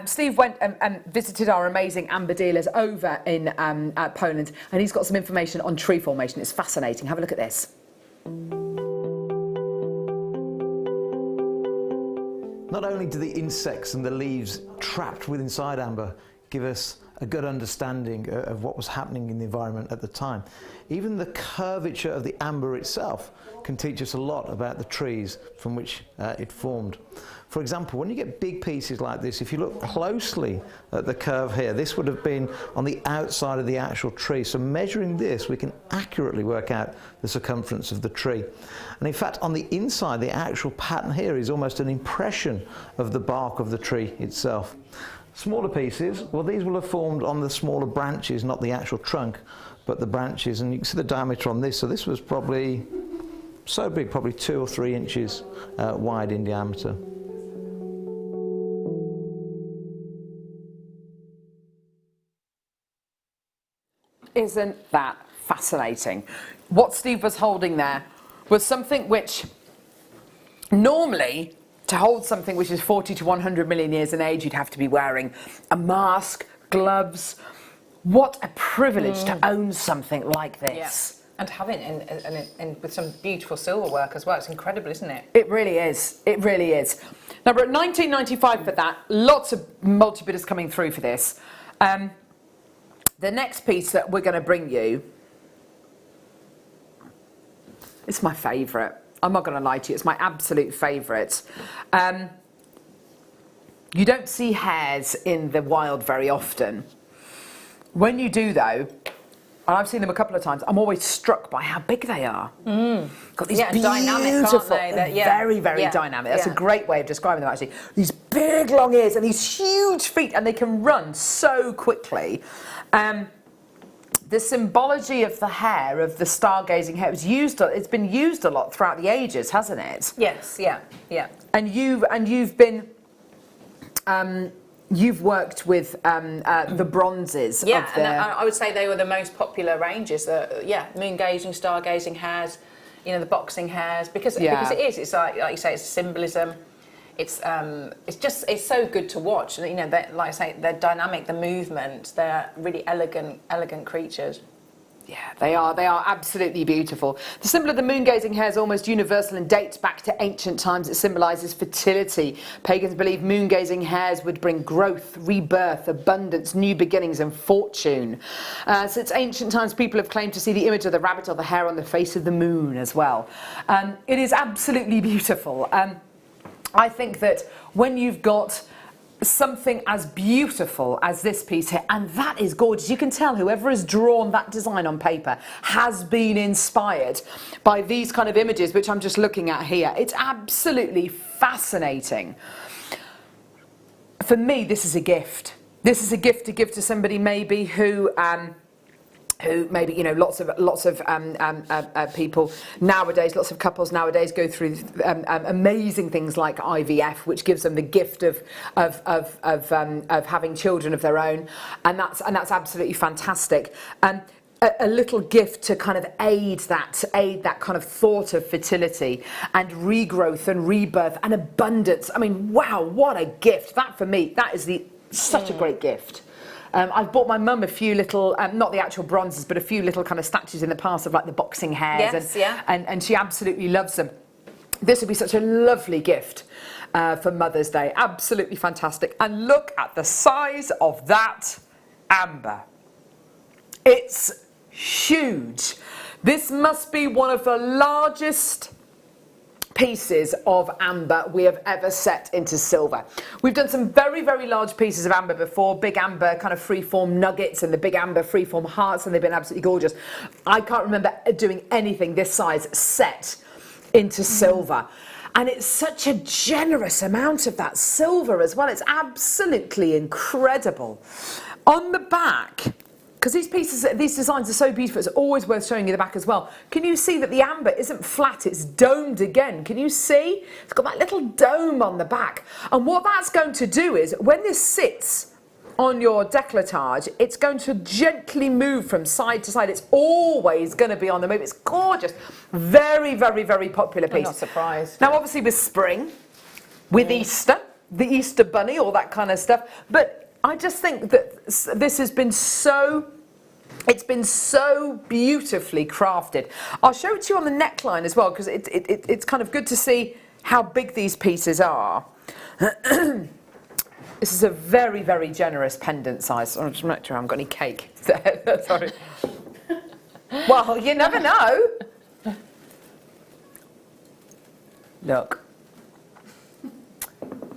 Steve went and visited our amazing amber dealers over in Poland, and he's got some information on tree formation. It's fascinating. Have a look at this. Not only do the insects and the leaves trapped within inside amber give us a good understanding of what was happening in the environment at the time. Even the curvature of the amber itself can teach us a lot about the trees from which it formed. For example, when you get big pieces like this, if you look closely at the curve here, this would have been on the outside of the actual tree. So measuring this, we can accurately work out the circumference of the tree. And in fact, on the inside, the actual pattern here is almost an impression of the bark of the tree itself. Smaller pieces, well, these will have formed on the smaller branches, not the actual trunk, but the branches. And you can see the diameter on this. So this was probably so big, probably 2 or 3 inches wide in diameter. Isn't that fascinating? What Steve was holding there was something which normally, to hold something which is 40 to 100 million years in age, you'd have to be wearing a mask, gloves. What a privilege to own something like this. Yeah. And have it in with some beautiful silver work as well. It's incredible, isn't it? It really is. It really is. Now, we're at 1995 for that. Lots of multi-bidders coming through for this. The next piece that we're going to bring you is my favourite. I'm not going to lie to you. It's my absolute favourite. You don't see hares in the wild very often. When you do, though, and I've seen them a couple of times, I'm always struck by how big they are. Got these beautiful, dynamic, aren't they? Very, very dynamic. That's a great way of describing them, actually. These big, long ears and these huge feet, and they can run so quickly. The symbology of the hare, of the stargazing hare, it's been used a lot throughout the ages, hasn't it? Yes, yeah. And you've been you've worked with the bronzes. Yeah, of the... and I would say they were the most popular ranges. Moon gazing, stargazing hares, the boxing hares, because it is. It's like you say, it's symbolism. It's so good to watch. Like I say, they're dynamic, the movement. They're really elegant creatures. Yeah, they are. They are absolutely beautiful. The symbol of the moon-gazing hare is almost universal and dates back to ancient times. It symbolises fertility. Pagans believed moon-gazing hares would bring growth, rebirth, abundance, new beginnings and fortune. Since ancient times, people have claimed to see the image of the rabbit or the hare on the face of the moon as well. It is absolutely beautiful. I think that when you've got something as beautiful as this piece here, and that is gorgeous. You can tell whoever has drawn that design on paper has been inspired by these kind of images, which I'm just looking at here. It's absolutely fascinating. For me, this is a gift. This is a gift to give to somebody maybe who maybe, lots of people nowadays, lots of couples nowadays go through amazing things like IVF, which gives them the gift of having children of their own, and that's absolutely fantastic. A little gift to kind of aid that kind of thought of fertility and regrowth and rebirth and abundance. I mean, wow, what a gift! That for me, that is such a great gift. I've bought my mum a few little, not the actual bronzes, but a few little kind of statues in the past of like the boxing hares, and she absolutely loves them. This would be such a lovely gift for Mother's Day. Absolutely fantastic. And look at the size of that amber. It's huge. This must be one of the largest pieces of amber we have ever set into silver. We've done some very, very large pieces of amber before, big amber kind of freeform nuggets and the big amber freeform hearts, and they've been absolutely gorgeous. I can't remember doing anything this size set into silver. And it's such a generous amount of that silver as well. It's absolutely incredible. On the back, because these designs are so beautiful, it's always worth showing you the back as well. Can you see that the amber isn't flat, it's domed again? Can you see? It's got that little dome on the back. And what that's going to do is, when this sits on your décolletage, it's going to gently move from side to side. It's always going to be on the move. It's gorgeous. Very, very, very popular piece. I'm not surprised. Now, obviously with spring, with Easter, the Easter bunny, all that kind of stuff. But I just think that this has been it's been so beautifully crafted. I'll show it to you on the neckline as well, because it's kind of good to see how big these pieces are. This is a very, very generous pendant size. I'm just not sure I haven't got any cake there. Sorry. Well, you never know. Look.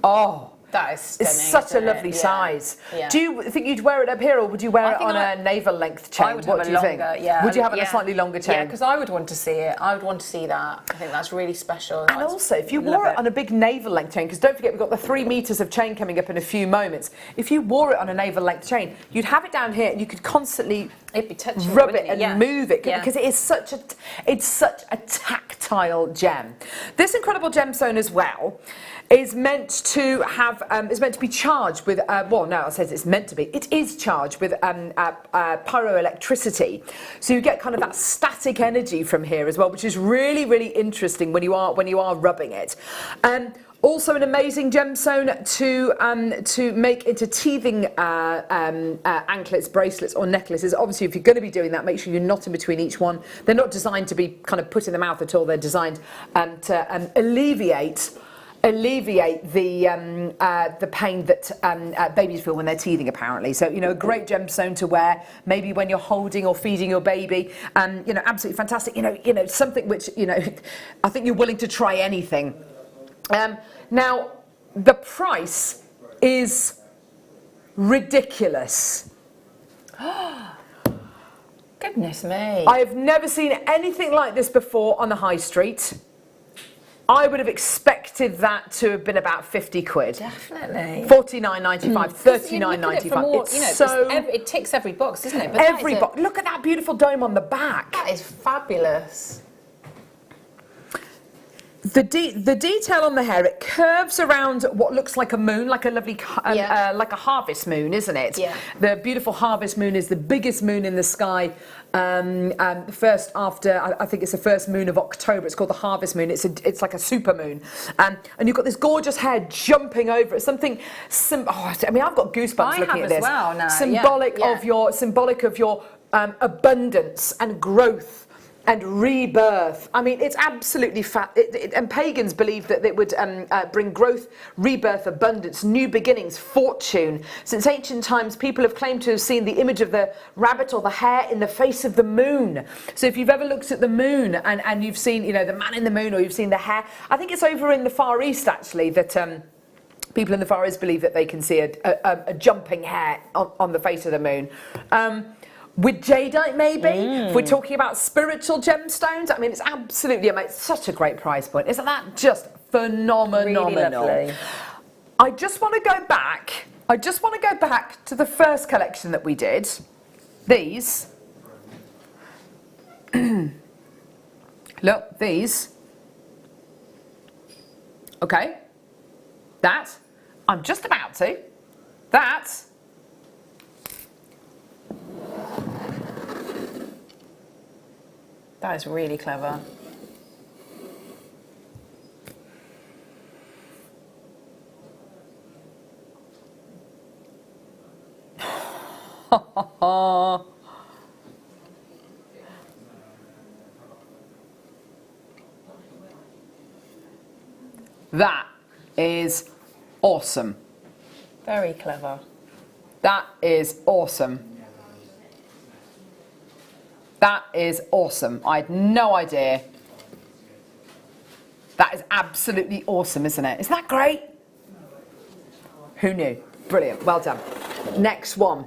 Oh. That is stunning. It's such a isn't it? lovely Yeah. size. Yeah. Do you think you'd wear it up here, or would you wear it on a navel length chain? I would What have do a you longer, think? yeah. Would you have it on Yeah. a slightly longer chain? Yeah, because I would want to see it. I would want to see that. I think that's really special. And also, if you wore it on a big navel length chain, because don't forget we've got the 3 meters of chain coming up in a few moments. If you wore it on a navel length chain, you'd have it down here and you could constantly It'd be touching, rub wouldn't it and Yeah. move it, Yeah. because it is such a tactile gem. This incredible gemstone as well is meant to have is meant to be charged with well, no, it says it's meant to be. It is charged with pyroelectricity, so you get kind of that static energy from here as well, which is really, really interesting when you are rubbing it. Also an amazing gemstone to make into teething anklets, bracelets or necklaces. Obviously, if you're going to be doing that, make sure you're not in between each one. They're not designed to be kind of put in the mouth at all. They're designed to alleviate the pain that babies feel when they're teething, apparently. So, you know, a great gemstone to wear, maybe when you're holding or feeding your baby. You know, absolutely fantastic. You know, something which, you know, I think you're willing to try anything. Now, the price is ridiculous. Goodness me. I have never seen anything like this before on the high street. I would have expected that to have been about 50 quid. Definitely. 49.95, 39.95. It's so it ticks every box, doesn't it? But every box. Look at that beautiful dome on the back. That is fabulous. The detail on the hair, it curves around what looks like a moon, like a lovely, like a harvest moon, isn't it? Yeah. The beautiful harvest moon is the biggest moon in the sky. First after, I think it's the first moon of October. It's called the harvest moon. It's like a super moon, and you've got this gorgeous hair jumping over it. Something, I mean, I've got goosebumps looking at this. Well now. Symbolic of your abundance and growth and rebirth. I mean, it's absolutely and pagans believed that it would bring growth, rebirth, abundance, new beginnings, fortune. Since ancient times, people have claimed to have seen the image of the rabbit or the hare in the face of the moon. So if you've ever looked at the moon and you've seen, you know, the man in the moon, or you've seen the hare, I think it's over in the Far East, actually, that people in the Far East believe that they can see a jumping hare on the face of the moon. With jadeite, maybe, if we're talking about spiritual gemstones. I mean, it's absolutely amazing. It's such a great price point. Isn't that just phenomenal? Really lovely. I just want to go back. To the first collection that we did. These. Look, these. Okay. That. I'm just about to. That. That is really clever. That is awesome. Very clever. That is awesome. That is awesome. I had no idea. That is absolutely awesome, isn't it? Isn't that great? Who knew? Brilliant. Well done. Next one.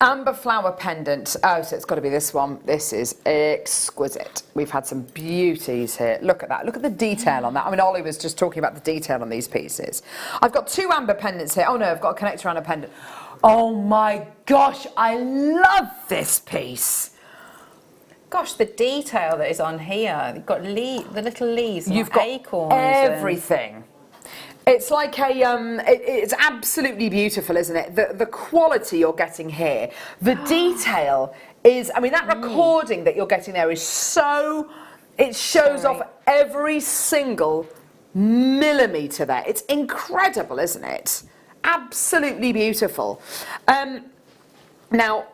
Amber flower pendant. Oh, so it's got to be this one. This is exquisite. We've had some beauties here. Look at that. Look at the detail on that. I mean, Ollie was just talking about the detail on these pieces. I've got 2 amber pendants here. Oh no, I've got a connector and a pendant. Oh my gosh, I love this piece. Gosh, the detail that is on here. You've got the little leaves. You've got acorns. everything. It's like it's absolutely beautiful, isn't it? The quality you're getting here, the detail is, I mean, that recording that you're getting there is so, it shows off every single millimetre there. It's incredible, isn't it? Absolutely beautiful. Now,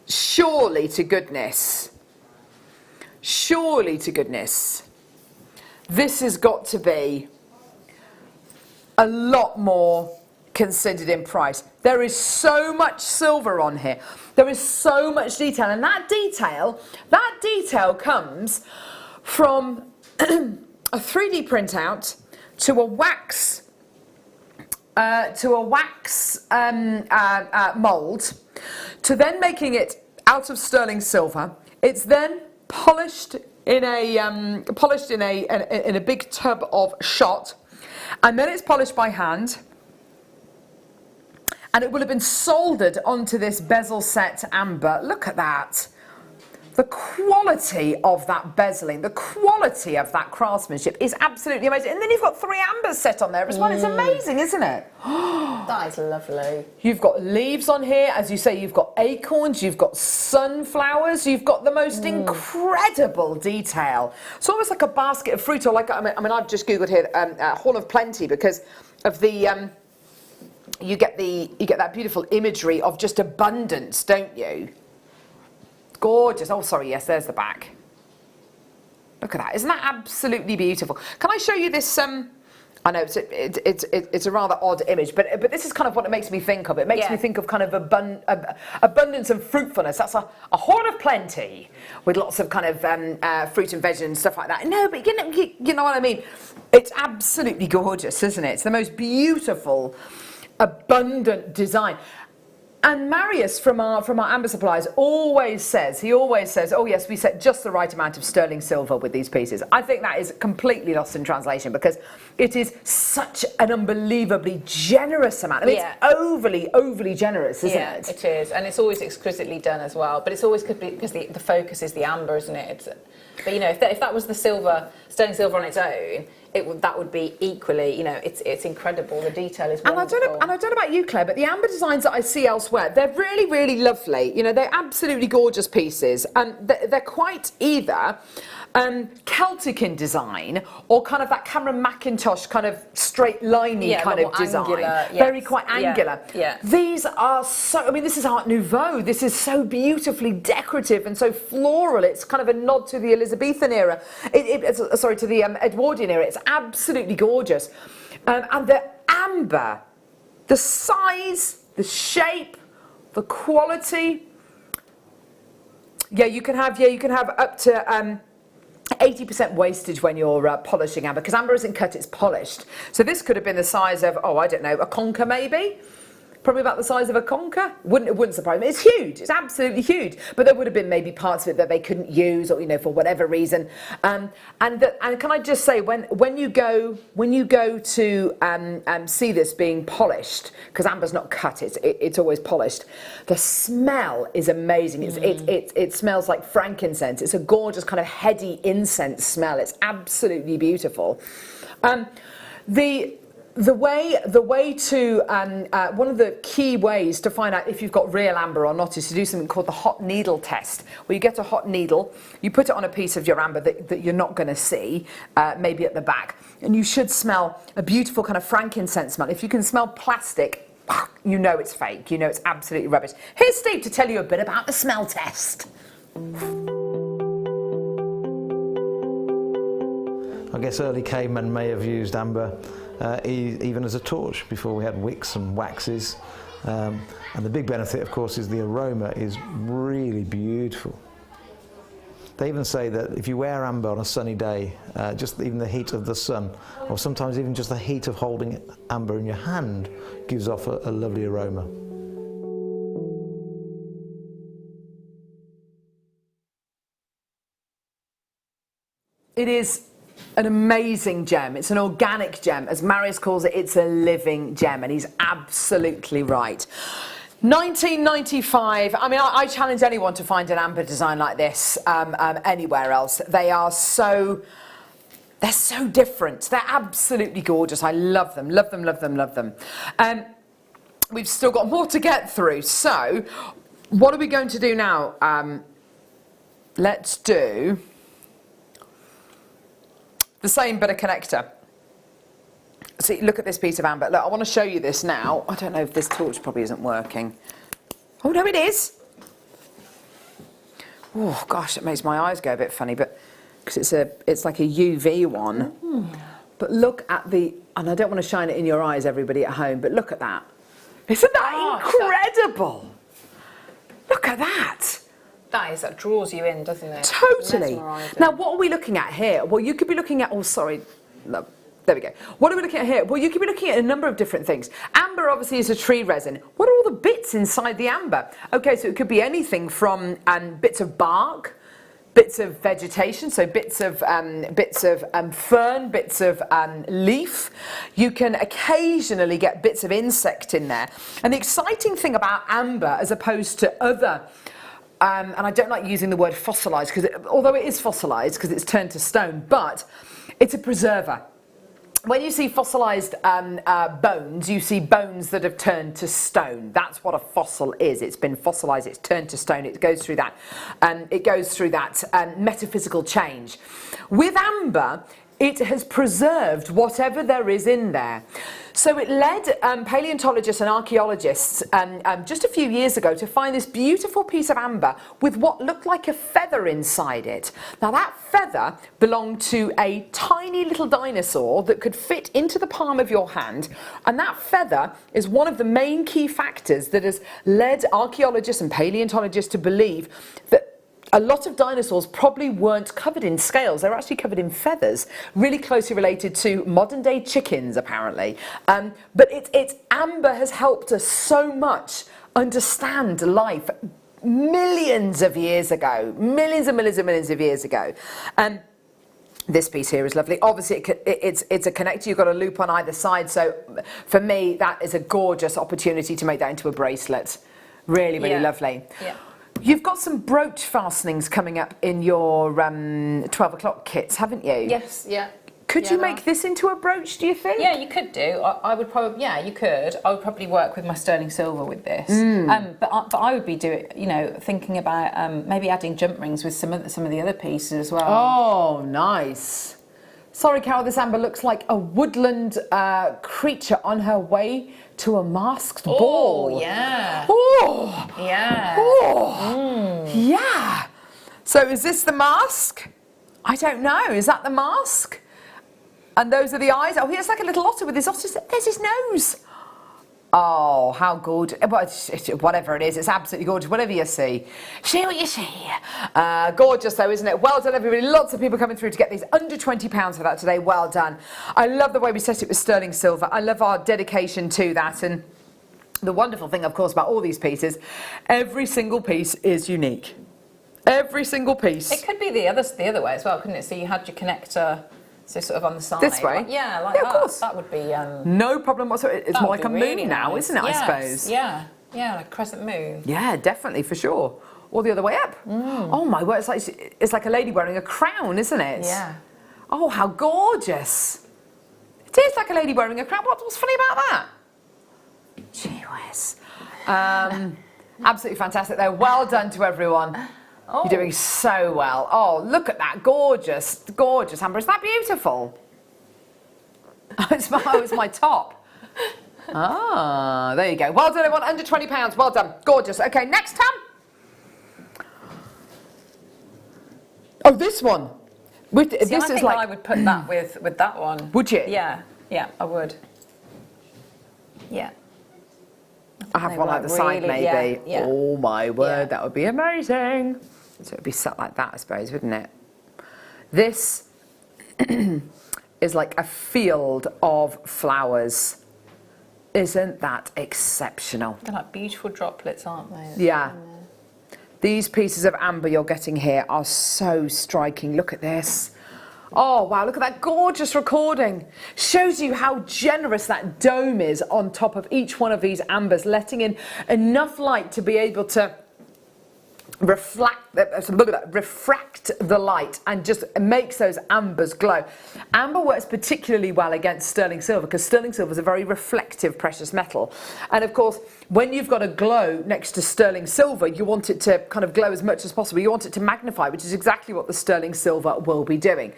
surely to goodness, this has got to be a lot more considered in price. There is so much silver on here. There is so much detail, and that detail comes from a 3D printout to a wax mold, to then making it out of sterling silver. It's then polished in a big tub of shot, and then it's polished by hand, and it will have been soldered onto this bezel set amber. Look at that. The quality of that bezeling, the quality of that craftsmanship is absolutely amazing. And then you've got 3 ambers set on there as well. It's amazing, isn't it? That is lovely. You've got leaves on here. As you say, you've got acorns, you've got sunflowers, you've got the most incredible detail. It's almost like a basket of fruit, or like, I mean, I've just Googled here, Hall of Plenty, because of the, you get that beautiful imagery of just abundance, don't you? Gorgeous. Oh, sorry, yes, there's the back. Look at that. Isn't that absolutely beautiful? Can I show you this? I know it's a rather odd image, but this is kind of what it makes me think of. It makes me think of kind of abundance and fruitfulness. That's a Hall of Plenty with lots of kind of fruit and veg and stuff like that. No, but you know what I mean? It's absolutely gorgeous, isn't it? It's the most beautiful, abundant design. And Marius from our amber suppliers always says, oh yes, we set just the right amount of sterling silver with these pieces. I think that is completely lost in translation, because it is such an unbelievably generous amount. I mean, it's overly generous, isn't it? It is, and it's always exquisitely done as well. But it's always because the focus is the amber, isn't it? But you know, if that was the sterling silver on its own, that would be equally, you know, it's incredible. The detail is wonderful. And I don't know about you, Claire, but the amber designs that I see elsewhere, they're really, really lovely. You know, they're absolutely gorgeous pieces, and they're quite either Celtic in design, or kind of that Cameron Mackintosh kind of straight liney kind of design. Angular, very quite angular. Yeah. These are so, I mean, this is Art Nouveau. This is so beautifully decorative and so floral. It's kind of a nod to the Elizabethan era. To the Edwardian era. It's absolutely gorgeous. And the amber, the size, the shape, the quality. You can have up to 80% wastage when you're polishing amber, because amber isn't cut, it's polished. So this could have been the size of, I don't know, a conker maybe? Probably about the size of a conker. It wouldn't surprise me. It's huge. It's absolutely huge. But there would have been maybe parts of it that they couldn't use, or, you know, for whatever reason. And can I just say, when you go to see this being polished, because amber's not cut, it's always polished. The smell is amazing. It smells like frankincense. It's a gorgeous kind of heady incense smell. It's absolutely beautiful. The way to one of the key ways to find out if you've got real amber or not is to do something called the hot needle test, where you get a hot needle, you put it on a piece of your amber that you're not going to see, maybe at the back, and you should smell a beautiful kind of frankincense smell. If you can smell plastic, you know it's fake, you know it's absolutely rubbish. Here's Steve to tell you a bit about the smell test. I guess early cavemen may have used amber even as a torch before we had wicks and waxes. And the big benefit, of course, is the aroma is really beautiful. They even say that if you wear amber on a sunny day, just even the heat of the sun, or sometimes even just the heat of holding amber in your hand, gives off a lovely aroma. It is an amazing gem. It's an organic gem. As Marius calls it, it's a living gem, and he's absolutely right. 1995, I mean, I challenge anyone to find an amber design like this anywhere else. They're so different. They're absolutely gorgeous. I love them, love them, love them, love them. We've still got more to get through. So what are we going to do now? Let's do the same but a connector. See, look at this piece of amber. Look, I want to show you this now. I don't know if this torch probably isn't working. Oh no, it is. Oh gosh, it makes my eyes go a bit funny, but because it's like a UV one. But look at the and I don't want to shine it in your eyes, everybody at home, but look at that. Isn't that incredible? Look at that. That draws you in, doesn't it? Totally. Mesmerising. Now, what are we looking at here? Well, you could be looking at, oh, sorry. No, there we go. What are we looking at here? Well, you could be looking at a number of different things. Amber obviously is a tree resin. What are all the bits inside the amber? Okay, so it could be anything from bits of bark, bits of vegetation, so bits of fern, bits of leaf. You can occasionally get bits of insect in there. And the exciting thing about amber, as opposed to other, and I don't like using the word fossilised, because although it is fossilised because it's turned to stone, but it's a preserver. When you see fossilised bones, you see bones that have turned to stone. That's what a fossil is. It's been fossilised, it's turned to stone. It goes through that, metaphysical change. With amber, it has preserved whatever there is in there. So it led paleontologists and archaeologists just a few years ago to find this beautiful piece of amber with what looked like a feather inside it. Now that feather belonged to a tiny little dinosaur that could fit into the palm of your hand, and that feather is one of the main key factors that has led archaeologists and paleontologists to believe that a lot of dinosaurs probably weren't covered in scales. They were actually covered in feathers, really closely related to modern day chickens, apparently. But it's amber has helped us so much understand life millions of years ago, millions and millions and millions of years ago. This piece here is lovely. Obviously, it's a connector. You've got a loop on either side. So for me, that is a gorgeous opportunity to make that into a bracelet. Really, really lovely. Yeah. You've got some brooch fastenings coming up in your 12 o'clock kits, haven't you? Yes, yeah. Could you make this into a brooch, do you think? Yeah, you could do. I would probably, you could. I would probably work with my sterling silver with this. But I would be thinking about maybe adding jump rings with some of the other pieces as well. Oh, nice. Sorry, Carol, this amber looks like a woodland creature on her way to a masked ball. Oh, yeah. Oh, yeah. Oh, yeah. So is this the mask? I don't know. Is that the mask? And those are the eyes. Oh, here's like a little otter with his otter. There's his nose. Oh, how good. Whatever it is, it's absolutely gorgeous. Whatever you see. See what you see. Gorgeous though, isn't it? Well done, everybody. Lots of people coming through to get these under £20 for that today. Well done. I love the way we set it with sterling silver. I love our dedication to that. And the wonderful thing, of course, about all these pieces, every single piece is unique. Every single piece. It could be the other way as well, couldn't it? So you had your connector, so sort of on the side. This way? Like that. Of course. That would be... no problem whatsoever. It's more like a really moon now, nice. isn't it, Yes. I suppose? Yeah, like a crescent moon. Yeah, definitely, for sure. Or the other way up. Oh my word, it's like a lady wearing a crown, isn't it? Yeah. Oh, how gorgeous. It is like a lady wearing a crown. What's funny about that? Gee whiz. Absolutely fantastic though. Well done to everyone. Oh. You're doing so well. Oh, look at that. Gorgeous, gorgeous, Amber. Is that beautiful? It's my top. Ah, there you go. Well done, everyone. Under £20. Well done. Gorgeous. Okay, next time. Oh, this one. I think I would put that with that one. Would you? Yeah, I would. Yeah. I have one either side, maybe. Yeah. Oh my word, that would be amazing. So it'd be set like that, I suppose, wouldn't it? This is like a field of flowers. Isn't that exceptional? They're like beautiful droplets, aren't they? Yeah. These pieces of amber you're getting here are so striking. Look at this. Oh, wow, look at that gorgeous recording. Shows you how generous that dome is on top of each one of these ambers, letting in enough light to be able to refract the light and just makes those ambers glow. Amber works particularly well against sterling silver because sterling silver is a very reflective precious metal. And of course, when you've got a glow next to sterling silver, you want it to kind of glow as much as possible. You want it to magnify, which is exactly what the sterling silver will be doing.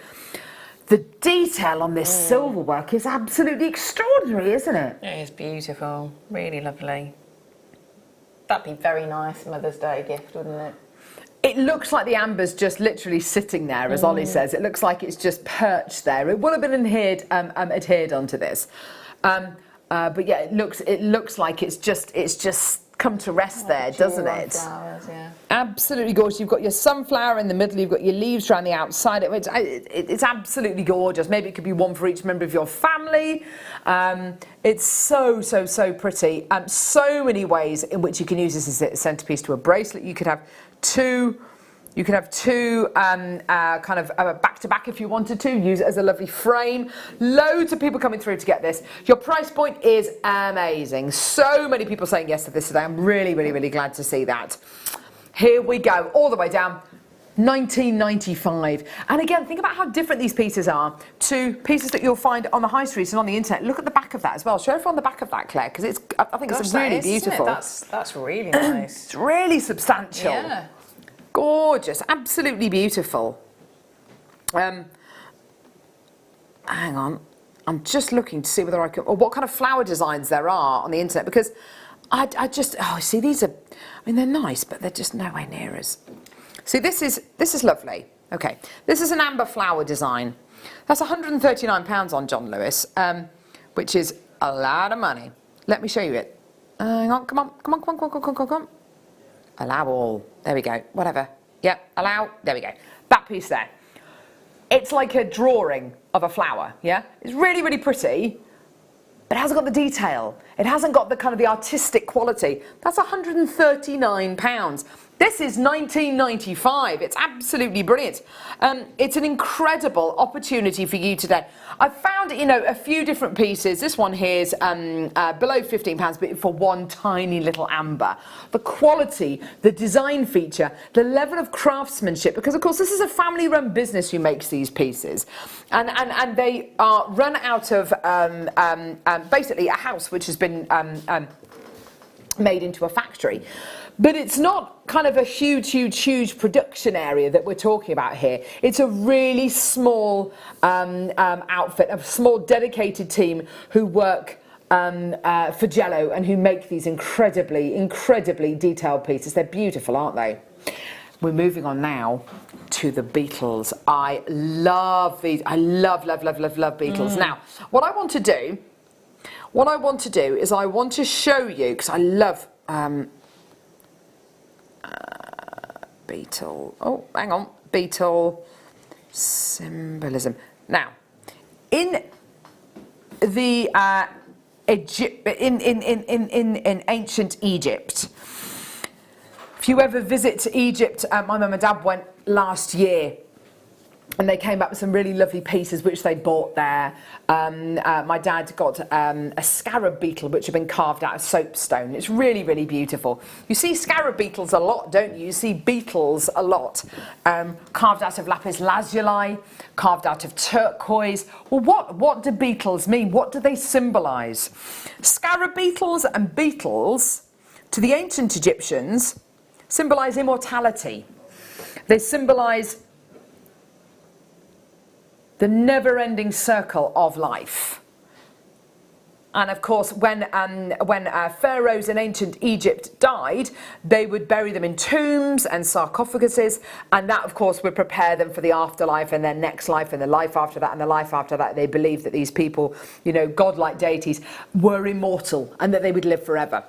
The detail on this silver work is absolutely extraordinary, isn't it? It is beautiful. Really lovely. That'd be very nice Mother's Day gift, wouldn't it? It looks like the amber's just literally sitting there, as Ollie says. It looks like it's just perched there. It would have been adhered onto this, but yeah, it looks like it's just come to rest there, doesn't it? Flowers, yeah. Absolutely gorgeous. You've got your sunflower in the middle. You've got your leaves around the outside. It's absolutely gorgeous. Maybe it could be one for each member of your family. It's so pretty. So many ways in which you can use this as a centerpiece to a bracelet. You could have two. You could have two kind of back to back if you wanted to. Use it as a lovely frame. Loads of people coming through to get this. Your price point is amazing. So many people saying yes to this today. I'm really glad to see that. Here we go, all the way down. £19.95. And again, think about how different these pieces are to pieces that you'll find on the high streets and on the internet. Look at the back of that as well. Show everyone the back of that, Claire, because I think it's really beautiful. That's really nice. It's really substantial. Yeah. Gorgeous, absolutely beautiful. Hang on, I'm just looking to see whether I can, or what kind of flower designs there are on the internet, because see, these are, I mean, they're nice, but they're just nowhere near us. See, this is lovely. Okay, this is an amber flower design. That's £139 on John Lewis, which is a lot of money. Let me show you it. Hang on, come on. Allow all. There we go. Whatever. Yep. Allow. There we go. That piece there. It's like a drawing of a flower. Yeah. It's really pretty, but it hasn't got the detail. It hasn't got the kind of the artistic quality. That's £139. This is $19.95. It's absolutely brilliant. It's an incredible opportunity for you today. I've found, a few different pieces. This one here is below £15, but for one tiny little amber. The quality, the design feature, the level of craftsmanship, because of course this is a family-run business who makes these pieces, and they are run out of basically a house which has been made into a factory. But it's not kind of a huge production area that we're talking about here. It's a really small outfit, a small dedicated team who work for Jello and who make these incredibly detailed pieces. They're beautiful, aren't they? We're moving on now to the beetles. I love these. I love beetles. Now, what I want to do is I want to show you, because I love beetle. Oh, hang on. Beetle symbolism. Now, in the in ancient Egypt, if you ever visit Egypt, my mum and dad went last year, and they came back with some really lovely pieces which they bought there. My dad got a scarab beetle which had been carved out of soapstone. It's really beautiful. You see scarab beetles a lot, don't you? You see beetles a lot. Carved out of lapis lazuli, carved out of turquoise. Well, what do beetles mean? What do they symbolise? Scarab beetles and beetles, to the ancient Egyptians, symbolise immortality. They symbolise the never-ending circle of life. And of course, when pharaohs in ancient Egypt died, they would bury them in tombs and sarcophaguses, and that, of course, would prepare them for the afterlife and their next life and the life after that and the life after that. They believed that these people, godlike deities, were immortal and that they would live forever.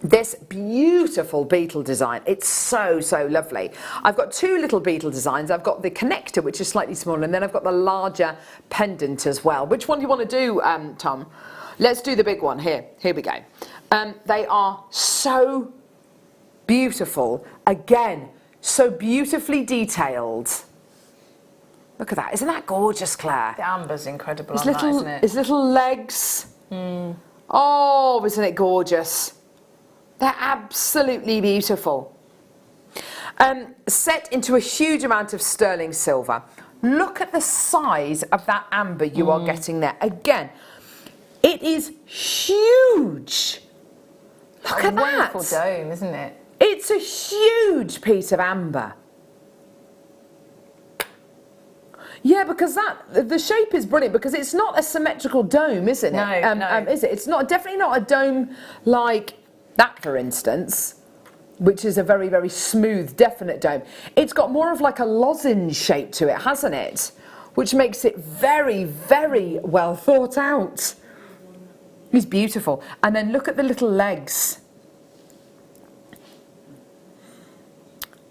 This beautiful beetle design, it's so lovely. I've got two little beetle designs. I've got the connector, which is slightly smaller, and then I've got the larger pendant as well. Which one do you want to do, Tom? Let's do the big one. Here we go. They are so beautiful. Again, so beautifully detailed. Look at that. Isn't that gorgeous, Claire? The amber's incredible on that, isn't it? His little legs. Oh, isn't it gorgeous? They're absolutely beautiful. Set into a huge amount of sterling silver. Look at the size of that amber you are getting there. Again, it is huge. Look at that. Wonderful dome, isn't it? It's a huge piece of amber. Yeah, because the shape is brilliant, because it's not a symmetrical dome, isn't it? No. Is it? It's definitely not a dome like that, for instance. which is a very, very smooth, definite dome. It's got more of like a lozenge shape to it, hasn't it? Which makes it very, very well thought out. It's beautiful. And then look at the little legs.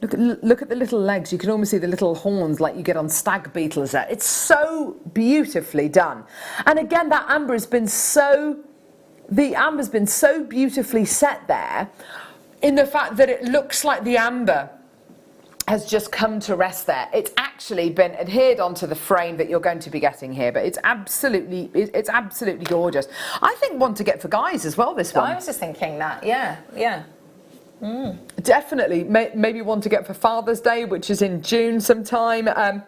Look at the little legs. You can almost see the little horns like you get on stag beetles there. It's so beautifully done. And again, that amber has been the amber's been so beautifully set there in the fact that it looks like the amber has just come to rest there. It's actually been adhered onto the frame that you're going to be getting here, but it's absolutely gorgeous. I think one to get for guys as well, this one. I was just thinking that, yeah. Definitely, maybe one to get for Father's Day, which is in June sometime.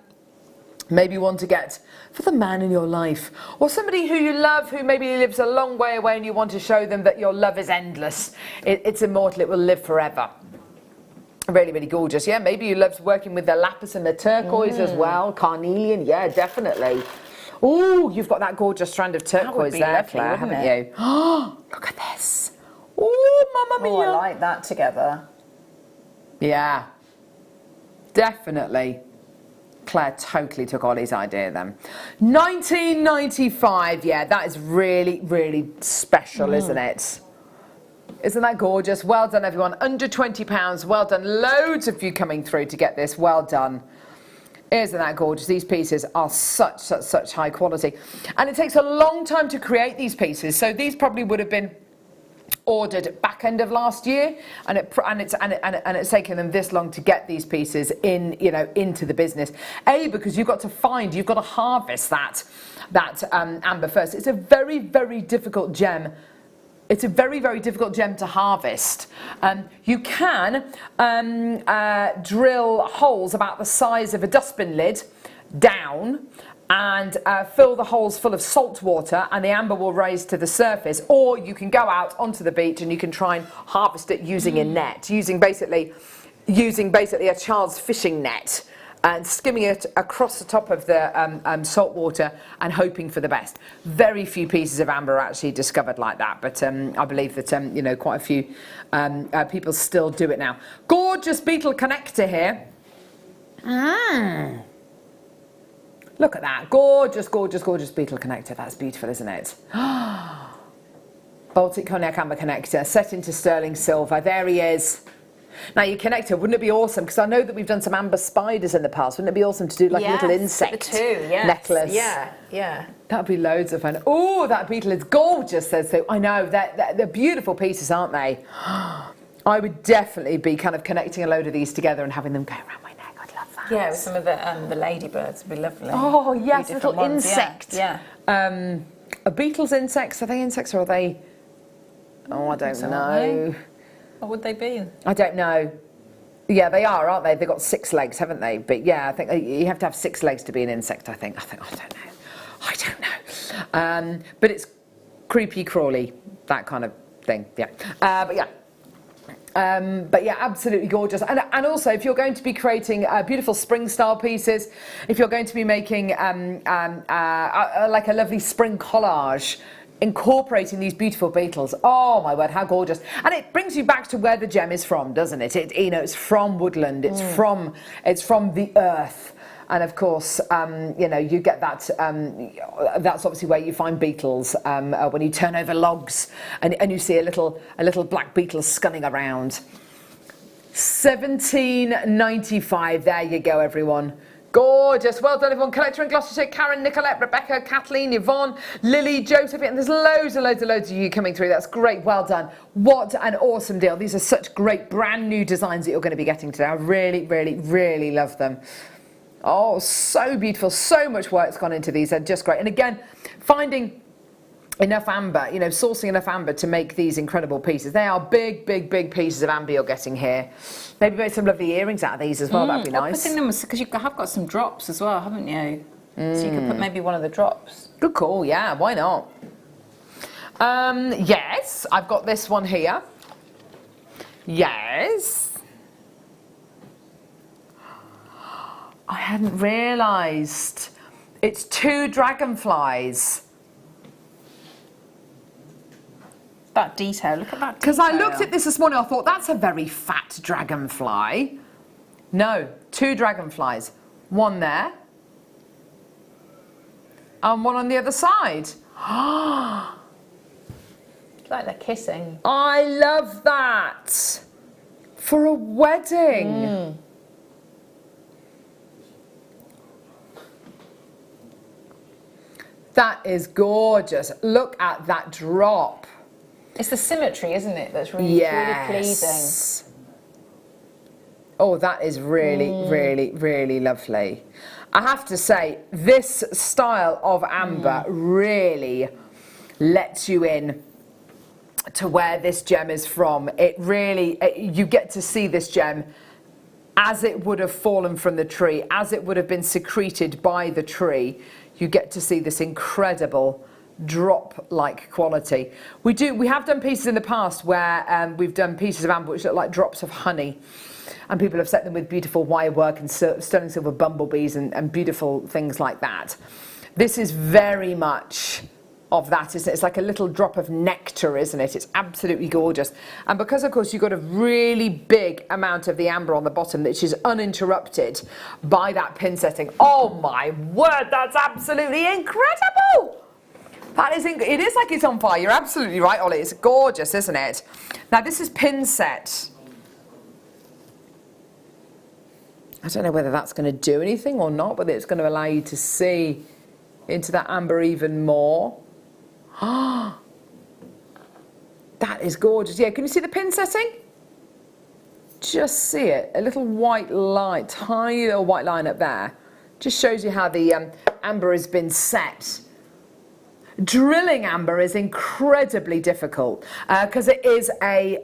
Maybe one to get for the man in your life, or somebody who you love who maybe lives a long way away and you want to show them that your love is endless. It's immortal, it will live forever. Really, really gorgeous. Yeah, maybe you loved working with the lapis and the turquoise as well. Carnelian, yeah, definitely. Oh, you've got that gorgeous strand of turquoise there, lovely, Claire, haven't it? you? Oh, look at this. Oh, mamma mia. Oh, I like that together. Yeah, definitely. Claire totally took Ollie's idea then. 1995, yeah, that is really, really special, isn't it? Isn't that gorgeous? Well done, everyone. Under £20, well done. Loads of you coming through to get this, well done. Isn't that gorgeous? These pieces are such high quality. And it takes a long time to create these pieces, so these probably would have been ordered back end of last year, and it's taken them this long to get these pieces in, into the business. Because you've got to harvest that amber first. It's a very, very difficult gem. It's a very, very difficult gem to harvest. You can drill holes about the size of a dustbin lid down and fill the holes full of salt water, and the amber will rise to the surface. Or you can go out onto the beach and you can try and harvest it using a net, using basically a child's fishing net, and skimming it across the top of the salt water and hoping for the best. Very few pieces of amber are actually discovered like that, but I believe that quite a few people still do it now. Gorgeous beetle connector here. Look at that, gorgeous, gorgeous, gorgeous beetle connector. That's beautiful, isn't it? Baltic Cognac Amber connector, set into sterling silver. There he is. Now your connector, wouldn't it be awesome? Because I know that we've done some amber spiders in the past. Wouldn't it be awesome to do like a little insect necklace? Yeah. That'd be loads of fun. Oh, that beetle is gorgeous, says so. I know, they're beautiful pieces, aren't they? I would definitely be kind of connecting a load of these together and having them go around my neck. I'd love that. Yeah, with some of the ladybirds would be lovely. Oh, yes, little ones. insect. Yeah. Are beetles insects? Are they insects or are they... Oh, I don't know. What would they be? I don't know. Yeah, they are, aren't they? They've got 6 legs, haven't they? But yeah, I think you have to have 6 legs to be an insect, I think. I don't know. But it's creepy crawly, that kind of thing. Yeah. But yeah, absolutely gorgeous. And also, if you're going to be creating beautiful spring style pieces, if you're going to be making like a lovely spring collage, incorporating these beautiful beetles, oh my word, how gorgeous. And it brings you back to where the gem is from, doesn't it? It's from woodland, it's from the earth. And of course, you get that, that's obviously where you find beetles, when you turn over logs and you see a little black beetle sculling around. 17.95, there you go, everyone. Gorgeous. Well done, everyone. Collector in Gloucestershire, Karen, Nicolette, Rebecca, Kathleen, Yvonne, Lily, Joseph, and there's loads of you coming through. That's great. Well done. What an awesome deal. These are such great brand new designs that you're going to be getting today. I really, really, really love them. Oh, so beautiful. So much work's gone into these. They're just great. And again, finding enough amber, sourcing enough amber to make these incredible pieces. They are big, big, big pieces of amber you're getting here. Maybe make some lovely earrings out of these as well. That'd be nice. Putting them, because you have got some drops as well, haven't you? So you could put maybe one of the drops. Good call. Yeah, why not? Yes, I've got this one here. Yes. I hadn't realised. It's 2 dragonflies. That detail, look at that detail. Because I looked at this morning, I thought, that's a very fat dragonfly. No, 2 dragonflies. One there. And one on the other side. It's like they're kissing. I love that. For a wedding. That is gorgeous. Look at that drop. It's the symmetry, isn't it, that's really, really pleasing. Oh, that is really, really, really lovely. I have to say, this style of amber really lets you in to where this gem is from. It really, you get to see this gem as it would have fallen from the tree, as it would have been secreted by the tree. You get to see this incredible drop-like quality. We have done pieces in the past where we've done pieces of amber which look like drops of honey, and people have set them with beautiful wire work and sterling silver bumblebees and beautiful things like that. This is very much of that, isn't it? It's like a little drop of nectar, isn't it? It's absolutely gorgeous. And because, of course, you've got a really big amount of the amber on the bottom, which is uninterrupted by that pin setting. Oh, my word, that's absolutely incredible! That is, it is like it's on fire. You're absolutely right, Ollie. It's gorgeous, isn't it? Now, this is pin set. I don't know whether that's going to do anything or not, but it's going to allow you to see into that amber even more. Ah, that is gorgeous. Yeah, can you see the pin setting? Just see it. A little white line, tiny little white line up there. Just shows you how the amber has been set. Drilling amber is incredibly difficult because it is a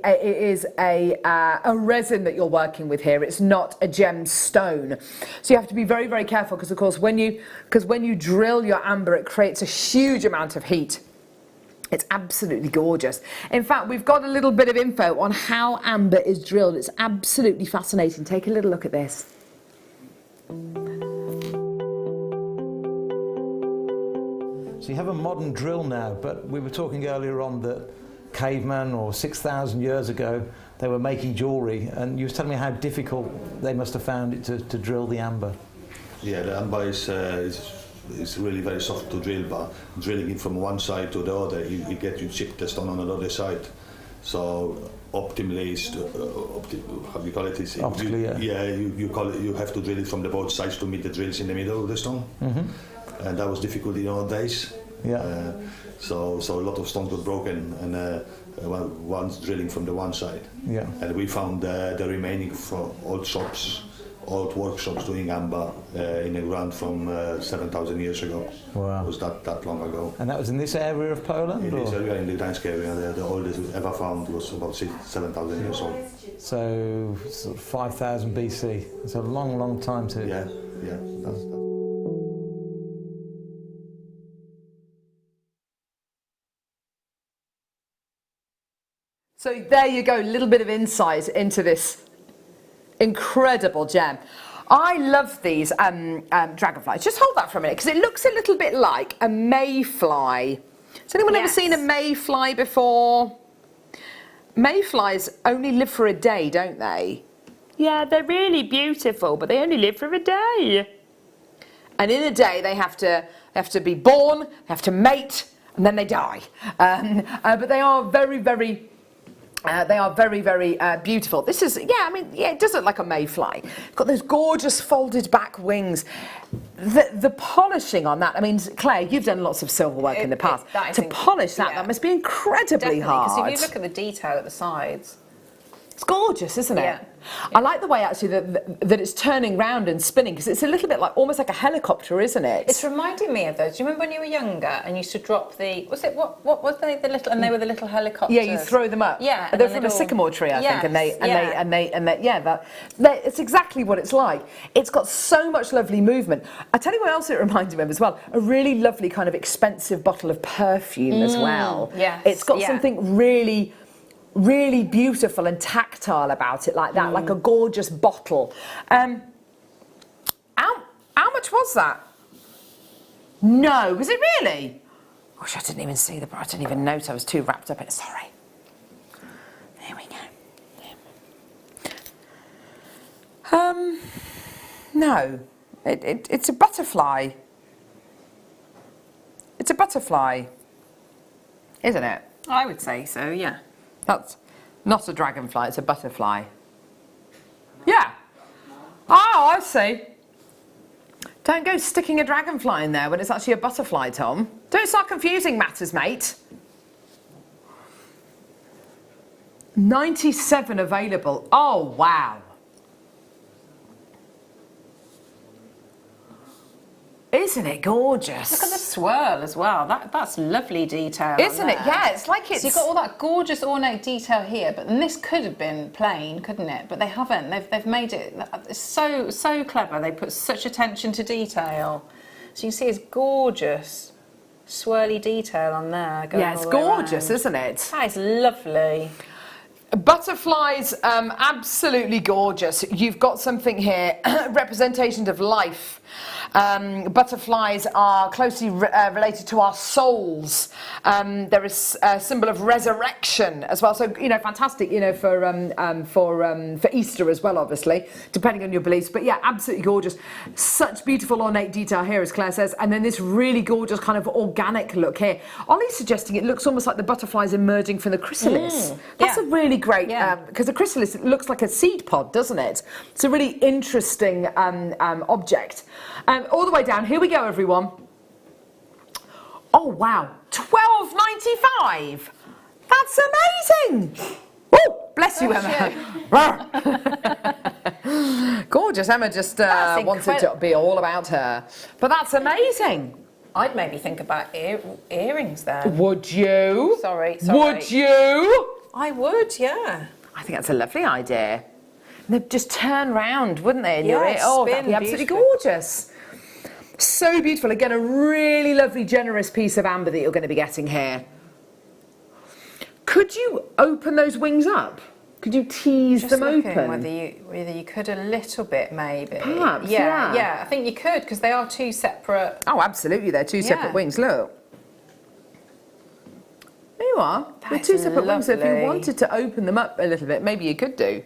resin that you're working with here. It's not a gemstone, so you have to be very, very careful because, of course, when you drill your amber, it creates a huge amount of heat. It's absolutely gorgeous. In fact, we've got a little bit of info on how amber is drilled. It's absolutely fascinating. Take a little look at this. So you have a modern drill now, but we were talking earlier on that cavemen or 6,000 years ago, they were making jewellery, and you were telling me how difficult they must have found it to drill the amber. Yeah, the amber is really very soft to drill, but drilling it from one side to the other, you get you chip the stone on the other side. So optimally, how do you call it? Optically, you have to drill it from the both sides to meet the drills in the middle of the stone. And that was difficult in our days. Yeah. So a lot of stones got broken, and one's drilling from the one side. Yeah. And we found the remaining from old shops, old workshops doing amber in the ground from 7,000 years ago. Wow. It was that long ago. And that was in this area of Poland? In this area, in the Gdańsk area, the oldest ever found was about 7,000 years old. So sort of 5,000 BC. It's a long, long time to... Yeah. That's So there you go, a little bit of insight into this incredible gem. I love these dragonflies. Just hold that for a minute, because it looks a little bit like a mayfly. Has anyone ever seen a mayfly before? Mayflies only live for a day, don't they? Yeah, they're really beautiful, but they only live for a day. And in a day, they have to be born, they have to mate, and then they die. But they are very, very beautiful. This is, it does look like a mayfly. It's got those gorgeous folded back wings. The polishing on that, I mean, Claire, you've done lots of silver work in the past. To polish that must be incredibly hard. Because if you look at the detail at the sides, it's gorgeous, isn't it? Yeah. I like the way actually that it's turning round and spinning, because it's a little bit like almost like a helicopter, isn't it? It's reminding me of those. Do you remember when you were younger and you used to drop what was they, the little, and they were the little helicopters? Yeah, you throw them up. Yeah, they're from a sycamore tree, I think, it's exactly what it's like. It's got so much lovely movement. I tell you what else it reminds me of as well. A really lovely kind of expensive bottle of perfume as well. Yes, it's got something really beautiful and tactile about it, like that, like a gorgeous bottle. How much was that? No, was it really? Gosh, I didn't even see I didn't even notice. I was too wrapped up in it. Sorry. There we go. No, it's a butterfly. It's a butterfly, isn't it? I would say so, yeah. That's not a dragonfly, it's a butterfly. Yeah. Oh, I see. Don't go sticking a dragonfly in there when it's actually a butterfly, Tom. Don't start confusing matters, mate. 97 available. Oh, wow. Isn't it gorgeous? Look at the swirl as well. That's lovely detail. Isn't it? Yeah, it's like it's... So you've got all that gorgeous ornate detail here, but then this could have been plain, couldn't it? But they haven't. They've made it. It's so clever. They put such attention to detail. So you can see it's gorgeous, swirly detail on there. Yeah, it's gorgeous, isn't it? That is lovely. Butterflies, absolutely gorgeous. You've got something here, representations of life. Butterflies are closely related to our souls. There is a symbol of resurrection as well. So, you know, fantastic, you know, for Easter as well, obviously, depending on your beliefs. But yeah, absolutely gorgeous. Such beautiful ornate detail here, as Claire says. And then this really gorgeous kind of organic look here. Ollie's suggesting it looks almost like the butterflies emerging from the chrysalis. That's a really great, because the chrysalis looks like a seed pod, doesn't it? It's a really interesting object. All the way down, here we go, everyone. Oh wow, $12.95. That's amazing. Oh, bless you, Emma. Gorgeous. Emma just wants it to be all about her. But that's amazing. I'd maybe think about earrings there. Would you? Sorry. Would you? I would, yeah. I think that's a lovely idea. And they'd just turn round, wouldn't they? Yeah, oh, that'd be absolutely gorgeous. So beautiful. Again, a really lovely, generous piece of amber that you're going to be getting here. Could you open those wings up? Could you tease them open? Whether you could a little bit, maybe. Perhaps, yeah. I think you could, because they are two separate. Oh, absolutely. They're two separate wings. Look. There you are. They're two separate wings. So if you wanted to open them up a little bit, maybe you could do.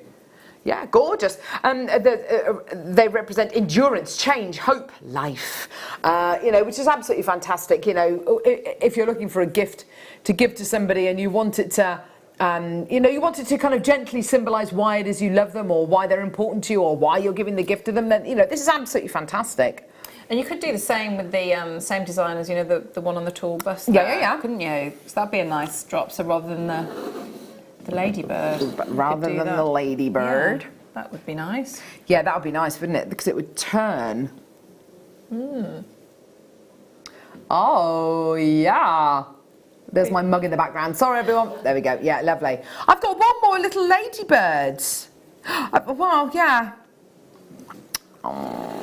Yeah, gorgeous. They represent endurance, change, hope, life. You know, which is absolutely fantastic. You know, if you're looking for a gift to give to somebody and you want it to, you know, you want it to kind of gently symbolise why it is you love them or why they're important to you or why you're giving the gift to them, then, you know, this is absolutely fantastic. And you could do the same with the same design as, you know, the one on the tall bust. Yeah. Couldn't you? So that'd be a nice drop. So rather than the ladybird. But rather than the ladybird. Yeah, that would be nice. Yeah, that would be nice, wouldn't it? Because it would turn. Oh, yeah. There's my mug in the background. Sorry, everyone. There we go. Yeah, lovely. I've got one more little ladybird. Well, yeah. Oh.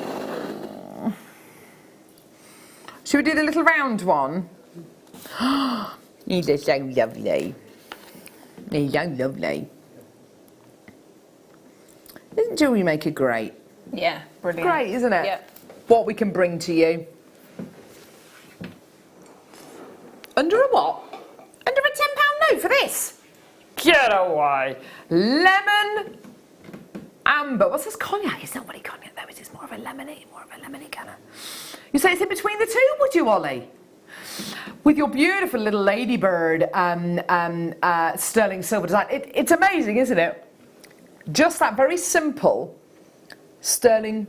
Should we do the little round one? These are so lovely. They're so lovely. Isn't Jewellery Maker great? Yeah, brilliant. Great, isn't it? Yeah. What we can bring to you. Under a what? Under a £10 note for this? Get away. Lemon amber. What's this? Cognac? It's not really cognac though. It's more of a lemony colour. You say it's in between the two, would you, Ollie? With your beautiful little ladybird sterling silver design. It's amazing, isn't it? Just that very simple sterling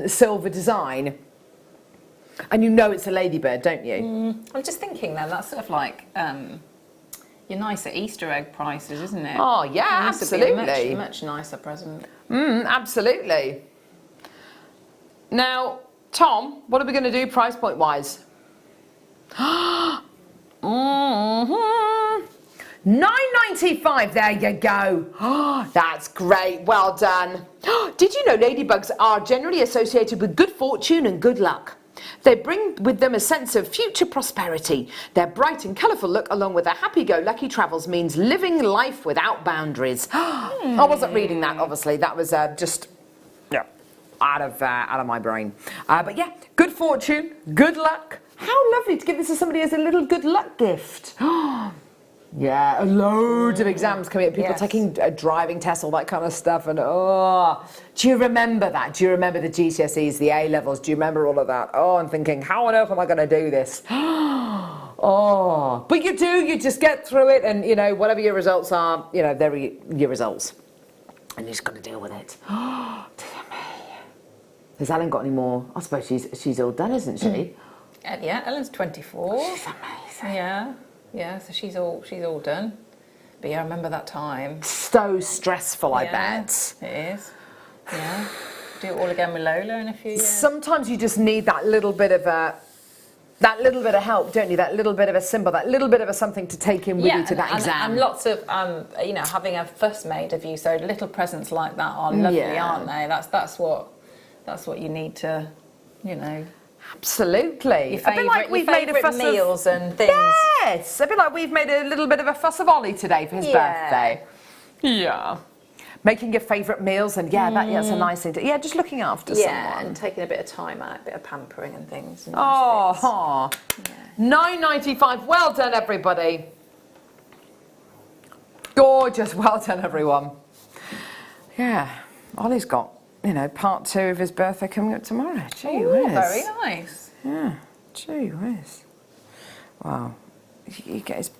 silver design. And you know it's a ladybird, don't you? I'm just thinking then, that's sort of like your nicer Easter egg prices, isn't it? Oh, yeah, absolutely. Much nicer present. Absolutely. Now, Tom, what are we going to do price point wise? $9.95, there you go. That's great, well done. Did you know ladybugs are generally associated with good fortune and good luck? They bring with them a sense of future prosperity. Their bright and colourful look, along with their happy-go-lucky travels, means living life without boundaries. I wasn't reading that, obviously. That was just out of my brain. But yeah, good fortune, good luck. How lovely to give this to somebody as a little good luck gift. Yeah, loads of exams coming up. People Yes. taking driving tests, all that kind of stuff. And do you remember that? Do you remember the GCSEs, the A levels? Do you remember all of that? Oh, I'm thinking, how on earth am I going to do this? Oh, but you do. You just get through it, and you know whatever your results are, you know they're your results, and you just got to deal with it. Oh, dear me. Has Ellen got any more? I suppose she's all done, isn't she? Yeah, Ellen's 24. She's amazing. Yeah, so she's all done. But yeah, I remember that time. So stressful, I Yeah, bet. It is. Yeah. Do it all again with Lola in a few years. Sometimes you just need that little bit of help, don't you? That little bit of a symbol, that little bit of a something to take in with you to that exam. And lots of, you know, having a fuss made of you. So little presents like that are lovely, aren't they? That's what you need to, you know. Absolutely. Your a bit like we've made a fuss meals and things. Yes, a bit like we've made a little bit of a fuss of Ollie today for his birthday. Yeah. Making your favourite meals and that's a nice thing to, just looking after someone. And taking a bit of time out, a bit of pampering and things. And Oh, £9.95. Well done, everybody. Gorgeous. Well done, everyone. Yeah, Ollie's got, you know, part 2 of his birthday coming up tomorrow. Gee whiz. Very nice. Yeah, gee whiz. Wow. He gets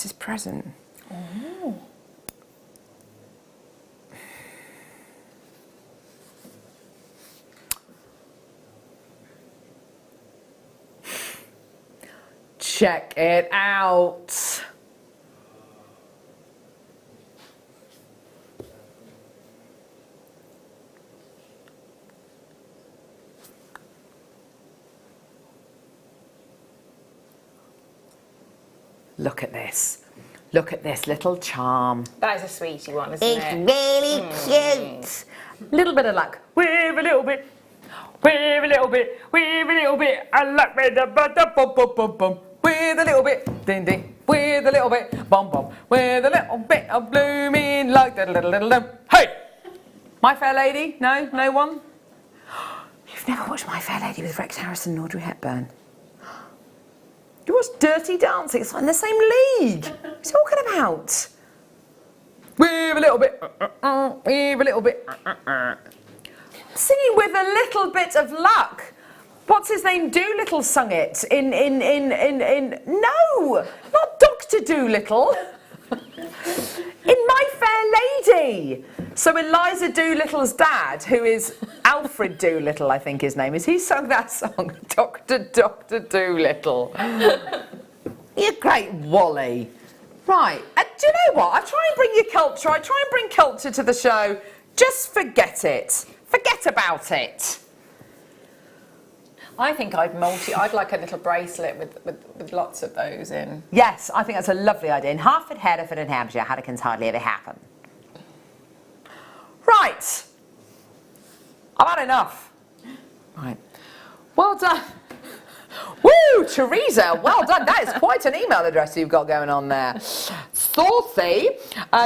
his present. Oh. Check it out. Look at this. Look at this little charm. That is a sweetie one, isn't It's it? really cute. Little bit of luck. With a little bit. With a little bit. With a little bit. I like with a bum bum bum bum. With a little bit. Ding ding. With a little bit. Bum bum. With a little bit of blooming luck. Hey! My Fair Lady? No? No one? You've never watched My Fair Lady with Rex Harrison and Audrey Hepburn? You watch Dirty Dancing, it's like in the same league. What are you talking about? With a little bit, with a little bit. Singing with a little bit of luck. What's his name? Doolittle sung it in no, not Dr. Doolittle. In My Fair Lady. So Eliza Doolittle's dad, who is Alfred Doolittle, I think his name is, he sung that song, Dr. Doolittle. You're great, Wally. Right, do you know what? I try and bring you culture. I try and bring culture to the show. Just forget it. Forget about it. I think I'd like a little bracelet with lots of those in. Yes, I think that's a lovely idea. In Hartford, Hereford and Hampshire, Haddockens hardly ever happen. Right. I've had enough. Right. Well done. Woo, Teresa, well done. That is quite an email address you've got going on there. Saucy.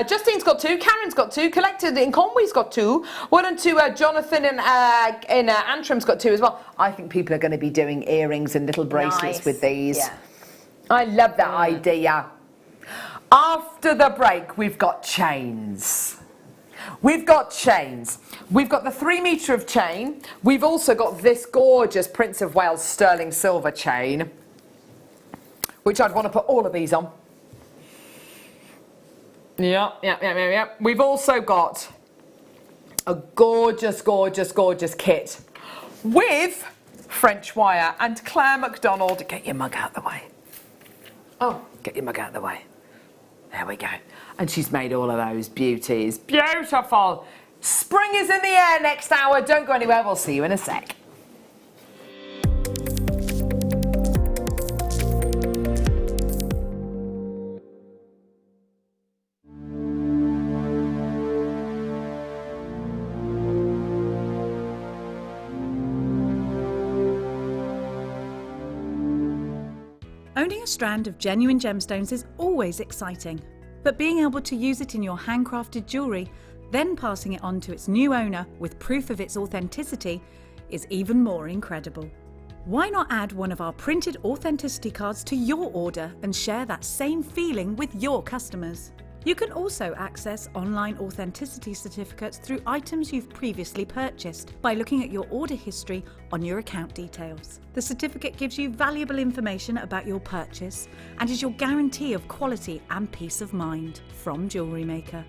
Justine's got 2. Karen's got 2. Collected in Conway's got 2. Well done to Jonathan in Antrim's got 2 as well. I think people are going to be doing earrings and little bracelets with these. Yeah. I love that idea. After the break, we've got chains. We've got chains. We've got the 3 metre of chain. We've also got this gorgeous Prince of Wales sterling silver chain, which I'd want to put all of these on. Yeah. We've also got a gorgeous, gorgeous, gorgeous kit with French wire and Claire MacDonald. Get your mug out of the way. Oh, get your mug out of the way. There we go. And she's made all of those beauties. Beautiful. Spring is in the air next hour. Don't go anywhere. We'll see you in a sec. Owning a strand of genuine gemstones is always exciting, but being able to use it in your handcrafted jewellery, then passing it on to its new owner with proof of its authenticity, is even more incredible. Why not add one of our printed authenticity cards to your order and share that same feeling with your customers? You can also access online authenticity certificates through items you've previously purchased by looking at your order history on your account details. The certificate gives you valuable information about your purchase and is your guarantee of quality and peace of mind from Jewellery Maker.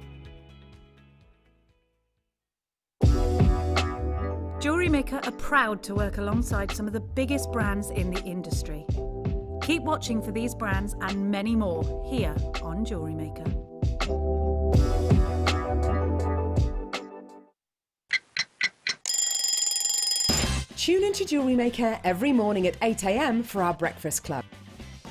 Jewellery Maker are proud to work alongside some of the biggest brands in the industry. Keep watching for these brands and many more here on Jewellery Maker. Tune into Jewellery Maker every morning at 8 a.m. for our breakfast club.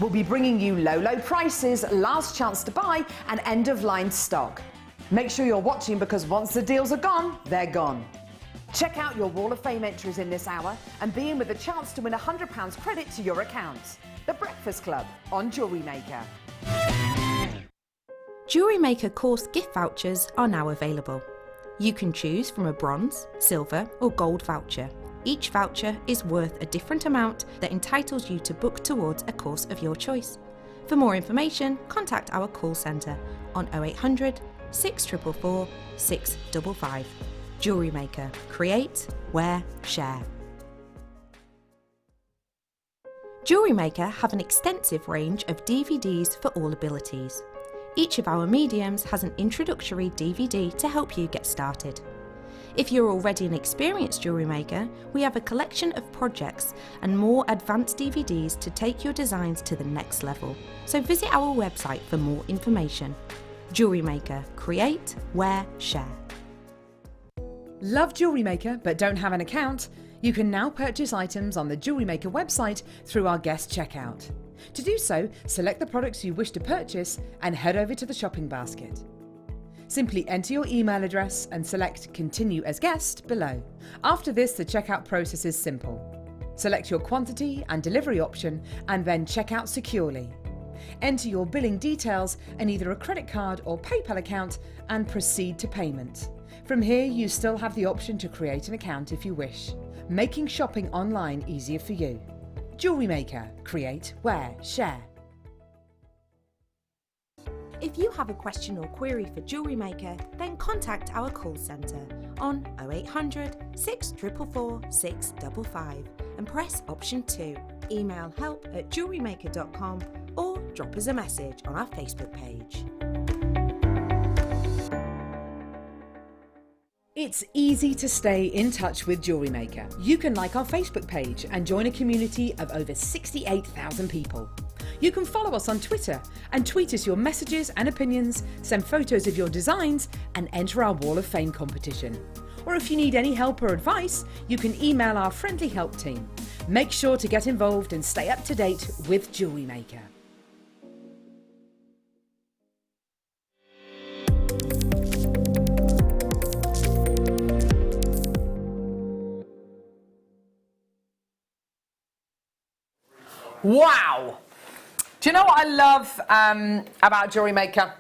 We'll be bringing you low prices, last chance to buy, and end-of-line stock. Make sure you're watching because once the deals are gone, they're gone. Check out your Wall of Fame entries in this hour and be in with a chance to win £100 credit to your account. The Breakfast Club on Jewellery Maker. Jewellery Maker course gift vouchers are now available. You can choose from a bronze, silver or gold voucher. Each voucher is worth a different amount that entitles you to book towards a course of your choice. For more information, contact our call centre on 0800 644 655. Jewellery Maker. Create, wear, share. Jewellery Maker have an extensive range of DVDs for all abilities. Each of our mediums has an introductory DVD to help you get started. If you're already an experienced jewellery maker, we have a collection of projects and more advanced DVDs to take your designs to the next level. So visit our website for more information. Jewellery Maker. Create, wear, share. Love Jewellery Maker but don't have an account? You can now purchase items on the Jewellery Maker website through our guest checkout. To do so, select the products you wish to purchase and head over to the shopping basket. Simply enter your email address and select Continue as Guest below. After this, the checkout process is simple. Select your quantity and delivery option and then check out securely. Enter your billing details and either a credit card or PayPal account and proceed to payment. From here, you still have the option to create an account if you wish, making shopping online easier for you. Jewellery Maker. Create, wear, share. If you have a question or query for Jewellery Maker, then contact our call centre on 0800 644 655 and press option 2. Email help@jewellerymaker.com or drop us a message on our Facebook page. It's easy to stay in touch with Jewellery Maker. You can like our Facebook page and join a community of over 68,000 people. You can follow us on Twitter and tweet us your messages and opinions, send photos of your designs and enter our Wall of Fame competition. Or if you need any help or advice, you can email our friendly help team. Make sure to get involved and stay up to date with Jewellery Maker. Wow! Do you know what I love about Jewellery Maker?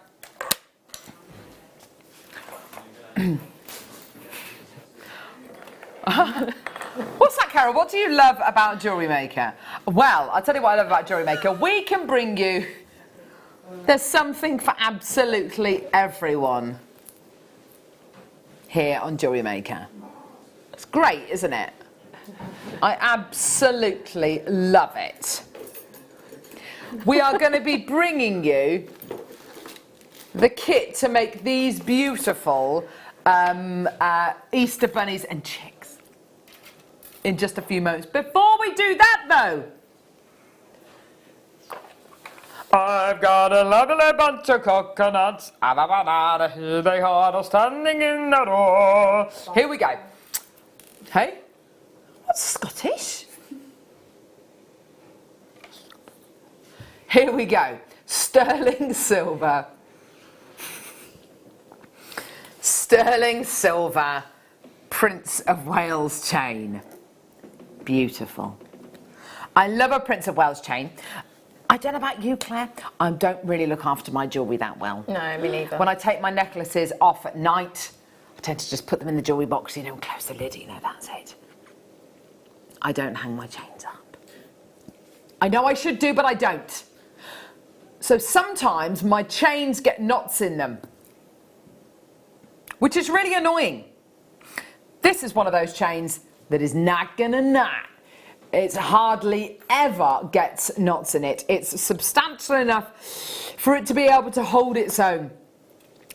What's that, Carol? What do you love about Jewellery Maker? Well, I'll tell you what I love about Jewellery Maker. We can bring you... There's something for absolutely everyone here on Jewellery Maker. It's great, isn't it? I absolutely love it. We are going to be bringing you the kit to make these beautiful Easter bunnies and chicks in just a few moments. Before we do that though, I've got a lovely bunch of coconuts. Here they are standing in the door. Here we go. Hey? What's Scottish? Here we go. Sterling silver. Sterling silver Prince of Wales chain. Beautiful. I love a Prince of Wales chain. I don't know about you, Claire. I don't really look after my jewellery that well. No, me neither. When I take my necklaces off at night, I tend to just put them in the jewellery box, and close the lid, that's it. I don't hang my chains up. I know I should do, but I don't. So sometimes my chains get knots in them, which is really annoying. This is one of those chains that is not gonna knot. It hardly ever gets knots in it. It's substantial enough for it to be able to hold its own.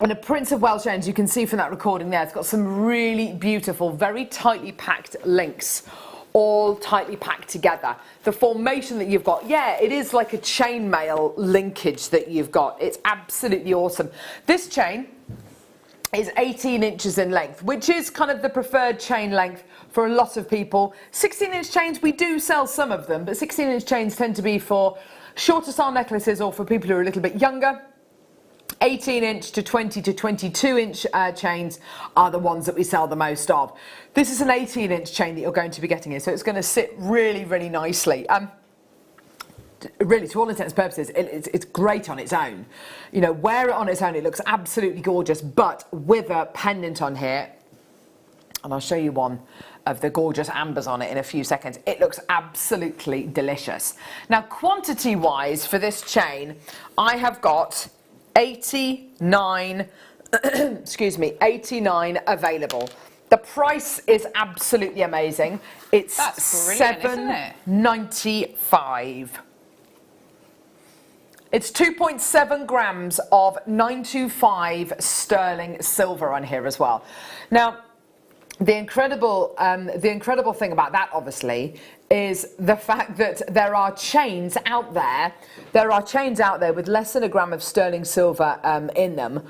And a Prince of Wales chain, as you can see from that recording there, it's got some really beautiful, very tightly packed links, all tightly packed together. The formation that you've got, yeah, it is like a chainmail linkage that you've got. It's absolutely awesome. This chain is 18 inches in length, which is kind of the preferred chain length for a lot of people. 16-inch chains, we do sell some of them, but 16-inch chains tend to be for shorter style necklaces or for people who are a little bit younger. 18-inch to 20 to 22-inch chains are the ones that we sell the most of. This is an 18-inch chain that you're going to be getting here, so it's going to sit really, really nicely. Really, to all intents and purposes, it's great on its own. You know, wear it on its own, it looks absolutely gorgeous, but with a pendant on here, and I'll show you one of the gorgeous ambers on it in a few seconds, it looks absolutely delicious. Now, quantity-wise for this chain, I have got 89, excuse me, 89 available. The price is absolutely amazing. It's £7.95. It's 2.7 grams of 925 sterling silver on here as well. Now, the incredible thing about that, obviously, is the fact that there are chains out there. There are chains out there with less than a gram of sterling silver in them.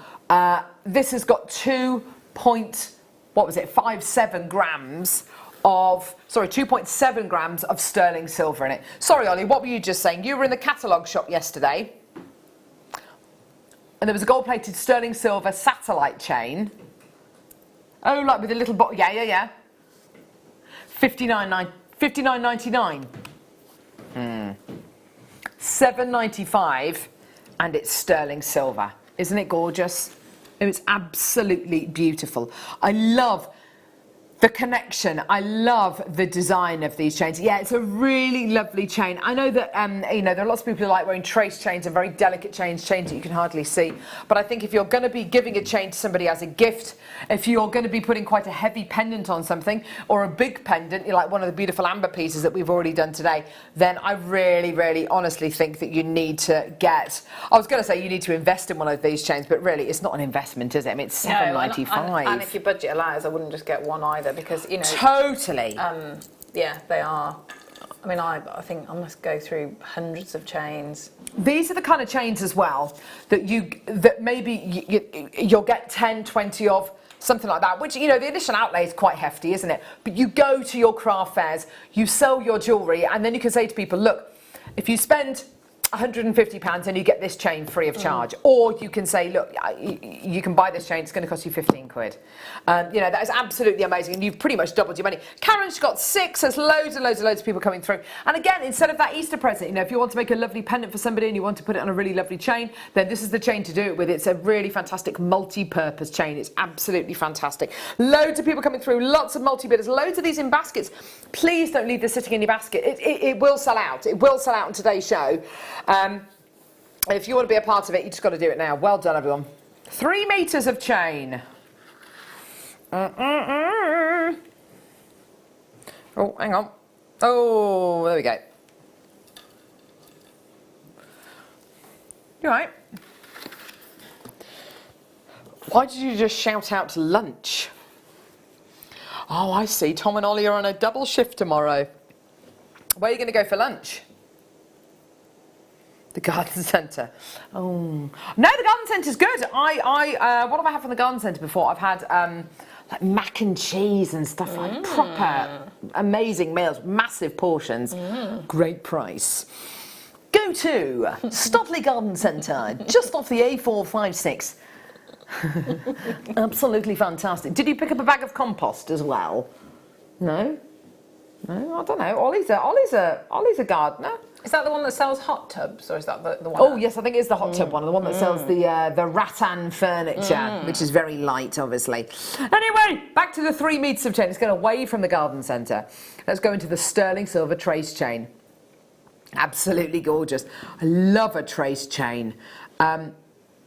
This has got 2.57 grams of, sorry, 2.7 grams of sterling silver in it. Sorry, Ollie, what were you just saying? You were in the catalogue shop yesterday, and there was a gold-plated sterling silver satellite chain. Oh, like with a little bottle. Yeah. $59.99. $7.95, and it's sterling silver. Isn't it gorgeous? It's absolutely beautiful. I love the connection. I love the design of these chains. Yeah, it's a really lovely chain. I know that you know, there are lots of people who like wearing trace chains and very delicate chains that you can hardly see. But I think if you're going to be giving a chain to somebody as a gift, if you're going to be putting quite a heavy pendant on something or a big pendant, you like one of the beautiful amber pieces that we've already done today, then I really, really honestly think that you need to get, I was going to say you need to invest in one of these chains, but really it's not an investment, is it? I mean, it's $7.95. And if your budget allows, I wouldn't just get one either, because, you know, totally. Yeah, they are. I mean, I think I must go through hundreds of chains. These are the kind of chains as well that maybe you'll get 10, 20 of, something like that, which, you know, the initial outlay is quite hefty, isn't it? But you go to your craft fairs, you sell your jewellery, and then you can say to people, look, if you spend £150 and you get this chain free of charge. Or you can say, look, you can buy this chain, it's going to cost you 15 quid. You know, that is absolutely amazing, and you've pretty much doubled your money. Karen's got 6, there's loads and loads and loads of people coming through. And again, instead of that Easter present, you know, if you want to make a lovely pendant for somebody and you want to put it on a really lovely chain, then this is the chain to do it with. It's a really fantastic multi-purpose chain. It's absolutely fantastic. Loads of people coming through, lots of multi-bidders, loads of these in baskets. Please don't leave this sitting in your basket. It will sell out. It will sell out on today's show. If you want to be a part of it, you just got to do it now. Well done, everyone. 3 meters of chain. Oh, hang on. Oh, there we go. You all right? Why did you just shout out to lunch? Oh, I see. Tom and Ollie are on a double shift tomorrow. Where are you going to go for lunch? The garden centre. Oh no, the garden centre's good. What have I had from the garden centre before? I've had like mac and cheese and stuff like proper amazing meals, massive portions, great price. Go to Studley Garden Centre, just off the A456. Absolutely fantastic. Did you pick up a bag of compost as well? No? No, I don't know. Ollie's a gardener. Is that the one that sells hot tubs, or is that the one? Oh yes, I think it's the hot tub one, the one that sells the rattan furniture, which is very light, obviously. Anyway, back to the 3 meters of chain. Let's get away from the garden centre. Let's go into the sterling silver trace chain. Absolutely gorgeous. I love a trace chain.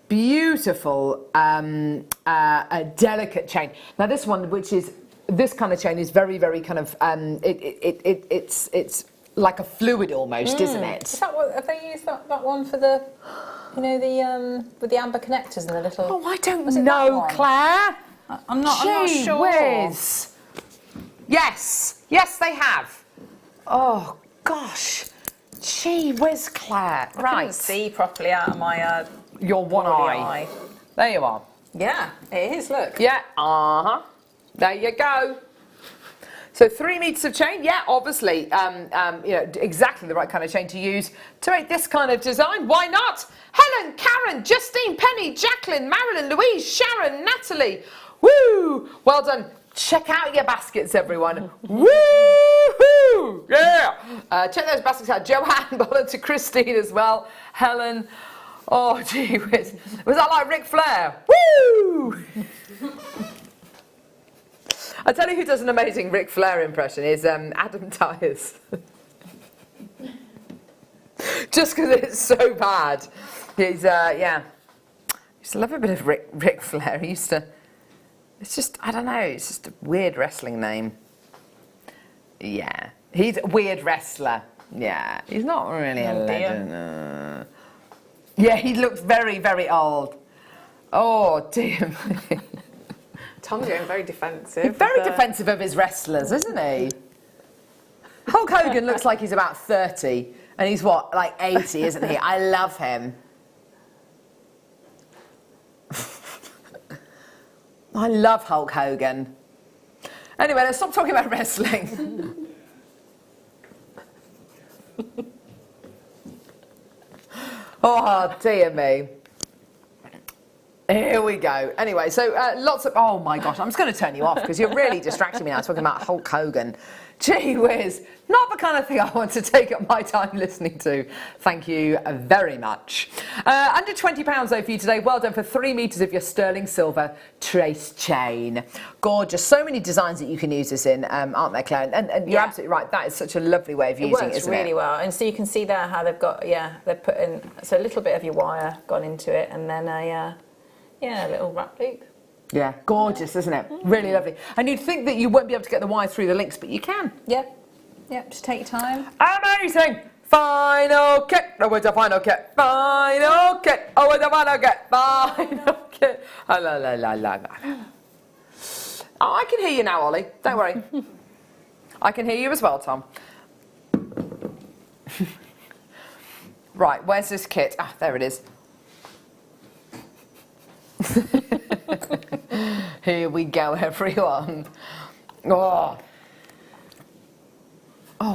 Beautiful, a delicate chain. Now this one, this kind of chain is very, very kind of, it's like a fluid almost, isn't it? Is that what, have they used that one for the, you know, the with the amber connectors and the little... Oh, I don't know, Claire. I'm not sure. Whiz. Yes, they have. Oh, gosh. Gee whiz, Claire. I Right. couldn't see properly out of my... Your one eye. There you are. Yeah, it is, look. Yeah, there you go. So 3 meters of chain, yeah, obviously, you know, exactly the right kind of chain to use to make this kind of design. Why not? Helen, Karen, Justine, Penny, Jacqueline, Marilyn, Louise, Sharon, Natalie. Woo! Well done. Check out your baskets, everyone. Woo-hoo! Yeah! Check those baskets out. Joanne, well to Christine as well. Helen. Oh, gee whiz. Was that like Ric Flair? Woo! I tell you who does an amazing Ric Flair impression is Adam Tyers. Just because it's so bad. He's, yeah. I used to love a bit of Ric Flair. He used to... It's just, I don't know, it's just a weird wrestling name. Yeah. He's a weird wrestler. Yeah. He's not really a legend. Yeah, he looks very, very old. Oh, dear me. Tom's getting very defensive. He's very defensive of his wrestlers, isn't he? Hulk Hogan looks like he's about 30, and he's what, like 80, isn't he? I love him. I love Hulk Hogan. Anyway, let's stop talking about wrestling. Oh, dear me. Here we go. Anyway, so lots of... Oh, my gosh, I'm just going to turn you off because you're really distracting me now talking about Hulk Hogan. Gee whiz, not the kind of thing I want to take up my time listening to. Thank you very much. Under £20 though for you today. Well done for 3 meters of your sterling silver trace chain. Gorgeous. So many designs that you can use this in, aren't there, Claire? And you're absolutely right. That is such a lovely way of using it, isn't it? It works really well. And so you can see there how they've got, they've put in, so a little bit of your wire gone into it and then a little wrap loop. Yeah, gorgeous, isn't it? Really lovely. And you'd think that you won't be able to get the wire through the links, but you can. Yeah, just take your time. Amazing! Final kit. Oh, it's a final kit. Final kit. Oh, it's a final kit. Final kit. Oh, la, la, la, la, la. Oh, I can hear you now, Ollie. Don't worry. I can hear you as well, Tom. Right, where's this kit? Ah, there it is. Here we go, everyone. Oh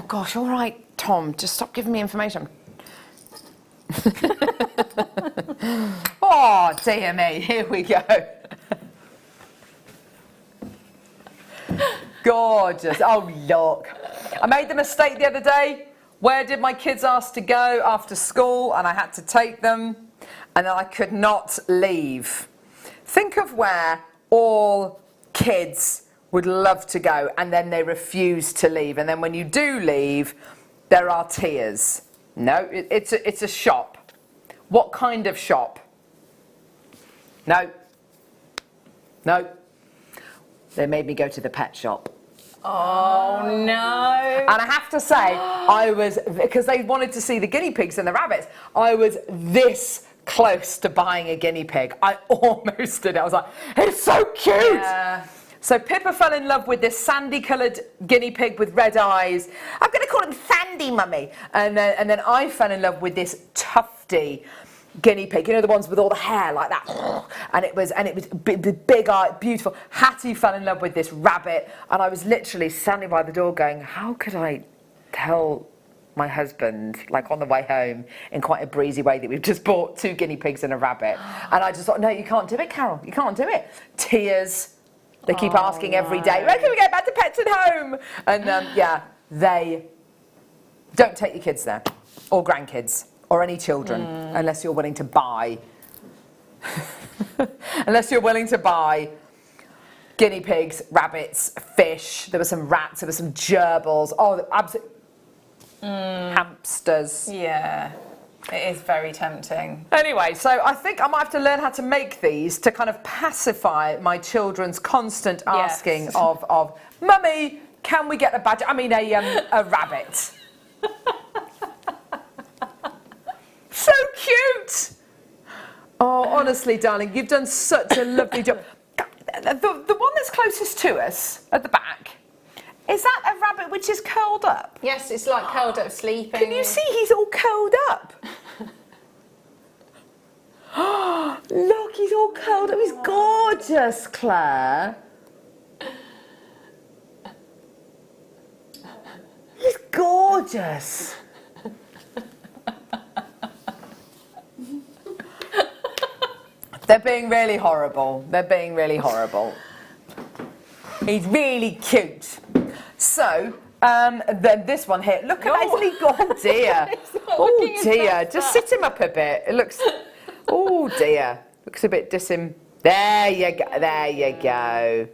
gosh, all right, Tom, just stop giving me information. Oh, dear me, here we go. Gorgeous. Oh, look. I made the mistake the other day. Where did my kids ask to go after school? And I had to take them, and then I could not leave. Think of where all kids would love to go, and then they refuse to leave. And then when you do leave, there are tears. No, it's a shop. What kind of shop? No. No. They made me go to the pet shop. Oh, no. And I have to say, because they wanted to see the guinea pigs and the rabbits, I was this close to buying a guinea pig. I almost did it. I was like, it's so cute. Yeah. So Pippa fell in love with this sandy-coloured guinea pig with red eyes. I'm going to call him Sandy, Mummy. And then I fell in love with this tufty guinea pig. You know, the ones with all the hair like that. And it was big eye, beautiful. Hattie fell in love with this rabbit. And I was literally standing by the door going, how could I tell my husband, like on the way home, in quite a breezy way, that we've just bought 2 guinea pigs and a rabbit? And I just thought, no, you can't do it, Carol. You can't do it. Tears. They keep asking every day, when can we get back to Pets at Home? And they don't take your kids there, or grandkids, or any children, unless you're willing to buy. Unless you're willing to buy guinea pigs, rabbits, fish. There were some rats. There were some gerbils. Oh, absolutely. hamsters. Yeah, it is very tempting. Anyway, so I think I might have to learn how to make these to kind of pacify my children's constant asking of Mummy, can we get a badger? I mean, a rabbit. So cute. Oh, honestly, darling, you've done such a lovely job. The one that's closest to us at the back, is that a rabbit which is curled up? Yes, it's like curled up sleeping. Can you see he's all curled up? Look, he's all curled up. He's gorgeous, Claire. He's gorgeous. They're being really horrible. They're being really horrible. He's really cute. So, then this one here. Look at that. Oh dear. Oh dear. Just sit him up a bit. It looks. Oh dear. Looks a bit There you go. There you go.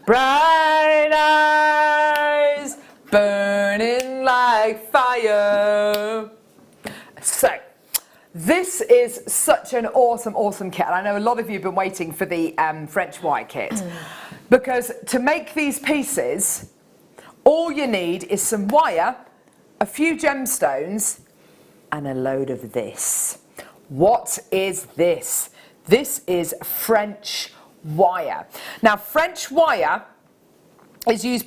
Bright eyes burning like fire. So. This is such an awesome kit, and I know a lot of you have been waiting for the French wire kit, because to make these pieces, all you need is some wire, a few gemstones, and a load of this. What is this? This is French wire. Now, French wire is used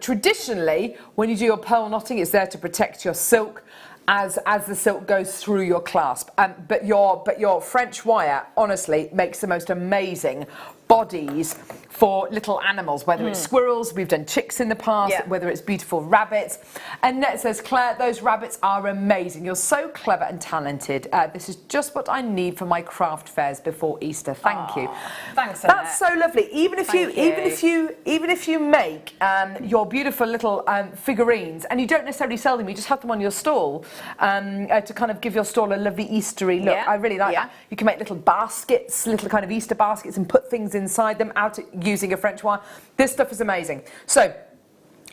traditionally when you do your pearl knotting. It's there to protect your silk as the silk goes through your clasp. But your French wire, honestly, makes the most amazing bodies for little animals, whether it's squirrels, we've done chicks in the past, whether it's beautiful rabbits. And Annette says, Claire, those rabbits are amazing. You're so clever and talented. This is just what I need for my craft fairs before Easter. Thank you. Thanks, Annette. That's so lovely. Even if you make your beautiful little figurines, and you don't necessarily sell them, you just have them on your stall to kind of give your stall a lovely Eastery look. I really like that. You can make little baskets, little kind of Easter baskets, and put things inside them out using a French wire. This stuff is amazing. So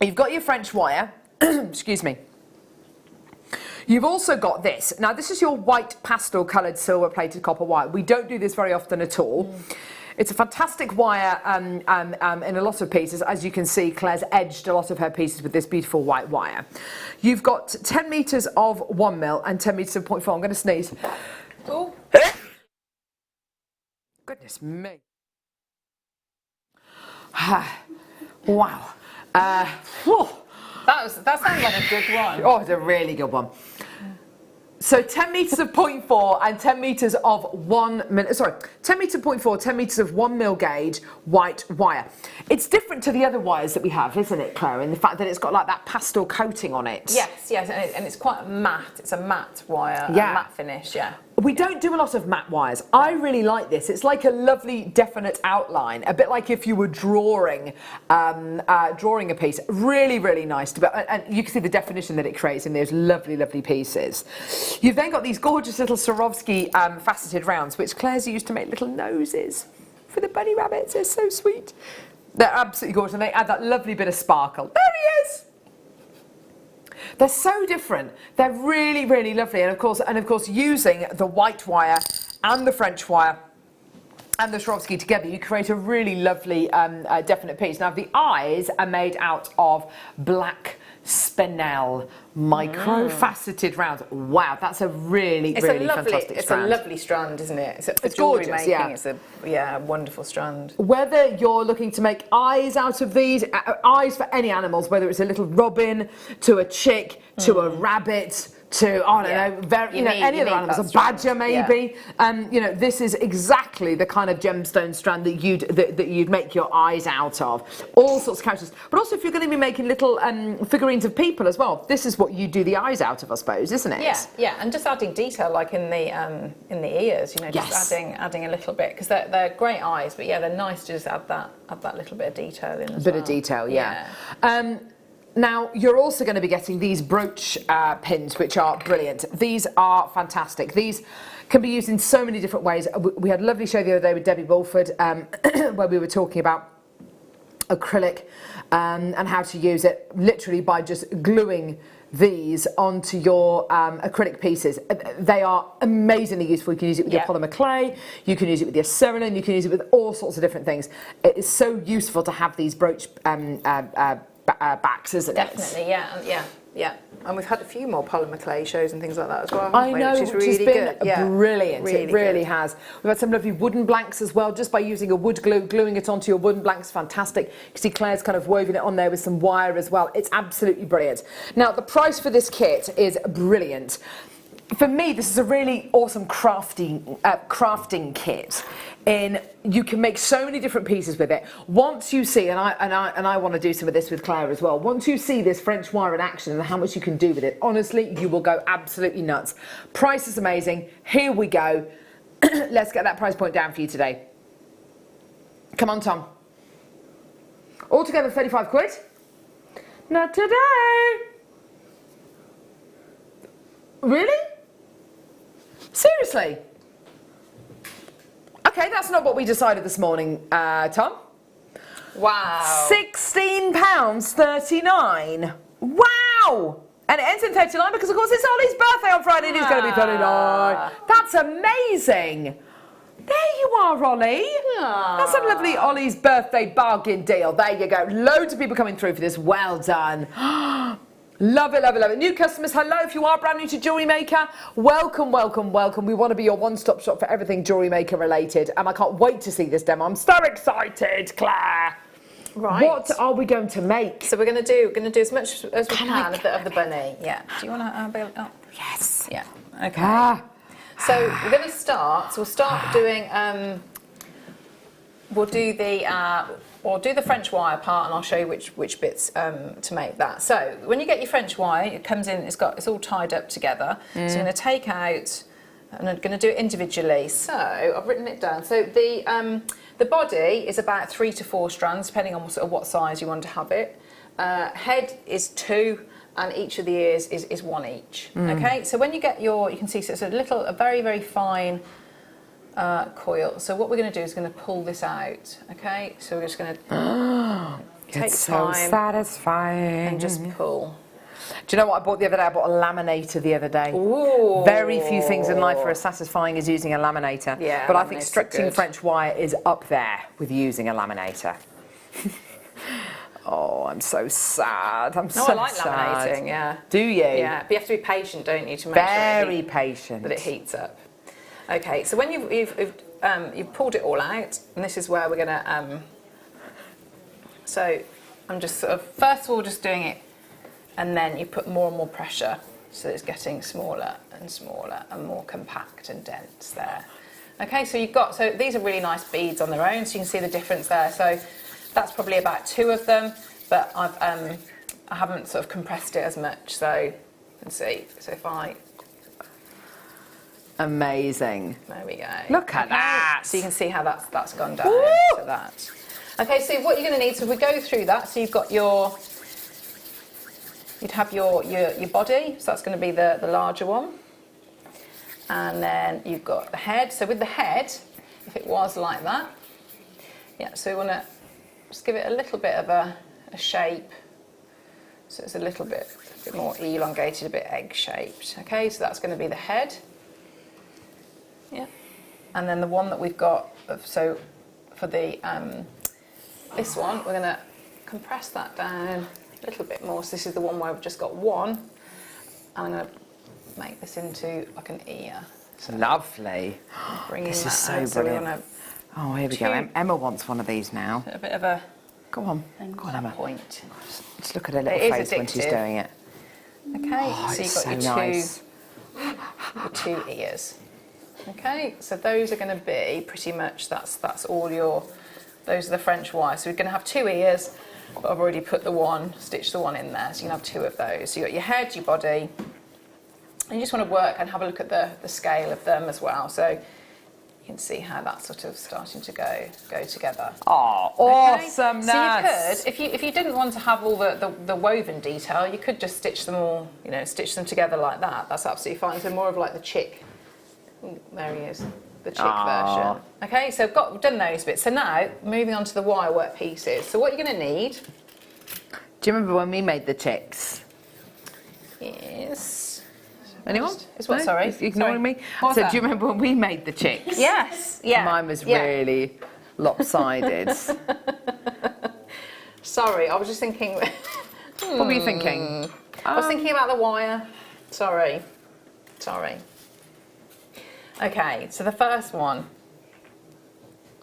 you've got your French wire. Excuse me. You've also got this. Now this is your white pastel coloured silver plated copper wire. We don't do this very often at all. It's a fantastic wire in a lot of pieces. As you can see, Claire's edged a lot of her pieces with this beautiful white wire. You've got 10 metres of 1 mil and 10 metres of 0.4. I'm going to sneeze. Oh. Goodness me. Wow. That sounds like a good one. Oh, it's a really good one. So 10 metres of 0.4 and 10 metres of 1 mil, 10 metres of 0.4, 10 metres of 1 mil gauge white wire. It's different to the other wires that we have, isn't it, Claire, in the fact that it's got like that pastel coating on it. Yes, and it's quite matte. It's a matte wire, a matte finish, We don't do a lot of matte wires. I really like this. It's like a lovely, definite outline, a bit like if you were drawing a piece. Really, really nice. And you can see the definition that it creates in those lovely, lovely pieces. You've then got these gorgeous little Swarovski faceted rounds, which Claire's used to make little noses for the bunny rabbits. They're so sweet. They're absolutely gorgeous, and they add that lovely bit of sparkle. There he is. They're so different. They're really, really lovely. And of course, using the white wire and the French wire and the Swarovski together, you create a really lovely, definite piece. Now, the eyes are made out of black spinel micro-faceted rounds. Wow, that's a really, fantastic strand. It's a lovely strand, isn't it? It's gorgeous, making, it's a wonderful strand. Whether you're looking to make eyes out of these, eyes for any animals, whether it's a little robin, to a chick, to a rabbit, to, I don't know, any other animals, a badger maybe. This is exactly the kind of gemstone strand that you'd make your eyes out of. All sorts of characters. But also if you're going to be making little figurines of people as well, this is what you do the eyes out of, I suppose, isn't it? Yeah, and just adding detail like in the ears, just adding a little bit, because they're great eyes, but they're nice to just add that little bit of detail in as well. Bit of detail, yeah. Now, you're also going to be getting these brooch pins, which are brilliant. These are fantastic. These can be used in so many different ways. We had a lovely show the other day with Debbie Bulford where we were talking about acrylic and how to use it literally by just gluing these onto your acrylic pieces. They are amazingly useful. You can use it with your polymer clay, you can use it with your cerulean, you can use it with all sorts of different things. It is so useful to have these brooch backs, isn't it? Definitely, yeah. And we've had a few more polymer clay shows and things like that as well. I know, which is really been good. Brilliant. Really it really good. has. We've had some lovely wooden blanks as well, just by using a wood glue, gluing it onto your wooden blanks, fantastic. You can see Claire's kind of woven it on there with some wire as well. It's absolutely brilliant. Now, the price for this kit is brilliant. For me, this is a really awesome crafting kit. You can make so many different pieces with it. Once you see, and I want to do some of this with Claire as well. Once you see this French wire in action and how much you can do with it, honestly, you will go absolutely nuts. Price is amazing. Here we go. Let's get that price point down for you today. Come on, Tom. Altogether, 35 quid. Not today. Really? Seriously? Okay, that's not what we decided this morning, Tom. Wow. £16.39. Wow! And it ends in 39 because, of course, it's Ollie's birthday on Friday and he's going to be 39. That's amazing. There you are, Ollie. That's a lovely Ollie's birthday bargain deal. There you go. Loads of people coming through for this. Well done. Love it, love it, love it. New customers, hello. If you are brand new to Jewellery Maker, welcome, welcome, welcome. We want to be your one-stop shop for everything Jewellery Maker related. And I can't wait to see this demo. I'm so excited, Claire. Right. What are we going to make? So we're going to do as much as we can of the bunny. Yeah. Do you want to? Oh. Yes. Yeah. Okay. So we're going to start. So we'll start doing. We'll do the French wire part, and I'll show you which bits to make that. So when you get your French wire, it comes in. It's all tied up together. So I'm going to take out, and I'm going to do it individually. So I've written it down. So the body is about 3 to 4 strands, depending on sort of what size you want to have it. Head is 2, and each of the ears is 1 each. Okay. So when you get you can see, so it's a very, very fine coil. So what we're going to do is going to pull this out. Okay. So we're just going to take It's time. so satisfying. And just pull. Do you know what I bought the other day? I bought a laminator the other day. Ooh. Very few things in life are as satisfying as using a laminator. Yeah, but I think laminators are stretching good. French wire is up there with using a laminator. Oh, I'm so sad. I'm so I like sad. laminating, yeah. Do you? Yeah, but you have to be patient, don't you, to make Very sure patient. that it heats up. Okay, so when you've pulled it all out, and this is where we're going to... so I'm just sort of, first of all, just doing it, and then you put more and more pressure, so it's getting smaller and smaller and more compact and dense there. Okay, so so these are really nice beads on their own, so you can see the difference there. So that's probably about 2 of them, but I haven't sort of compressed it as much, so you can see. So if I... Amazing. There we go. Look at that. So you can see how that's gone down to that. Okay, so what you're going to need, so if we go through that, so you've got you'd have your body, so that's going to be the larger one. And then you've got the head. So with the head, if it was like that, yeah, so we want to just give it a little bit of a shape. So it's a bit more elongated, a bit egg-shaped. Okay, so that's going to be the head. Yeah. And then the one that we've got, so for the this one, we're going to compress that down a little bit more. So this is the one where we've just got 1. And I'm going to make this into like an ear. So lovely. This is so brilliant. Oh, here we go. Emma wants one of these now. A bit of a... Go on, Emma. Point. Just look at her little face when she's doing it. Okay, so you've got your 2 ears. Okay, so those are going to be pretty much, that's all those are the French wire. So we're going to have 2 ears, but I've already put stitched the one in there, so you can have 2 of those. So you've got your head, your body, and you just want to work and have a look at the scale of them as well. So you can see how that's sort of starting to go together. Oh, okay? awesomeness! So you could, if you didn't want to have all the woven detail, you could just stitch them all, stitch them together like that. That's absolutely fine. So more of like the chick. Ooh, there he is, the chick version. Okay, so we've done those bits. So now, moving on to the wire work pieces. So what you're going to need... Do you remember when we made the chicks? is... Anyone? Is what, No? sorry? Is ignoring Sorry. me? What's So that? do you remember when we made the chicks? Yes, yeah. Mine was yeah. really lopsided. Sorry, I was just thinking... What were you thinking? I was thinking about the wire. Sorry. Okay, so the first one.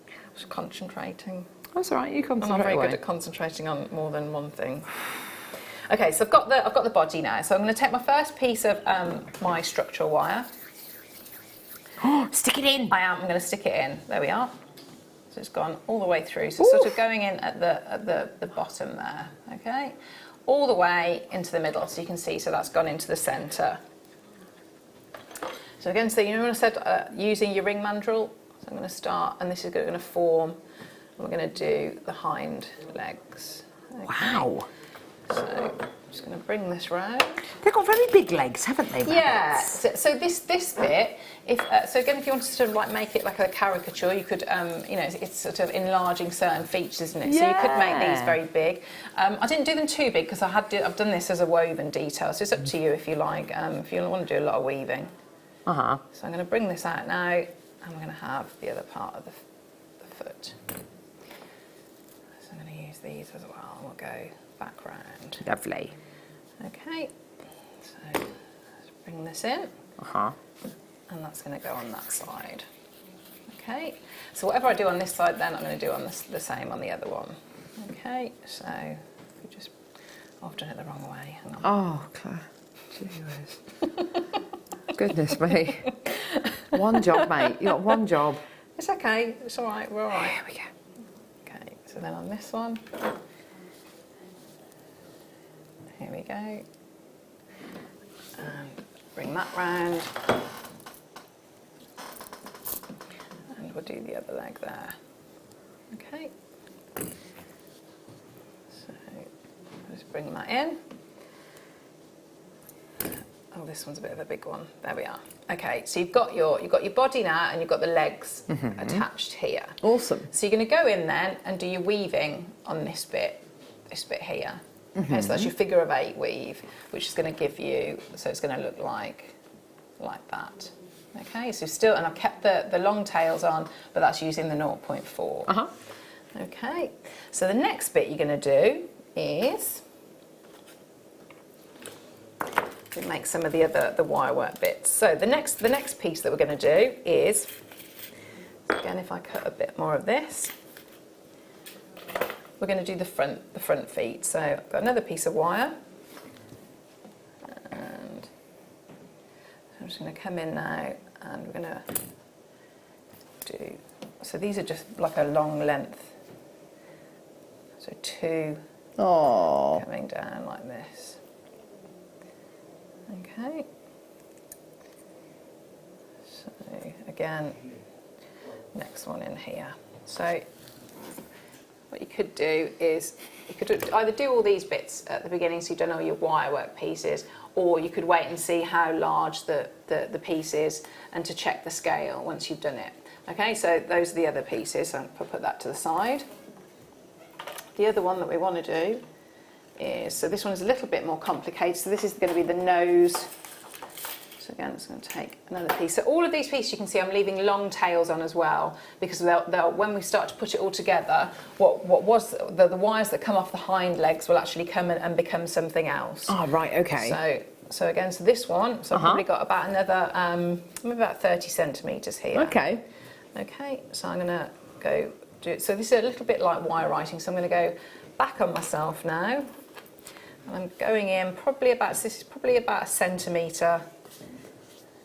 I was concentrating. That's all right, you I'm not concentrate very away. good at concentrating on more than one thing. Okay, so I've got the body now. So I'm going to take my first piece of my structural wire. Stick it in. I'm going to stick it in. There we are. So it's gone all the way through. So sort of going in at the bottom there. Okay, all the way into the middle. So you can see. So that's gone into the centre. So again, so you know when I said using your ring mandrel. So I'm going to start, and this is going to form. And we're going to do the hind legs. Okay. Wow. So I'm just going to bring this round. They've got very big legs, haven't they? Yeah. rabbits? So this bit, so again, if you wanted to like make it like a caricature, you could, you know, it's sort of enlarging certain features, isn't it? So you could make these very big. I didn't do them too big because I've done this as a woven detail. So it's up to you if you like. If you want to do a lot of weaving. So I'm going to bring this out now, and we're going to have the other part of the foot. So I'm going to use these as well, and we'll go back round. Lovely. Okay, so let's bring this in, and that's going to go on that side. Okay, so whatever I do on this side then, I'm going to do on the same on the other one. Okay, so we just, I've done it the wrong way, hang on. Oh, Claire. Jeez. Goodness me. One job, mate. You got one job. It's okay, it's all right, we're all right. There we go. Okay, so then on this one, here we go, and bring that round, and we'll do the other leg there. Okay, so just bring that in. Oh, this one's a bit of a big one. There we are. Okay, so you've got your body now, and you've got the legs attached here. Awesome. So you're going to go in then and do your weaving on this bit here. Okay, so that's your figure of 8 weave, which is going to give you, so it's going to look like that. Okay, so still, and I've kept the long tails on, but that's using the 0.4. Okay, so the next bit you're going to do is to make some of the wire work bits. So the next piece that we're going to do is, again, if I cut a bit more of this, we're going to do the front feet. So I've got another piece of wire, and I'm just going to come in now, and we're going to do. So these are just like a long length. So 2 coming down like this. Okay. So again, next one in here. So what you could do is you could either do all these bits at the beginning, so you've done all your wire work pieces, or you could wait and see how large the piece is and to check the scale once you've done it. Okay, so those are the other pieces, so I'll put that to the side. The other one that we want to do is, so this one is a little bit more complicated, so this is going to be the nose. So again, it's going to take another piece. So all of these pieces, you can see I'm leaving long tails on as well, because they'll, when we start to put it all together, what was the wires that come off the hind legs will actually come and become something else. Oh, right, okay. So again, so this one, so I've probably got about another, maybe about 30 centimetres here. Okay. Okay, so I'm going to go do it. So this is a little bit like wire writing, so I'm going to go back on myself now. And I'm going in probably about, this is probably about 1 centimetre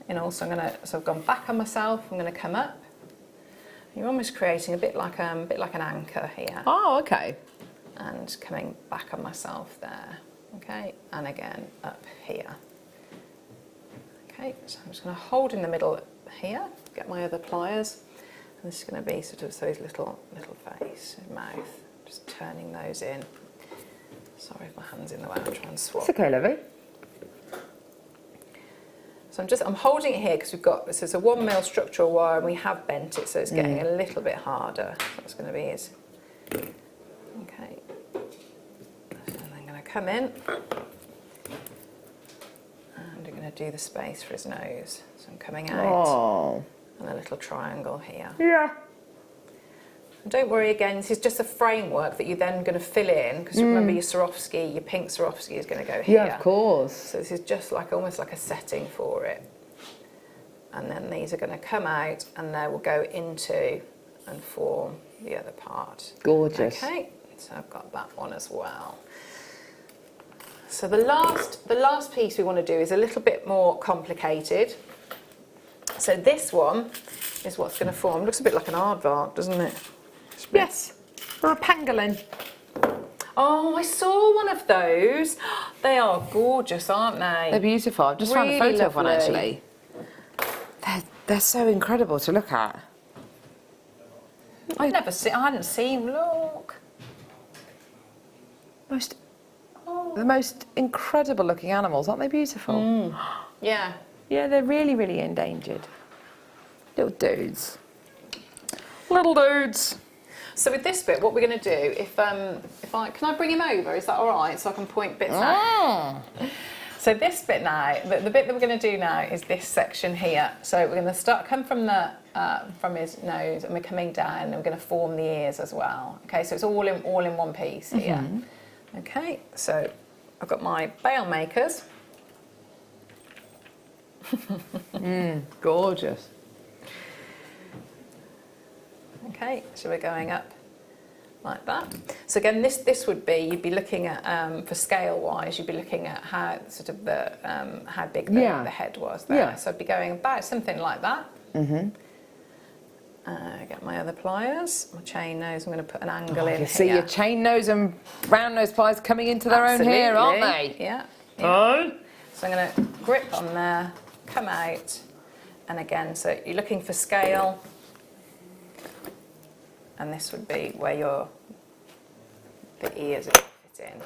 in all. So I've gone back on myself, I'm going to come up. You're almost creating a bit like an anchor here. Oh, okay. And coming back on myself there. Okay, and again up here. Okay, so I'm just going to hold in the middle here, get my other pliers, and this is going to be sort of so his little face, his mouth, just turning those in. Sorry if my hand's in the way, I'll try and swap. It's okay, lovely. So I'm holding it here because we've got, so it's a 1 mil structural wire and we have bent it, so it's getting a little bit harder. So what's going to be is, okay, so I'm going to come in, do the space for his nose. So I'm coming out. Oh. And a little triangle here. Yeah. And don't worry again, this is just a framework that you're then going to fill in, because remember your Swarovski, your pink Swarovski is going to go here. Yeah, of course. So this is just like almost like a setting for it. And then these are going to come out and they will go into and form the other part. Gorgeous. Okay, so I've got that one as well. So the last piece we want to do is a little bit more complicated. So this one is what's going to form. Looks a bit like an aardvark, doesn't it? Yes, or a pangolin. Oh, I saw one of those. They are gorgeous, aren't they? They're beautiful. I've just found a Really photo of one lovely. actually. They're so incredible to look at. I hadn't seen. Look. The most incredible looking animals, aren't they beautiful? Yeah. Yeah, they're really, really endangered. Little dudes. Little dudes. So with this bit, what we're going to do, can I bring him over? Is that all right? So I can point bits out. So this bit now, the bit that we're going to do now is this section here. So we're going to come from his nose, and we're coming down, and we're going to form the ears as well. Okay, so it's all in one piece here. Okay, so I've got my bail makers. Gorgeous. Okay, so we're going up like that. So again, this would be, you'd be looking at, for scale wise, you'd be looking at how sort of how big the head was there. Yeah. So I'd be going about something like that. Get my other pliers, my chain nose, I'm going to put an angle in You here. see your chain nose and round nose pliers coming into their own here, aren't they? Yeah. Aye. So I'm going to grip on there, come out, and again, so you're looking for scale, and this would be where the ears are going to fit in.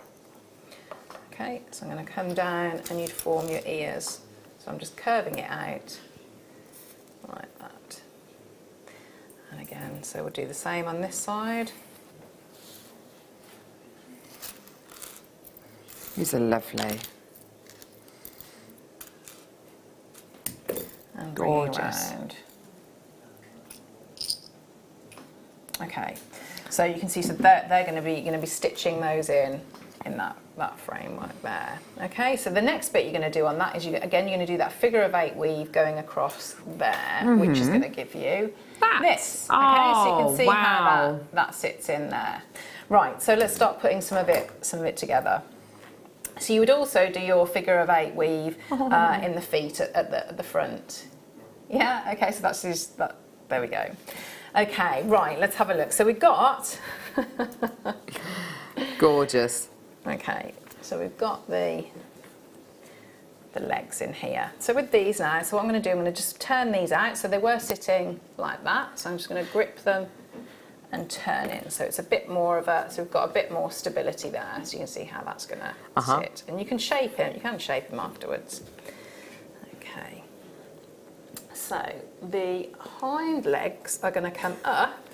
Okay, so I'm going to come down and you'd form your ears. So I'm just curving it out like that. And again, so we'll do the same on this side. These are lovely. And gorgeous. Around. Okay, so you can see, so they're going to be stitching those in that framework there. Okay, so the next bit you're going to do on that is you're going to do that figure of 8 weave going across there, which is going to give you this. Okay, so you can see how that sits in there. Right, so let's start putting some of it together. So you would also do your figure of 8 weave in the feet at the front. Yeah, okay, so that's just that. There we go. Okay, right, let's have a look. So we've got gorgeous. Okay, so we've got the legs in here. So with these now, so what I'm going to do, I'm going to just turn these out. So they were sitting like that. So I'm just going to grip them and turn in. So it's a bit more so we've got a bit more stability there. So you can see how that's going to sit. And you can shape him. You can shape him afterwards. Okay. So the hind legs are going to come up.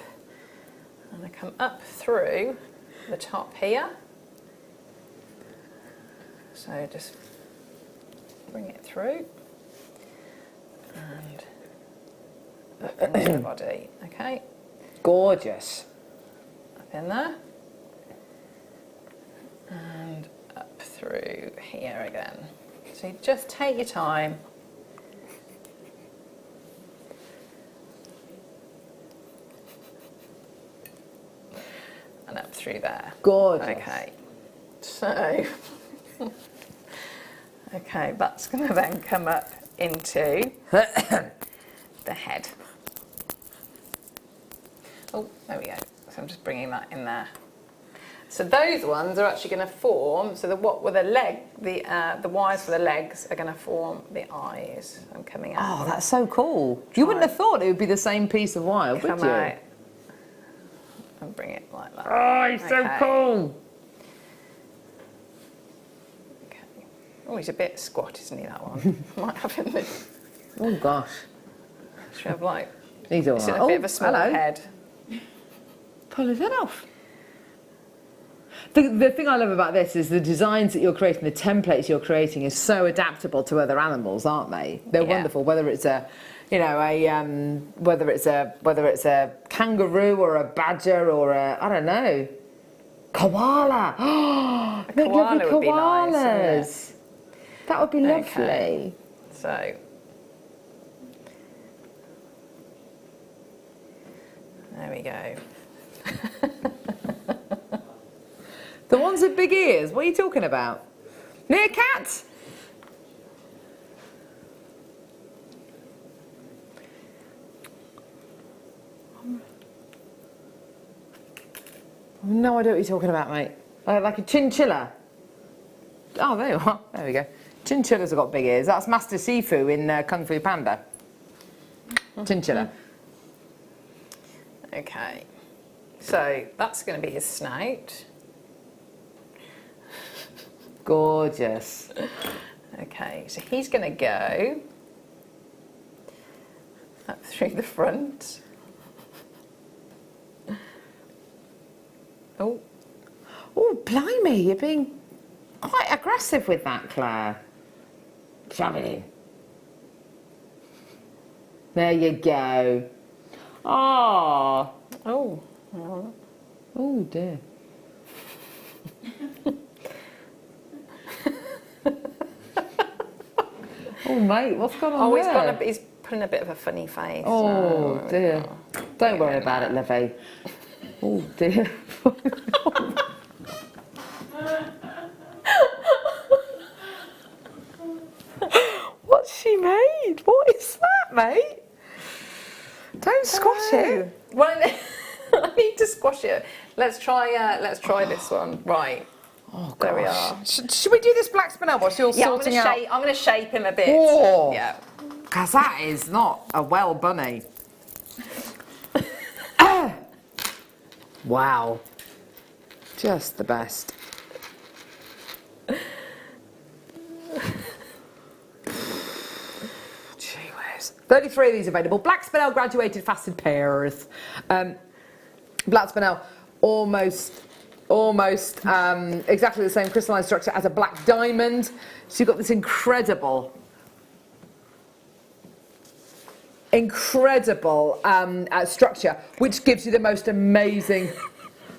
And they come up through the top here. So just bring it through and up into the body. Okay. Gorgeous. Up in there. And up through here again. So you just take your time. And up through there. Gorgeous. Okay. So, okay, that's going to then come up into the head. Oh, there we go. So I'm just bringing that in there. So those ones are actually going to form. So the wires for the legs are going to form the eyes. I'm coming out. Oh, that's so cool. You wouldn't have thought it would be the same piece of wire, would you? Come out and bring it like that. Oh, it's so cool. Okay. Oh, he's a bit squat, isn't he, that one? Might have him this. Oh, gosh. Should have like... He's all He's right. in a bit of a small head. Pull his head off. The thing I love about this is the designs that you're creating, the templates you're creating, is so adaptable to other animals, aren't they? They're wonderful. Whether it's a, you know, whether it's a kangaroo or a badger or a, I don't know, koala. Oh, A koala would be nice, wouldn't koalas. That would be lovely. Okay. So. There we go. The ones with big ears, what are you talking about? Meerkat? No idea what you're talking about, mate. Like a chinchilla. Oh, there you are. There we go. Chinchillas have got big ears. That's Master Sifu in Kung Fu Panda. Chinchilla. Okay. So that's going to be his snout. Gorgeous. Okay, so he's going to go up through the front. Oh. Oh, blimey, you're being quite aggressive with that, Claire. Shove it in. There you go. Oh. Oh. Oh, dear. Oh, mate, what's going on there? He's putting a bit of a funny face. Oh, dear. Don't worry about it, Livy. Oh, dear. What's she made? What is that, mate? Don't squash it. Well, I need to squash it. Let's try this one. Right. Oh, gosh. There we are. Should we do this black spinel whilst you're sorting out? I'm going to shape him a bit. Oh. Yeah. Because that is not a well bunny. Wow. Just the best. Gee whiz. 33 of these available. Black spinel graduated faceted pairs. Black spinel almost exactly the same crystalline structure as a black diamond. So you've got this incredible structure, which gives you the most amazing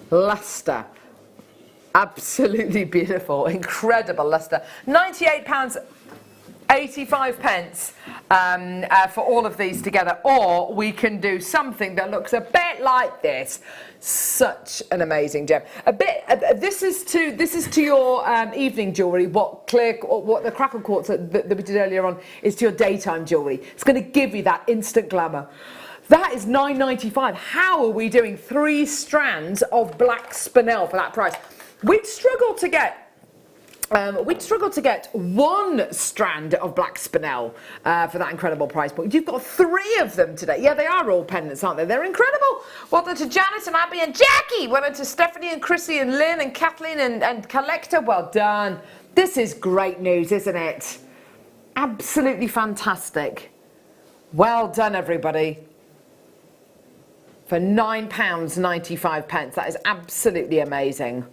luster. Absolutely beautiful, incredible luster. £98.85 for all of these together, or we can do something that looks a bit like this. Such an amazing gem. This is to your evening jewellery. What the crackle quartz that we did earlier on is to your daytime jewellery. It's going to give you that instant glamour. That is £9.95. How are we doing 3 strands of black spinel for that price? We'd struggle to get 1 strand of black spinel for that incredible price point. You've got 3 of them today. Yeah, they are all pendants, aren't they? They're incredible. Well done to Janice and Abby and Jackie. Well done to Stephanie and Chrissy and Lynn and Kathleen and Collector. Well done. This is great news, isn't it? Absolutely fantastic. Well done, everybody. For £9.95. That is absolutely amazing.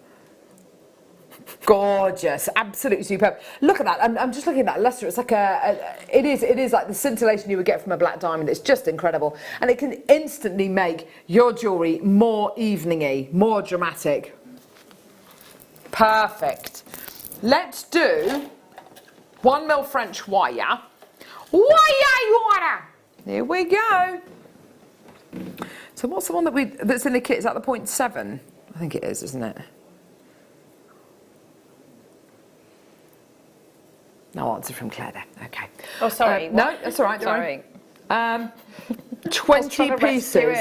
Gorgeous, absolutely superb. Look at that. I'm just looking at that luster. It's like it is like the scintillation you would get from a black diamond. It's just incredible, and it can instantly make your jewellery more evening-y, more dramatic. Perfect. Let's do 1mm French wire. Wire. Here we go. So what's the one that's in the kit? Is that the 0.7? I think it is, isn't it? No answer from Claire there. Okay. Oh, sorry. No, that's all right. Sorry. 20 pieces.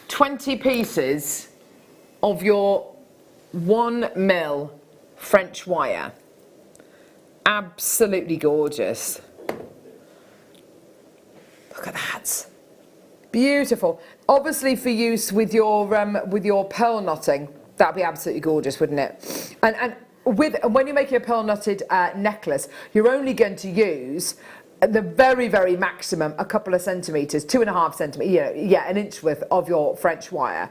20 pieces of your 1mm French wire. Absolutely gorgeous. Look at that. Beautiful. Obviously for use with your pearl knotting, that'd be absolutely gorgeous, wouldn't it? And when you're making a pearl knotted necklace, you're only going to use at the very, very maximum, a couple of centimetres, 2.5 centimetres, yeah, an inch width of your French wire.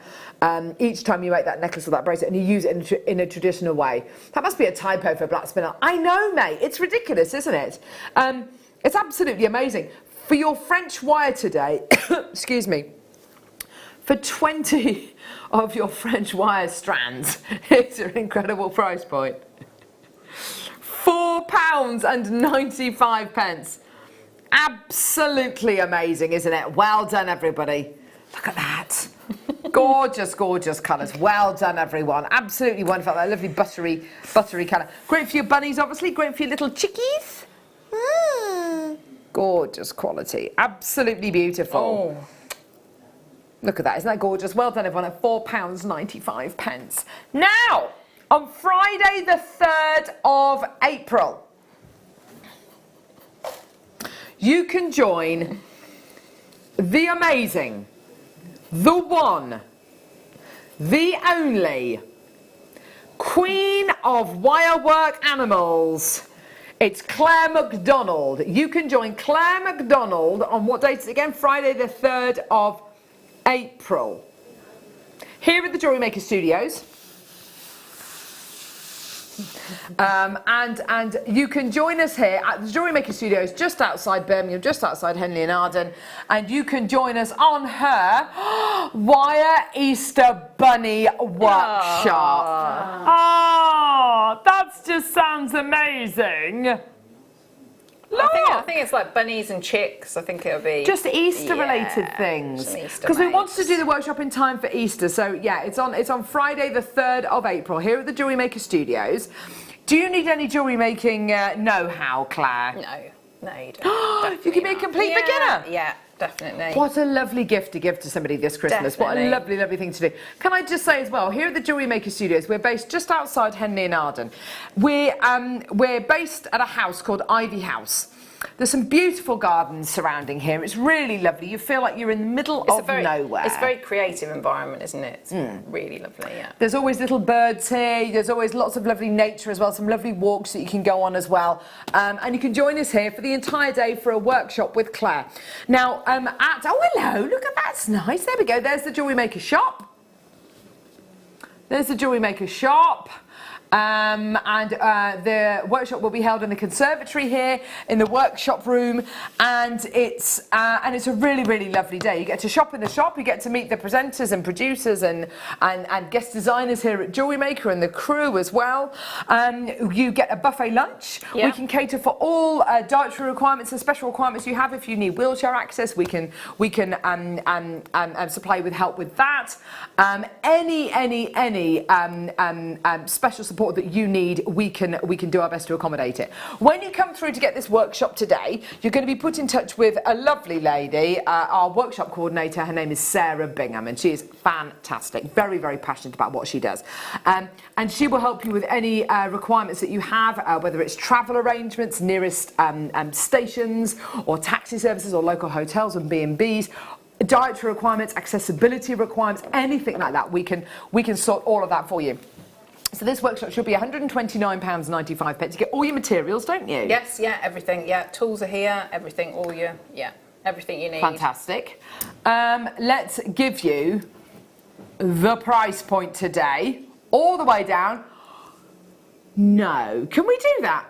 Each time you make that necklace or that bracelet and you use it in a traditional way. That must be a typo for black spinel. I know, mate. It's ridiculous, isn't it? It's absolutely amazing. For your French wire today, excuse me, for 20 of your French wire strands, it's an incredible price point. £4.95. Absolutely amazing, isn't it? Well done, everybody. Look at that. Gorgeous, gorgeous colours. Well done, everyone. Absolutely wonderful. That lovely buttery colour. Great for your bunnies, obviously. Great for your little chickies. Gorgeous quality. Absolutely beautiful. Oh. Look at that. Isn't that gorgeous? Well done, everyone, at £4.95. Now, on Friday the 3rd of April, you can join the amazing, the one, the only Queen of Wirework Animals. It's Claire McDonald. You can join Claire McDonald on what date is it again? Friday the 3rd of April. Here at the Jewellery Maker Studios. And you can join us here at the Jewellery Maker Studios just outside Birmingham, just outside Henley and Arden, and you can join us on her Wire Easter Bunny workshop. Oh, that just sounds amazing. I think it's like bunnies and chicks. I think it'll be just Easter-related things. Because we wanted to do the workshop in time for Easter. So yeah, it's on Friday the 3rd of April here at the Jewellery Maker Studios. Do you need any jewellery making know-how, Claire? No, you don't. You can be a complete beginner. Yeah, definitely. What a lovely gift to give to somebody this Christmas. Definitely. What a lovely, lovely thing to do. Can I just say as well, here at the Jewellery Maker Studios, we're based just outside Henley and Arden. We're based at a house called Ivy House. There's some beautiful gardens surrounding here. It's really lovely. You feel like you're in the middle of nowhere. It's a very creative environment, isn't it? It's really lovely, yeah. There's always little birds here. There's always lots of lovely nature as well, some lovely walks that you can go on as well. And you can join us here for the entire day for a workshop with Claire. Now, oh, hello, look at that's nice. There we go. There's the Jewellery Maker shop. There's the Jewellery Maker shop. The workshop will be held in the conservatory here in the workshop room, and it's a really, really lovely day. You get to shop in the shop, you get to meet the presenters and producers and guest designers here at Jewellery Maker and the crew as well. You get a buffet lunch. Yeah. We can cater for all dietary requirements and special requirements you have. If you need wheelchair access, we can supply with help with that. Any special support that you need, we can do our best to accommodate it. When you come through to get this workshop today, you're going to be put in touch with a lovely lady, our workshop coordinator. Her name is Sarah Bingham, and she is fantastic, very, very passionate about what she does. And she will help you with any requirements that you have, whether it's travel arrangements, nearest stations, or taxi services, or local hotels and B&Bs. Dietary requirements, accessibility requirements, anything like that, we can sort all of that for you. So this workshop should be £129.95. You get all your materials, don't you? Yes, yeah, everything. Yeah, tools are here, everything, everything you need. Fantastic. Let's give you the price point today, all the way down. No, can we do that?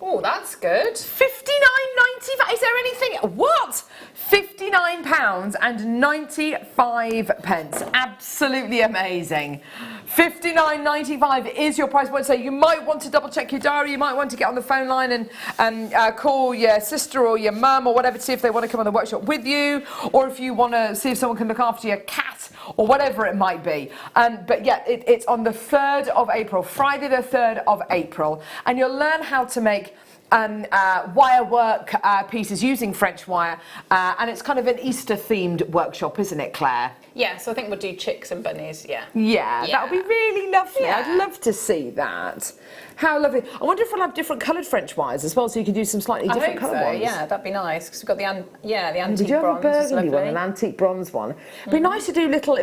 Oh, that's good. £59.95. Is there anything? What? £59.95. Absolutely amazing. £59.95 is your price point. So you might want to double check your diary. You might want to get on the phone line and call your sister or your mum or whatever to see if they want to come on the workshop with you, or if you want to see if someone can look after your cat or whatever it might be. But yeah, it's on the 3rd of April, Friday the 3rd of April, and you'll learn how to make wire work pieces using French wire, and it's kind of an Easter themed workshop, isn't it, Claire? Yeah, so I think we'll do chicks and bunnies, yeah. Yeah, that would be really lovely. Yeah. I'd love to see that. How lovely. I wonder if we'll have different coloured French wires as well, so you can do some slightly different colour ones. Yeah, that'd be nice, because we've got the antique we do bronze. Have a burgundy one, an antique bronze one. It'd be nice to do little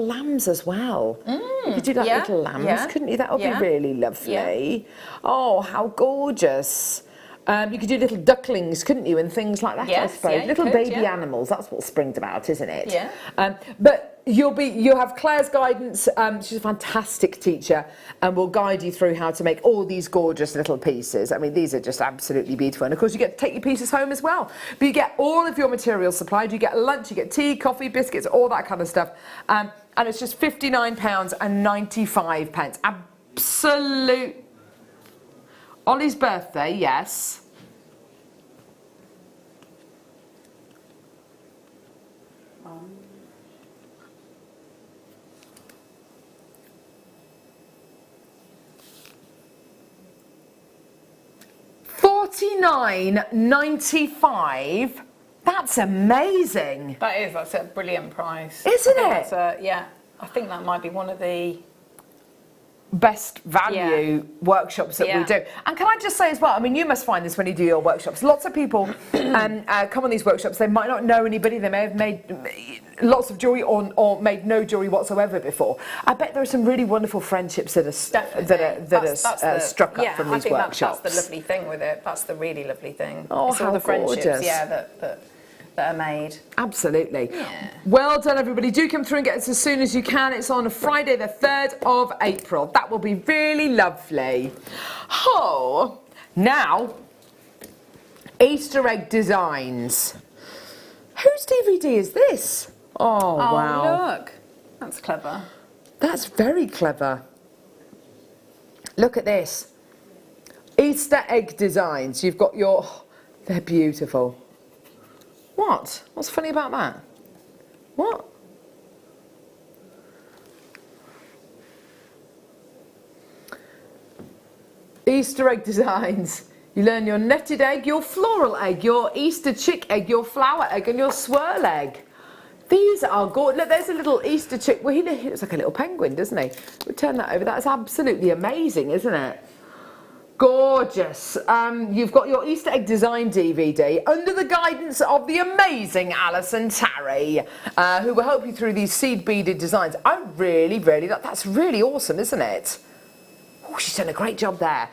lambs as well. You could do little lambs, couldn't you? That would be really lovely. Yeah. Oh, how gorgeous. You could do little ducklings, couldn't you, and things like that, I Yes, suppose. yeah, you Little could, baby yeah. animals, that's what spring's about, isn't it? Yeah. But you'll have Claire's guidance. She's a fantastic teacher and will guide you through how to make all these gorgeous little pieces. I mean, these are just absolutely beautiful. And of course, you get to take your pieces home as well. But you get all of your materials supplied. You get lunch, you get tea, coffee, biscuits, all that kind of stuff. And it's just £59.95. Absolute. Ollie's birthday, yes. £49.95. That's amazing. That's a brilliant price. Isn't it? it? I think that might be one of the best value workshops that we do. And can I just say as well, I mean, you must find this when you do your workshops. Lots of people come on these workshops, they might not know anybody, they may have made lots of jewellery or made no jewellery whatsoever before. I bet there are some really wonderful friendships that are struck up from these workshops. That's the lovely thing with it. That's the really lovely thing. Oh, it's all how the friendships, gorgeous. that are made. Absolutely. Yeah. Well done, everybody. Do come through and get us as soon as you can. It's on a Friday, the 3rd of April. That will be really lovely. Oh, now, Easter egg designs. Whose DVD is this? Oh, wow. Look. That's clever. That's very clever. Look at this. Easter egg designs. You've got your... They're beautiful. What? What's funny about that? What? Easter egg designs. You learn your netted egg, your floral egg, your Easter chick egg, your flower egg and your swirl egg. These are gorgeous. Look, there's a little Easter chick. Well, he looks like a little penguin, doesn't he? We'll turn that over. That's absolutely amazing, isn't it? Gorgeous. You've got your Easter egg design DVD under the guidance of the amazing Alison Tarry, who will help you through these seed beaded designs. I really, that's really awesome, isn't it? Oh, she's done a great job there.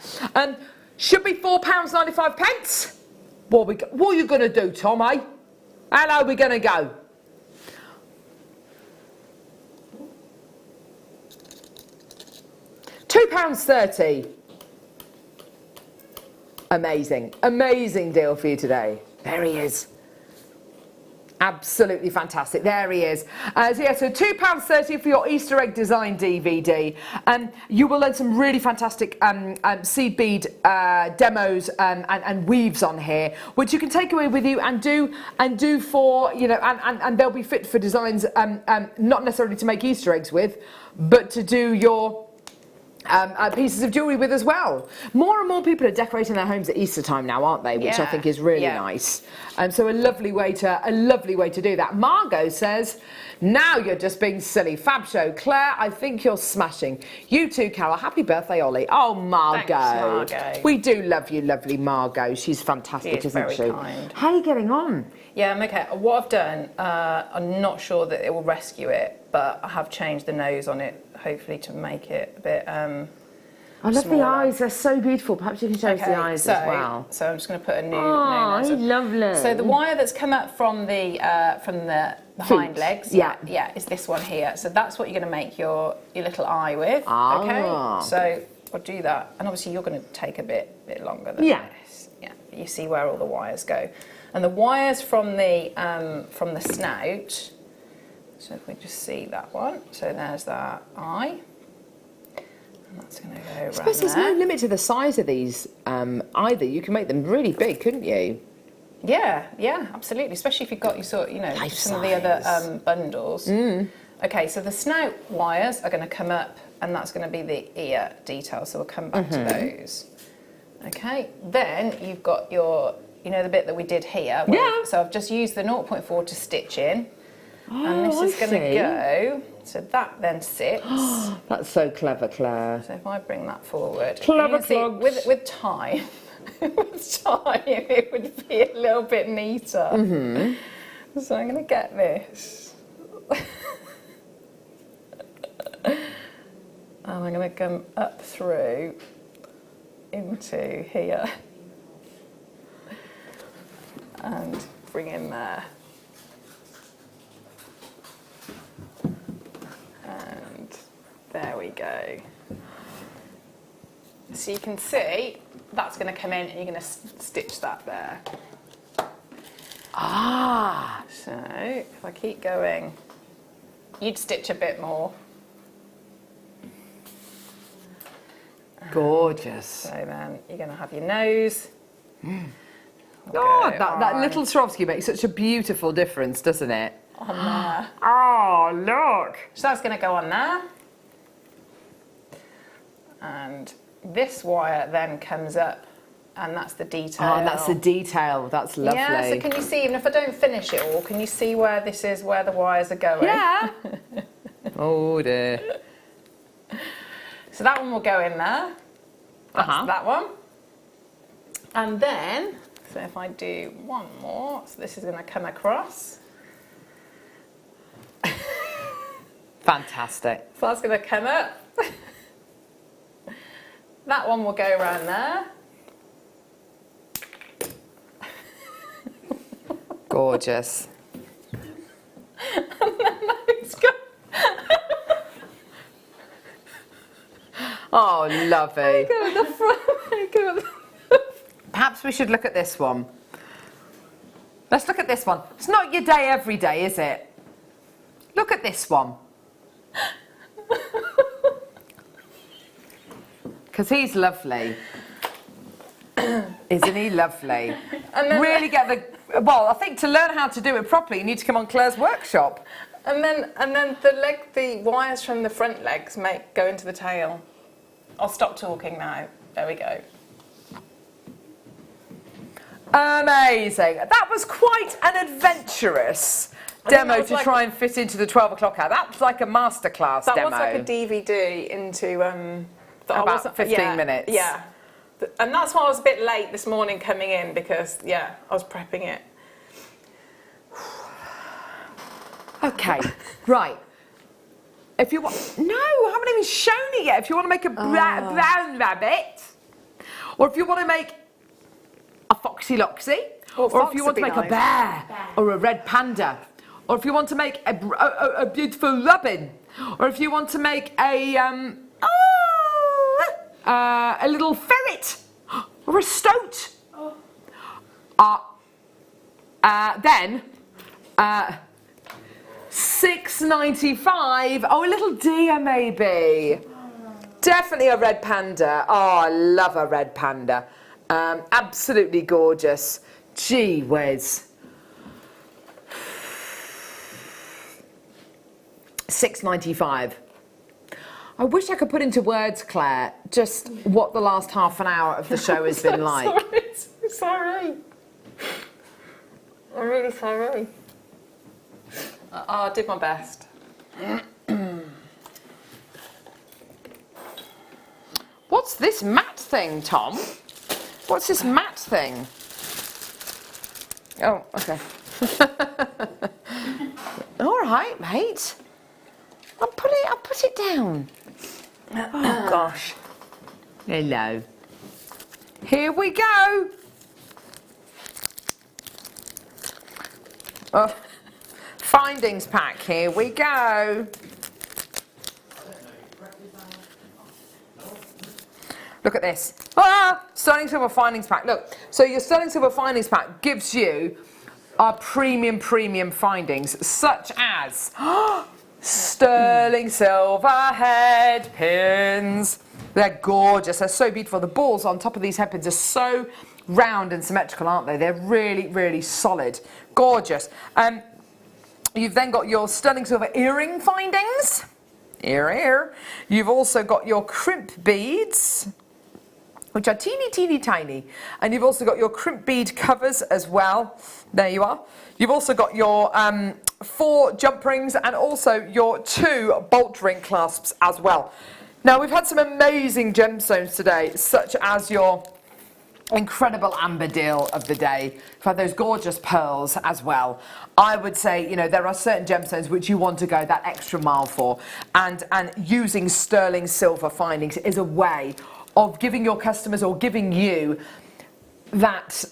Should be £4.95. What are you going to do, Tom, eh? How low are we going to go? £2.30. Amazing, amazing deal for you today. There he is. Absolutely fantastic. There he is. So £2.30 for your Easter egg design DVD. You will learn some really fantastic seed bead demos and weaves on here, which you can take away with you and do for, you know, and they'll be fit for designs, not necessarily to make Easter eggs with, but to do your pieces of jewellery with as well. More and more people are decorating their homes at Easter time now, aren't they? Which I think is really nice. So a lovely way to do that. Margot says, now you're just being silly. Fab show. Claire, I think you're smashing. You too, Carol. Happy birthday, Ollie. Oh, Margot. Thanks, Margot. We do love you, lovely Margot. She's fantastic, isn't she? Very kind. How are you getting on? Yeah, I'm okay. What I've done, I'm not sure that it will rescue it, but I have changed the nose on it, hopefully to make it a bit I love smaller. the eyes. They're so beautiful. Perhaps you can show us the eyes as well. So I'm just going to put a new Oh, nose. lovely. So the wire that's come up from the hind legs, is this one here. So that's what you're going to make your little eye with. Ah. Okay. So I'll do that, and obviously you're going to take a bit longer than this. Yeah. You see where all the wires go, and the wires from the snout. So if we just see that one, so there's that eye. And that's going to go around. I suppose there's no limit to the size of these either. You can make them really big, couldn't you? Yeah, absolutely. Especially if you've got your sort, some of the other bundles. Okay, so the snout wires are going to come up, and that's going to be the ear detail. So we'll come back to those. Okay, then you've got your, the bit that we did here. So I've just used the 0.4 to stitch in. And this is going to go, so that then sits. That's so clever, Claire. So if I bring that forward, Clever with time, it would be a little bit neater. So I'm going to get this. And I'm going to come up through into here. And bring in there. And there we go. So you can see that's going to come in and you're going to stitch that there. Ah, So if I keep going, you'd stitch a bit more. gorgeous. So then you're going to have your nose. God, that little Swarovski makes such a beautiful difference, doesn't it? On there. Oh, look. So that's going to go on there. And this wire then comes up, and that's the detail. Oh, and that's the detail. That's lovely. Yeah, so can you see, even if I don't finish it all, can you see where this is, where the wires are going? Yeah. Oh dear. So that one will go in there. That's that one. And then, so if I do one more, so this is going to come across. Fantastic. So that's going to come up. That one will go around there. Gorgeous. And then it's got... Oh, lovely. Go at the front. Go at the... Perhaps we should look at this one. Let's look at this one. It's not your day every day, is it? Look at this one. Because he's lovely. Isn't he lovely? And then really get the... Well, I think to learn how to do it properly, you need to come on Claire's workshop. And then the wires from the front legs go into the tail. I'll stop talking now. There we go. Amazing. That was quite an adventurous demo to try and fit into the 12 o'clock hour. That was like a masterclass demo. That was like a DVD into... about 15 minutes. Yeah. And that's why I was a bit late this morning coming in, because, yeah, I was prepping it. Okay, right. If you want... No, I haven't even shown it yet. If you want to make a brown rabbit, or if you want to make a foxy loxy, or if you want to make a bear, or a red panda, or if you want to make a beautiful robin, or if you want to make a little ferret, or a stoat, then $6.95. Oh, a little deer maybe. Definitely a red panda. Oh, I love a red panda. Absolutely gorgeous. Gee whiz. $6.95. I wish I could put into words, Claire, just what the last half an hour of the show has been like. Sorry. I'm really sorry. I did my best. What's this mat thing, Tom? What's this mat thing? Oh, okay. All right, mate. I'll put it down. Oh gosh. Hello. Here we go. Oh, findings pack. Here we go. Look at this. Sterling Silver Findings Pack. Look, so your Sterling Silver Findings Pack gives you our premium findings, such as sterling silver head pins. They're gorgeous. They're so beautiful. The balls on top of these head pins are so round and symmetrical, aren't they? They're really, really solid. Gorgeous. You've then got your sterling silver earring findings. Ear. You've also got your crimp beads, which are teeny tiny. And you've also got your crimp bead covers as well. There you are. You've also got your 4 jump rings and also your 2 bolt ring clasps as well. Now, we've had some amazing gemstones today, such as your incredible amber deal of the day. We've had those gorgeous pearls as well. I would say, you know, there are certain gemstones which you want to go that extra mile for. And using sterling silver findings is a way of giving your customers or giving you that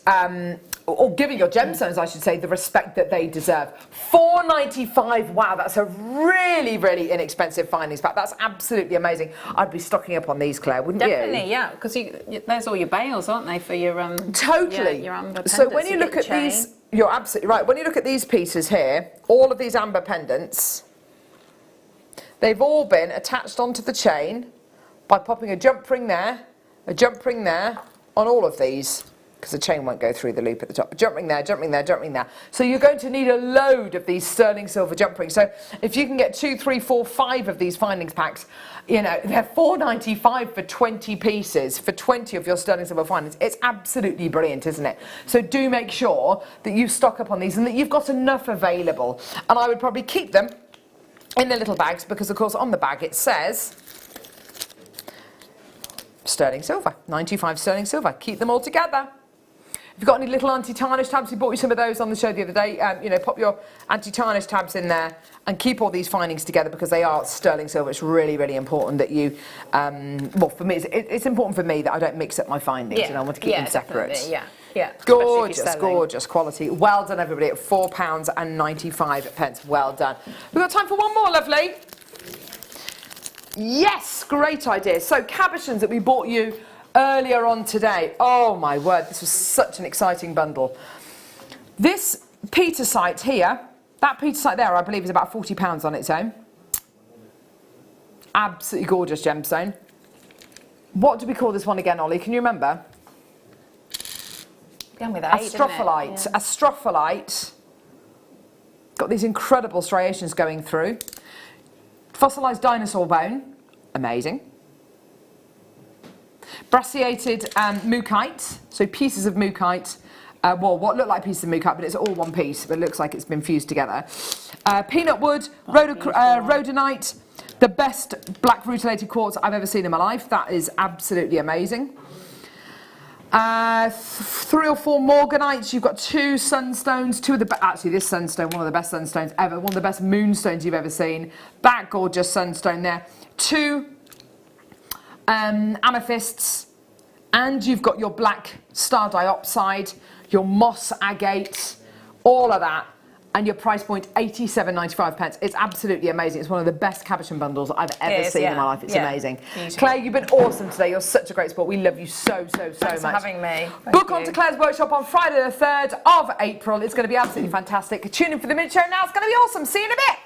or giving your gemstones, I should say, the respect that they deserve. $4.95. Wow, that's a really, really inexpensive findings pack. That's absolutely amazing. I'd be stocking up on these, Claire, wouldn't you? Definitely, yeah, because there's all your bales, aren't they, for your totally. your amber pendants. So when you look at these, you're absolutely right. When you look at these pieces here, all of these amber pendants, they've all been attached onto the chain by popping a jump ring there, on all of these, because the chain won't go through the loop at the top. But jump ring there, jump ring there, jump ring there. So you're going to need a load of these sterling silver jump rings. So if you can get 2, 3, 4, 5 of these findings packs, you know, they're $4.95 for 20 pieces, for 20 of your sterling silver findings. It's absolutely brilliant, isn't it? So do make sure that you stock up on these and that you've got enough available. And I would probably keep them in the little bags because, of course, on the bag it says sterling silver, 95 sterling silver. Keep them all together. If you've got any little anti-tarnish tabs, we bought you some of those on the show the other day. You know, pop your anti-tarnish tabs in there and keep all these findings together because they are sterling silver. It's really, really important that you, well, for me, it's important for me that I don't mix up my findings and I want to keep them separate. Yeah. Gorgeous, gorgeous quality. Well done, everybody, at £4.95. Well done. We've got time for one more, lovely. Yes, great idea. So cabochons that we bought you earlier on today. Oh my word, this was such an exciting bundle. This petersite here, that petersite there, I believe is about £40 on its own. Absolutely gorgeous gemstone. What do we call this one again, Ollie? Can you remember? Astrophyllite. Astrophyllite. Got these incredible striations going through. Fossilised dinosaur bone. Amazing. Brassiated mookaite. So pieces of mookaite. Well, what look like pieces of mookaite, but it's all one piece, but it looks like it's been fused together. Peanut wood, rhodonite, the best black rutilated quartz I've ever seen in my life. That is absolutely amazing. 3 or 4 morganites. You've got 2 sunstones, actually this sunstone, one of the best sunstones ever, one of the best moonstones you've ever seen. That gorgeous sunstone there. 2 amethysts, and you've got your black star diopside, your moss agate, all of that, and your price point £87.95. It's absolutely amazing. It's one of the best cabochon bundles I've ever seen in my life. It's amazing. Beautiful. Claire, you've been awesome today. You're such a great sport. We love you so much. Thanks for having me. Book onto Claire's workshop on Friday the 3rd of April. It's going to be absolutely fantastic. Tune in for the mid show now. It's going to be awesome. See you in a bit.